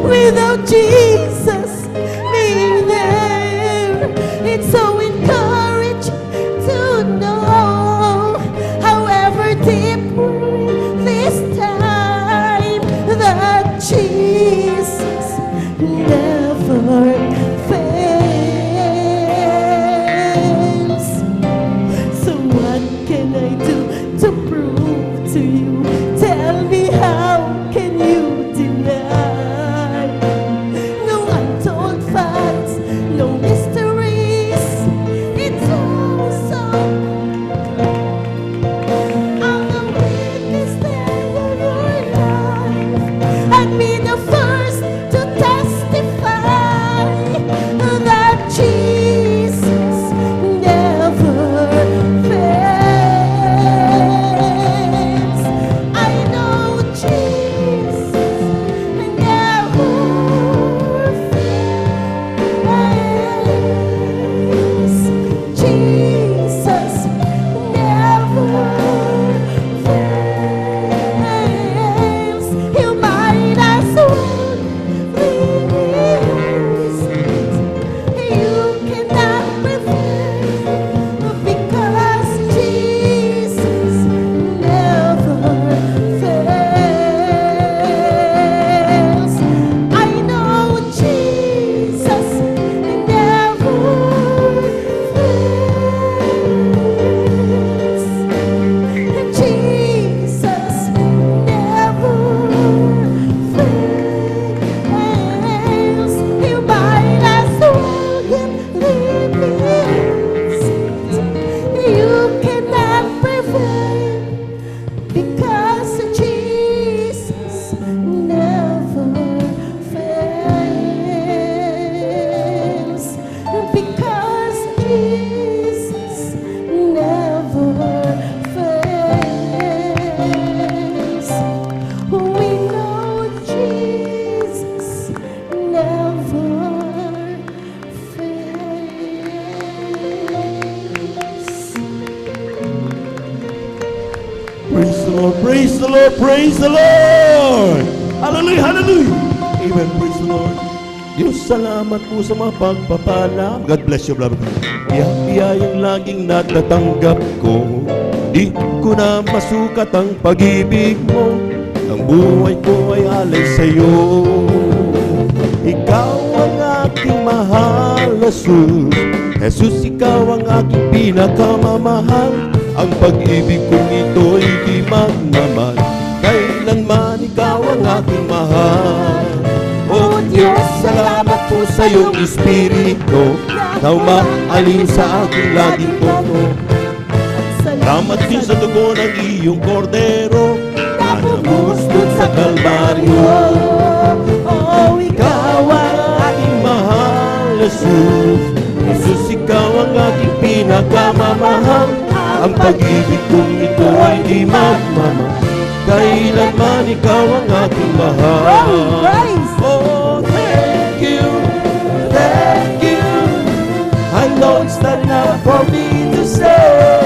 [SPEAKER 10] without Jesus being there. It's so encouraging to know, however deep this time, that Jesus never fails. So what can I do to prove to you? Tell me, how can you deny? No untold facts, no mysteries. It's all so on the weakest end of your life. I'd be the first to testify that Jesus never fails. I know Jesus never fails. Jesus never fails. You might as well release it. You cannot prevail, because Jesus never fails. I know Jesus never fails. Jesus never fails. You might as well get released. You cannot prevail, because Jesus never fails. Because Jesus never fails. We know Jesus never fails.
[SPEAKER 5] Praise the Lord, praise the Lord, praise the Lord. Hallelujah, hallelujah. Amen, praise the Lord.
[SPEAKER 12] Diyos, salamat po sa mga pagpapala. God bless you, brother. Biyayang laging natatanggap ko. Di ko na masukat ang pag-ibig mo. Ang buhay ko ay alay sa'yo. Ikaw ang aking mahal, Jesus. Jesus, ikaw ang aking pinakamamahal. Ang pag-ibig kong ito'y di magmamahal. Kailanman ikaw ang aking mahal. O Diyos, salamat po sa iyong Espiritu na umaalin sa aking laging puso. Salamat din sa dugo ng iyong kordero na nabustod sa Kalbaryo. O ikaw ang aking mahal, Jesus. Jesus, ikaw ang aking pinakamamahal. Ang pag-ibig kong ito ay di magmamahal. Kailanman ikaw ang aking mahal. Oh, thank you, thank you. I know it's not enough for me to say.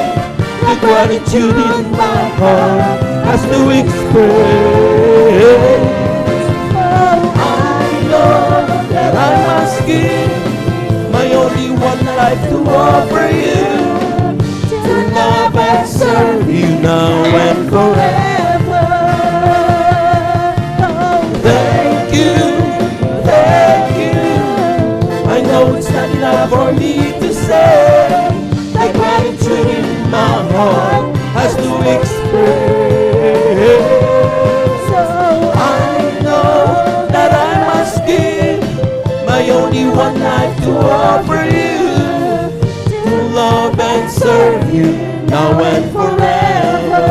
[SPEAKER 12] The gratitude in my heart has to express. Oh, I know that I must give my only one life to offer you, to love and serve you now and forever. Thank you, thank you. I know it's not enough for me to say. The gratitude in my heart has to express. So I know that I must give my only one life to offer you, to love and serve you now and forever.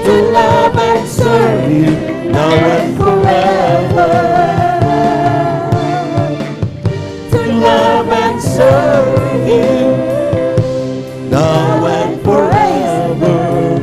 [SPEAKER 12] To love and serve you now and forever. To love and serve you now and forever.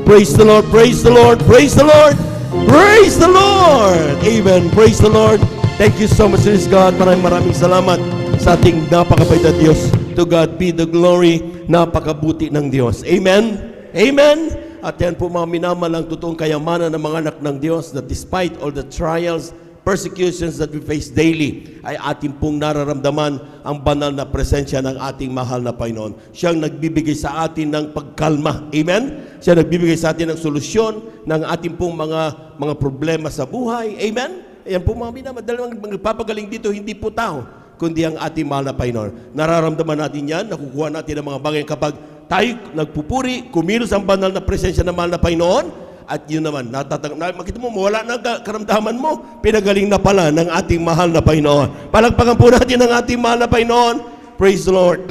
[SPEAKER 12] Praise the Lord, praise the Lord, praise the Lord, praise the Lord. Amen. Praise the Lord. Thank you so much, praise God. Maraming salamat sa ating napakabait na Diyos. To God be the glory. Napakabuti ng Diyos. Amen. Amen. At yan po mga minamalang totoong kayamanan ng mga anak ng Diyos, that despite all the trials, persecutions that we face daily, ay ating pong nararamdaman ang banal na presensya ng ating mahal na Panginoon. Siyang nagbibigay sa atin ng pagkalma. Amen? Siya nagbibigay sa atin ng solusyon ng ating pong mga problema sa buhay. Amen? Ayan po mga minamalang, dahil ang magpapagaling dito, hindi po tao, kundi ang ating mahal na Panginoon. Nararamdaman natin yan, nakukuha natin ang mga bagay kapag tayo nagpupuri, kumilos ang banal na presensya ng mahal na Panginoon, at yun naman, makita mo, wala na karamdaman mo, pinagaling na pala ng ating mahal na Panginoon. Palagpagan po natin ang ating mahal na Panginoon. Praise the Lord.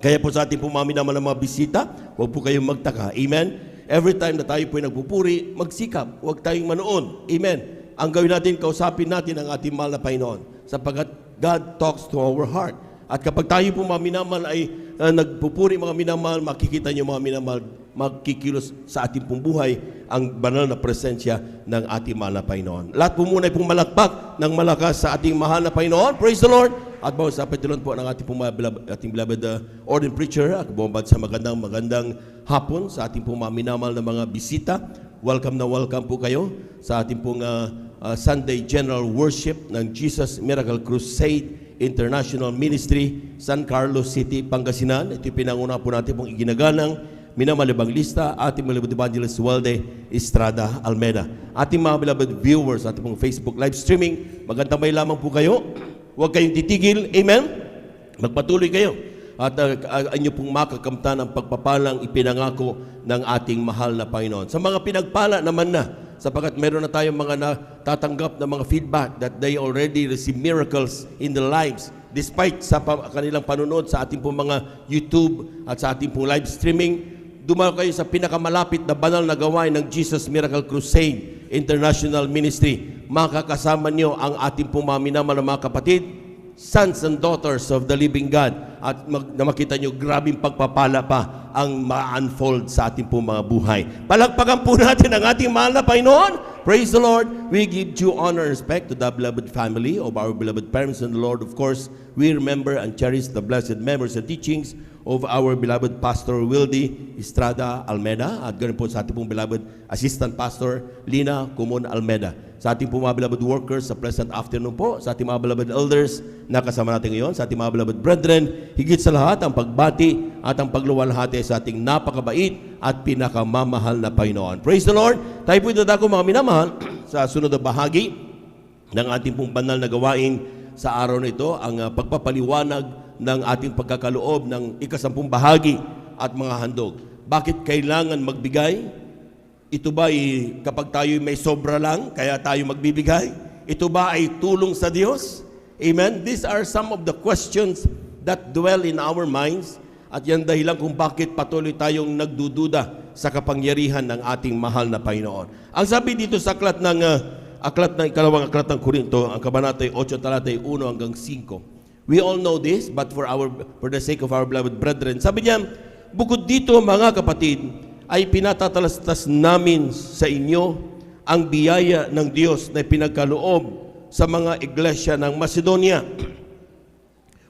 [SPEAKER 12] Kaya po sa ating pumami naman ng mga bisita, huwag po kayong magtaka. Amen? Every time na tayo po nagpupuri, magsikap, huwag tayong manoon. Amen? Ang gawin natin, kausapin natin ang ating mahal na Panginoon, sapagkat God talks to our heart. At kapag tayo po mga minamahal ay nagpupuri mga minamahal, makikita niyo mga minamahal, magkikilos sa ating pong buhay ang banal na presensya ng ating mahal na Panginoon. Lahat po muna ay pong malakpak ng malakas sa ating mahal na Panginoon. Praise the Lord! At bago sa patuloy po ng ating pong ating beloved ordained preacher, at bumabad sa magandang hapon sa ating pong mga minamahal na mga bisita. Welcome na welcome po kayo sa ating pong Sunday General Worship ng Jesus Miracle Crusade International Ministry, San Carlos City, Pangasinan. Ito yung pinanguna po natin pong iginagalang minamalibang lista, ating beloved evangelist Walde Estrada Almeida. Ating mga beloved viewers, ating pong Facebook live streaming, magandamay lamang po kayo. Huwag kayong titigil. Amen? Magpatuloy kayo. At inyo pong makakamtan ang pagpapalang ipinangako ng ating mahal na Panginoon. Sa mga pinagpala naman na, sapagkat meron na tayong mga natatanggap na mga feedback that they already receive miracles in their lives despite sa kanilang panunod sa ating pong mga YouTube at sa ating pong live streaming. Dumalo kayo sa pinakamalapit na banal na gawain ng Jesus Miracle Crusade International Ministry. Makakasama niyo ang ating pong mga minamahal na mga kapatid, sons and daughters of the living God, at makita nyo, grabing pagpapala pa ang ma-unfold sa ating pong mga buhay. Palagpagan po natin ang ating mahal na Panginoon. Praise the Lord. We give due honor and respect to the beloved family of our beloved parents in the Lord. Of course, we remember and cherish the blessed memories and teachings of our beloved Pastor Wildy Estrada Almeda at ganoon po sa ating pong beloved Assistant Pastor Lina Kumon Almeda. Sa ating pong mga beloved workers, sa pleasant afternoon po. Sa ating mga beloved elders na kasama natin ngayon, sa ating mga beloved brethren, higit sa lahat ang pagbati at ang pagluwalhati sa ating napakabait at pinakamamahal na Panginoon. Praise the Lord! Tayo po idadako mga minamahal sa sunod na bahagi ng ating pong banal na gawain sa araw na ito, ang pagpapaliwanag ng ating pagkakaloob ng ikasampung bahagi at mga handog. Bakit kailangan magbigay? Ito ba ay kapag tayo may sobra lang, kaya tayo magbibigay? Ito ba ay tulong sa Diyos? Amen? These are some of the questions that dwell in our minds at yan dahilan kung bakit patuloy tayong nagdududa sa kapangyarihan ng ating mahal na Panginoon. Ang sabi dito sa ikalawang aklat ng Korinto, ang kabanata 8, talatay 1 hanggang 5. We all know this, but for the sake of our beloved brethren, sabi niya, bukod dito mga kapatid, ay pinatatalastas namin sa inyo ang biyaya ng Diyos na pinagkaloob sa mga iglesia ng Macedonia.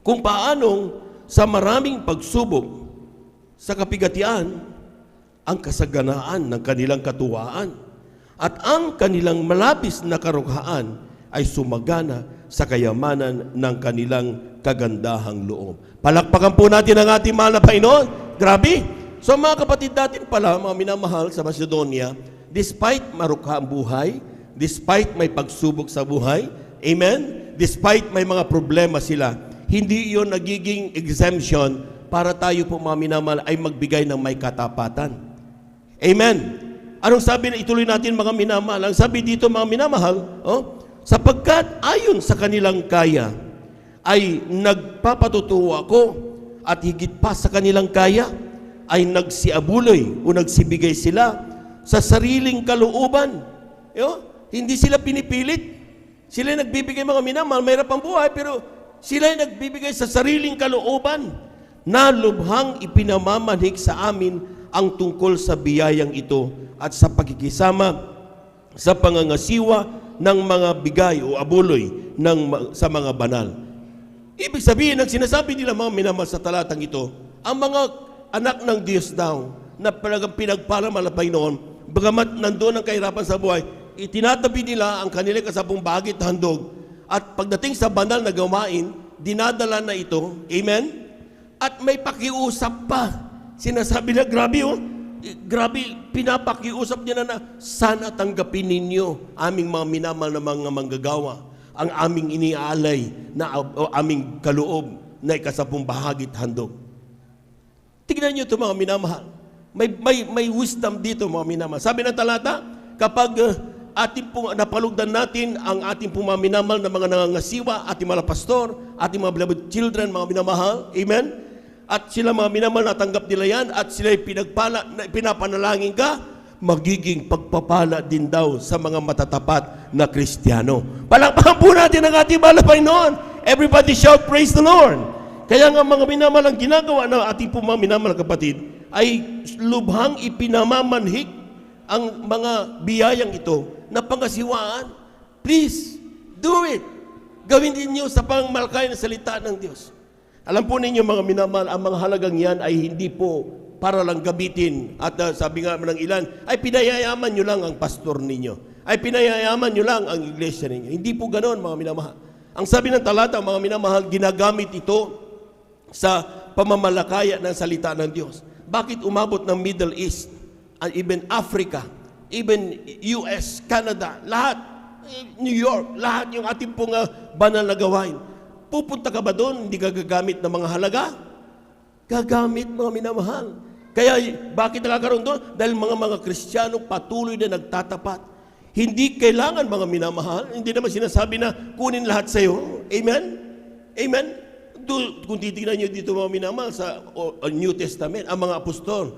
[SPEAKER 12] Kung paanong sa maraming pagsubok sa kapigatian, ang kasaganaan ng kanilang katuwaan at ang kanilang malapis na karughaan ay sumagana sa kayamanan ng kanilang kagandahang loob. Palakpakan po natin ang ating mahal na Panginoon. Grabe! So mga kapatid natin pala, mga minamahal sa Macedonia, despite marukha ang buhay, despite may pagsubok sa buhay, amen? Despite may mga problema sila, hindi iyon nagiging exemption para tayo po mga minamahal ay magbigay ng may katapatan. Amen? Anong sabi na ituloy natin mga minamahal? Ang sabi dito mga minamahal, sapagkat ayon sa kanilang kaya, ay nagpapatutuwa ako at higit pa sa kanilang kaya, ay nagsiabuloy o nagsibigay sila sa sariling kalooban. Hindi sila pinipilit. Sila nagbibigay mga minamahal, mayroon pang buhay, pero sila ay nagbibigay sa sariling kalooban na lubhang ipinamamanhik sa amin ang tungkol sa biyayang ito at sa pagkikisama sa pangangasiwa ng mga bigay o abuloy sa mga banal. Ibig sabihin, ang sinasabi nila mga minamahal sa talatang ito, ang mga anak ng Diyos daw na pinagpalamal na Panginoon, bagamat nandoon ang kahirapan sa buhay, itinatabi nila ang kanilang kasabong bahagi at handog at pagdating sa banal na gawain, dinadala na ito. Amen? At may pakiusap pa. Sinasabi na, grabe grabe, pinapakiusap niya na sana tanggapin ninyo aming mga minamahal na mga manggagawa, ang aming iniaalay na aming kaloob na ikasapong bahagi at handog. Tignan niyo ito mga minamahal. May wisdom dito mga minamahal. Sabi ng talata, kapag ating pong napalugdan natin ang ating pong mga minamahal na mga nangangasiwa, ating mga pastor, ating mga beloved children, mga minamahal, amen? At sila mga minamahal, natanggap nila yan, at sila pinapanalangin ka, magiging pagpapala din daw sa mga matatapat na Kristiyano. Palakpakan po natin ang ating mahal na Panginoon. Everybody shout, praise the Lord! Kaya nga mga minamahal, ang ginagawa ng ating po mga minamahal kapatid, ay lubhang ipinamamanhik ang mga biyayang ito na pangasiwaan. Please, do it. Gawin din niyo sa pangmalakay na salita ng Diyos. Alam po ninyo mga minamahal, ang mga halagang yan ay hindi po para lang gabitin. At sabi nga ng ilan, ay pinayayaman nyo lang ang pastor ninyo. Ay pinayayaman nyo lang ang iglesia ninyo. Hindi po ganoon mga minamahal. Ang sabi ng talata, mga minamahal, ginagamit ito sa pamamalakaya ng salita ng Diyos. Bakit umabot ng Middle East, and even Africa, even US, Canada, lahat, New York, lahat yung ating pong banal na gawain. Pupunta ka ba doon, hindi ka gagamit ng mga halaga? Gagamit mga minamahal. Kaya bakit nakakaroon doon? Dahil mga Kristiyano patuloy na nagtatapat. Hindi kailangan mga minamahal, hindi naman sinasabi na kunin lahat sa iyo. Amen? Amen? Kung titignan nyo dito mga minamahal sa New Testament, ang mga apostol,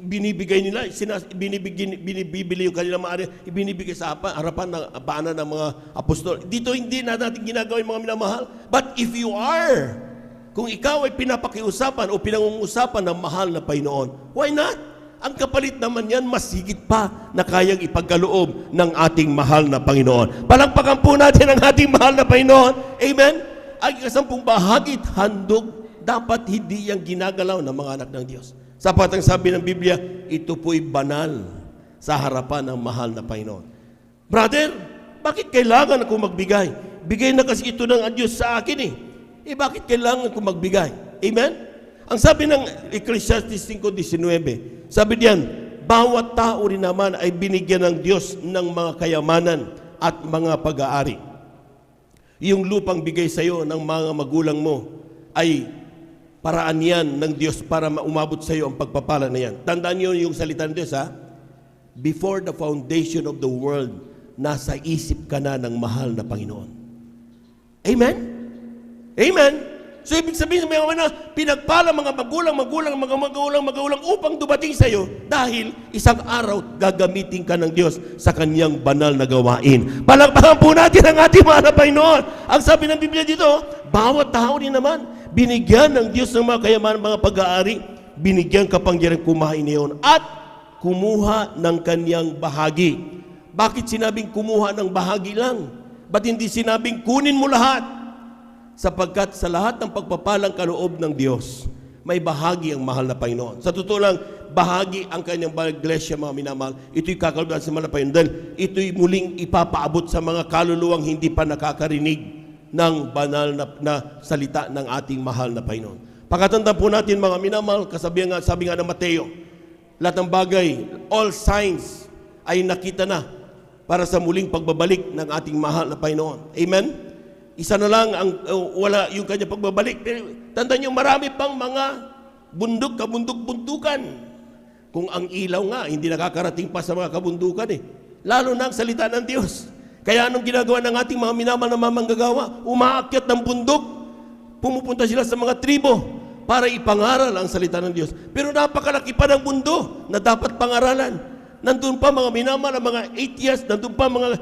[SPEAKER 12] binibigay nila, binibili yung kanilang maaari, ibinibigay sa harapan ng paanan ng mga apostol. Dito hindi na natin ginagawa yung mga minamahal. But if you are, kung ikaw ay pinapakiusapan o pinangungusapan ng mahal na Panginoon, why not? Ang kapalit naman yan, mas higit pa na kayang ipagkaloob ng ating mahal na Panginoon. Palakpakan po natin ang ating mahal na Panginoon. Amen? Ang ikasampung bahagi at handog dapat hindi yang ginagalaw ng mga anak ng Diyos. Sapat ang sabi ng Biblia, ito po'y banal sa harapan ng mahal na Panginoon. Brother, bakit kailangan ako magbigay? Bigay na kasi ito ng Diyos sa akin bakit kailangan ko magbigay? Amen? Ang sabi ng Ecclesiastes 5:19, sabi diyan, bawat tao rin naman ay binigyan ng Diyos ng mga kayamanan at mga pag-aari. Yung lupang bigay sa iyo ng mga magulang mo ay paraan yan ng Diyos para umabot sa iyo ang pagpapala na yan. Tandaan niyo yung salita ng Diyos, ha? Before the foundation of the world, nasa isip ka na ng mahal na Panginoon. Amen? Amen? So, ibig sabihin, may mga pinagpala mga magulang upang dumating sa iyo dahil isang araw gagamitin ka ng Diyos sa kanyang banal na gawain. Palakpakan po natin ang ating mahal na Panginoon. Ang sabi ng Biblia dito, bawat tao rin naman, binigyan ng Diyos ng mga kayamanan, mga pag-aari, binigyan kapangyarihan kumain niyon at kumuha ng kanyang bahagi. Bakit sinabing kumuha ng bahagi lang? Ba't hindi sinabing kunin mo lahat? Sapagkat sa lahat ng pagpapalang kaloob ng Diyos, may bahagi ang mahal na Panginoon. Sa totoo lang, bahagi ang kanyang iglesia, mga minamahal. Ito'y kakalooban sa mahal na Panginoon dahil ito'y muling ipapaabot sa mga kaluluwang hindi pa nakakarinig ng banal na salita ng ating mahal na Panginoon. Pagkatanda po natin, mga minamahal, sabi nga ng Mateo, lahat ng bagay, all signs ay nakita na para sa muling pagbabalik ng ating mahal na Panginoon. Amen? Isa na lang ang wala yung kanya pagbabalik. Pero tandaan niyo, marami pang mga bundok, kabundok-bundukan. Kung ang ilaw nga, hindi nakakarating pa sa mga kabundukan Lalo na ang salita ng Diyos. Kaya anong ginagawa ng ating mga minamahal na mamanggagawa? Umaakyat ng bundok. Pumupunta sila sa mga tribo para ipangaral ang salita ng Diyos. Pero napakalaki pa ng mundo na dapat pangaralan. Nandun pa mga minamahal, mga atheists, nandun pa mga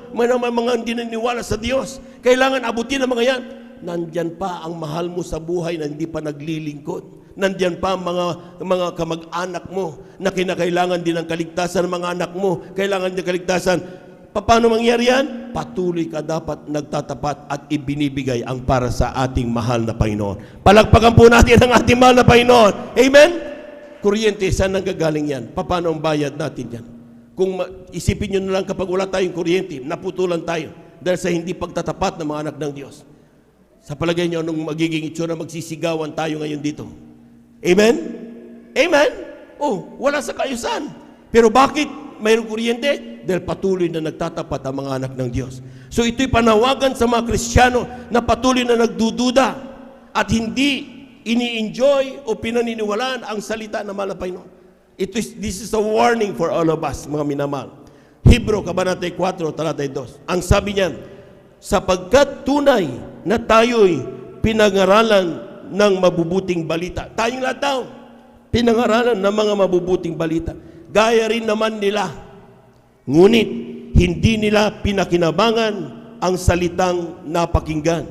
[SPEAKER 12] hindi naniniwala sa Diyos. Kailangan abutin ang mga yan. Nandyan pa ang mahal mo sa buhay na hindi pa naglilingkod. Nandyan pa ang mga kamag-anak mo na kinakailangan din ng kaligtasan ng mga anak mo. Kailangan din kaligtasan. Paano mangyari yan? Patuloy ka dapat nagtatapat at ibinibigay ang para sa ating mahal na Panginoon. Palagpagan po natin ang ating mahal na Panginoon. Amen? Kuryente, saan nanggagaling yan? Paano ang bayad natin yan? Kung isipin nyo na lang kapag wala tayong kuryente, naputulan tayo dahil sa hindi pagtatapat ng mga anak ng Diyos. Sa palagay nyo, anong magiging itsura, magsisigawan tayo ngayon dito? Amen? Amen? Oh, wala sa kaayusan. Pero bakit mayroong kuryente? Dahil patuloy na nagtatapat ang mga anak ng Diyos. So ito'y panawagan sa mga Kristiyano na patuloy na nagdududa at hindi ini-enjoy o pinaniniwalaan ang salita ng mahal na Panginoon. This is a warning for all of us, mga minamahal. Hebrew, Kabanata 4, Talata 2. Ang sabi niyan, sapagkat tunay na tayo'y pinangaralan ng mabubuting balita. Tayong lahat daw, pinangaralan ng mga mabubuting balita. Gaya rin naman nila. Ngunit, hindi nila pinakinabangan ang salitang napakinggan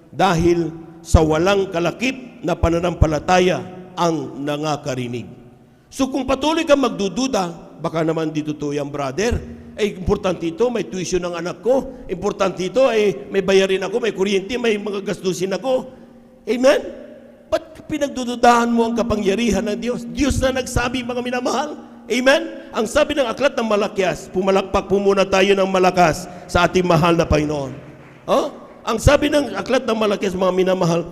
[SPEAKER 12] dahil sa walang kalakip na pananampalataya ang nangakarinig. So kung patuloy kang magdududa, baka naman dito to yung brother, importante ito, may tuition ng anak ko, importante ito, may bayarin ako, may kuryente, may mga gastusin ako. Amen? Ba't pinagdududahan mo ang kapangyarihan ng Diyos? Diyos na nagsabi, mga minamahal. Amen? Ang sabi ng aklat ng Malakias, pumalakpak po muna tayo ng malakas sa ating mahal na Panginoon. Ang sabi ng aklat ng Malakias, mga minamahal,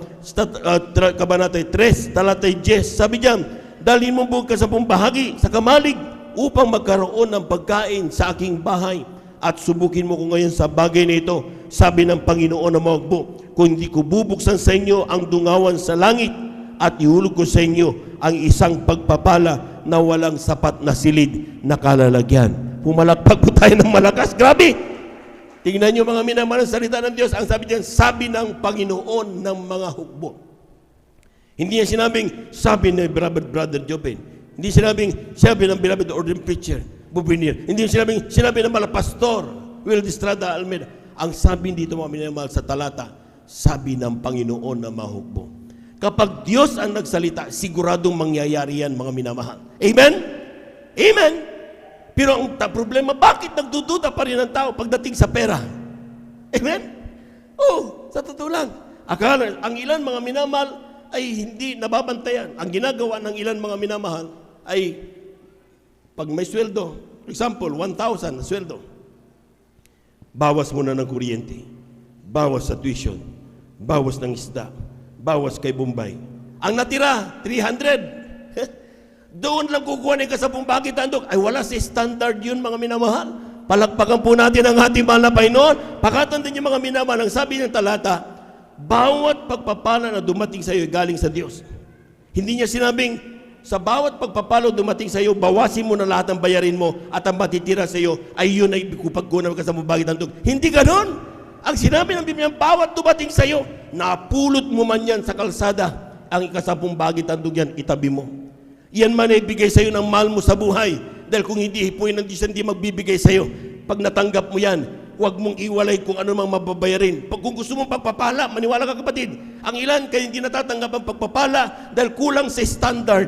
[SPEAKER 12] Kabanata 3, Talata 10, sabi diyan, dalhin mo buong kasapong bahagi sa kamalig upang magkaroon ng pagkain sa aking bahay at subukin mo ko ngayon sa bagay na ito. Sabi ng Panginoon na magbo, kung hindi ko bubuksan sa inyo ang dungawan sa langit at ihulog ko sa inyo ang isang pagpapala na walang sapat na silid na kalalagyan. Pumalakpak po tayo ng malakas. Grabe! Tingnan nyo mga minamahal ng salita ng Diyos. Ang sabi diyan, sabi ng Panginoon ng mga hukbo. Hindi niya sinabing, sabi ng beloved brother Jobin. Hindi sinabing, sabi ng beloved ordained preacher, Bubinir. Hindi niya sinabi ng mga pastor, Will Distrada Almeida. Ang sabi dito mga minamahal sa talata, sabi ng Panginoon na mahukbo. Kapag Diyos ang nagsalita, siguradong mangyayari yan mga minamahal. Amen? Amen? Pero ang problema, bakit nagdududa pa rin ang tao pagdating sa pera? Amen? Oh, sa totoo lang. Akala, ang ilan mga minamahal, ay hindi nababantayan. Ang ginagawa ng ilan mga minamahal ay pag may sweldo, for example, 1,000 na sweldo, bawas muna ng kuryente, bawas sa tuition, bawas ng isda, bawas kay Bombay. Ang natira, 300. Doon lang kukuha ng kasabong bakit andok. Ay wala si standard yun mga minamahal. Palakpakan po natin ang ating mahal na Panginoon. Pakatandaan niyo mga minamahal, ang sabi ng talata, bawat pagpapala na dumating sa iyo ay galing sa Diyos. Hindi niya sinabing, sa bawat pagpapalo dumating sa iyo, bawasin mo na lahat ng bayarin mo at ang matitira sa iyo ay yun ay pagkunan ka sa mabagit ng dug. Hindi ganon. Ang sinabi ng Biblia, bawat dumating sa iyo, napulot mo man yan sa kalsada, ang ikasapong bagit ng dug yan, itabi mo. Yan man ay bigay sa iyo ng mahal mo sa buhay. Dahil kung hindi hipuin ng Diyos, hindi magbibigay sa iyo. Pag natanggap mo yan, huwag mong iwalay kung ano mang mababayarin. Pag kung gusto mong pagpapala, maniwala ka kapatid, ang ilan kayo hindi natatanggap ang pagpapala dahil kulang sa standard.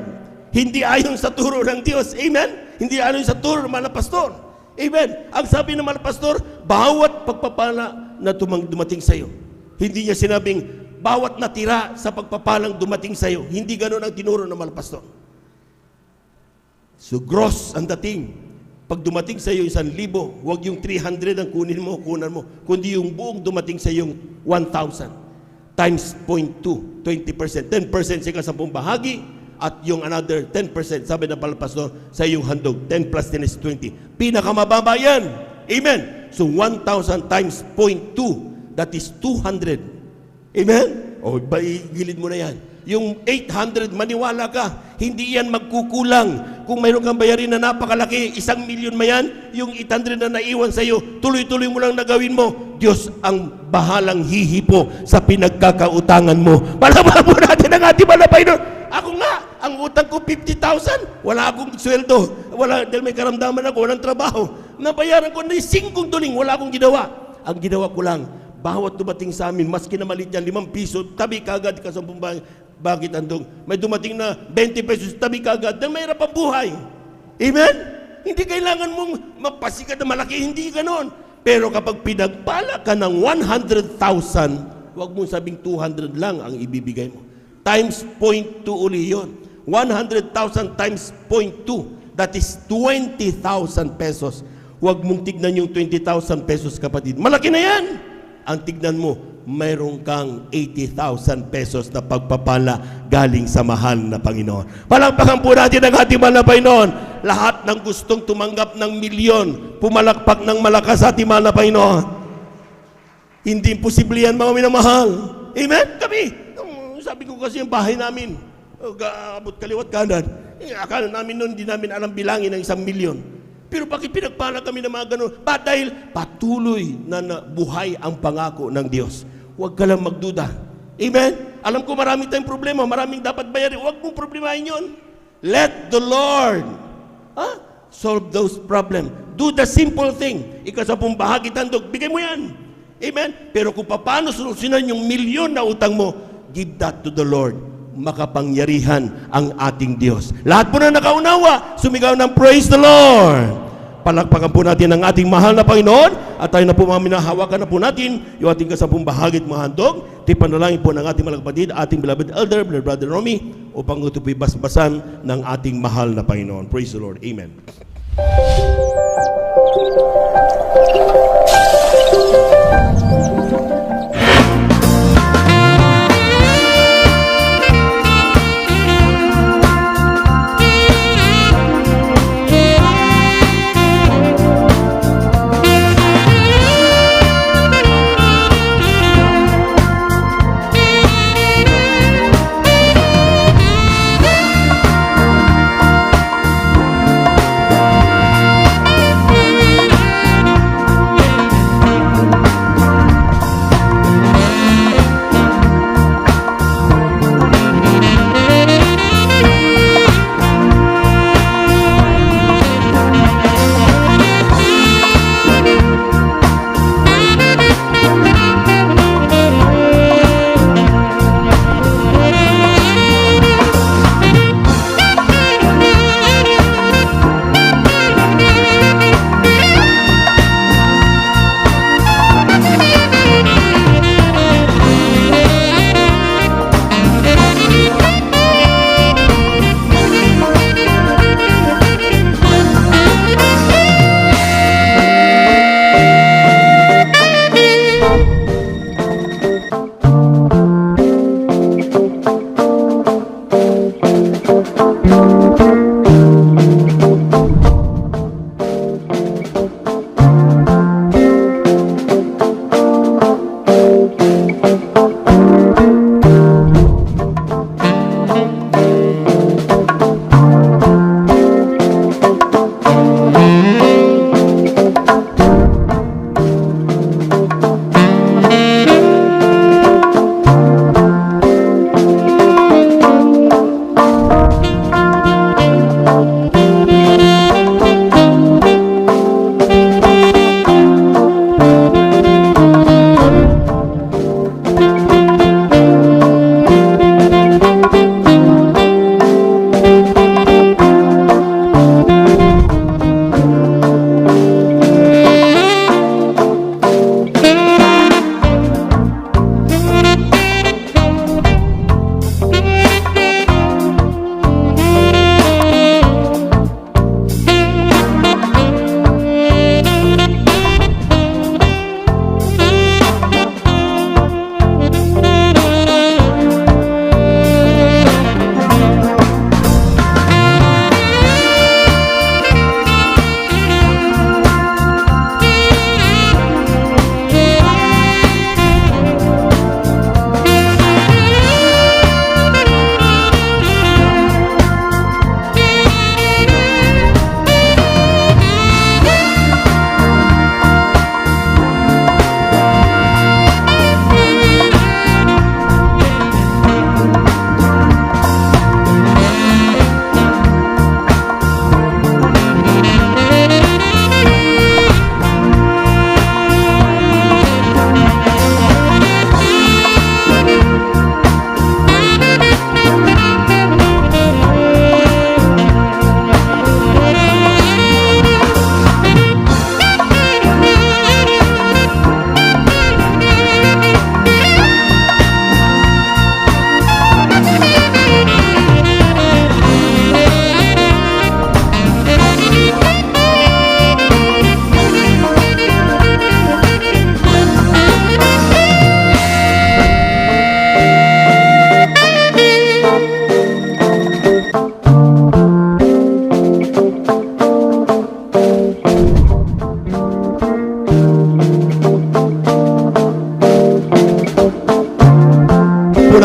[SPEAKER 12] Hindi ayon sa turo ng Diyos. Amen? Hindi ayon sa turo ng mga pastor. Amen? Ang sabi ng mga pastor, bawat pagpapala na dumating sa iyo. Hindi niya sinabing, bawat natira sa pagpapalang dumating sa iyo. Hindi ganoon ang tinuro ng mga pastor. So gross ang dating. Pag dumating sa iyo 1,000, huwag yung 300 ang kunan mo, kundi yung buong dumating sa iyo 1,000 times 0.2, 20%. 10% sa kasabong bahagi at yung another 10%, sabi ng pastor, sa iyong handog. 10 plus 10 is 20. Pinakamababa yan. Amen. So 1,000 times 0.2, that is 200. Amen? O, gilid mo na yan. Yung 800, maniwala ka, hindi yan magkukulang. Kung mayroon kang bayarin na napakalaki, 1,000,000 mayan, yung 800 na naiwan sa iyo, tuloy-tuloy mo lang na gawin mo. Diyos ang bahalang hihipo sa pinagkakautangan mo. Malaman mo natin ang ating malapay doon. Ako nga, ang utang ko 50,000, wala akong sweldo. Wala, dahil may karamdaman ako, walang trabaho. Nabayaran ko na 5 tuling, wala akong ginawa. Ang ginawa ko lang, bawat dumating sa amin, maski na maliit yan, 5 piso, tabi kagad ka sa bumbay. Bakit andong? May dumating na 20 pesos, tabi kagad, dahil may hirap ang buhay. Amen? Hindi kailangan mong magpasikat na malaki, hindi ganon. Pero kapag pinagpala ka ng 100,000, huwag mong sabing 200 lang ang ibibigay mo. Times 0.2 uli yun. 100,000 times 0.2, that is 20,000 pesos. Huwag mong tignan yung 20,000 pesos, kapatid. Malaki na yan! Ang tignan mo, mayroon kang 80,000 pesos na pagpapala galing sa mahal na Panginoon. Palakpakan po natin ang ating mahal na Panginoon. Lahat ng gustong tumanggap ng milyon, pumalakpak ng malakas sa ating mahal na Panginoon. Hindi imposible yan, mga minamahal. Amen? Kami, sabi ko kasi yung bahay namin, abot kaliwat kanan. Akala namin noon, hindi namin alam bilangin ng 1,000,000. Pero bakit pinagpala kami ng mga ganun? Dahil patuloy na buhay ang pangako ng Diyos. Huwag ka lang magduda. Amen? Alam ko marami tayong problema, maraming dapat bayarin. Huwag mong problemahin yun. Let the Lord solve those problems. Do the simple thing. Ikasapong bahagi tandog, bigay mo yan. Amen? Pero kung paano solusyonan yung milyon na utang mo, give that to the Lord. Makapangyarihan ang ating Diyos. Lahat po na nakaunawa, sumigaw ng praise the Lord. Palakpakan po natin ang ating mahal na Panginoon at tayo na po mga minahawakan na po natin yung ating kasapong bahagit mga handog. Tipanalangin po ng ating mga kapatid, ating beloved elder, Brother Romy, upang ito po'y basbasan ng ating mahal na Panginoon. Praise the Lord. Amen.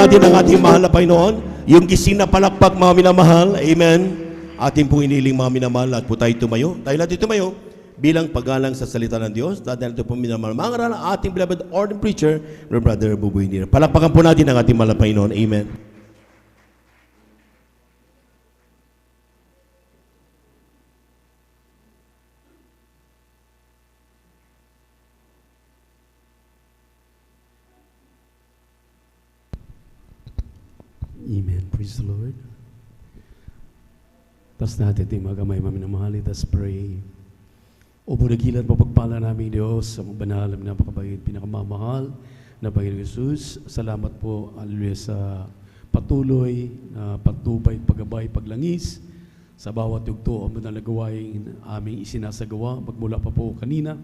[SPEAKER 12] natin ang ating mahal na Panginoon. Yung gising na palakpak, mga minamahal. Amen. Ating pong iniling mga minamahal at po tayo tumayo. Tayo natin tumayo bilang paggalang sa salita ng Diyos. Dahil natin po minamahal. Mga ngaral ang ating beloved ordained preacher, Brother Buboy Nira. Palakpakan po natin ang ating mahal na Panginoon. Amen.
[SPEAKER 13] Amen. Praise the Lord. Taas natin ating mga kamay, maminamahal. Let us pray. O dakilan pagpala namin Diyos sa mga banal, napakabait, pinakamamahal na Panginoon Jesus. Salamat po, hallelujah, sa patuloy na patnubay, paggabay, paglangis sa bawat yugto o mga nagawain aming isinasagawa magmula pa po kanina.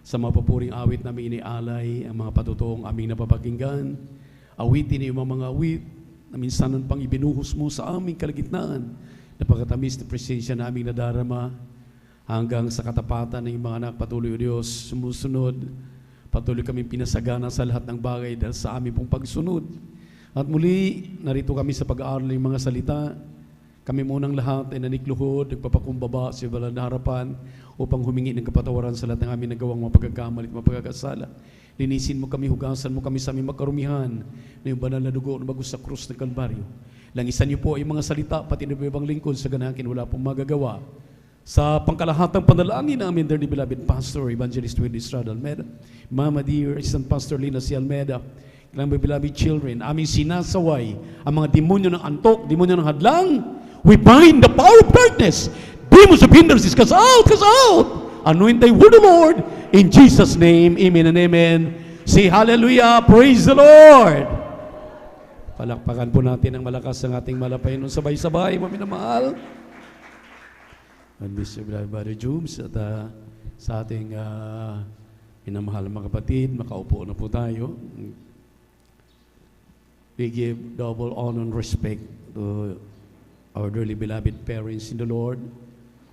[SPEAKER 13] Sa mga papuring awit namin inialay, ang mga patutuong aming napapakinggan, awitin niyo mga awit na minsanan pang ibinuhos mo sa aming kalagitnaan, napakatamis na presensya na aming nadarama hanggang sa katapatan ng mga anak. Patuloy o Diyos, sumusunod, patuloy kami pinasagana sa lahat ng bagay dahil sa aming pong pagsunod. At muli, narito kami sa pag-aaral ng mga salita. Kami munang lahat ay nanikluhod, nagpapakumbaba sa ibalan na harapan upang humingi ng kapatawaran sa lahat ng aming nagawang mga pagkakamali at mga pagkakasala. Linisin mo kami, hugasan mo kami sa aming magkarumihan na yung banal na dugo na bagus sa krus ng Kalbaryo. Langisan niyo po ay mga salita, pati na ibang lingkod sa ganakin, wala pong magagawa. Sa pangkalahatang panalangin namin, dearly beloved Pastor, Evangelist Willie Estrada Almeda, Mama dear, Assistant Pastor Lina C. Almeda, ilang beloved children, aming sinasaway ang mga demonyo ng antok, demonyo ng hadlang. We bind the power of darkness. Demons of hindrances, cast out, cast out. Anoint thy word, O Lord, in Jesus' name, amen and amen. Say hallelujah, praise the Lord. Palakpakan po natin ang malakas ng ating malapay nung sabay-sabay, maminamahal. And Mr. Brother Jooms at sa ating minamahal mga kapatid, makaupo na po tayo. We give double honor and respect to our dearly beloved parents in the Lord.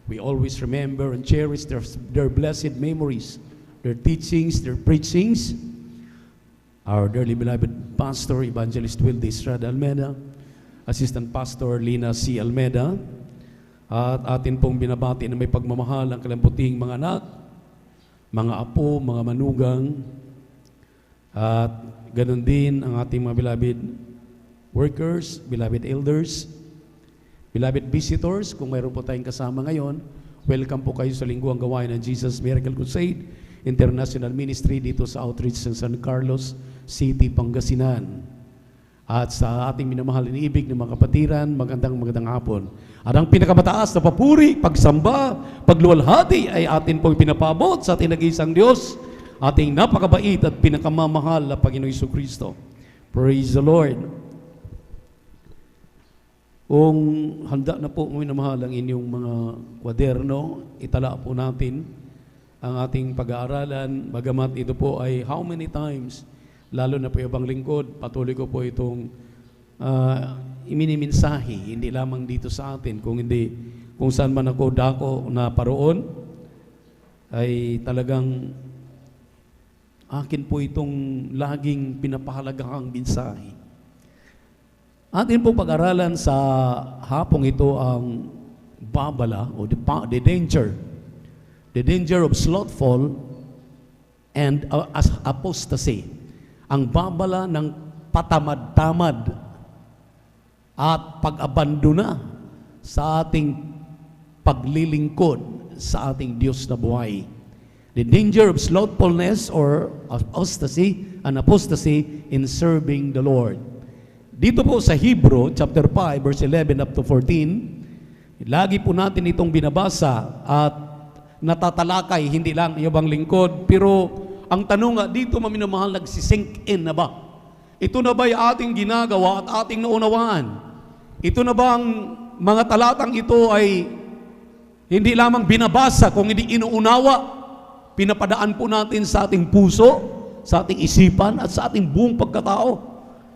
[SPEAKER 13] We always remember and cherish their blessed memories, their teachings, their preachings. Our dearly beloved Pastor, Evangelist Willie Estrada Almeda, Assistant Pastor Lina C. Almeda, at atin pong binabati na may pagmamahal ang kalambuting mga anak, mga apo, mga manugang, at ganun din ang ating mga beloved workers, beloved elders, beloved visitors. Kung mayroon po tayong kasama ngayon, welcome po kayo sa lingguang gawain ng Jesus Miracle Crusade International Ministry dito sa Outreach ng San Carlos City, Pangasinan. At sa ating minamahal iniibig ng mga kapatiran, magandang hapon. At ang pinakamataas na papuri, pagsamba, pagluwalhati ay atin pong pinapabot sa ating nag-iisang Diyos, ating napakabait at pinakamamahal na Panginoong Jesucristo. Praise the Lord. Kung handa na po minamahal ang inyong mga kwaderno, itala po natin ang ating pag-aaralan. Bagamat ito po ay how many times, lalo na po ibang lingkod, patuloy ko po itong iminimensahe, hindi lamang dito sa atin, kung saan man ako dako na paroon, ay talagang akin po itong laging pinapahalagahang mensahe. Atin po pag-aralan sa hapong ito ang babala o the danger of slothful and apostasy. Ang babala ng patamad-tamad at pag-abandona sa ating paglilingkod sa ating Diyos na buhay. The danger of slothfulness or apostasy in serving the Lord. Dito po sa Hebrew, chapter 5, verse 11 up to 14, lagi po natin itong binabasa at natatalakay, hindi lang ibang lingkod, pero ang tanong nga dito, maminamahal, nagsisink in na ba? Ito na ba yung ating ginagawa at ating naunawaan? Ito na ba ang mga talatang ito ay hindi lamang binabasa, kung hindi inuunawa, pinapadaan po natin sa ating puso, sa ating isipan, at sa ating buong pagkatao.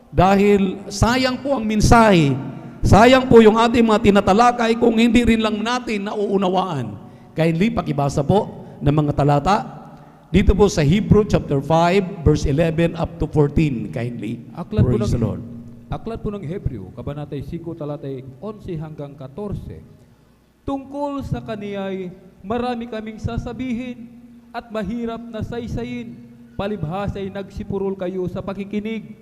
[SPEAKER 13] Dahil sayang po ang mensahe, sayang po yung ating mga tinatalakay kung hindi rin lang natin nauunawaan. Kindly, pakibasa po ng mga talata. Dito po sa Hebrew chapter 5, verse 11 up to 14. Kindly,
[SPEAKER 4] Aklat po
[SPEAKER 13] praise
[SPEAKER 4] ng,
[SPEAKER 13] the Lord.
[SPEAKER 4] Aklat po ng Hebreo, Kabanatay 5, talatay 11 hanggang 14. Tungkol sa kaniya'y marami kaming sasabihin at mahirap na saysayin, palibhasay nagsipurol kayo sa pakikinig,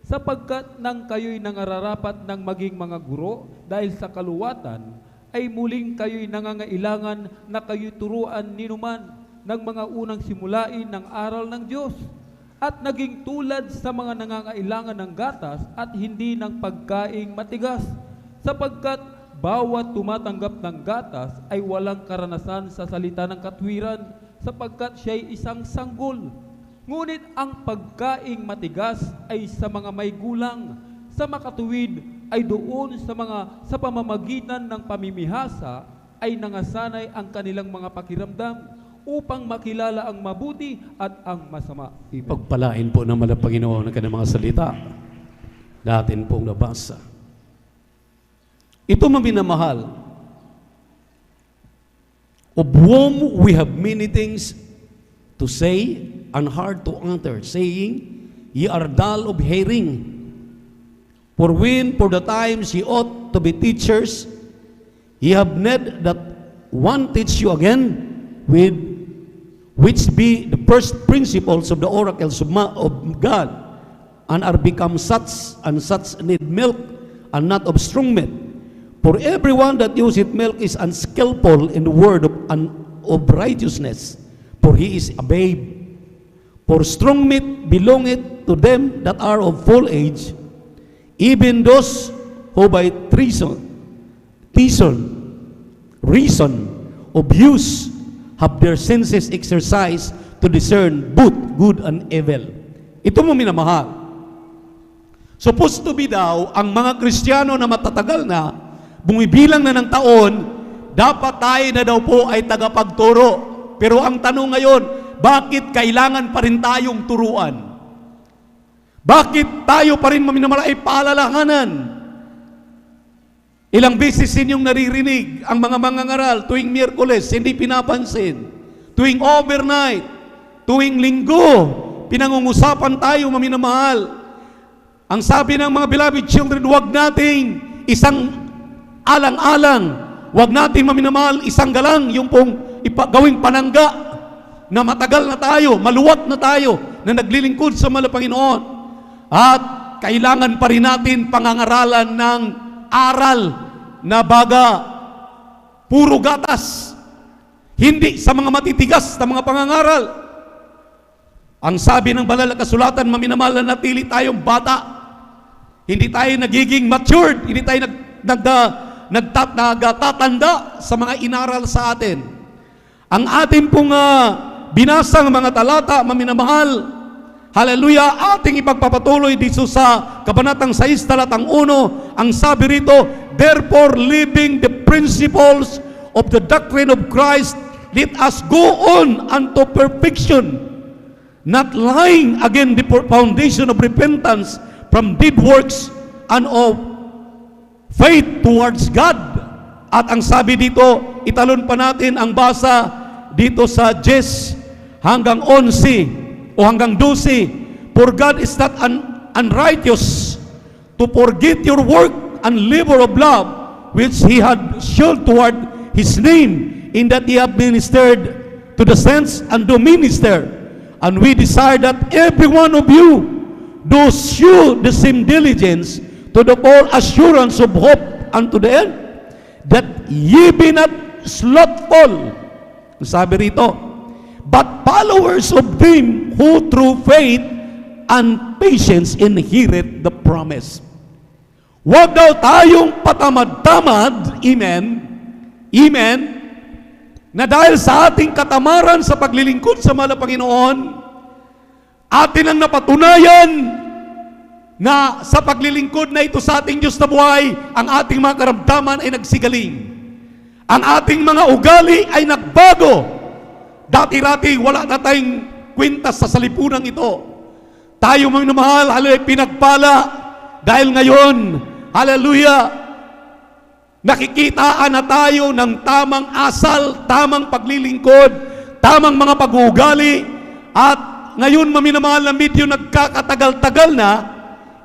[SPEAKER 4] sapagkat nang kayo'y nangararapat ng maging mga guro dahil sa kaluwatan, ay muling kayo'y nangangailangan na kayo'y turuan ninuman ng mga unang simulain ng aral ng Diyos, at naging tulad sa mga nangangailangan ng gatas at hindi ng pagkaing matigas, sapagkat bawat tumatanggap ng gatas ay walang karanasan sa salita ng katwiran, sapagkat siya'y isang sanggol. Ngunit ang pagkaing matigas ay sa mga may gulang, sa makatuwid ay doon sa pamamagitan ng pamimihasa ay nangasanay ang kanilang mga pakiramdam upang makilala ang mabuti at ang masama.
[SPEAKER 13] Pagpalain po naman ang Panginoon ng kanyang mga salita. Natin pong nabasa. Ito maminamahal, of whom we have many things to say and hard to utter, saying, ye are dull of hearing. For when for the times ye ought to be teachers, ye have need that one teach you again, with which be the first principles of the oracles of God, and are become such, and such need milk, and not of strong meat. For everyone that useth milk is unskillful in the word of righteousness, for he is a babe. For strong meat belongeth to them that are of full age, even those who by reason of use have their senses exercised to discern both good and evil. Ito mo minamahal. Supposed to be daw, ang mga Kristiyano na matatagal na, bumibilang na ng taon, dapat tayo na daw po ay tagapagturo. Pero ang tanong ngayon, bakit kailangan pa rin tayong turuan? Bakit tayo pa rin maminamahal ay paalalahanan? Ilang beses inyong naririnig ang mga mangangaral tuwing Miyerkules, hindi pinapansin. Tuwing overnight, tuwing linggo, pinangungusapan tayo maminamahal. Ang sabi ng mga beloved children, huwag nating isang alang-alang, huwag nating maminamahal isang galang, yung pong gawing panangga na matagal na tayo, maluwat na tayo, na naglilingkod sa mahal na Panginoon. At kailangan pa rin natin pangangaralan ng aral na baga puro gatas, hindi sa mga matitigas na mga pangangaral. Ang sabi ng banal na kasulatan, maminamahal na natili tayong bata, hindi tayo nagiging matured, hindi tayo nagtatanda sa mga inaral sa atin. Ang ating pong binasang mga talata, maminamahal, hallelujah, ating ipagpapatuloy dito sa Kabanatang 6, talatang 1, ang sabi rito, therefore, leaving the principles of the doctrine of Christ, let us go on unto perfection, not laying again the foundation of repentance from dead works and of faith towards God. At ang sabi dito, italon pa natin ang basa dito sa 10 hanggang 11 o hanggang 12. For God is not unrighteous to forget your work and labor of love which He had showed toward His name, in that He have ministered to the saints and do minister. And we desire that every one of you do show the same diligence to the full assurance of hope unto the end, that ye be not slothful, sabi rito, but followers of them who through faith and patience inherit the promise. Huwag daw tayong patamad-tamad, amen, amen, na dahil sa ating katamaran sa paglilingkod sa mahal na Panginoon, atin ang napatunayan na sa paglilingkod na ito sa ating Diyos na buhay, ang ating mga karamdaman ay nagsigaling. Ang ating mga ugali ay nagbago. Dati-rati wala na tayong kwintas sa salipunang ito. Tayo mga mahal, hallelujah, pinagpala. Dahil ngayon, hallelujah, nakikitaan na tayo ng tamang asal, tamang paglilingkod, tamang mga pag-uugali, at ngayon maminamahal na medyo nagkakatagal-tagal na,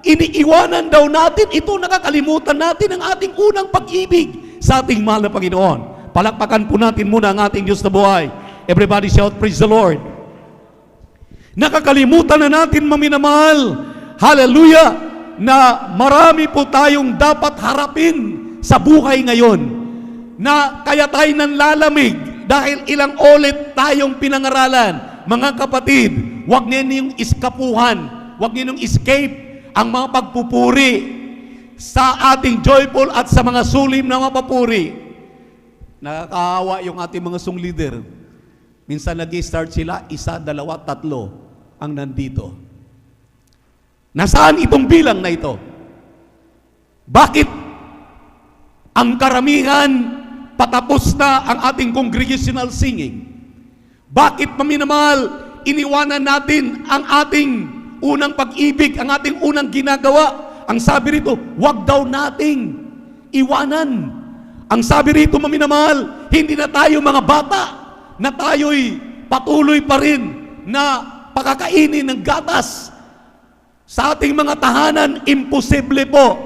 [SPEAKER 12] iniiwanan daw natin ito, nakakalimutan natin ang ating unang pag-ibig sa ating mahal na Panginoon. Palakpakan po natin muna ang ating Diyos na buhay. Everybody shout, praise the Lord. Nakakalimutan na natin, maminamahal, hallelujah, na marami po tayong dapat harapin sa buhay ngayon, na kaya tayo nanlalamig dahil ilang ulit tayong pinangaralan. Mga kapatid, huwag ninyong iskapuhan, huwag ninyong escape ang mga pagpupuri sa ating joyful at sa mga sulim na mapapuri. Nakakaawa yung ating mga song leader. Minsan nag-start sila, 1, 2, 3 ang nandito. Nasaan itong bilang na ito? Bakit ang karamihan patapos na ang ating congregational singing? Bakit, paminamahal, iniwanan natin ang ating unang pag-ibig, ang ating unang ginagawa? Ang sabi rito, huwag daw nating iwanan. Ang sabi rito, maminamahal, hindi na tayo mga bata na tayo'y patuloy pa rin na pakakainin ng gatas. Sa ating mga tahanan, imposible po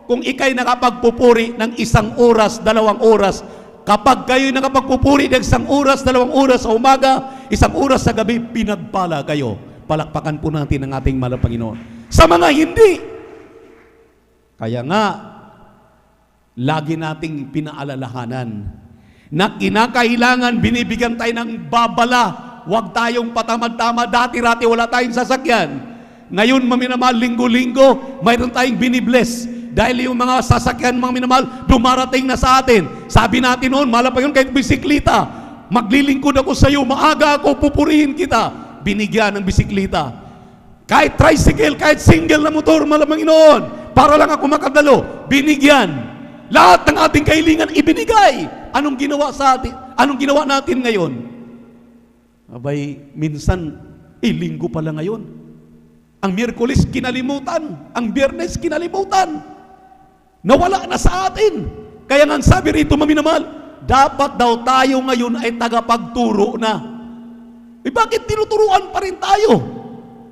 [SPEAKER 12] kung ikay nakapagpupuri ng 1 oras, 2 oras. Kapag kayo'y nakapagpupuri ng 1 oras, 2 oras sa umaga, 1 oras sa gabi, pinagpala kayo. Palakpakan po natin ang ating mahal na Panginoon. Sa mga hindi, kaya nga, lagi nating pinaalalahanan na kinakailangan binibigyan tayo ng babala. Huwag tayong patamad-tamad. Dati-rati wala tayong sasakyan. Ngayon, maminamahal, linggo-linggo, mayroon tayong binibless. Dahil yung mga sasakyan, mga minamahal, dumarating na sa atin. Sabi natin noon, mahal na Panginoon, kahit bisiklita, maglilingkod ako sa iyo, maaga ako, pupurihin kita. Binigyan ng bisiklita. Kahit tricycle, kahit single na motor, mahal na Panginoon, para lang ako makadalo, binigyan. Lahat ng ating kahilingan ibinigay. Anong ginawa sa atin? Anong ginawa natin ngayon? Abay, minsan, linggo pala ngayon. Ang Miyerkules kinalimutan, ang Biyernes kinalimutan. Nawala na sa atin. Kaya nga sabi rito, maminamahal, dapat daw tayo ngayon ay tagapagturo na. Bakit tinuturuan pa rin tayo?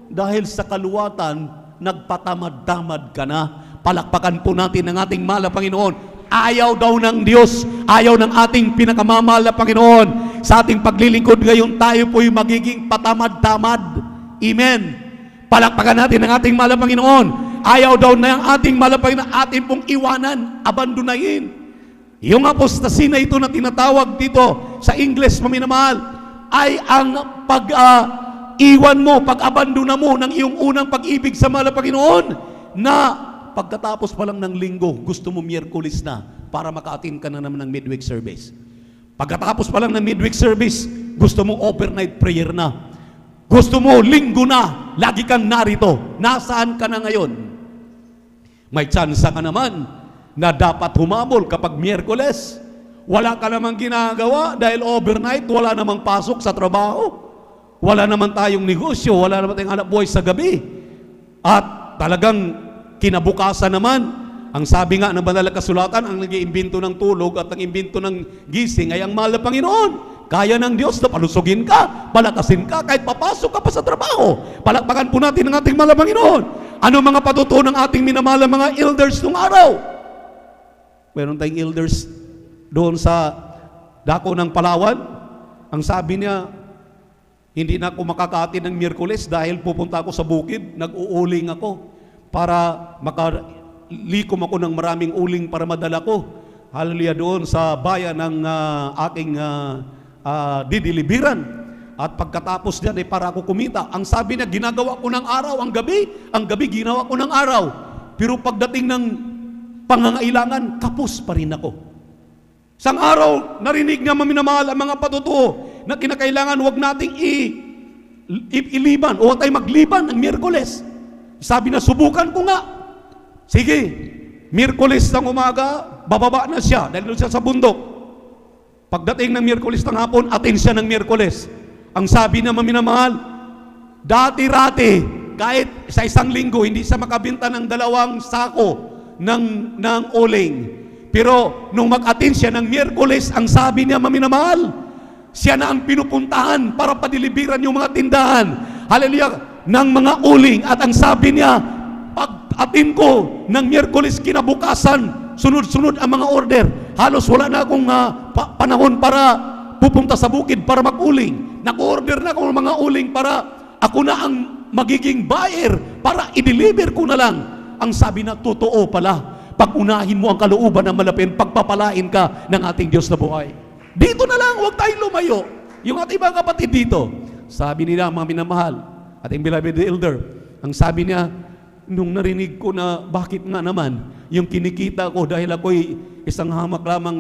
[SPEAKER 12] Dahil sa kaluwatan, nagpatamad-tamad ka na. Palakpakan po natin ang ating mahal na Panginoon. Ayaw daw ng Diyos, ayaw ng ating pinakamamahal na Panginoon. Sa ating paglilingkod ngayon, tayo po'y magiging patamad-tamad. Amen. Palakpakan natin ang ating mahal na Panginoon. Ayaw daw na ang ating mahal na Panginoon, ating pong iwanan, abandonahin. Yung apostasy na ito na tinatawag dito sa English, maminamahal, ay ang pag-iwan mo, pag-abandona mo ng iyong unang pag-ibig sa mahal na Panginoon, na pagkatapos pa lang ng linggo, gusto mo Miyerkules na para maka-attend ka na naman ng midweek service. Pagkatapos pa lang ng midweek service, gusto mo overnight prayer na. Gusto mo linggo na, lagi kang narito. Nasaan ka na ngayon? May tsansa ka naman na dapat humabol kapag Miyerkules. Wala ka namang ginagawa dahil overnight, wala namang pasok sa trabaho. Wala naman tayong negosyo, wala naman tayong hanap buhay sa gabi. At talagang kinabukasan naman, ang sabi nga ng banal na kasulatan, ang nag-iimbento ng tulog at ang imbento ng gising ay ang mahal na Panginoon. Kaya ng Diyos na palusugin ka, palakasin ka, kahit papasok ka pa sa trabaho. Palakpakan po natin ang ating mahal na Panginoon. Ano mga patutuo ng ating minamahal na mga elders nung araw? Meron tayong elders doon sa dako ng Palawan. Ang sabi niya, hindi na ako makakaatid ng Miyerkules dahil pupunta ako sa bukid, nag-uuling ako para makalikom ako ng maraming uling para madala ko. Hallelujah, doon sa bayan ng aking didilibiran. At pagkatapos diyan ay para ako kumita. Ang sabi niya, ginagawa ko ng araw, ang gabi ginawa ko ng araw. Pero pagdating ng pangangailangan, kapos pa rin ako. Sang araw, narinig niya maminamahal ang mga patutuo na kinakailangan huwag nating iliban o tayo magliban ng Miyerkules. Sabi na, subukan ko nga. Sige, Miyerkules ng umaga, bababa na siya dahil siya sa bundok. Pagdating ng Miyerkules ng hapon, atin siya ng Miyerkules. Ang sabi na maminamahal, dati-rati, kahit sa isang linggo, hindi siya makabinta ng 2 sako ng uling. Pero nung mag-atin siya ng Miyerkules, ang sabi niya maminamahal, siya na ang pinupuntahan para padilibiran yung mga tindahan. Hallelujah! Ng mga uling. At ang sabi niya, pag
[SPEAKER 7] Pag-atin ko ng Miyerkules kinabukasan, sunod-sunod ang mga order. Halos wala na akong panahon para pupunta sa bukid para mag-uling. Nag-order na ako ng mga uling para ako na ang magiging buyer para i-deliver ko na lang. Ang sabi na, totoo pala. Pag unahin mo ang kalooban ng malapin, pagpapalain ka ng ating Diyos na buhay. Dito na lang, huwag tayong lumayo. Yung ating mga kapatid dito, sabi nila, mga minamahal, ating beloved elder, ang sabi niya, nung narinig ko na bakit nga naman, yung kinikita ko dahil ako'y isang hamak lamang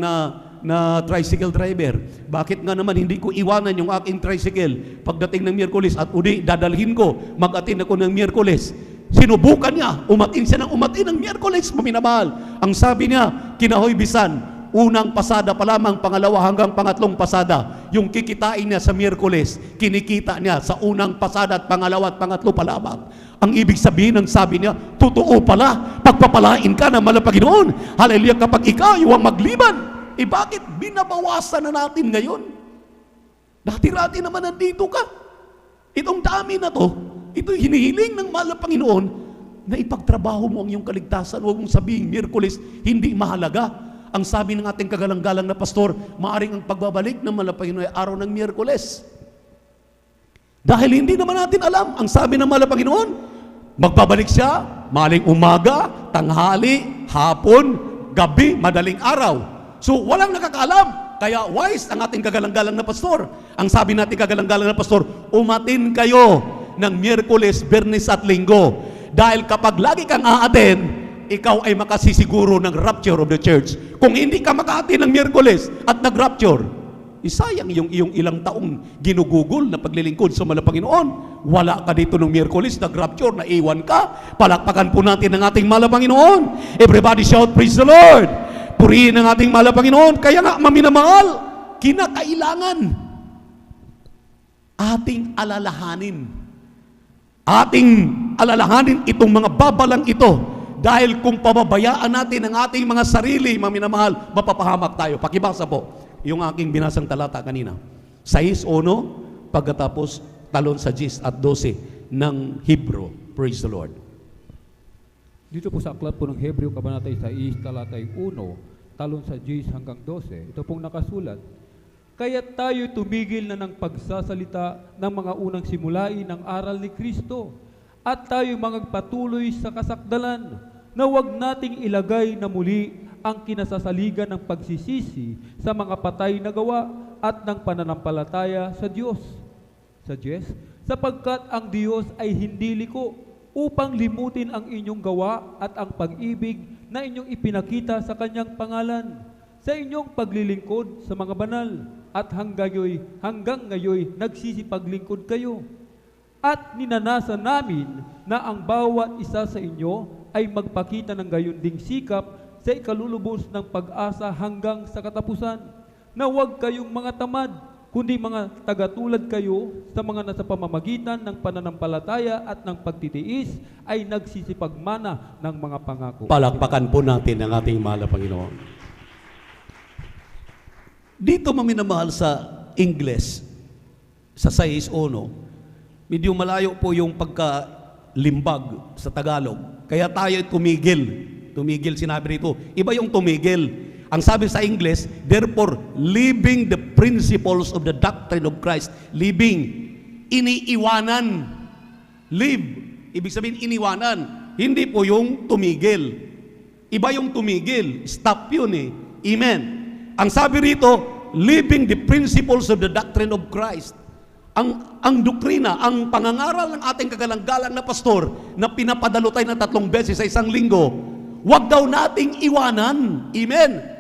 [SPEAKER 7] na tricycle driver, bakit nga naman hindi ko iwanan yung aking tricycle pagdating ng Miyerkules at uli dadalhin ko, mag-atin ako ng Miyerkules. Sinubukan niya, umatin siya ng umatin ng Miyerkules, maminamahal. Ang sabi niya, kinahoy bisan, unang pasada pa lamang, pangalawa hanggang pangatlong pasada, yung kikitain niya sa Miyerkules, kinikita niya sa unang pasada at pangalawa at pangatlo pa lamang. Ang ibig sabihin ng sabi niya, totoo pala, pagpapalain ka ng Panginoon. Hallelujah, kapag ikaw yung magliban. Bakit binabawasan na natin ngayon? Dati-rati naman nandito ka. Itong dami na to, ito hinihiling ng mahal na Panginoon na ipagtrabaho mo ang iyong kaligtasan. Huwag mong sabihin, Miyerkules, hindi mahalaga. Ang sabi ng ating kagalang-galang na pastor, maaring ang pagbabalik ng mahal na Panginoon ay araw ng Miyerkules. Dahil hindi naman natin alam, ang sabi ng mahal na Panginoon, magbabalik siya, maling umaga, tanghali, hapon, gabi, madaling araw. So, walang nakakaalam. Kaya wise ang ating kagalang-galang na pastor. Ang sabi natin kagalang-galang na pastor, umatin kayo ng Miyerkules, Biyernes at Linggo. Dahil kapag lagi kang aaten, ikaw ay makasisiguro ng rapture of the church. Kung hindi ka maka-aten ng Miyerkules at nag-rapture, isayang yung iyong ilang taong ginugugol na paglilingkod sa mahal na Panginoon. Wala ka dito ng Miyerkules, nag-rapture, naiwan ka. Palakpakan po natin ang ating mahal na Panginoon. Everybody shout, praise the Lord! Purihin ang ating mahal na Panginoon. Kaya nga, maminamahal, kinakailangan ating alalahanin. Ating alalahanin itong mga babalang ito. Dahil kung pababayaan natin ang ating mga sarili, maminamahal, mapapahamak tayo. Pakibasa po yung aking binasang talata kanina. 6:1, pagkatapos talon sa 10 at 12 ng Hebrew. Praise the Lord.
[SPEAKER 4] Dito po sa aklat po ng Hebreo, kabanata 6, talatay 1, talon sa 10 hanggang 12, ito pong nakasulat, kaya tayo tumigil na ng pagsasalita ng mga unang simulain ng aral ni Kristo, at tayo magpatuloy sa kasakdalan, na huwag nating ilagay na muli ang kinasasaligan ng pagsisisi sa mga patay na gawa at ng pananampalataya sa Diyos. Sa 10, sapagkat ang Diyos ay hindi liko, upang limutin ang inyong gawa at ang pag-ibig na inyong ipinakita sa kanyang pangalan, sa inyong paglilingkod sa mga banal, at hanggang ngayon nagsisipaglingkod kayo. At ninanasa namin na ang bawat isa sa inyo ay magpakita ng gayon ding sikap sa ikalulubos ng pag-asa hanggang sa katapusan, na huwag kayong mga tamad, kundi mga tagatulad kayo sa mga nasa pamamagitan ng pananampalataya at ng pagtitiis ay nagsisipagmana ng mga pangako.
[SPEAKER 7] Palakpakan po natin ang ating mahal na Panginoon. Dito maminamahal sa Ingles, sa 6:1, medyo malayo po yung pagkalimbag sa Tagalog. Kaya tayo tumigil. Tumigil sinabi rito. Iba yung tumigil. Ang sabi sa English, therefore, living the principles of the doctrine of Christ. Living, iniiwanan. Live, ibig sabihin iniwanan. Hindi po yung tumigil. Iba yung tumigil. Stop yun eh. Amen. Ang sabi rito, living the principles of the doctrine of Christ. Ang doktrina, ang pangangaral ng ating kagalang-galang na pastor na pinapadalo tayo ng 3 beses sa isang linggo, huwag daw nating iwanan. Amen.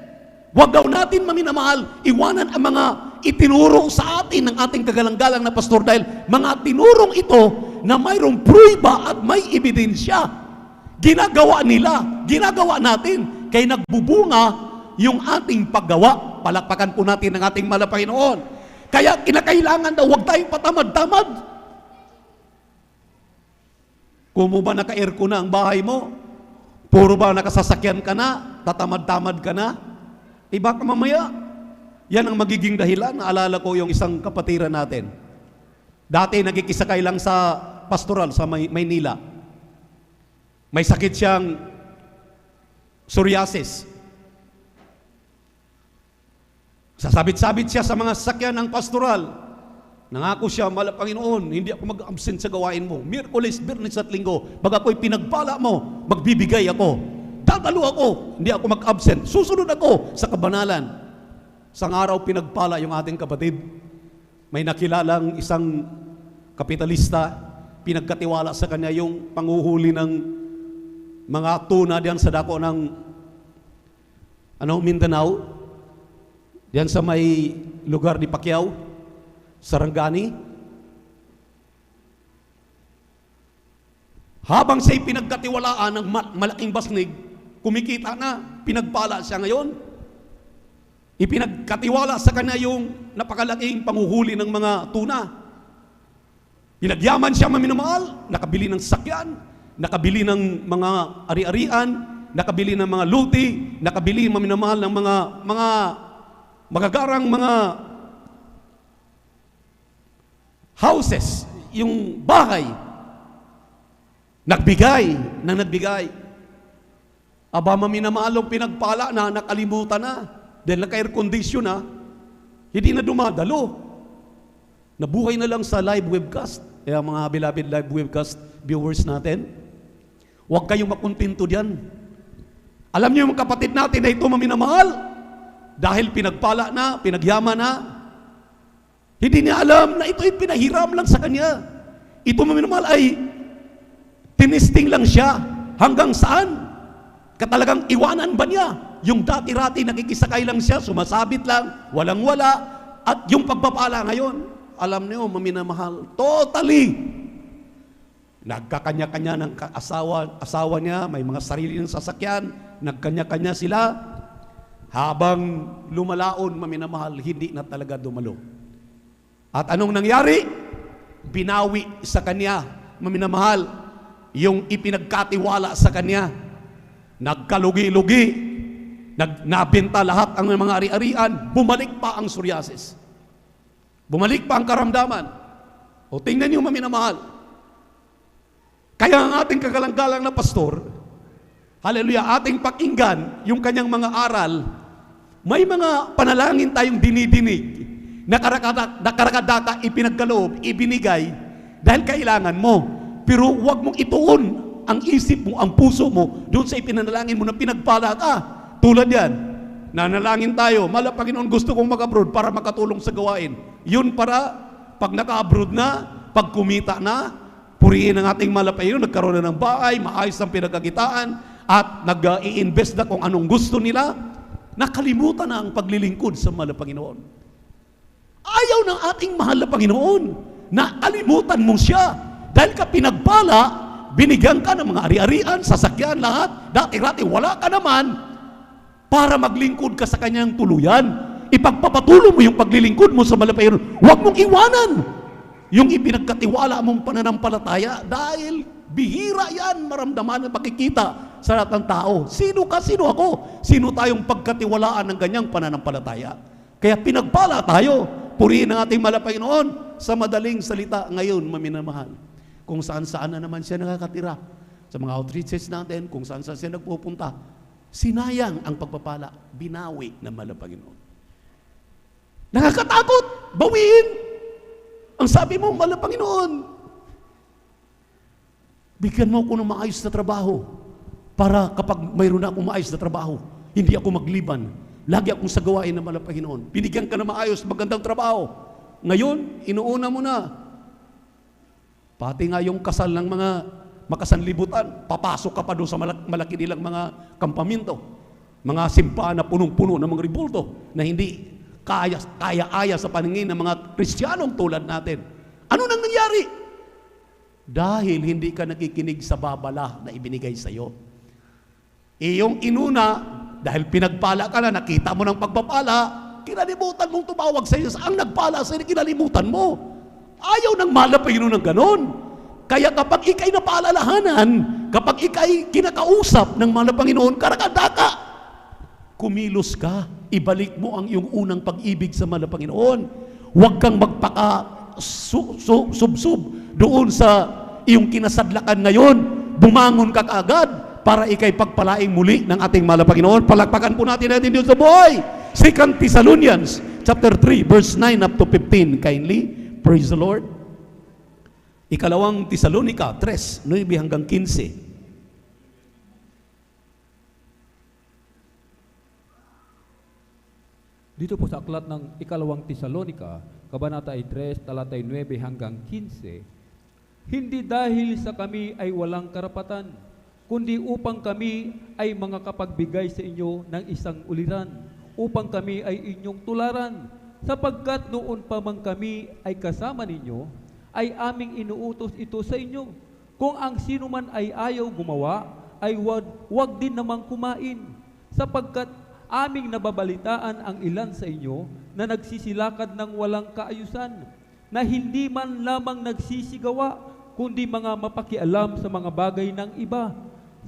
[SPEAKER 7] Huwag daw natin maminamahal, iwanan ang mga itinuro sa atin ng ating kagalang-galang na pastor dahil mga tinurong ito na mayroong pruiba at may ebidensya. Ginagawa nila, ginagawa natin, kaya nagbubunga yung ating paggawa. Palakpakan po natin ang ating mahal na Panginoon. Kaya kinakailangan daw, huwag tayong patamad-tamad. Kung mo ba naka-aircon na ang bahay mo, puro ba nakasasakyan ka na, tatamad-tamad ka na, baka mamaya, yan ang magiging dahilan. Naalala ko yung isang kapatiran natin. Dati nagkikisakay lang sa pastoral sa Maynila.
[SPEAKER 14] May sakit siyang psoriasis. Sasabit-sabit siya sa mga sasakyan ng pastoral. Nangako siya, mahal na Panginoon, hindi ako mag-absent sa gawain mo. Miyerkules, Biyernes at Linggo, pag ako'y pinagpala mo, magbibigay ako. Dadalo ako, hindi ako mag-absent. Susunod ako sa kabanalan. Sang araw pinagpala yung ating kapatid. May nakilalang isang kapitalista, pinagkatiwala sa kanya yung panguhuli ng mga tuna diyan sa dako ng Mindanao, diyan sa may lugar ni Pacquiao, Sarangani. Habang siya'y pinagkatiwalaan ng malaking basnig, kumikita na, pinagpala siya ngayon. Ipinagkatiwala sa kanya yung napakalaking panguhuli ng mga tuna. Pinagyaman siya maminamahal, nakabili ng sakyan, nakabili ng mga ari-arian, nakabili ng mga luti, nakabili maminamahal ng mga magagarang mga houses, yung bahay. Nagbigay. Aba, maminamalong pinagpala na, nakalimutan na. Dahil naka-air condition na, hindi na dumadalo. Nabuhay na lang sa live webcast. Kaya mga beloved live webcast viewers natin, huwag kayong makontento diyan. Alam niyo yung kapatid natin na ito maminamahal, dahil pinagpala na, pinagyaman na, hindi niya alam na ito ay pinahiram lang sa kanya. Ito maminamahal ay tinisting lang siya. Hanggang saan? Katalagang iwanan ba niya? Yung dati-rati nakikisakay lang siya, sumasabit lang, walang-wala. At yung pagpapala ngayon, alam niyo, maminamahal, totally. Nagkakanya-kanya ng asawa niya, may mga sarili ng sasakyan, nagkanya-kanya sila. Habang lumalaon, maminamahal, hindi na talaga dumalo. At anong nangyari? Binawi sa kanya, maminamahal, yung ipinagkatiwala sa kanya. Nagkalugi-lugi, nabenta lahat ang mga ari-arian, bumalik pa ang psoriasis. Bumalik pa ang karamdaman. O tingnan niyo maminamahal. Kaya ang ating kagalang-galang na pastor, hallelujah, ating pakinggan yung kanyang mga aral, may mga panalangin tayong dinidinig, na karakadaka ipinagkaloob, ibinigay, dahil kailangan mo. Pero huwag mong ituon ang isip mo, ang puso mo, doon sa ipinanalangin mo na pinagpala ka. Tulad yan, nanalangin tayo, mahal na Panginoon, gusto kong mag-abroad para makatulong sa gawain. Yun para, pag naka-abroad na, pag kumita na, purihin ang ating mahal na Panginoon, nagkaroon na ng bahay, maayos ang pinagkakitaan, at nag-i-invest na kung anong gusto nila, nakalimutan na ang paglilingkod sa mahal na Panginoon. Ayaw ng ating mahal na Panginoon na kalimutan mo siya. Dahil ka pinagpala, binigyan ka ng mga ari-arian, sasakyan, lahat. Dati-rati, wala ka naman para maglingkod ka sa kanyang tuluyan. Ipagpapatuloy mo yung paglilingkod mo sa mahal na Panginoon. Huwag mong iwanan yung ipinagkatiwala mong pananampalataya dahil bihira yan maramdaman at makikita sa lahat ng tao. Sino ka? Sino ako? Sino tayong pagkatiwalaan ng ganyang pananampalataya? Kaya pinagpala tayo. Purihin ang ating mahal na Panginoon sa madaling salita ngayon, maminamahal. Kung saan-saan na naman siya nakakatira. Sa mga outreaches natin, kung saan-saan siya nagpupunta. Sinayang ang pagpapala, binawi ng mahal na Panginoon. Nakakatakot, bawiin. Ang sabi mo, mahal na Panginoon, bigyan mo ako ng maayos na trabaho para kapag mayroon na akong maayos na trabaho, hindi ako magliban. Lagi akong sa gawain ng mahal na Panginoon. Binigyan ka na maayos, magandang trabaho. Ngayon, inuuna mo na. Pati nga yung kasal ng mga makasanlibutan, papasok ka pa doon sa malaki nilang mga kampamento. Mga simbahan na punong-puno ng mga ribulto na hindi kaya-aya sa paningin ng mga Kristiyanong tulad natin. Ano nang nangyari? Dahil hindi ka nakikinig sa babala na ibinigay sa iyo. Iyong inuna, dahil pinagpala ka na, nakita mo ng pagpapala, kinalimutan mong tumawag sa iyo. Ang nagpala sa iyo, kinalimutan mo. Ayaw ng mahal na Panginoon ng ganon. Kaya kapag ikay napaalalahanan, kapag ikay kinakausap ng mahal na Panginoon, karakadaka, kumilos ka, ibalik mo ang iyong unang pag-ibig sa mahal na Panginoon. Huwag kang magpaka-subsub doon sa iyong kinasadlakan ngayon. bumangon ka kaagad para ikay pagpalaing muli ng ating mahal na Panginoon. Palakpakan po natin Diyos sa buhay. 2 Thessalonians chapter 3 verse 9 up to 15. Kindly, praise the Lord. Ikalawang Tesalonica 3, 9 hanggang 15.
[SPEAKER 4] Dito po sa aklat ng Ikalawang Tesalonica, Kabanata 3, talatay 9 hanggang 15, hindi dahil sa kami ay walang karapatan, kundi upang kami ay mga kapagbigay sa inyo ng isang uliran, upang kami ay inyong tularan, sapagkat noon pa man kami ay kasama ninyo, ay aming inuutos ito sa inyo. Kung ang sino man ay ayaw gumawa, ay wag din namang kumain, sapagkat aming nababalitaan ang ilan sa inyo na nagsisilakad ng walang kaayusan, na hindi man lamang nagsisigawa, kundi mga mapakialam sa mga bagay ng iba.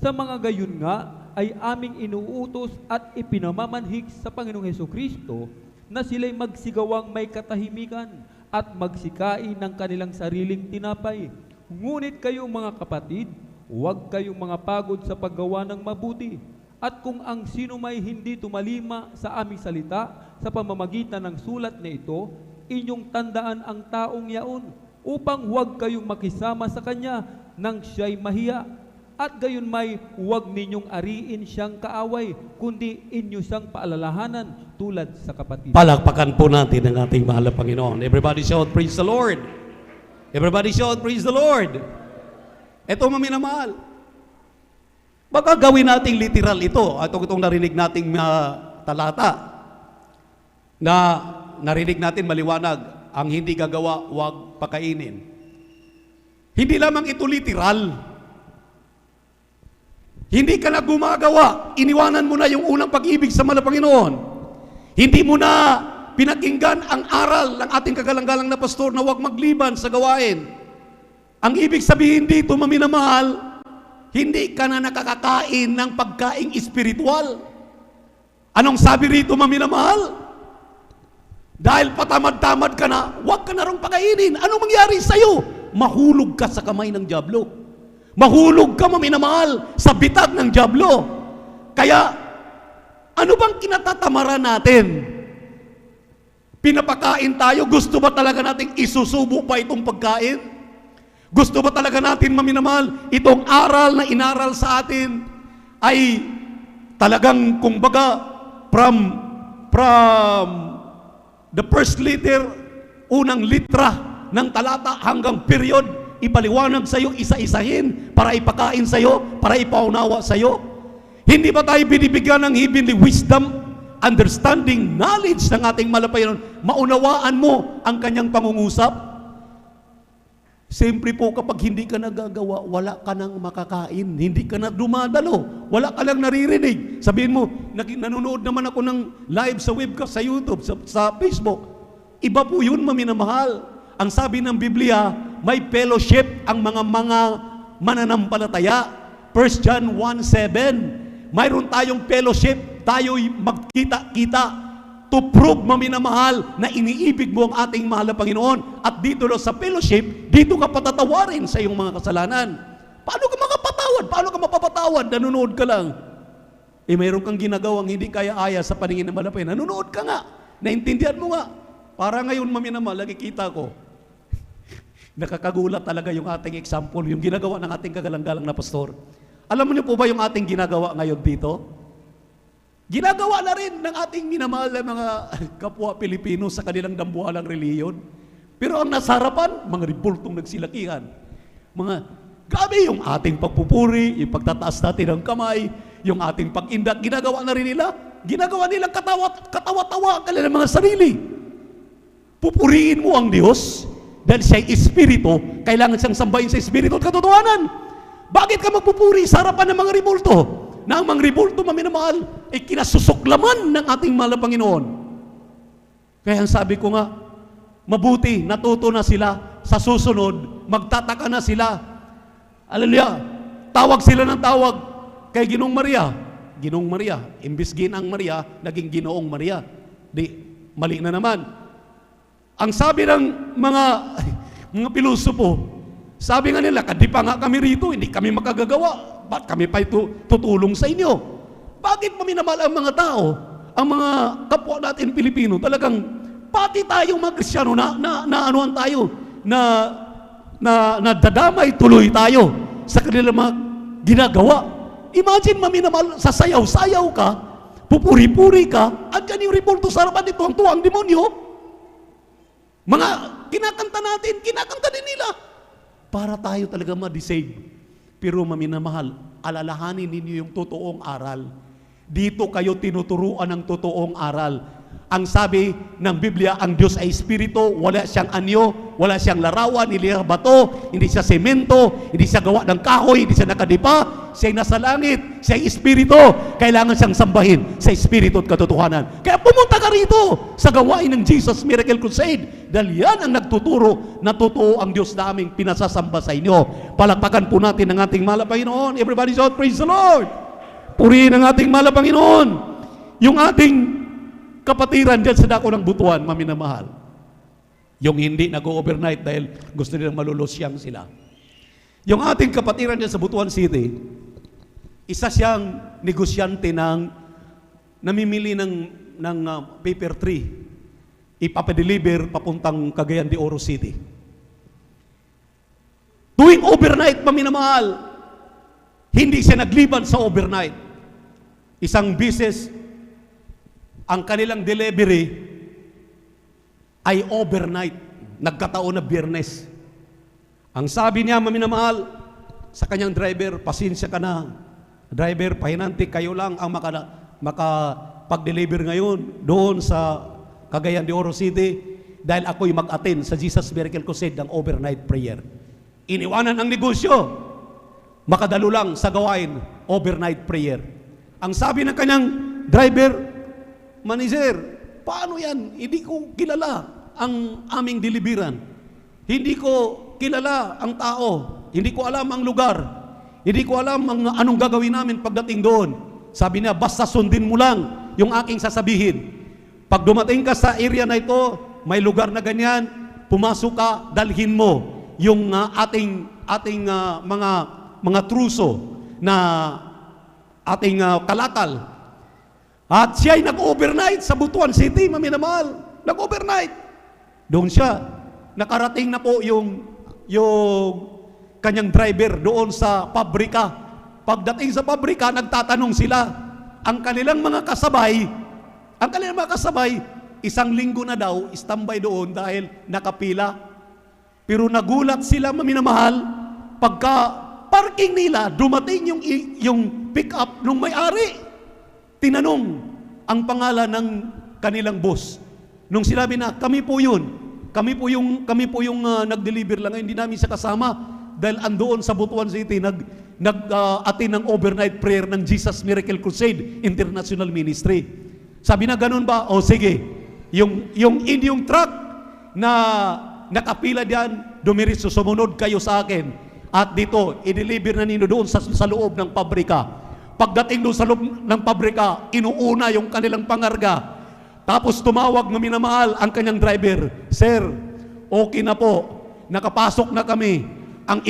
[SPEAKER 4] Sa mga gayon nga, ay aming inuutos at ipinamamanhik sa Panginoong Hesukristo na sila'y magsigawang may katahimikan at magsikain ng kanilang sariling tinapay. Ngunit kayong mga kapatid, huwag kayong mga pagod sa paggawa ng mabuti. At kung ang sino may hindi tumalima sa aming salita sa pamamagitan ng sulat na ito, inyong tandaan ang taong yaon, upang huwag kayong makisama sa kanya nang siya'y mahiya. At gayon may huwag ninyong ariin siyang kaaway, kundi inyo siyang paalalahanan tulad sa kapatid.
[SPEAKER 14] Palakpakan po natin ang ating mahal na Panginoon. Everybody shout, praise the Lord. Everybody shout, praise the Lord. Ito maminamahal. Baka gawin nating literal ito. Itong narinig nating talata na narinig natin maliwanag, ang hindi gagawa, huwag pakainin. Hindi lamang ito literal. Hindi ka na gumagawa, iniwanan mo na yung unang pag-ibig sa mahal na Panginoon. Hindi mo na pinakinggan ang aral ng ating kagalang-galang na pastor na huwag magliban sa gawain. Ang ibig sabihin dito, maminamahal, hindi ka na nakakakain ng pagkaing espiritual. Anong sabi rito, maminamahal? Dahil patamad-tamad ka na, huwag ka na rong pakainin. Anong mangyari sa'yo? Mahulog ka sa kamay ng dyablo. Mahulog ka, maminamahal, sa bitag ng dyablo. Kaya, ano bang kinatatamaran natin? Pinapakain tayo, gusto ba talaga nating isusubo pa itong pagkain? Gusto ba talaga natin, maminamahal, itong aral na inaral sa atin ay talagang, kumbaga, from the first letter, unang litra ng talata hanggang period, ipaliwanag sa iyo, isa-isahin, para ipakain sa iyo, para ipaunawa sa iyo? Hindi ba tayo binibigyan ng heavenly wisdom, understanding, knowledge ng ating malapayan? Maunawaan mo ang kanyang pangungusap? Siyempre po, kapag hindi ka nagagawa, wala ka nang makakain, hindi ka na dumadalo, wala ka lang naririnig. Sabihin mo, nanonood naman ako ng live sa webcast, sa YouTube, sa Facebook. Iba po yun, maminamahal. Ang sabi ng Biblia, may fellowship ang mga mananampalataya. 1 John 1:7. Mayroon tayong fellowship, tayo'y magkita-kita to prove, maminamahal, na iniibig mo ang ating mahal na Panginoon. At dito sa fellowship, dito ka patatawarin sa iyong mga kasalanan. Paano ka makapatawad? Paano ka mapapatawad? Nanonood ka lang. Mayroon kang ginagawang hindi kaya-aya sa paningin ng mahal na Panginoon. Nanonood ka nga. Naintindihan mo nga. Para ngayon, maminamahal, nakikita ko, nakakagulat talaga yung ating example, yung ginagawa ng ating kagalang-galang na pastor. Alam niyo po ba yung ating ginagawa ngayon dito? Ginagawa na rin ng ating minamahal na mga kapwa Pilipino sa kanilang dambuhalang reliyon. Pero ang nasa harapan, mga ribultong nagsilakihan. Grabe yung ating pagpupuri, yung pagtataas natin ng kamay, yung ating pag-indak, ginagawa na rin nila. Ginagawa nilang katawa-tawa ka ng mga sarili. Pupurihin mo ang Diyos dahil siya'y espiritu, kailangan siyang sambahin sa espiritu at katotohanan. Bakit ka magpupuri sa harapan ng mga ribulto? Na ang mga ribulto, maminamahal, ay kinasusuklaman ng ating mahal na Panginoon. Kaya ang sabi ko nga, mabuti, natuto na sila, sa susunod, magtataka na sila. Hallelujah! Tawag sila ng tawag kay Ginoong Maria. Ginoong Maria, imbis Ginang Maria, naging Ginoong Maria. Di, mali na naman. Ang sabi ng mga pilosopo, Sabi nga nila, kadi pa nga kami rito, hindi kami makagagawa. Ba't kami pa tutulong sa inyo? Bakit maminamahal ang mga tao, ang mga kapwa natin Pilipino, talagang pati tayong mga Kristiyano na anuhan tayo, na dadamay tuloy tayo sa kanilang mga ginagawa. Imagine maminamahal, sasayaw-sayaw ka, pupuri-puri ka, at yan yung revolto sa harapan nito, ang tuwang demonyo. Mga kinakanta natin, kinakanta din nila. Para tayo talaga ma-deceive. Pero maminamahal, alalahanin ninyo yung totoong aral. Dito kayo tinuturuan ng totoong aral. Ang sabi ng Biblia, ang Diyos ay Espiritu, wala siyang anyo, wala siyang larawan, hindi siya bato, hindi siya semento, hindi siya gawa ng kahoy, hindi siya nakadipa, siya ay nasa langit, siya ay Espiritu, kailangan siyang sambahin sa Espiritu at katotohanan. Kaya pumunta ka rito sa gawain ng Jesus Miracle Crusade, dahil yan ang nagtuturo na totoo ang Diyos na aming pinasasamba sa inyo. Palakpakan po natin ang ating mahal na Panginoon. Everybody shout, praise the Lord! Purihin ang ating mahal na Panginoon. Yung ating kapatiran dyan sa dako ng butuan, maminamahal. Yung hindi nag-overnight dahil gusto nilang malulusyang sila. Yung ating kapatiran dyan sa Butuan City, isa siyang negosyante ng namimili ng paper tree. Ipapadeliver papuntang Cagayan de Oro City. Tuwing overnight, maminamahal, hindi siya nagliban sa overnight. Isang bisis, ang kanilang delivery ay overnight. Nagkataon na Biyernes. Ang sabi niya, maminamahal, sa kanyang driver, pasensya ka na. Driver, pahinanti, kayo lang ang makapag-deliver ngayon doon sa Cagayan de Oro City dahil ako'y mag-attend sa Jesus Miracle Crusade ng overnight prayer. Iniwanan ang negosyo. Makadalo lang sa gawain, overnight prayer. Ang sabi ng kanyang driver, manager, paano yan? Hindi ko kilala ang aming deliveran. Hindi ko kilala ang tao. Hindi ko alam ang lugar. Hindi ko alam anong gagawin namin pagdating doon. Sabi niya, basta sundin mo lang yung aking sasabihin. Pag dumating ka sa area na ito, may lugar na ganyan, pumasok ka, dalhin mo yung ating mga truso na ating kalakal. At siya ay nag-overnight sa Butuan City, maminamahal. Nag-overnight. Doon siya. Nakarating na po yung kanyang driver doon sa pabrika. Pagdating sa pabrika, nagtatanong sila. Ang kanilang mga kasabay, isang linggo na daw, standby doon dahil nakapila. Pero nagulat sila, maminamahal, pagka parking nila, dumating yung pick-up nung may-ari. Tinanong ang pangalan ng kanilang boss. Nung sinabi na, kami po yun. Kami po yung nag-deliver lang. Hindi namin siya kasama dahil andoon sa Butuan City nag-attend ng overnight prayer ng Jesus Miracle Crusade International Ministry. Sabi na, ganun ba? O sige, yung inyong truck na nakapila diyan, dumiritso, sumunod kayo sa akin. At dito, i-deliver na ninyo doon sa loob ng pabrika. Pagdating doon sa loob ng pabrika, inuuna yung kanilang pangarga. Tapos tumawag na minamahal ang kanyang driver, Sir, okay na po. Nakapasok na kami. Ang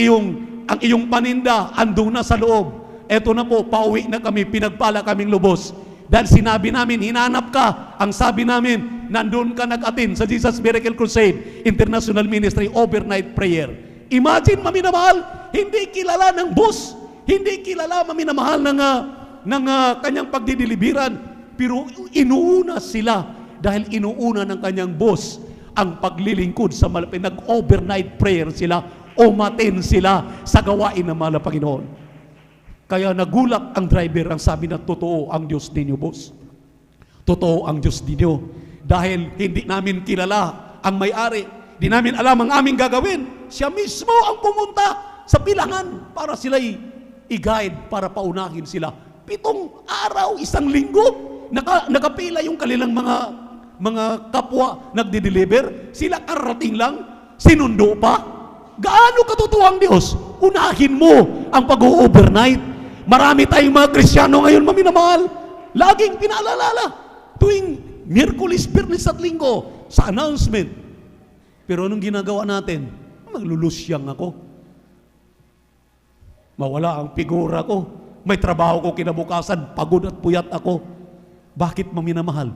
[SPEAKER 14] iyong paninda andun na sa loob. Eto na po, pauwi na kami, pinagpala kaming lubos. Dahil sinabi namin, hinanap ka. Ang sabi namin, nandun ka nag-attend sa Jesus Miracle Crusade International Ministry overnight prayer. Imagine, maminamahal, hindi kilala ng boss. Hindi kilala, maminamahal ng kanyang pagdidilibiran, pero inuuna sila dahil inuuna ng kanyang boss ang paglilingkod sa malapit. Nag-overnight prayer sila, umaten sila sa gawain ng mahal na Panginoon. Kaya nagulat ang driver, ang sabi na, totoo ang Diyos ninyo, boss. Totoo ang Diyos ninyo. Dahil hindi namin kilala ang may-ari, hindi namin alam ang aming gagawin. Siya mismo ang pumunta sa pilangan para sila'y i-guide, para paunahin sila. 7 araw, 1 linggo, nakapila yung kanilang mga kapwa nagdi-deliver. Sila karating lang, sinundo pa. Gaano katutuwa ang Diyos? Unahin mo ang pag-overnight. Marami tayong mga Kristiyano ngayon, maminamahal, laging pinaalala tuwing Miyerkules, Biyernes at Linggo sa announcement. Pero anong ginagawa natin? Maglulusyang ako. Mawala ang figura ko. May trabaho ko kinabukasan, pagod at puyat ako. Bakit maminamahal?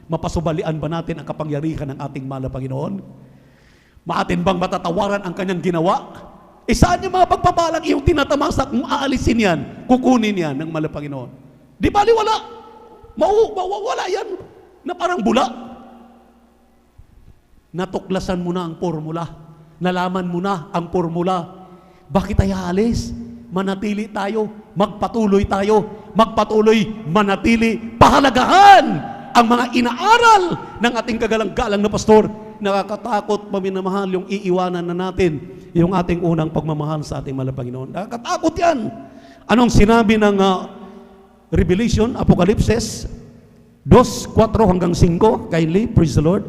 [SPEAKER 14] Mapasubalian ba natin ang kapangyarihan ng ating mahal na Panginoon? Maatin bang matatawaran ang kanyang ginawa? Saan yung mga pagpapalang iyong tinatamasa? Kung aalisin yan, kukunin yan ng mahal na Panginoon. Di bali wala. Mawawala yan na parang bula. Natuklasan mo na ang formula. Nalaman mo na ang formula. Bakit tayo alis? Manatili tayo. Magpatuloy tayo. Magpatuloy, manatili. Pahalagahan ang mga inaaral ng ating kagalang-galang na pastor. Nakakatakot, maminamahal, yung iiwanan na natin yung ating unang pagmamahal sa ating mahal na Panginoon. Nakakatakot yan. Anong sinabi ng Revelation, Apocalypse 2:4 hanggang 5? Kindly, praise the Lord.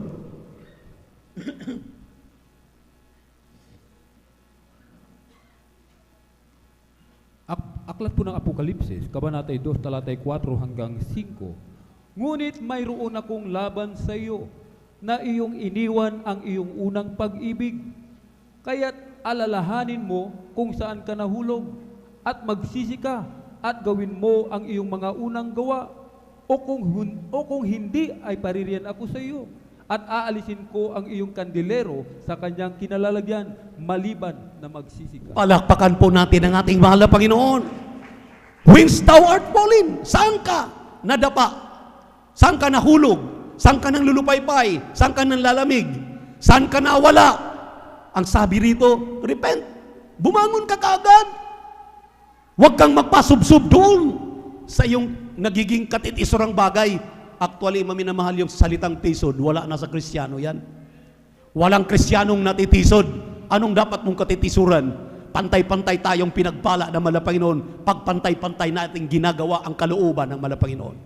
[SPEAKER 4] Aklat po ng Apokalipsis, Kabanata 2, talatay 4 hanggang 5. Ngunit mayroon akong laban sa iyo, na iyong iniwan ang iyong unang pag-ibig. Kaya't alalahanin mo kung saan ka nahulog, at magsisi ka, at gawin mo ang iyong mga unang gawa, o kung hindi ay paririyan ako sa iyo, at aalisin ko ang iyong kandilero sa kanyang kinalalagyan, maliban na magsisi ka.
[SPEAKER 14] Palakpakan po natin ang ating mahal na Panginoon. Whence thou art fallen? Saan ka nadapa? Saan ka nahulog? Saan ka nang lulupaypay? Saan ka nang lalamig? Saan ka nawala? Ang sabi rito, repent. Bumangon ka kaagad. Huwag kang magpasubsob doon sa iyong nagiging katitisurang bagay. Actually, maminamahal yung salitang tisod. Wala na sa Kristiyano yan. Walang Kristiyanong natitisod. Anong dapat mong katitisuran? Pantay-pantay tayong pinagpala ng mahal na Panginoon pag pantay-pantay natin ginagawa ang kalooban ng mahal na Panginoon.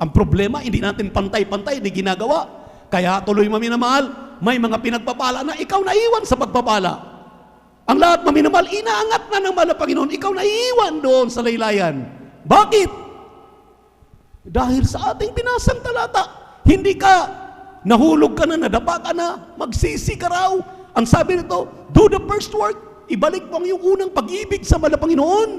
[SPEAKER 14] Ang problema, hindi natin pantay-pantay, hindi ginagawa. Kaya tuloy maminamahal, may mga pinagpapala na ikaw naiwan sa pagpapala. Ang lahat maminamahal, inaangat na ng mahal na Panginoon, ikaw naiwan doon sa laylayan. Bakit? Dahil sa ating binasang talata, hindi ka, nahulog ka na, nadapa ka na, magsisi ka raw. Ang sabi nito, do the first work, ibalik mo ang iyong unang pag-ibig sa mahal na Panginoon.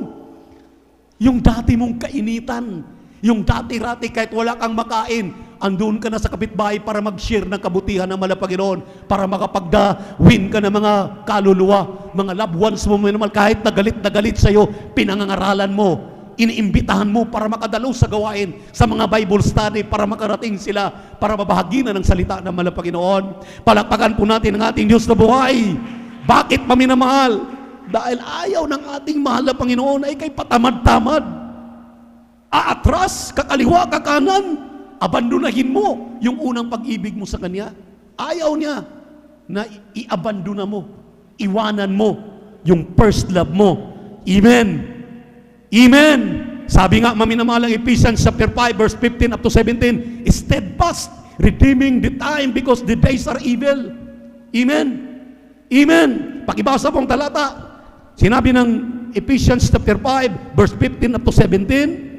[SPEAKER 14] Yung dati mong kainitan, yung dati-rati kahit wala kang makain, andun ka na sa kapitbahay para mag-share ng kabutihan ng mahal na Panginoon, para makapagda-win ka ng mga kaluluwa, mga loved ones mo, kahit na galit sa'yo, pinangangaralan mo, iniimbitahan mo para makadalo sa gawain, sa mga Bible study, para makarating sila, para mabahagi na ng salita ng mahal na Panginoon. Palakpakan po natin ang ating Diyos na buhay. Bakit maminamahal? Dahil ayaw ng ating mahal na Panginoon ay kay patamad-tamad. Aatras, kakaliwa, kakanan, abandonahin mo yung unang pag-ibig mo sa Kanya. Ayaw niya na i-abandona mo, iwanan mo yung first love mo. Amen. Amen. Sabi nga, maminamahal ang Ephesians chapter 5, verse 15 up to 17, steadfast, redeeming the time because the days are evil. Amen. Amen. Pakibasa pong talata. Sinabi ng Ephesians chapter 5, verse 15 up to 17,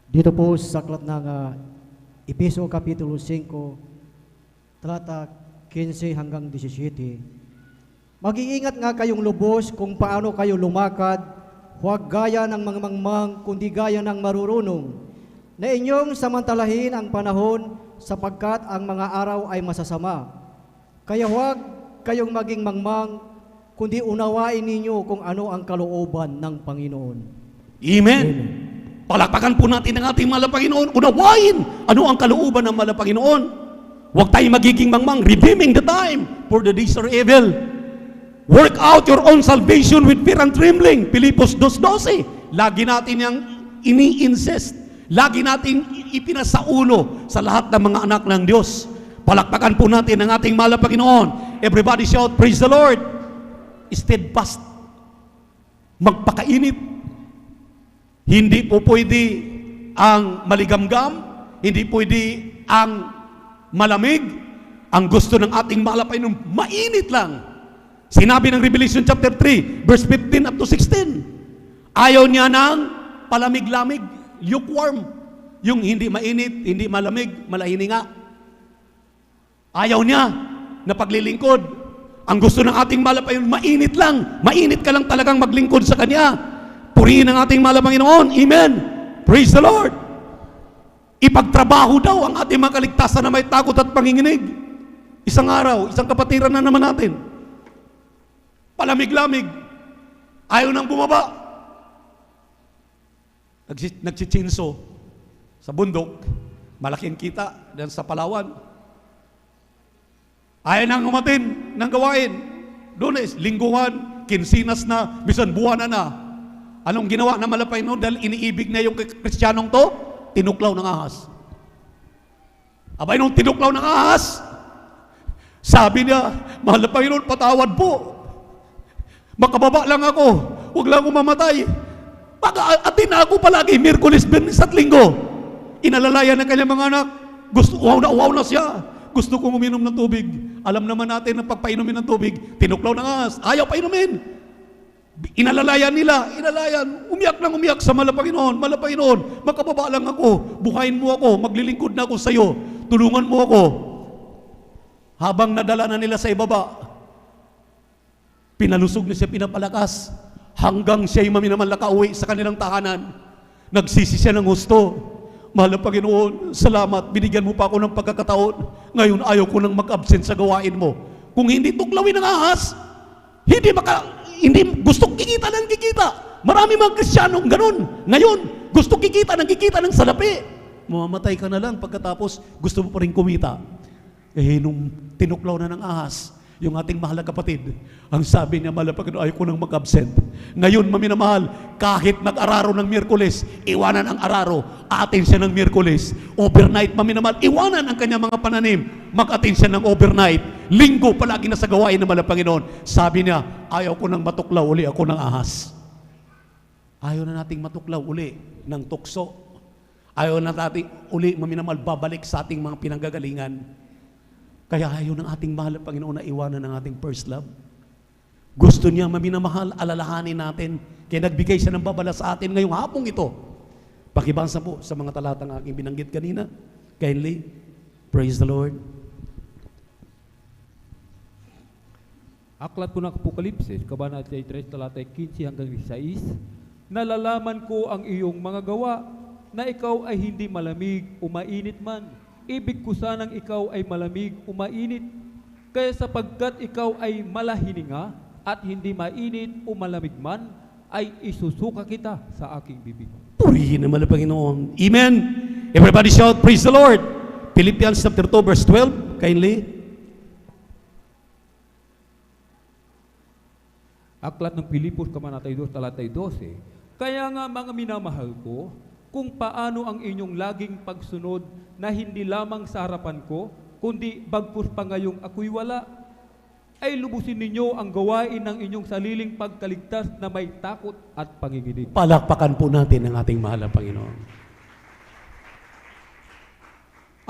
[SPEAKER 6] Dito po sa aklat ng Efeso Kapitulo 5, talata 15 hanggang 17. Mag-iingat nga kayong lubos kung paano kayo lumakad, huwag gaya ng mga mangmang, kundi gaya ng marurunong, na inyong samantalahin ang panahon sapagkat ang mga araw ay masasama. Kaya huwag kayong maging mangmang, kundi unawain ninyo kung ano ang kalooban ng Panginoon.
[SPEAKER 14] Amen. Palakpakan po natin ang ating mahal na Panginoon. Unawain ano ang kalooban ng mahal na Panginoon. Huwag tayong magiging mangmang, redeeming the time, for the days are evil. Work out your own salvation with fear and trembling. Pilipos 2:12. Lagi natin yung ini-insist. Lagi natin ipinasaulo sa lahat ng mga anak ng Diyos. Palakpakan po natin ang ating mahal na Panginoon. Everybody shout, praise the Lord. Steadfast. Magpakainit. Hindi po pwede ang maligamgam, hindi pwede ang malamig. Ang gusto ng ating mahal na Panginoon, mainit lang. Sinabi ng Revelation chapter 3, verse 15 up to 16. Ayaw niya ng palamig-lamig, lukewarm. Yung hindi mainit, hindi malamig, malahininga. Ayaw niya na paglilingkod. Ang gusto ng ating mahal na Panginoon, mainit lang. Mainit ka lang talagang maglingkod sa Kanya. Purihin ang ating mahal na Panginoon. Amen. Praise the Lord. Ipagtrabaho daw ang ating mga kaligtasan na may takot at panginginig. Isang araw, isang kapatiran na naman natin. Palamig-lamig. Ayaw nang bumaba. Nagsitsinso sa bundok. Malaking kita dyan sa Palawan. Ayaw nang umatin ng gawain. Lunes, lingguhan, kinsinas na, bisan buwanan na. Anong ginawa na malapay no? Dahil iniibig na yung Kristiyanong to, tinuklaw ng ahas. Abay nung tinuklaw ng ahas, sabi niya, mahal na Panginoon, patawad po. Makababa lang ako, huwag lang ako mamatay. Pag-atin na ako palagi, Miyerkules, Biyernes at Linggo. Inalalayan ng kanyang mga anak, uwaw na siya. Gusto kong uminom ng tubig. Alam naman natin na pagpainumin ng tubig, tinuklaw ng ahas, ayaw painumin. Inalalayan nila, umiyak ng umiyak sa Malapanginoon, Malapanginoon, makababa lang ako, buhayin mo ako, maglilingkod na ako sa iyo, tulungan mo ako. Habang nadala na nila sa ibaba, pinalusog na siya, pinapalakas, hanggang siya'y maminaman nakauwi sa kanilang tahanan. Nagsisi siya ng gusto. Mahal na Panginoon, salamat, binigyan mo pa ako ng pagkakataon. Ngayon ayaw ko nang mag-absent sa gawain mo. Kung hindi tuklawin ng ahas, hindi gusto kikita ng kikita. Marami mga Kristiyanong ganun. Ngayon, gusto kikita ng salapi. Mamamatay ka na lang pagkatapos gusto mo pa rin kumita. Nung tinuklaw na ng ahas, yung ating mahal na kapatid, ang sabi niya, mahal na Panginoon, ayaw ko nang mag-absent. Ngayon, maminamahal, kahit mag-araro ng Miyerkules, iwanan ang araro, atin siya ng Miyerkules. Overnight, maminamahal, iwanan ang kanyang mga pananim, mag-atin siya ng overnight. Linggo, palagi na sa gawain ng mahal na Panginoon. Sabi niya, ayaw ko nang matuklaw uli ako ng ahas. Ayaw na nating matuklaw uli ng tukso. Ayaw na nating uli, maminamahal, babalik sa ating mga pinanggagalingan. Kaya ayaw ng ating mahal na Panginoon na iwanan ng ating first love. Gusto niya maminamahal, alalahanin natin. Kaya nagbigay siya ng babala sa atin ngayong hapong ito. Pakibasa po sa mga talatang aking binanggit kanina. Kindly, praise the Lord.
[SPEAKER 4] Aklat ko ng Apokalipsis, Kabanata 3, talata 15 hanggang 16, nalalaman ko ang iyong mga gawa, na ikaw ay hindi malamig o mainit man. Ibig ko sanang ikaw ay malamig o mainit, kaya sapagkat ikaw ay malahininga at hindi mainit o malamig man, ay isusuka kita sa aking bibig.
[SPEAKER 14] Purihin naman ang Panginoon. Amen. Everybody shout, praise the Lord. Philippians chapter 2, verse 12, kindly.
[SPEAKER 4] Aklat ng Pilipos, Kabanata 2, talata 12, kaya nga mga minamahal ko, kung paano ang inyong laging pagsunod na hindi lamang sa harapan ko, kundi bagkus pa ngayong ako'y wala, ay lubusin ninyo ang gawain ng inyong sariling pagkaligtas na may takot at panginginig.
[SPEAKER 14] Palakpakan po natin ang ating mahal na Panginoon.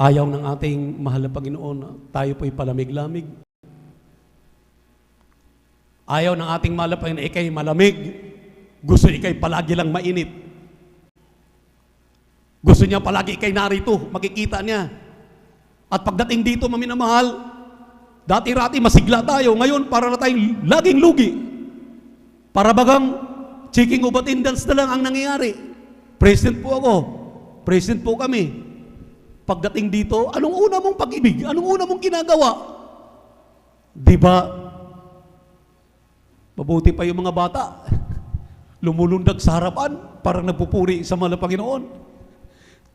[SPEAKER 14] Ayaw ng ating mahal na Panginoon, tayo po'y palamig-lamig. Ayaw ng ating mahal na Panginoon, ikay malamig. Gusto ikay palagi lang mainit. Gusto niya palagi ikay narito, makikita niya. At pagdating dito, maminamahal, dati-rati masigla tayo, ngayon para na tayong laging lugi. Para bagang checking of attendance na lang ang nangyayari. Present po ako, present po kami. Pagdating dito, anong una mong pag-ibig? Anong una mong ginagawa? Diba? Mabuti pa yung mga bata. Lumulundag sa harapan, parang nagpupuri sa mga Panginoon.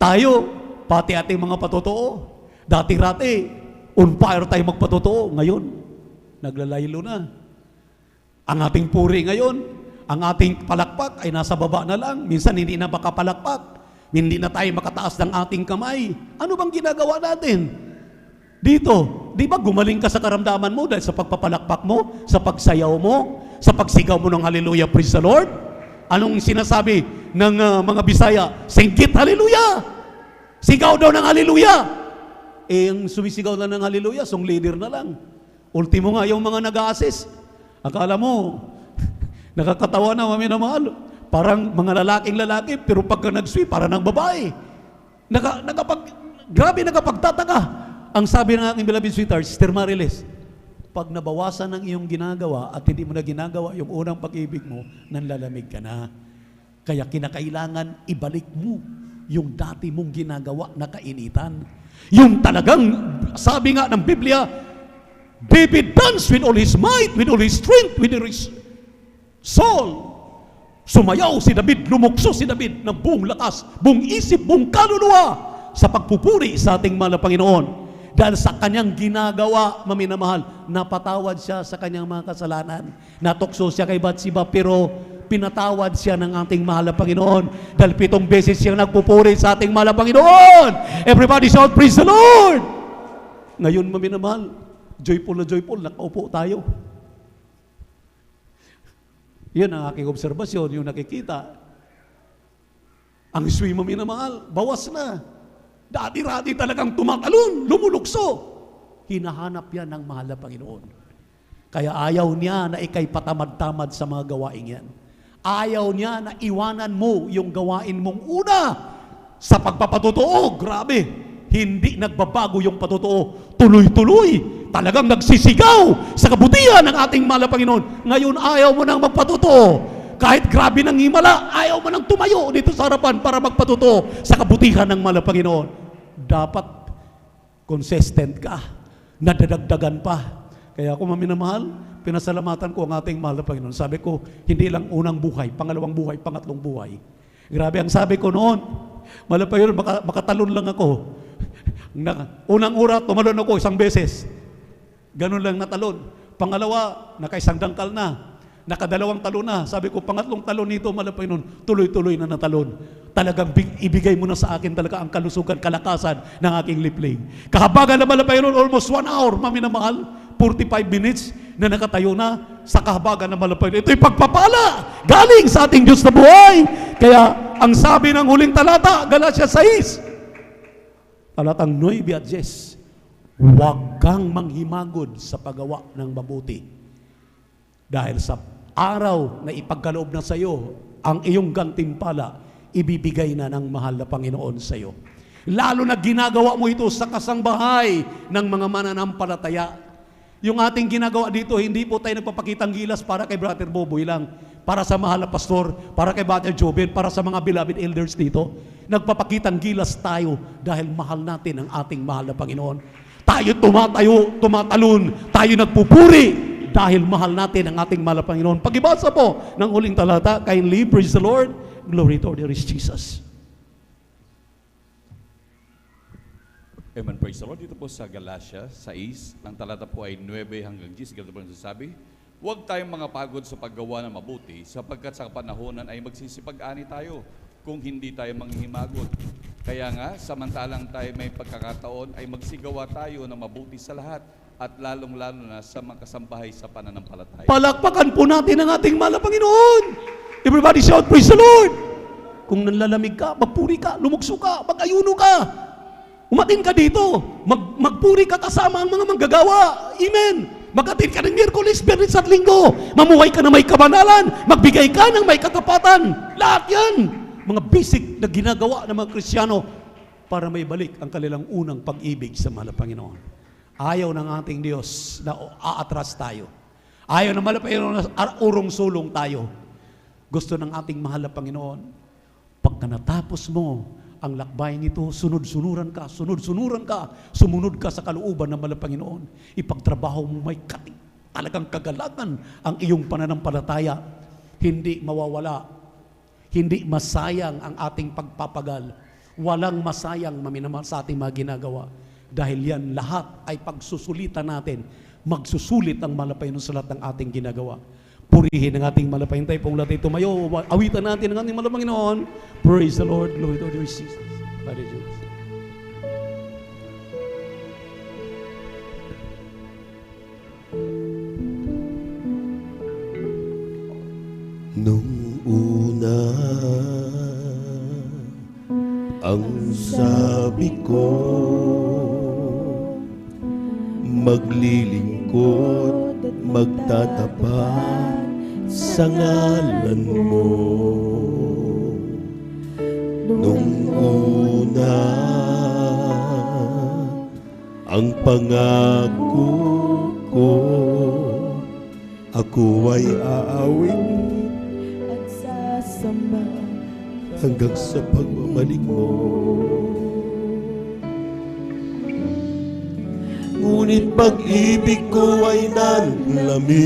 [SPEAKER 14] Tayo, pati ating mga patotoo, dati-rati, on fire tayo magpatotoo. Ngayon, naglalaylo na. Ang ating puri ngayon, ang ating palakpak ay nasa baba na lang. Minsan hindi na makapalakpak. Hindi na tayo makataas ng ating kamay. Ano bang ginagawa natin? Dito, di ba gumaling ka sa karamdaman mo dahil sa pagpapalakpak mo, sa pagsayaw mo, sa pagsigaw mo ng hallelujah, praise the Lord? Anong sinasabi ng mga Bisaya? Singgit, hallelujah! Sigaw daw ng hallelujah! Ang sumisigaw lang ng hallelujah, song leader na lang. Ultimo nga yung mga nag-a-assist. Akala mo, nakakatawa na, maminamahal. Parang mga lalaking lalaki, pero pagka nag-sweep, para ng babae. Grabe nakapagtataka. Ang sabi ng aking beloved sweetheart, Sister Mariles, pag nabawasan ng iyong ginagawa at hindi mo na ginagawa yung unang pag-ibig mo, nanlalamig ka na. Kaya kinakailangan ibalik mo yung dati mong ginagawa na kainitan. Yung talagang, sabi nga ng Biblia, David danced with all his might, with all his strength, with all his soul. Sumayaw si David, lumukso si David ng buong lakas, buong isip, buong kaluluwa sa pagpupuri sa ating mahal na Panginoon. Dahil sa kanyang ginagawa, maminamahal, napatawad siya sa kanyang mga kasalanan. Natukso siya kay Bathsheba, pero pinatawad siya ng ating mahal na Panginoon. Dahil 7 beses siyang nagpupuri sa ating mahal na Panginoon. Everybody shout, praise the Lord! Ngayon, maminamahal, joyful na joyful, nakaupo tayo. Yan ang aking obserbasyon, yung nakikita. Ang iswi mo minamahal, bawas na. Dati-rati talagang tumatalon, lumulukso. Hinahanap yan ng mahal na Panginoon. Kaya ayaw niya na ikay patamad-tamad sa mga gawain yan. Ayaw niya na iwanan mo yung gawain mong una sa pagpapatotoo. Grabe, hindi nagbabago yung patotoo. Tuloy-tuloy. Talagang nagsisigaw sa kabutihan ng ating mahal na Panginoon. Ngayon ayaw mo nang magpatotoo. Kahit grabe ng himala, ayaw mo nang tumayo dito sa harapan para magpatotoo sa kabutihan ng mahal na Panginoon. Dapat consistent ka. Nadadagdagan pa. Kaya ako maminamahal, pinasalamatan ko ang ating mahal na Panginoon. Sabi ko, hindi lang unang buhay, pangalawang buhay, pangatlong buhay. Grabe ang sabi ko noon. Mahal na Panginoon, makatalon lang ako. Unang ura, tumalon ako 1 beses. Ganun lang natalon. Pangalawa, nakaisang dangkal na. Nakadalawang talon na. Sabi ko, pangatlong talon nito, mahal na Panginoon, tuloy-tuloy na natalon. Talagang ibigay mo na sa akin talaga ang kalusugan, kalakasan ng aking lipling. Kahabagan na mahal na Panginoon, almost 1 hour, maminamahal, 45 minutes na nakatayo na sa kahabagan na mahal na Panginoon. Ito'y pagpapala galing sa ating Diyos na buhay. Kaya ang sabi ng huling talata, Galatia 6, talatang 9 at 10, huwag kang manghimagod sa paggawa ng mabuti. Dahil sa araw na ipagkaloob na sa iyo, ang iyong gantimpala, ibibigay na ng mahal na Panginoon sa iyo. Lalo na ginagawa mo ito sa kasangbahay ng mga mananampalataya. Yung ating ginagawa dito, hindi po tayo nagpapakitang gilas para kay Brother Boboy lang, para sa mahal na pastor, para kay Brother Joven, para sa mga beloved elders dito. Nagpapakitang gilas tayo dahil mahal natin ang ating mahal na Panginoon. Tayo tumatayo, tumatalon, tayo nagpupuri dahil mahal natin ang ating mahal na Panginoon. Pag-ibasa po ng huling talata, kindly, praise the Lord, glory to our dearest Jesus.
[SPEAKER 5] Amen, praise the Lord. Dito po sa Galatia 6, ang talata po ay 9 hanggang 10. Ganito po nasasabi, huwag tayong mga pagod sa paggawa ng mabuti, sapagkat sa kapanahonan ay magsisipag-ani tayo kung hindi tayo manghihimagot. Kaya nga, samantalang tayo may pagkakataon, ay magsigawa tayo ng mabuti sa lahat, at lalong-lalo na sa mga kasambahay sa pananampalataya.
[SPEAKER 14] Palakpakan po natin ang ating mahal na Panginoon. Everybody shout, praise the Lord. Kung nanlalamig ka, magpuri ka, lumukso ka, mag-ayuno ka. Umatin ka dito. Magpuri ka kasama ang mga manggagawa. Amen. Mag-atin ka ng Miyerkules, Biyernes at Linggo. Mamuhay ka na may kabanalan. Magbigay ka ng may katapatan. Lahat yan. Mga basic na ginagawa ng mga Kristiyano para may balik ang kanilang unang pag-ibig sa mahal na Panginoon. Ayaw ng ating Diyos na aatras tayo. Ayaw ng mahal na Panginoon na urong-sulong tayo. Gusto ng ating mahal na Panginoon, pagka natapos mo ang lakbayin ito, sunod-sunuran ka, sumunod ka sa kalooban ng mahal na Panginoon. Ipagtrabaho mo may talagang kagalakan ang iyong pananampalataya. Hindi mawawala. Hindi masayang ang ating pagpapagal. Walang masayang maminamahal sa ating mga ginagawa. Dahil yan lahat ay pagsusulitan natin. Magsusulit ang Panginoon sa lahat ng ating ginagawa. Purihin ang ating Panginoon. Tayo pong lahat tumayo. Awitan natin ang ating Panginoon. Praise the Lord. Glory to our Jesus. Father Jesus.
[SPEAKER 12] Nung una, ang sabi ko, maglilingkod at magtatapat sa ngalan mo. Nung una, ang pangako ko, ako ay aawin
[SPEAKER 10] at sasamba
[SPEAKER 12] hanggang sa pagbabalik mo. Ngunit pag-ibig ko ay nanlamig,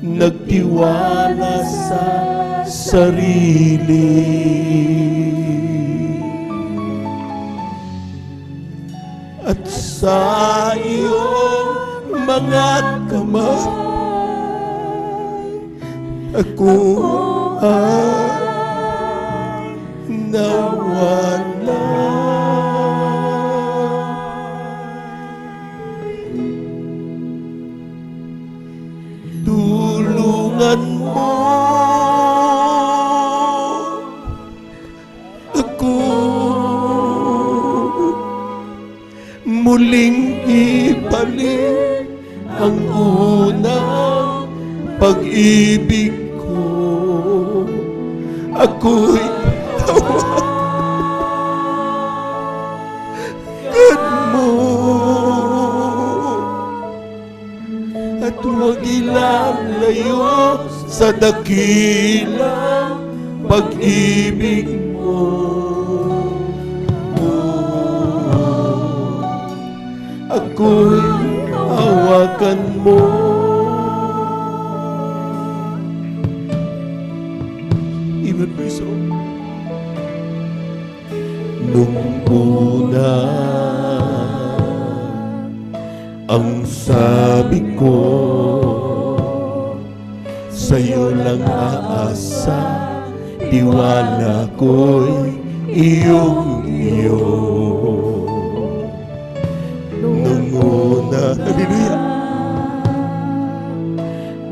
[SPEAKER 12] nagtiwala sa sarili, at sa iyong mga kamay ako ay nawala. Tulungan mo ako muling ibalik ang unang pag-ibig ko. Ako'y tawagan mo at huwag ilalayo sa dakilang pag-ibig mo. Ako'y hawakan mo. Even my soul. Nung una, ang sabi ko, sa'yo lang aasa, tiwala ko'y iyong-iyo. Nung una, hallelujah,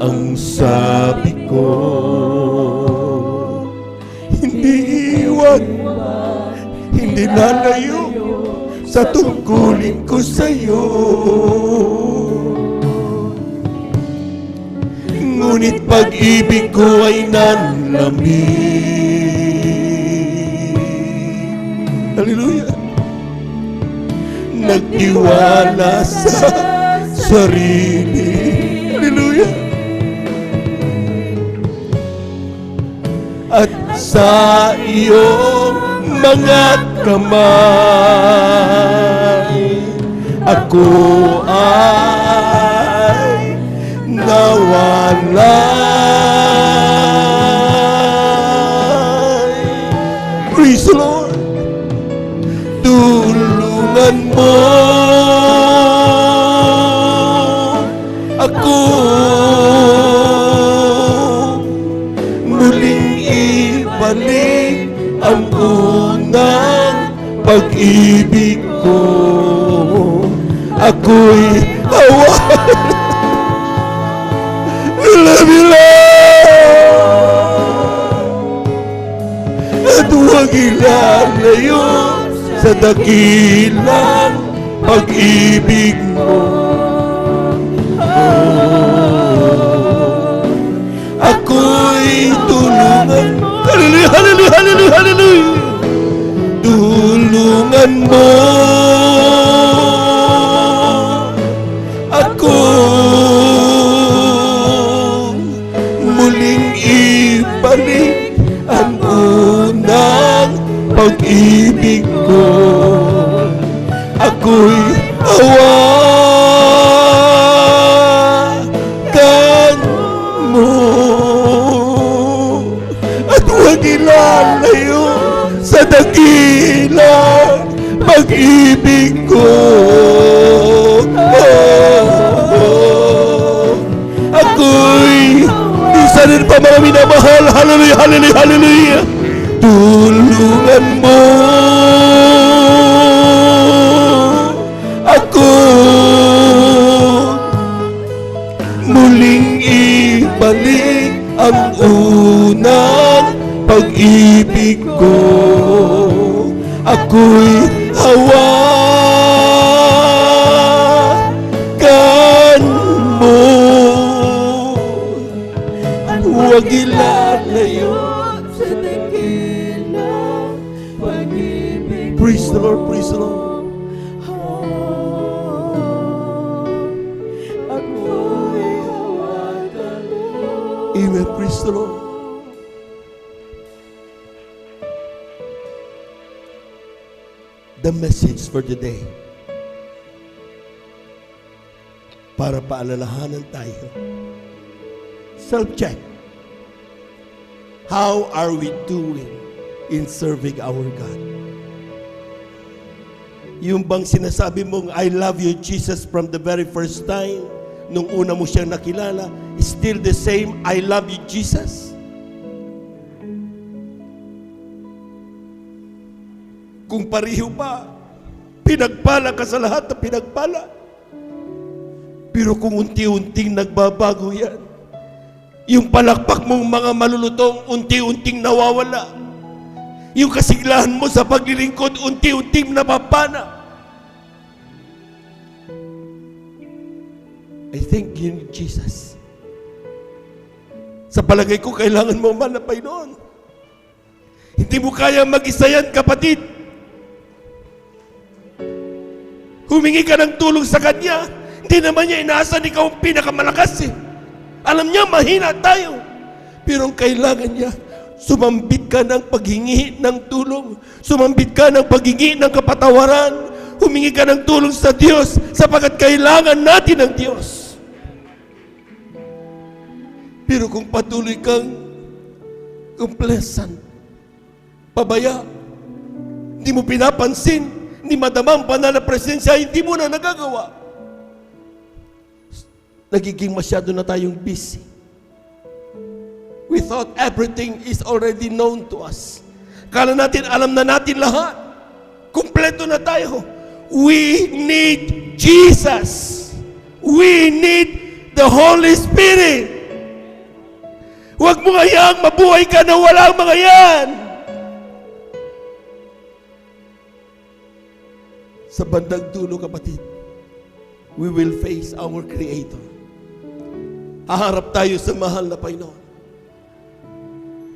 [SPEAKER 12] ang sabi ko, hindi iwan, hindi lalayo sa tungkulin ko sa'yo. Ngunit pag-ibig ko ay nanlamig. Hallelujah. Nagtiwala sa sarili. Hallelujah. At sa iyong mga kamay ako ay nawala. Praise the Lord. Tulungan mo ako muling ibalik ang unang pag-ibig ko. Ako'y hawakan. Love you, Lord. At huwag ilalayo sa dakilang pag-ibig mo. Ako'y tulungan mo. Hallelujah, hallelujah, hallelujah, hallelujah. Tulungan mo ako muling ibalik ang unang pag-ibig ko. Ako'y hawakan mo at huwag ilalayo sa dakilang pag-ibig ko. Ako'y isa rin pa mga minamahal. Hallelujah, hallelujah, hallelujah. Tulungan mo ako muling ibalik ang unang pag-ibig ko. Ako'y hawakan mo at huwag ilalayo sa dakilang pag-ibig. Praise the Lord. Praise the Lord. Amen. Praise the Lord. The message for today, para paalalahanan tayo. Self-check. How are we doing in serving our God? Yung bang sinasabi mong, I love you, Jesus, from the very first time, nung una mo siyang nakilala, still the same, I love you, Jesus? Kung pareho pa, pinagpala ka sa lahat na pinagpala. Pero kung unti-unting nagbabago yan, yung palakpak mong mga malulutong unti-unting nawawala. Yung kasiglahan mo sa paglilingkod unti-unting napapana. I thank you, Jesus. Sa palagay ko, kailangan mo manapay noon. Hindi mo kaya mag-isa yan, kapatid. Humingi ka ng tulong sa Kanya. Hindi naman niya inaasahan ikaw ang pinakamalakas eh. Alam niya, mahina tayo. Pero ang kailangan niya, sumambit ka ng paghingi ng tulong. Sumambit ka ng paghingi ng kapatawaran. Humingi ka ng tulong sa Diyos sapagkat kailangan natin ng Diyos. Pero kung patuloy kang complacent, pabaya, hindi mo pinapansin, hindi madama ang banal na presensya, hindi mo na nagagawa. Nagiging masyado na tayong busy. We thought everything is already known to us. Kala natin, alam na natin lahat. Kumpleto na tayo. We need Jesus. We need the Holy Spirit. Huwag mo hayaang mabuhay ka na walang mga yan. Sa bandang dulo, kapatid, we will face our Creator. Haharap tayo sa mahal na Panginoon.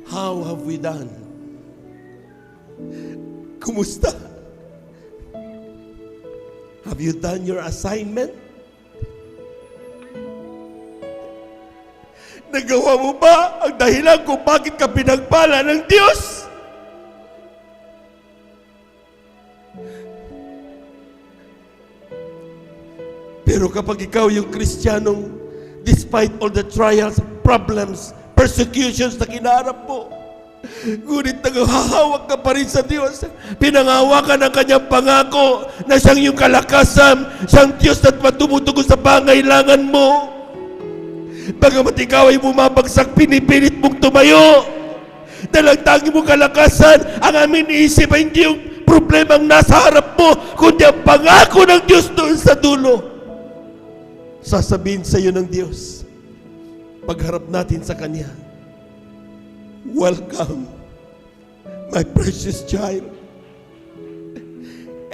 [SPEAKER 12] How have we done? Kumusta? Have you done your assignment? Nagawa mo ba ang dahilan kung bakit ka pinagpala ng Diyos? Pero kapag ikaw yung Kristiyanong, despite all the trials, problems, persecutions na kinaharap mo, ngunit naghahawak ka pa rin sa Diyos, pinangawakan ang kanyang pangako na siyang yung kalakasan, siyang Diyos na tumutugod sa pangailangan mo. Bagamat ikaw ay bumabagsak, pinipilit mong tumayo. Dalang tangi mong kalakasan, ang aming isip ay hindi yung problemang nasa harap mo, kundi ang pangako ng Diyos doon sa dulo. Sasabihin sa iyo ng Diyos, pagharap natin sa Kanya, welcome, my precious child.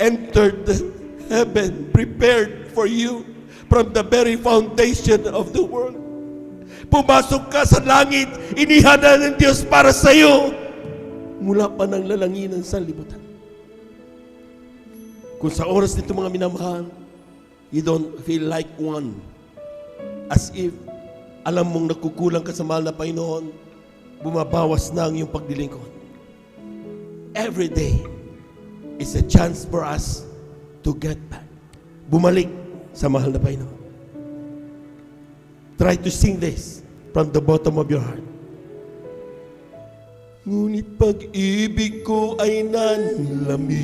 [SPEAKER 12] Enter the heaven prepared for you from the very foundation of the world. Pumasok ka sa langit, inihanda ng Diyos para sa iyo mula pa ng lalanginan sa libutan. Kung sa oras nito, mga minamahal, you don't feel like one. As if alam mong nakukulang ka sa mahal na Panginoon, bumabawas na ang iyong paglilingkod. Every day is a chance for us to get back. Bumalik sa mahal na Panginoon. Try to sing this from the bottom of your heart. Ngunit pag-ibig ko ay nanlamig,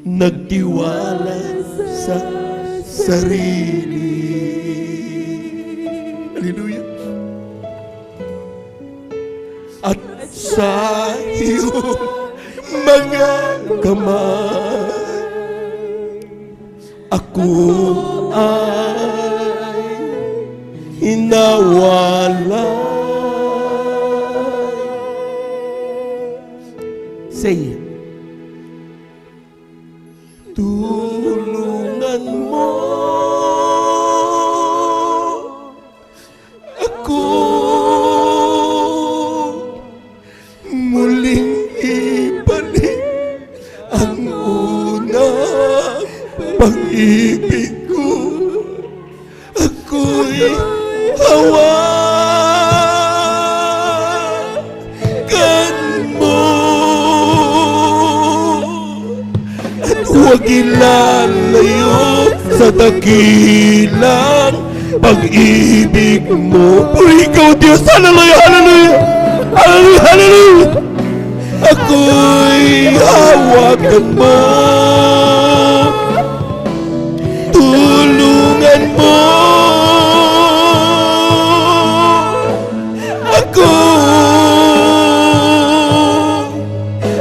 [SPEAKER 12] nagtiwala sa sarili. Hallelujah. At sa iyong mga kamay, ako ay inawala. Say it. Tulungan mo ako muling pag-ibig ko. Ako'y hawakan mo at huwag ilalayo sa dakilang pag-ibig mo. Puri ikaw, Diyos. Hallelujah, hallelujah, hallelujah, hallelujah. Ako'y hawakan mo, tulungan mo ako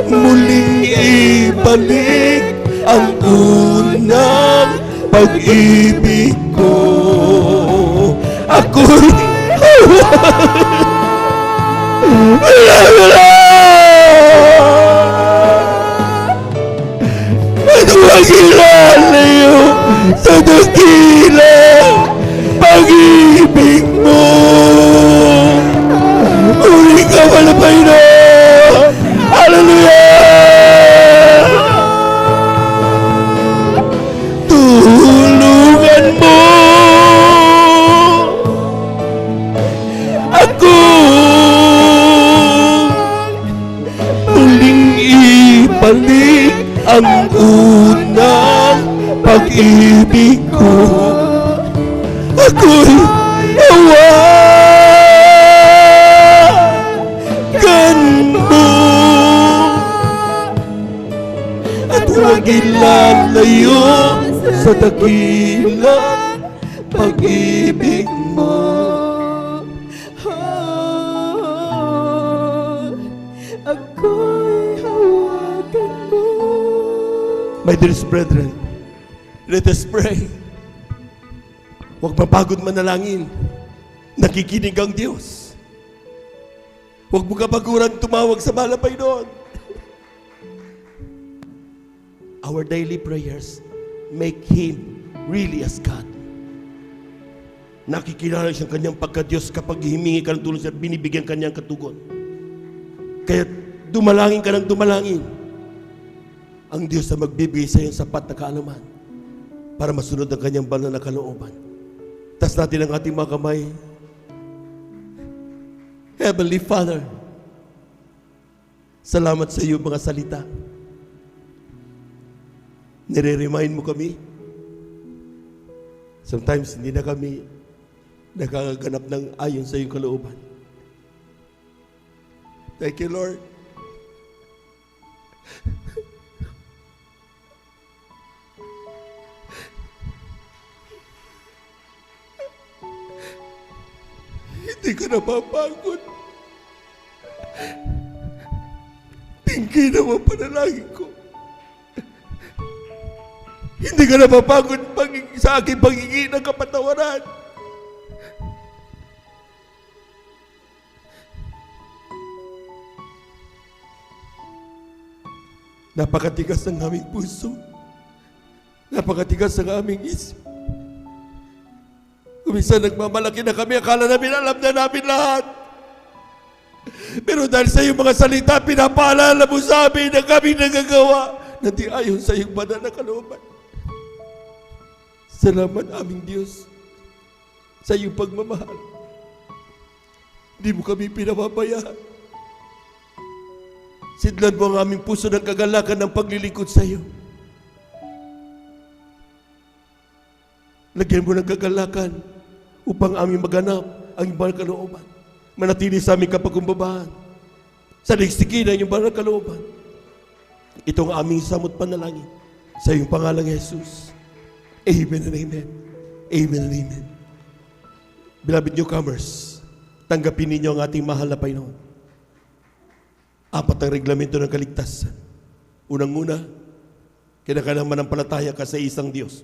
[SPEAKER 12] muling ibalik ang unang pag-ibig ko. Ako'y huwag ilalayo sa dakilang pag-ibig mo. Uli ka pala, Panginoon. Hallelujah! Tulungan mo ako muling ibalik ang unang pag-ibig ko. Ako'y hawakan mo at huwag ilalayo sa dakilang pag-ibig mo.
[SPEAKER 10] Ako'y hawakan mo.
[SPEAKER 12] My dearest brethren, let us pray. Huwag mapagod manalangin. Nakikinig ang Diyos. Huwag mo kabaguran tumawag sa mahal na Panginoon. Our daily prayers make Him really as God. Nakikilala siyang kanyang pagka-Diyos kapag himingi ka ng tulong siya, binibigyan kanyang katugon. Kaya dumalangin ka ng dumalangin. Ang Diyos na magbibigay sa iyo sapat na kaalaman para masunod ang kanyang banal na kalooban. Tas natin ang ating mga kamay. Heavenly Father, salamat sa iyo mga salita. Nire-remind mo kami. Sometimes hindi na kami nakaganap ng ayon sa iyong kalooban. Thank you, Lord. Hindi ka napapagod. Tingin naman panalangin ko. Hindi ka napapagod sa aking pagiging ng kapatawaran. Napakatigas ng aming puso. Napakatigas ng aming isip. Kuminsan nagmamalaki na kami, akala namin alam na namin lahat. Pero dahil sa iyong mga salita, pinapaalala mo sa amin na kami nagagawa na di ayon sa iyong banal na kalooban. Salamat aming Diyos sa iyong pagmamahal. Hindi mo kami pinapabayaan. Sidlan mo ang aming puso ng kagalakan ng paglilingkod sa iyo. Lagyan mo ng kagalakan upang aming maganap ang iyong banal kalooban. Manatili sa aming kapagkumbabaan. Sa liksikin ang iyong banal kalooban. Ito ang aming samot panalangin sa iyong pangalang Jesus. Amen and amen. Amen and amen. Beloved newcomers, tanggapin ninyo ang ating mahal na Panginoon. Apat ang reglamento ng kaligtasan. Unang-una, kinakailangan manampalataya ka sa isang Diyos.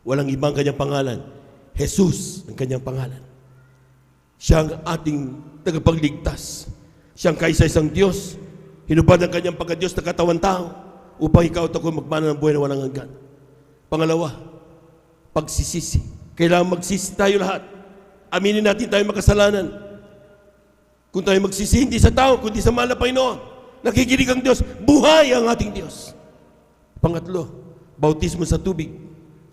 [SPEAKER 12] Walang ibang kanyang pangalan. Jesus ang kanyang pangalan. Siya ang ating tagapagligtas. Siya ang kaisa-isang Diyos. Hinubad ang kanyang pagka-Diyos na katawan-tao upang ikaw at ako magmana ng buhay na walang hanggan. Pangalawa, pagsisisi. Kailangan magsisi tayo lahat. Aminin natin tayo makasalanan. Kung tayo magsisi, hindi sa tao, kundi sa mahal na Panginoon. Nakikinig ang Diyos. Buhay ang ating Diyos. Pangatlo, bautismo sa tubig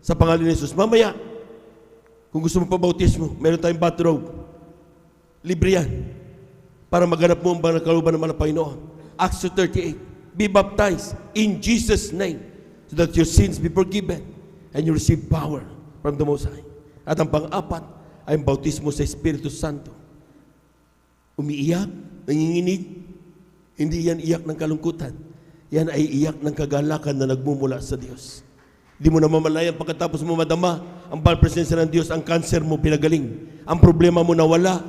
[SPEAKER 12] sa pangalan ni Jesus. Mamaya, kung gusto mo pa bautismo, meron tayong bathrobe. Libre yan. Para maganap mo ang banal na kalooban ng Panginoon. Acts 2:38. Be baptized in Jesus' name so that your sins be forgiven and you receive power from the Most High. At ang pang-apat ay ang bautismo sa Espiritu Santo. Umiiyak, nanginginig, hindi yan iyak ng kalungkutan. Yan ay iyak ng kagalakan na nagmumula sa Diyos. Di mo na mamalayan pagkatapos mo madama ang banal presensya ng Diyos, ang cancer mo pinagaling. Ang problema mo nawala.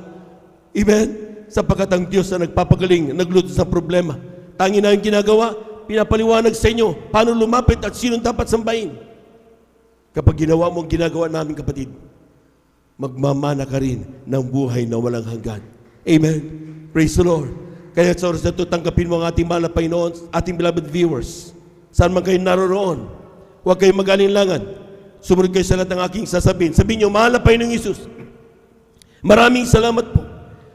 [SPEAKER 12] Amen? Sapagkat ang Diyos na nagpapagaling, nagluto sa problema. Tanging na yung ginagawa, pinapaliwanag sa inyo paano lumapit at sinong dapat sambahin. Kapag ginawa mo ang ginagawa namin, kapatid, magmamana ka rin ng buhay na walang hanggan. Amen? Praise the Lord. Kaya sa oras na ito, tanggapin mo ang ating mahal na Panginoon, ating beloved viewers. Saan man kayo naroroon, huwag kayong mag-alinlangan. Sumunod kayo sa lahat ng aking sasabihin. Sabihin nyo, mahal na Panginoong Isus, maraming salamat po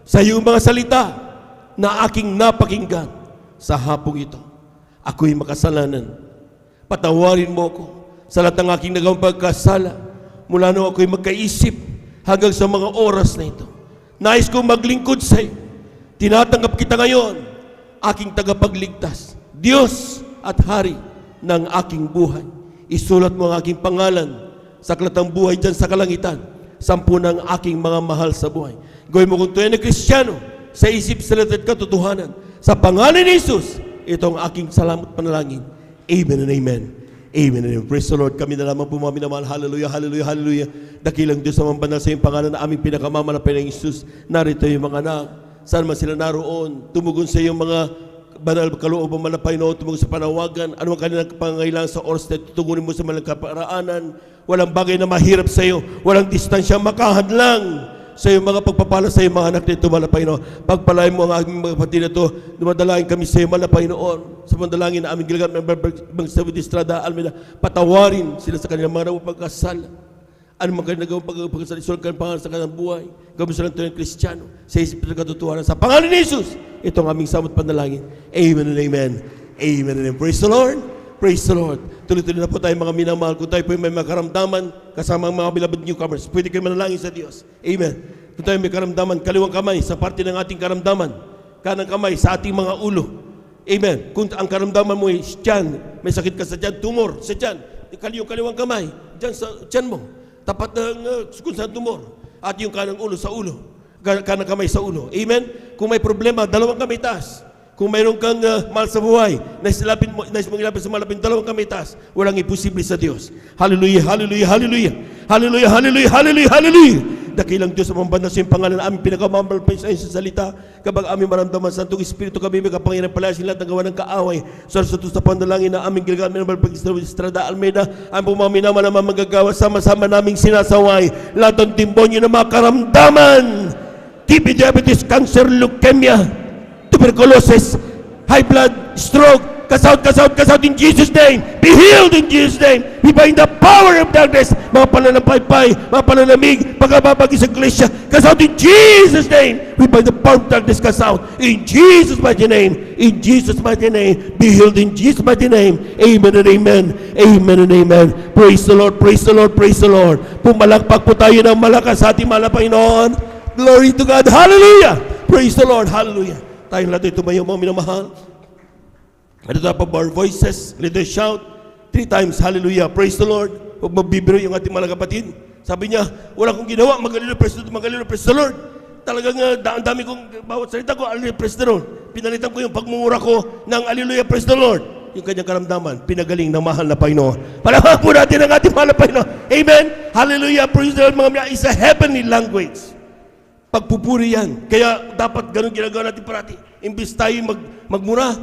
[SPEAKER 12] sa iyong mga salita na aking napakinggan sa hapong ito. Ako'y makasalanan. Patawarin mo ako sa lahat ng aking nagawang pagkasala mula nung ako'y magkaisip hanggang sa mga oras na ito. Nais kong maglingkod sa iyo. Tinatanggap kita ngayon, aking tagapagligtas, Diyos at Hari ng aking buhay. Isulat mo ang aking pangalan sa aklatang buhay dyan sa kalangitan, 10 ng aking mga mahal sa buhay. Gawin mo kung tunay na Kristiyano sa isip, salita at katotohanan. Sa pangalan ni Jesus, ito ang aking salamat panalangin. Amen and amen. Amen and amen. Praise the Lord. Kami na lamang po mga minamahal. Hallelujah, hallelujah, hallelujah. Dakilang Diyos sa mga banal sa iyong pangalan na aming pinakamamalapay ng Jesus. Narito yung mga anak. Saan man sila naroon, tumugon sa iyong mga banal kalooban malapay noon, tumugon sa panawagan, anong kanilang pangangailangan sa oras na tutugunin mo sa malang kaparaanan. Walang bagay na mahirap sa iyo, walang distansya makahadlang sa iyong mga pagpapala sa iyong mga anak nito, malapay noon. Pagpalain mo ang aming mga kapatid na ito, dumadalangin kami sa iyo, malapay noon. Sa pandalangin na aming gilagam ng Bang Savid Estrada Almeida, patawarin sila sa kanilang mga pagkasala. Ano man kayo nagawang pagkasalisun ka ng pangalan sa kanilang buhay. Gawin sila ng tunay Kristiyano sa isip ng katotohanan. Sa pangalan ni Jesus, ito ang aming samot panalangin. Amen and amen. Amen and amen. Praise the Lord. Praise the Lord. Tuloy-tuloy na po tayo mga minamahal. Kung tayo po may makaramdaman kasama ang mga beloved newcomers, pwede kayo manalangin sa Diyos. Amen. Kung tayo may karamdaman, kaliwang kamay sa parte ng ating karamdaman. Kanang kamay sa ating mga ulo. Amen. Kung ang karamdaman mo ay tiyan, may sakit ka sa tiyan, tumor sa tiyan, kaliwang kamay, diyan sa tiyan mo. Tapat ng kung saan tumor. At yung kanang ulo sa ulo. Kanang kamay sa ulo. Amen? Kung may problema, dalawang kamay taas. Kung mayroon kang mahal sa buhay, nais mong ilapit sa malapit, dalawang kamay taas. Walang imposible sa Diyos. Hallelujah, hallelujah, hallelujah. Hallelujah, hallelujah, hallelujah, hallelujah. Dakilang Diyos sa mga bandas yung pangalan na aming pinakamamahal pa sa salita. Kapag aming maramdaman sa Santong Espiritu, kami may kapangyarihan pala sila at nagawa ng kaaway. Sa pandalangin na aming gilagam ng Estrada Almeida, ang pumami naman na magagawa, sama-sama naming sinasaway. Lahat ng timbonyo na mga karamdaman. TB, diabetes, cancer, leukemia, tuberculosis, high blood, stroke, Cast out in Jesus' name. Be healed in Jesus' name. We bind the power of darkness. Mga pananampaypay, mga pananamig, pagkababagi sa iglesia. Cast out in Jesus' name. We bind the power of darkness. Cast out in Jesus' mighty name. In Jesus' mighty name. Be healed in Jesus' mighty name. Amen and amen. Amen and amen. Praise the Lord, praise the Lord, praise the Lord. Pumalakpak po tayo ng malakas sa ating mahal na Panginoon. Glory to God. Hallelujah. Praise the Lord. Hallelujah. Tayong lahat ay tumayo, mga minamahal. At the top of our voices, let us shout 3 times, hallelujah, praise the Lord. Huwag mabibiro yung ating mga kapatid. Sabi niya, wala kong ginawa, magaling praise the Lord. Talagang dami kong, bawat salita ko, hallelujah, praise the Lord. Pinalitan ko yung pagmumura ko ng hallelujah, praise the Lord. Yung kanyang karamdaman, pinagaling ng mahal na Panginoon. Palakpakan po natin ang ating mahal na Panginoon. Amen? Hallelujah, praise the Lord, mga mga, is a heavenly language. Pagpupuri yan. Kaya dapat ganun ginagawa natin parati. Imbis tayo magmura,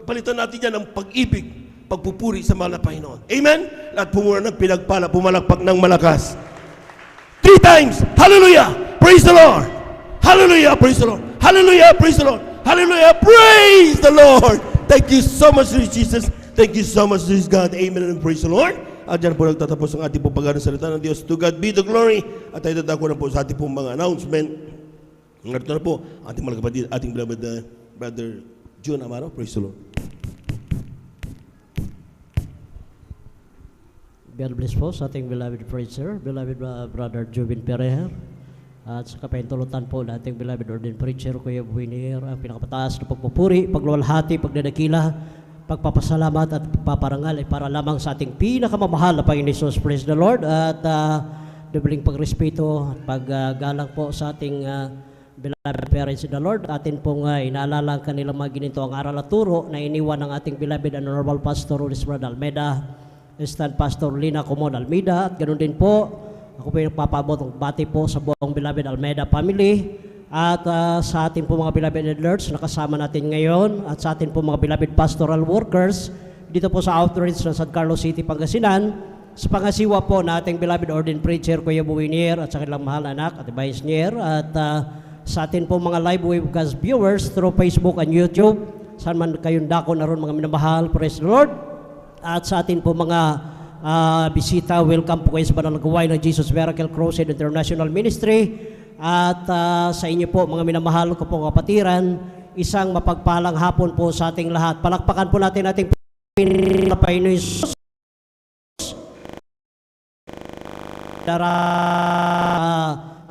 [SPEAKER 12] palitan natin yan ng pag-ibig, pagpupuri sa mahal na Panginoon. Amen? Lahat pumura ng pinagpala, pumalakpak ng malakas. 3 times, hallelujah, praise the Lord. Hallelujah, praise the Lord. Hallelujah, praise the Lord. Hallelujah, praise the Lord. Thank you so much, Jesus. Thank you so much, God. Amen and praise the Lord. At dyan po nagtatapos ang ating pagpagano salita ng Diyos. To God be the glory. At tayo dadako na po sa ating pong mga announcement. Ngayon na po, ating mga kapatid, ating beloved Brother June Amaro. Praise the Lord.
[SPEAKER 15] God bless po sa ating beloved preacher, beloved brother Jubin Pereher, at sa kapahintulutan po na ating beloved ordained preacher, Kuya Buinir, ang pinakapataas na pagpupuri, pagluwalhati, pagdadakila, pagpapasalamat at pagpaparangal ay para lamang sa ating pinakamamahal na Panginoon Jesus. Praise the Lord. At doubling pagrespeto at paggalang po sa ating beloved parents in the Lord. Atin pong inaalala ang kanilang mga ginito ang aral at turo na iniwan ng ating beloved and honorable Pastor Luis Brad Almeida, Assistant Pastor Lina Comon Almeida, at ganoon din po, ako po yung nagpapaabot ng bati po sa buong beloved Almeida family, at sa ating po mga beloved alerts na kasama natin ngayon, at sa ating po mga beloved pastoral workers, dito po sa outreach ng San Carlos City, Pangasinan, sa pangasiwa po na ating beloved ordained preacher, Kuya Buwinier, at sa kanilang mahal anak, at Vice Nier, at sa atin po mga live webcast viewers through Facebook and YouTube, saan man kayong dako na ron mga minamahal, praise the Lord. At sa atin po mga bisita, welcome po kayo sa banal na gawain ng Jesus Miracle Crusade International Ministry. At sa inyo po mga minamahal ko po kapatiran, isang mapagpalang hapon po sa ating lahat. Palakpakan po natin ating Panginoon Jesus.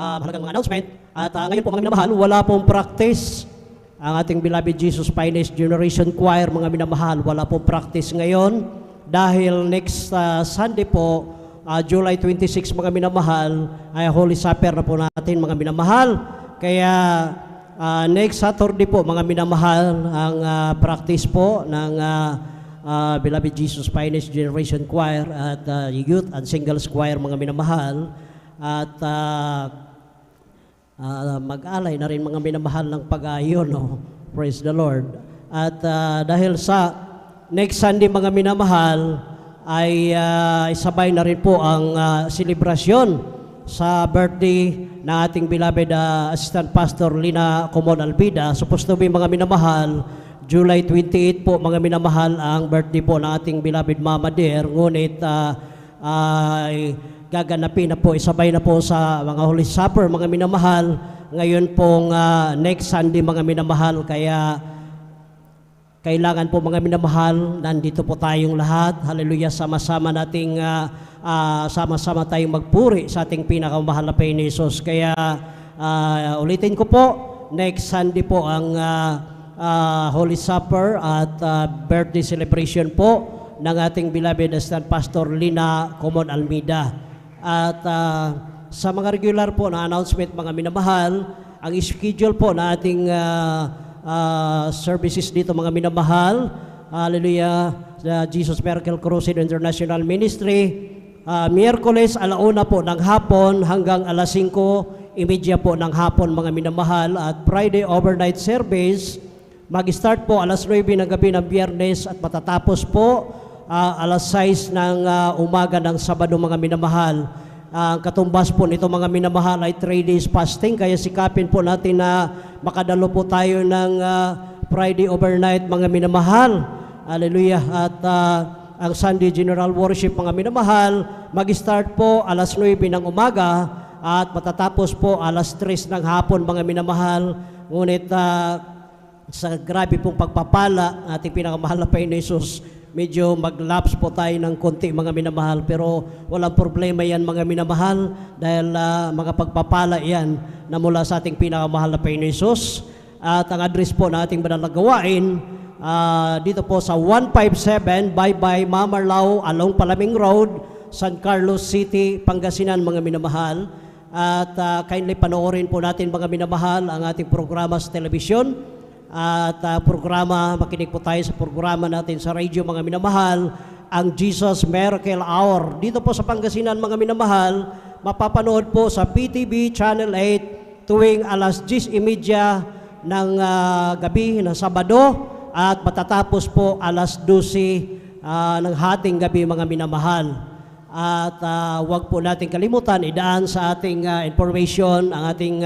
[SPEAKER 15] Mahalagang mga announcement. At ngayon po mga minamahal, wala pong practice ang ating beloved Jesus Finest Generation Choir, mga minamahal, wala pong practice ngayon dahil next Sunday po, July 26 mga minamahal, ay Holy Supper na po natin mga minamahal. Kaya next Saturday po mga minamahal ang practice po ng beloved Jesus Finest Generation Choir at Youth and Singles Choir mga minamahal. At mag-alay na rin mga minamahal ng pag-ayon, no? Praise the Lord. At dahil sa next Sunday mga minamahal ay sabay na rin po ang selebrasyon sa birthday ng ating beloved Assistant Pastor Lina Comon Almeida. Supposed to be mga minamahal, July 28 po mga minamahal ang birthday po ng ating beloved Mama Dear. Ngunit ay gaganapin na po, isabay na po sa mga Holy Supper, mga minamahal. Ngayon pong next Sunday, mga minamahal, kaya kailangan po mga minamahal, nandito po tayong lahat. Hallelujah, sama-sama nating, sama-sama tayong magpuri sa ating pinakamahal na Panginoon Jesus. Kaya ulitin ko po, next Sunday po ang Holy Supper at birthday celebration po ng ating beloved Assistant Pastor Lina Comon Almeida. At sa mga regular po na announcement mga minamahal, ang schedule po na ating services dito mga minamahal, hallelujah, Jesus Miracle Crusade International Ministry, Miyerkules 1:00 po ng hapon hanggang 5:30 po ng hapon mga minamahal, at Friday overnight service mag-start po 9:00 ng gabi ng Biyernes at matatapos po 6:00 ng umaga ng Sabado mga minamahal. Ang katumbas po nito mga minamahal ay 3 days fasting, kaya sikapin po natin na makadalo po tayo ng Friday overnight mga minamahal. Hallelujah. At ang Sunday General Worship mga minamahal, mag-start po 9:00 ng umaga at matatapos po 3:00 ng hapon mga minamahal. Ngunit sa grabe pong pagpapala ating pinakamahal na Panginoon Jesus, medyo mag-lapse po tayo ng konti mga minamahal, pero walang problema yan mga minamahal dahil mga pagpapala yan na mula sa ating pinakamahal na Panginoon Jesus. At ang address po na ating banal na gawain dito po sa 157 Baybay Mamarlao along Palaming Road, San Carlos City, Pangasinan mga minamahal. At kindly panoorin po natin mga minamahal ang ating programa sa telebisyon. At makinig po tayo sa programa natin sa radio mga minamahal, ang Jesus Miracle Hour. Dito po sa Pangasinan mga minamahal, mapapanood po sa PTV Channel 8 tuwing 10:30 ng gabi ng Sabado at matatapos po 12:00 ng hating gabi mga minamahal. At huwag po natin kalimutan, idaan sa ating information ang ating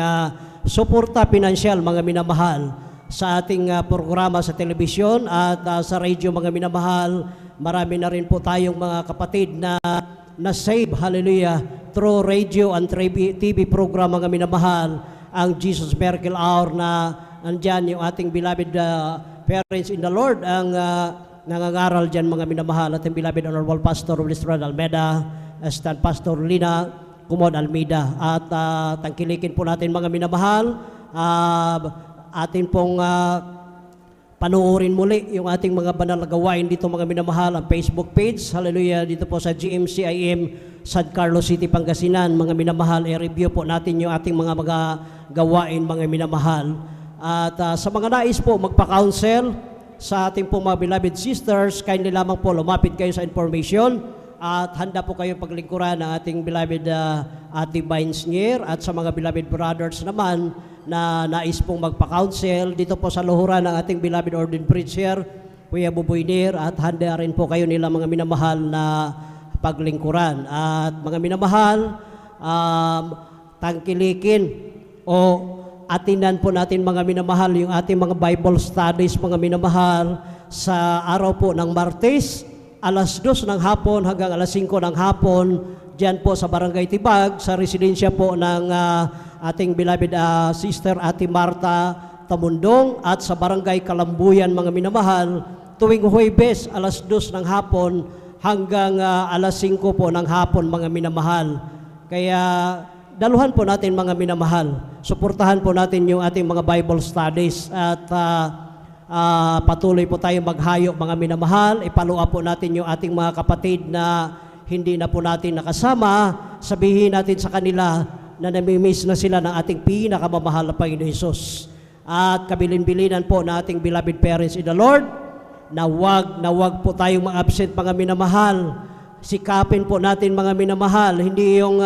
[SPEAKER 15] suporta pinansyal mga minamahal sa ating programa sa telebisyon at sa radio mga minamahal. Marami na rin po tayong mga kapatid na save, hallelujah, through radio and TV program mga minamahal, ang Jesus Miracle Hour na andyan yung ating beloved parents in the Lord, ang nangangaral dyan mga minamahal, ating beloved Honorable Pastor Willis Almeida, Assistant Pastor Lina Kumon Almeida. At tangkilikin po natin mga minamahal, atin pong panuorin muli yung ating mga banal na gawain dito mga minamahal, ang Facebook page, hallelujah, dito po sa GMCIM San Carlos City, Pangasinan. Mga minamahal, i-review po natin yung ating mga gawain mga minamahal. At sa mga nais po magpa-counsel sa ating po mga beloved sisters, kindly lamang po lumapit kayo sa information at handa po kayo paglingkuran ng ating beloved Ate Vinesnier at sa mga beloved brothers naman na nais pong magpa-counsel dito po sa luhuran ng ating beloved ordained preacher, Kuya Buboy Nir, at handa rin po kayo nila mga minamahal na paglingkuran. At mga minamahal, tangkilikin o atinan po natin mga minamahal yung ating mga Bible studies mga minamahal sa araw po ng Martes, alas 2 ng hapon hanggang alas 5 ng hapon, dyan po sa Barangay Tibag, sa residensya po ng ating beloved sister Ate Marta Tamundong, at sa Barangay Kalambuyan mga minamahal, tuwing Huwebes alas 2 ng hapon hanggang alas 5 po ng hapon mga minamahal. Kaya daluhan po natin mga minamahal, suportahan po natin yung ating mga Bible studies at patuloy po tayo maghayo mga minamahal. Ipalua po natin yung ating mga kapatid na hindi na po natin nakasama, sabihin natin sa kanila na namimiss na sila ng ating pinakamamahal na Panginoon Hesus. At kabilin-bilinan po na ating beloved parents in the Lord, na wag po tayong ma-absent mga minamahal. Sikapin po natin mga minamahal, hindi yung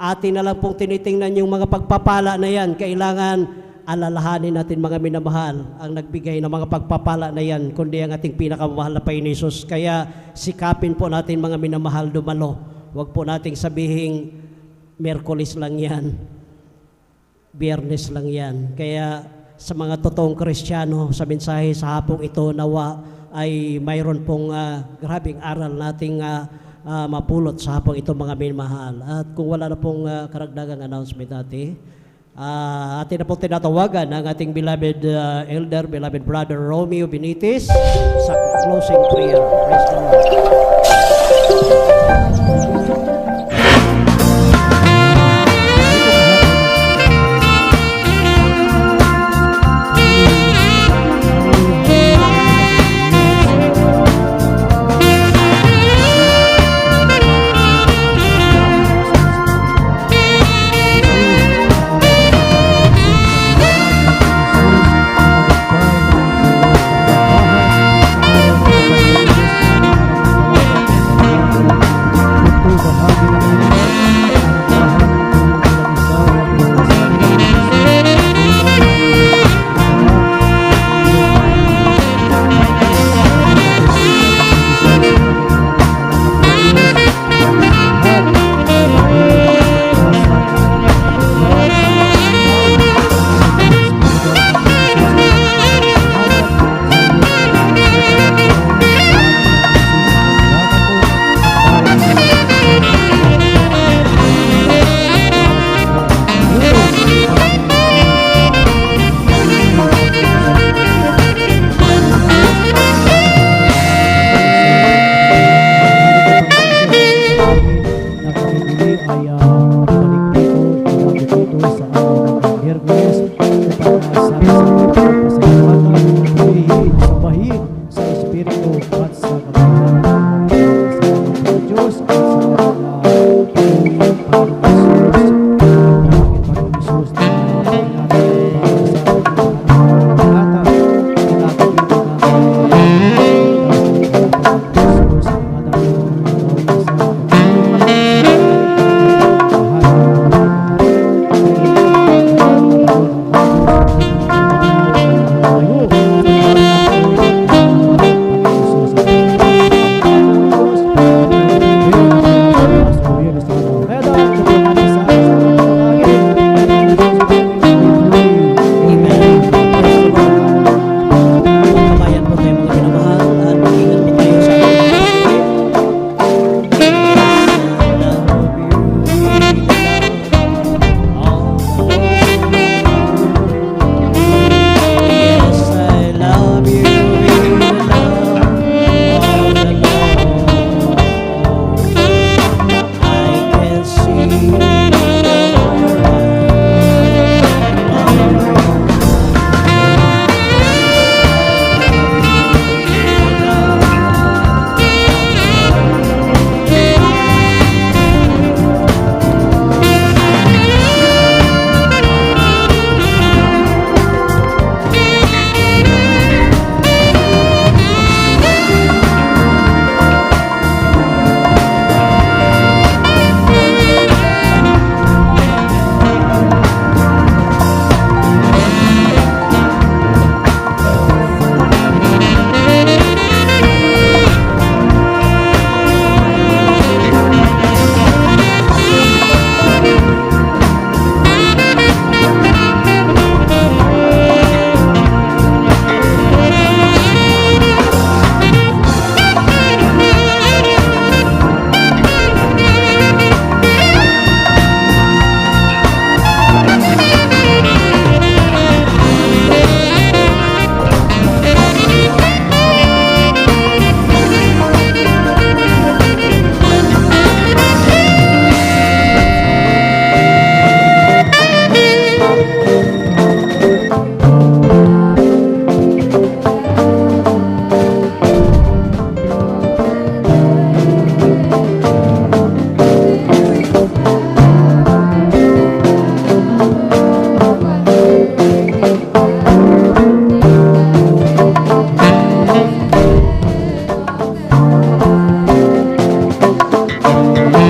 [SPEAKER 15] atin na lang pong tinitingnan yung mga pagpapala na yan. Kailangan alalahanin natin mga minamahal ang nagbigay ng mga pagpapala na yan, kundi ang ating pinakamamahal na Panginoon Hesus. Kaya sikapin po natin mga minamahal dumalo. Wag po nating sabihing Miyerkules lang yan, Biyernes lang yan. Kaya sa mga totoong Kristiyano, sa mensahe sa hapong ito, nawa ay mayroon pong grabing aral nating mapulot sa hapong ito mga minamahal. At kung wala na pong karagdagang announcement natin, atin na pong tinatawagan ang ating beloved elder, beloved brother Romeo Benitez sa closing prayer. Praise the Lord.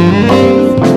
[SPEAKER 10] Lord.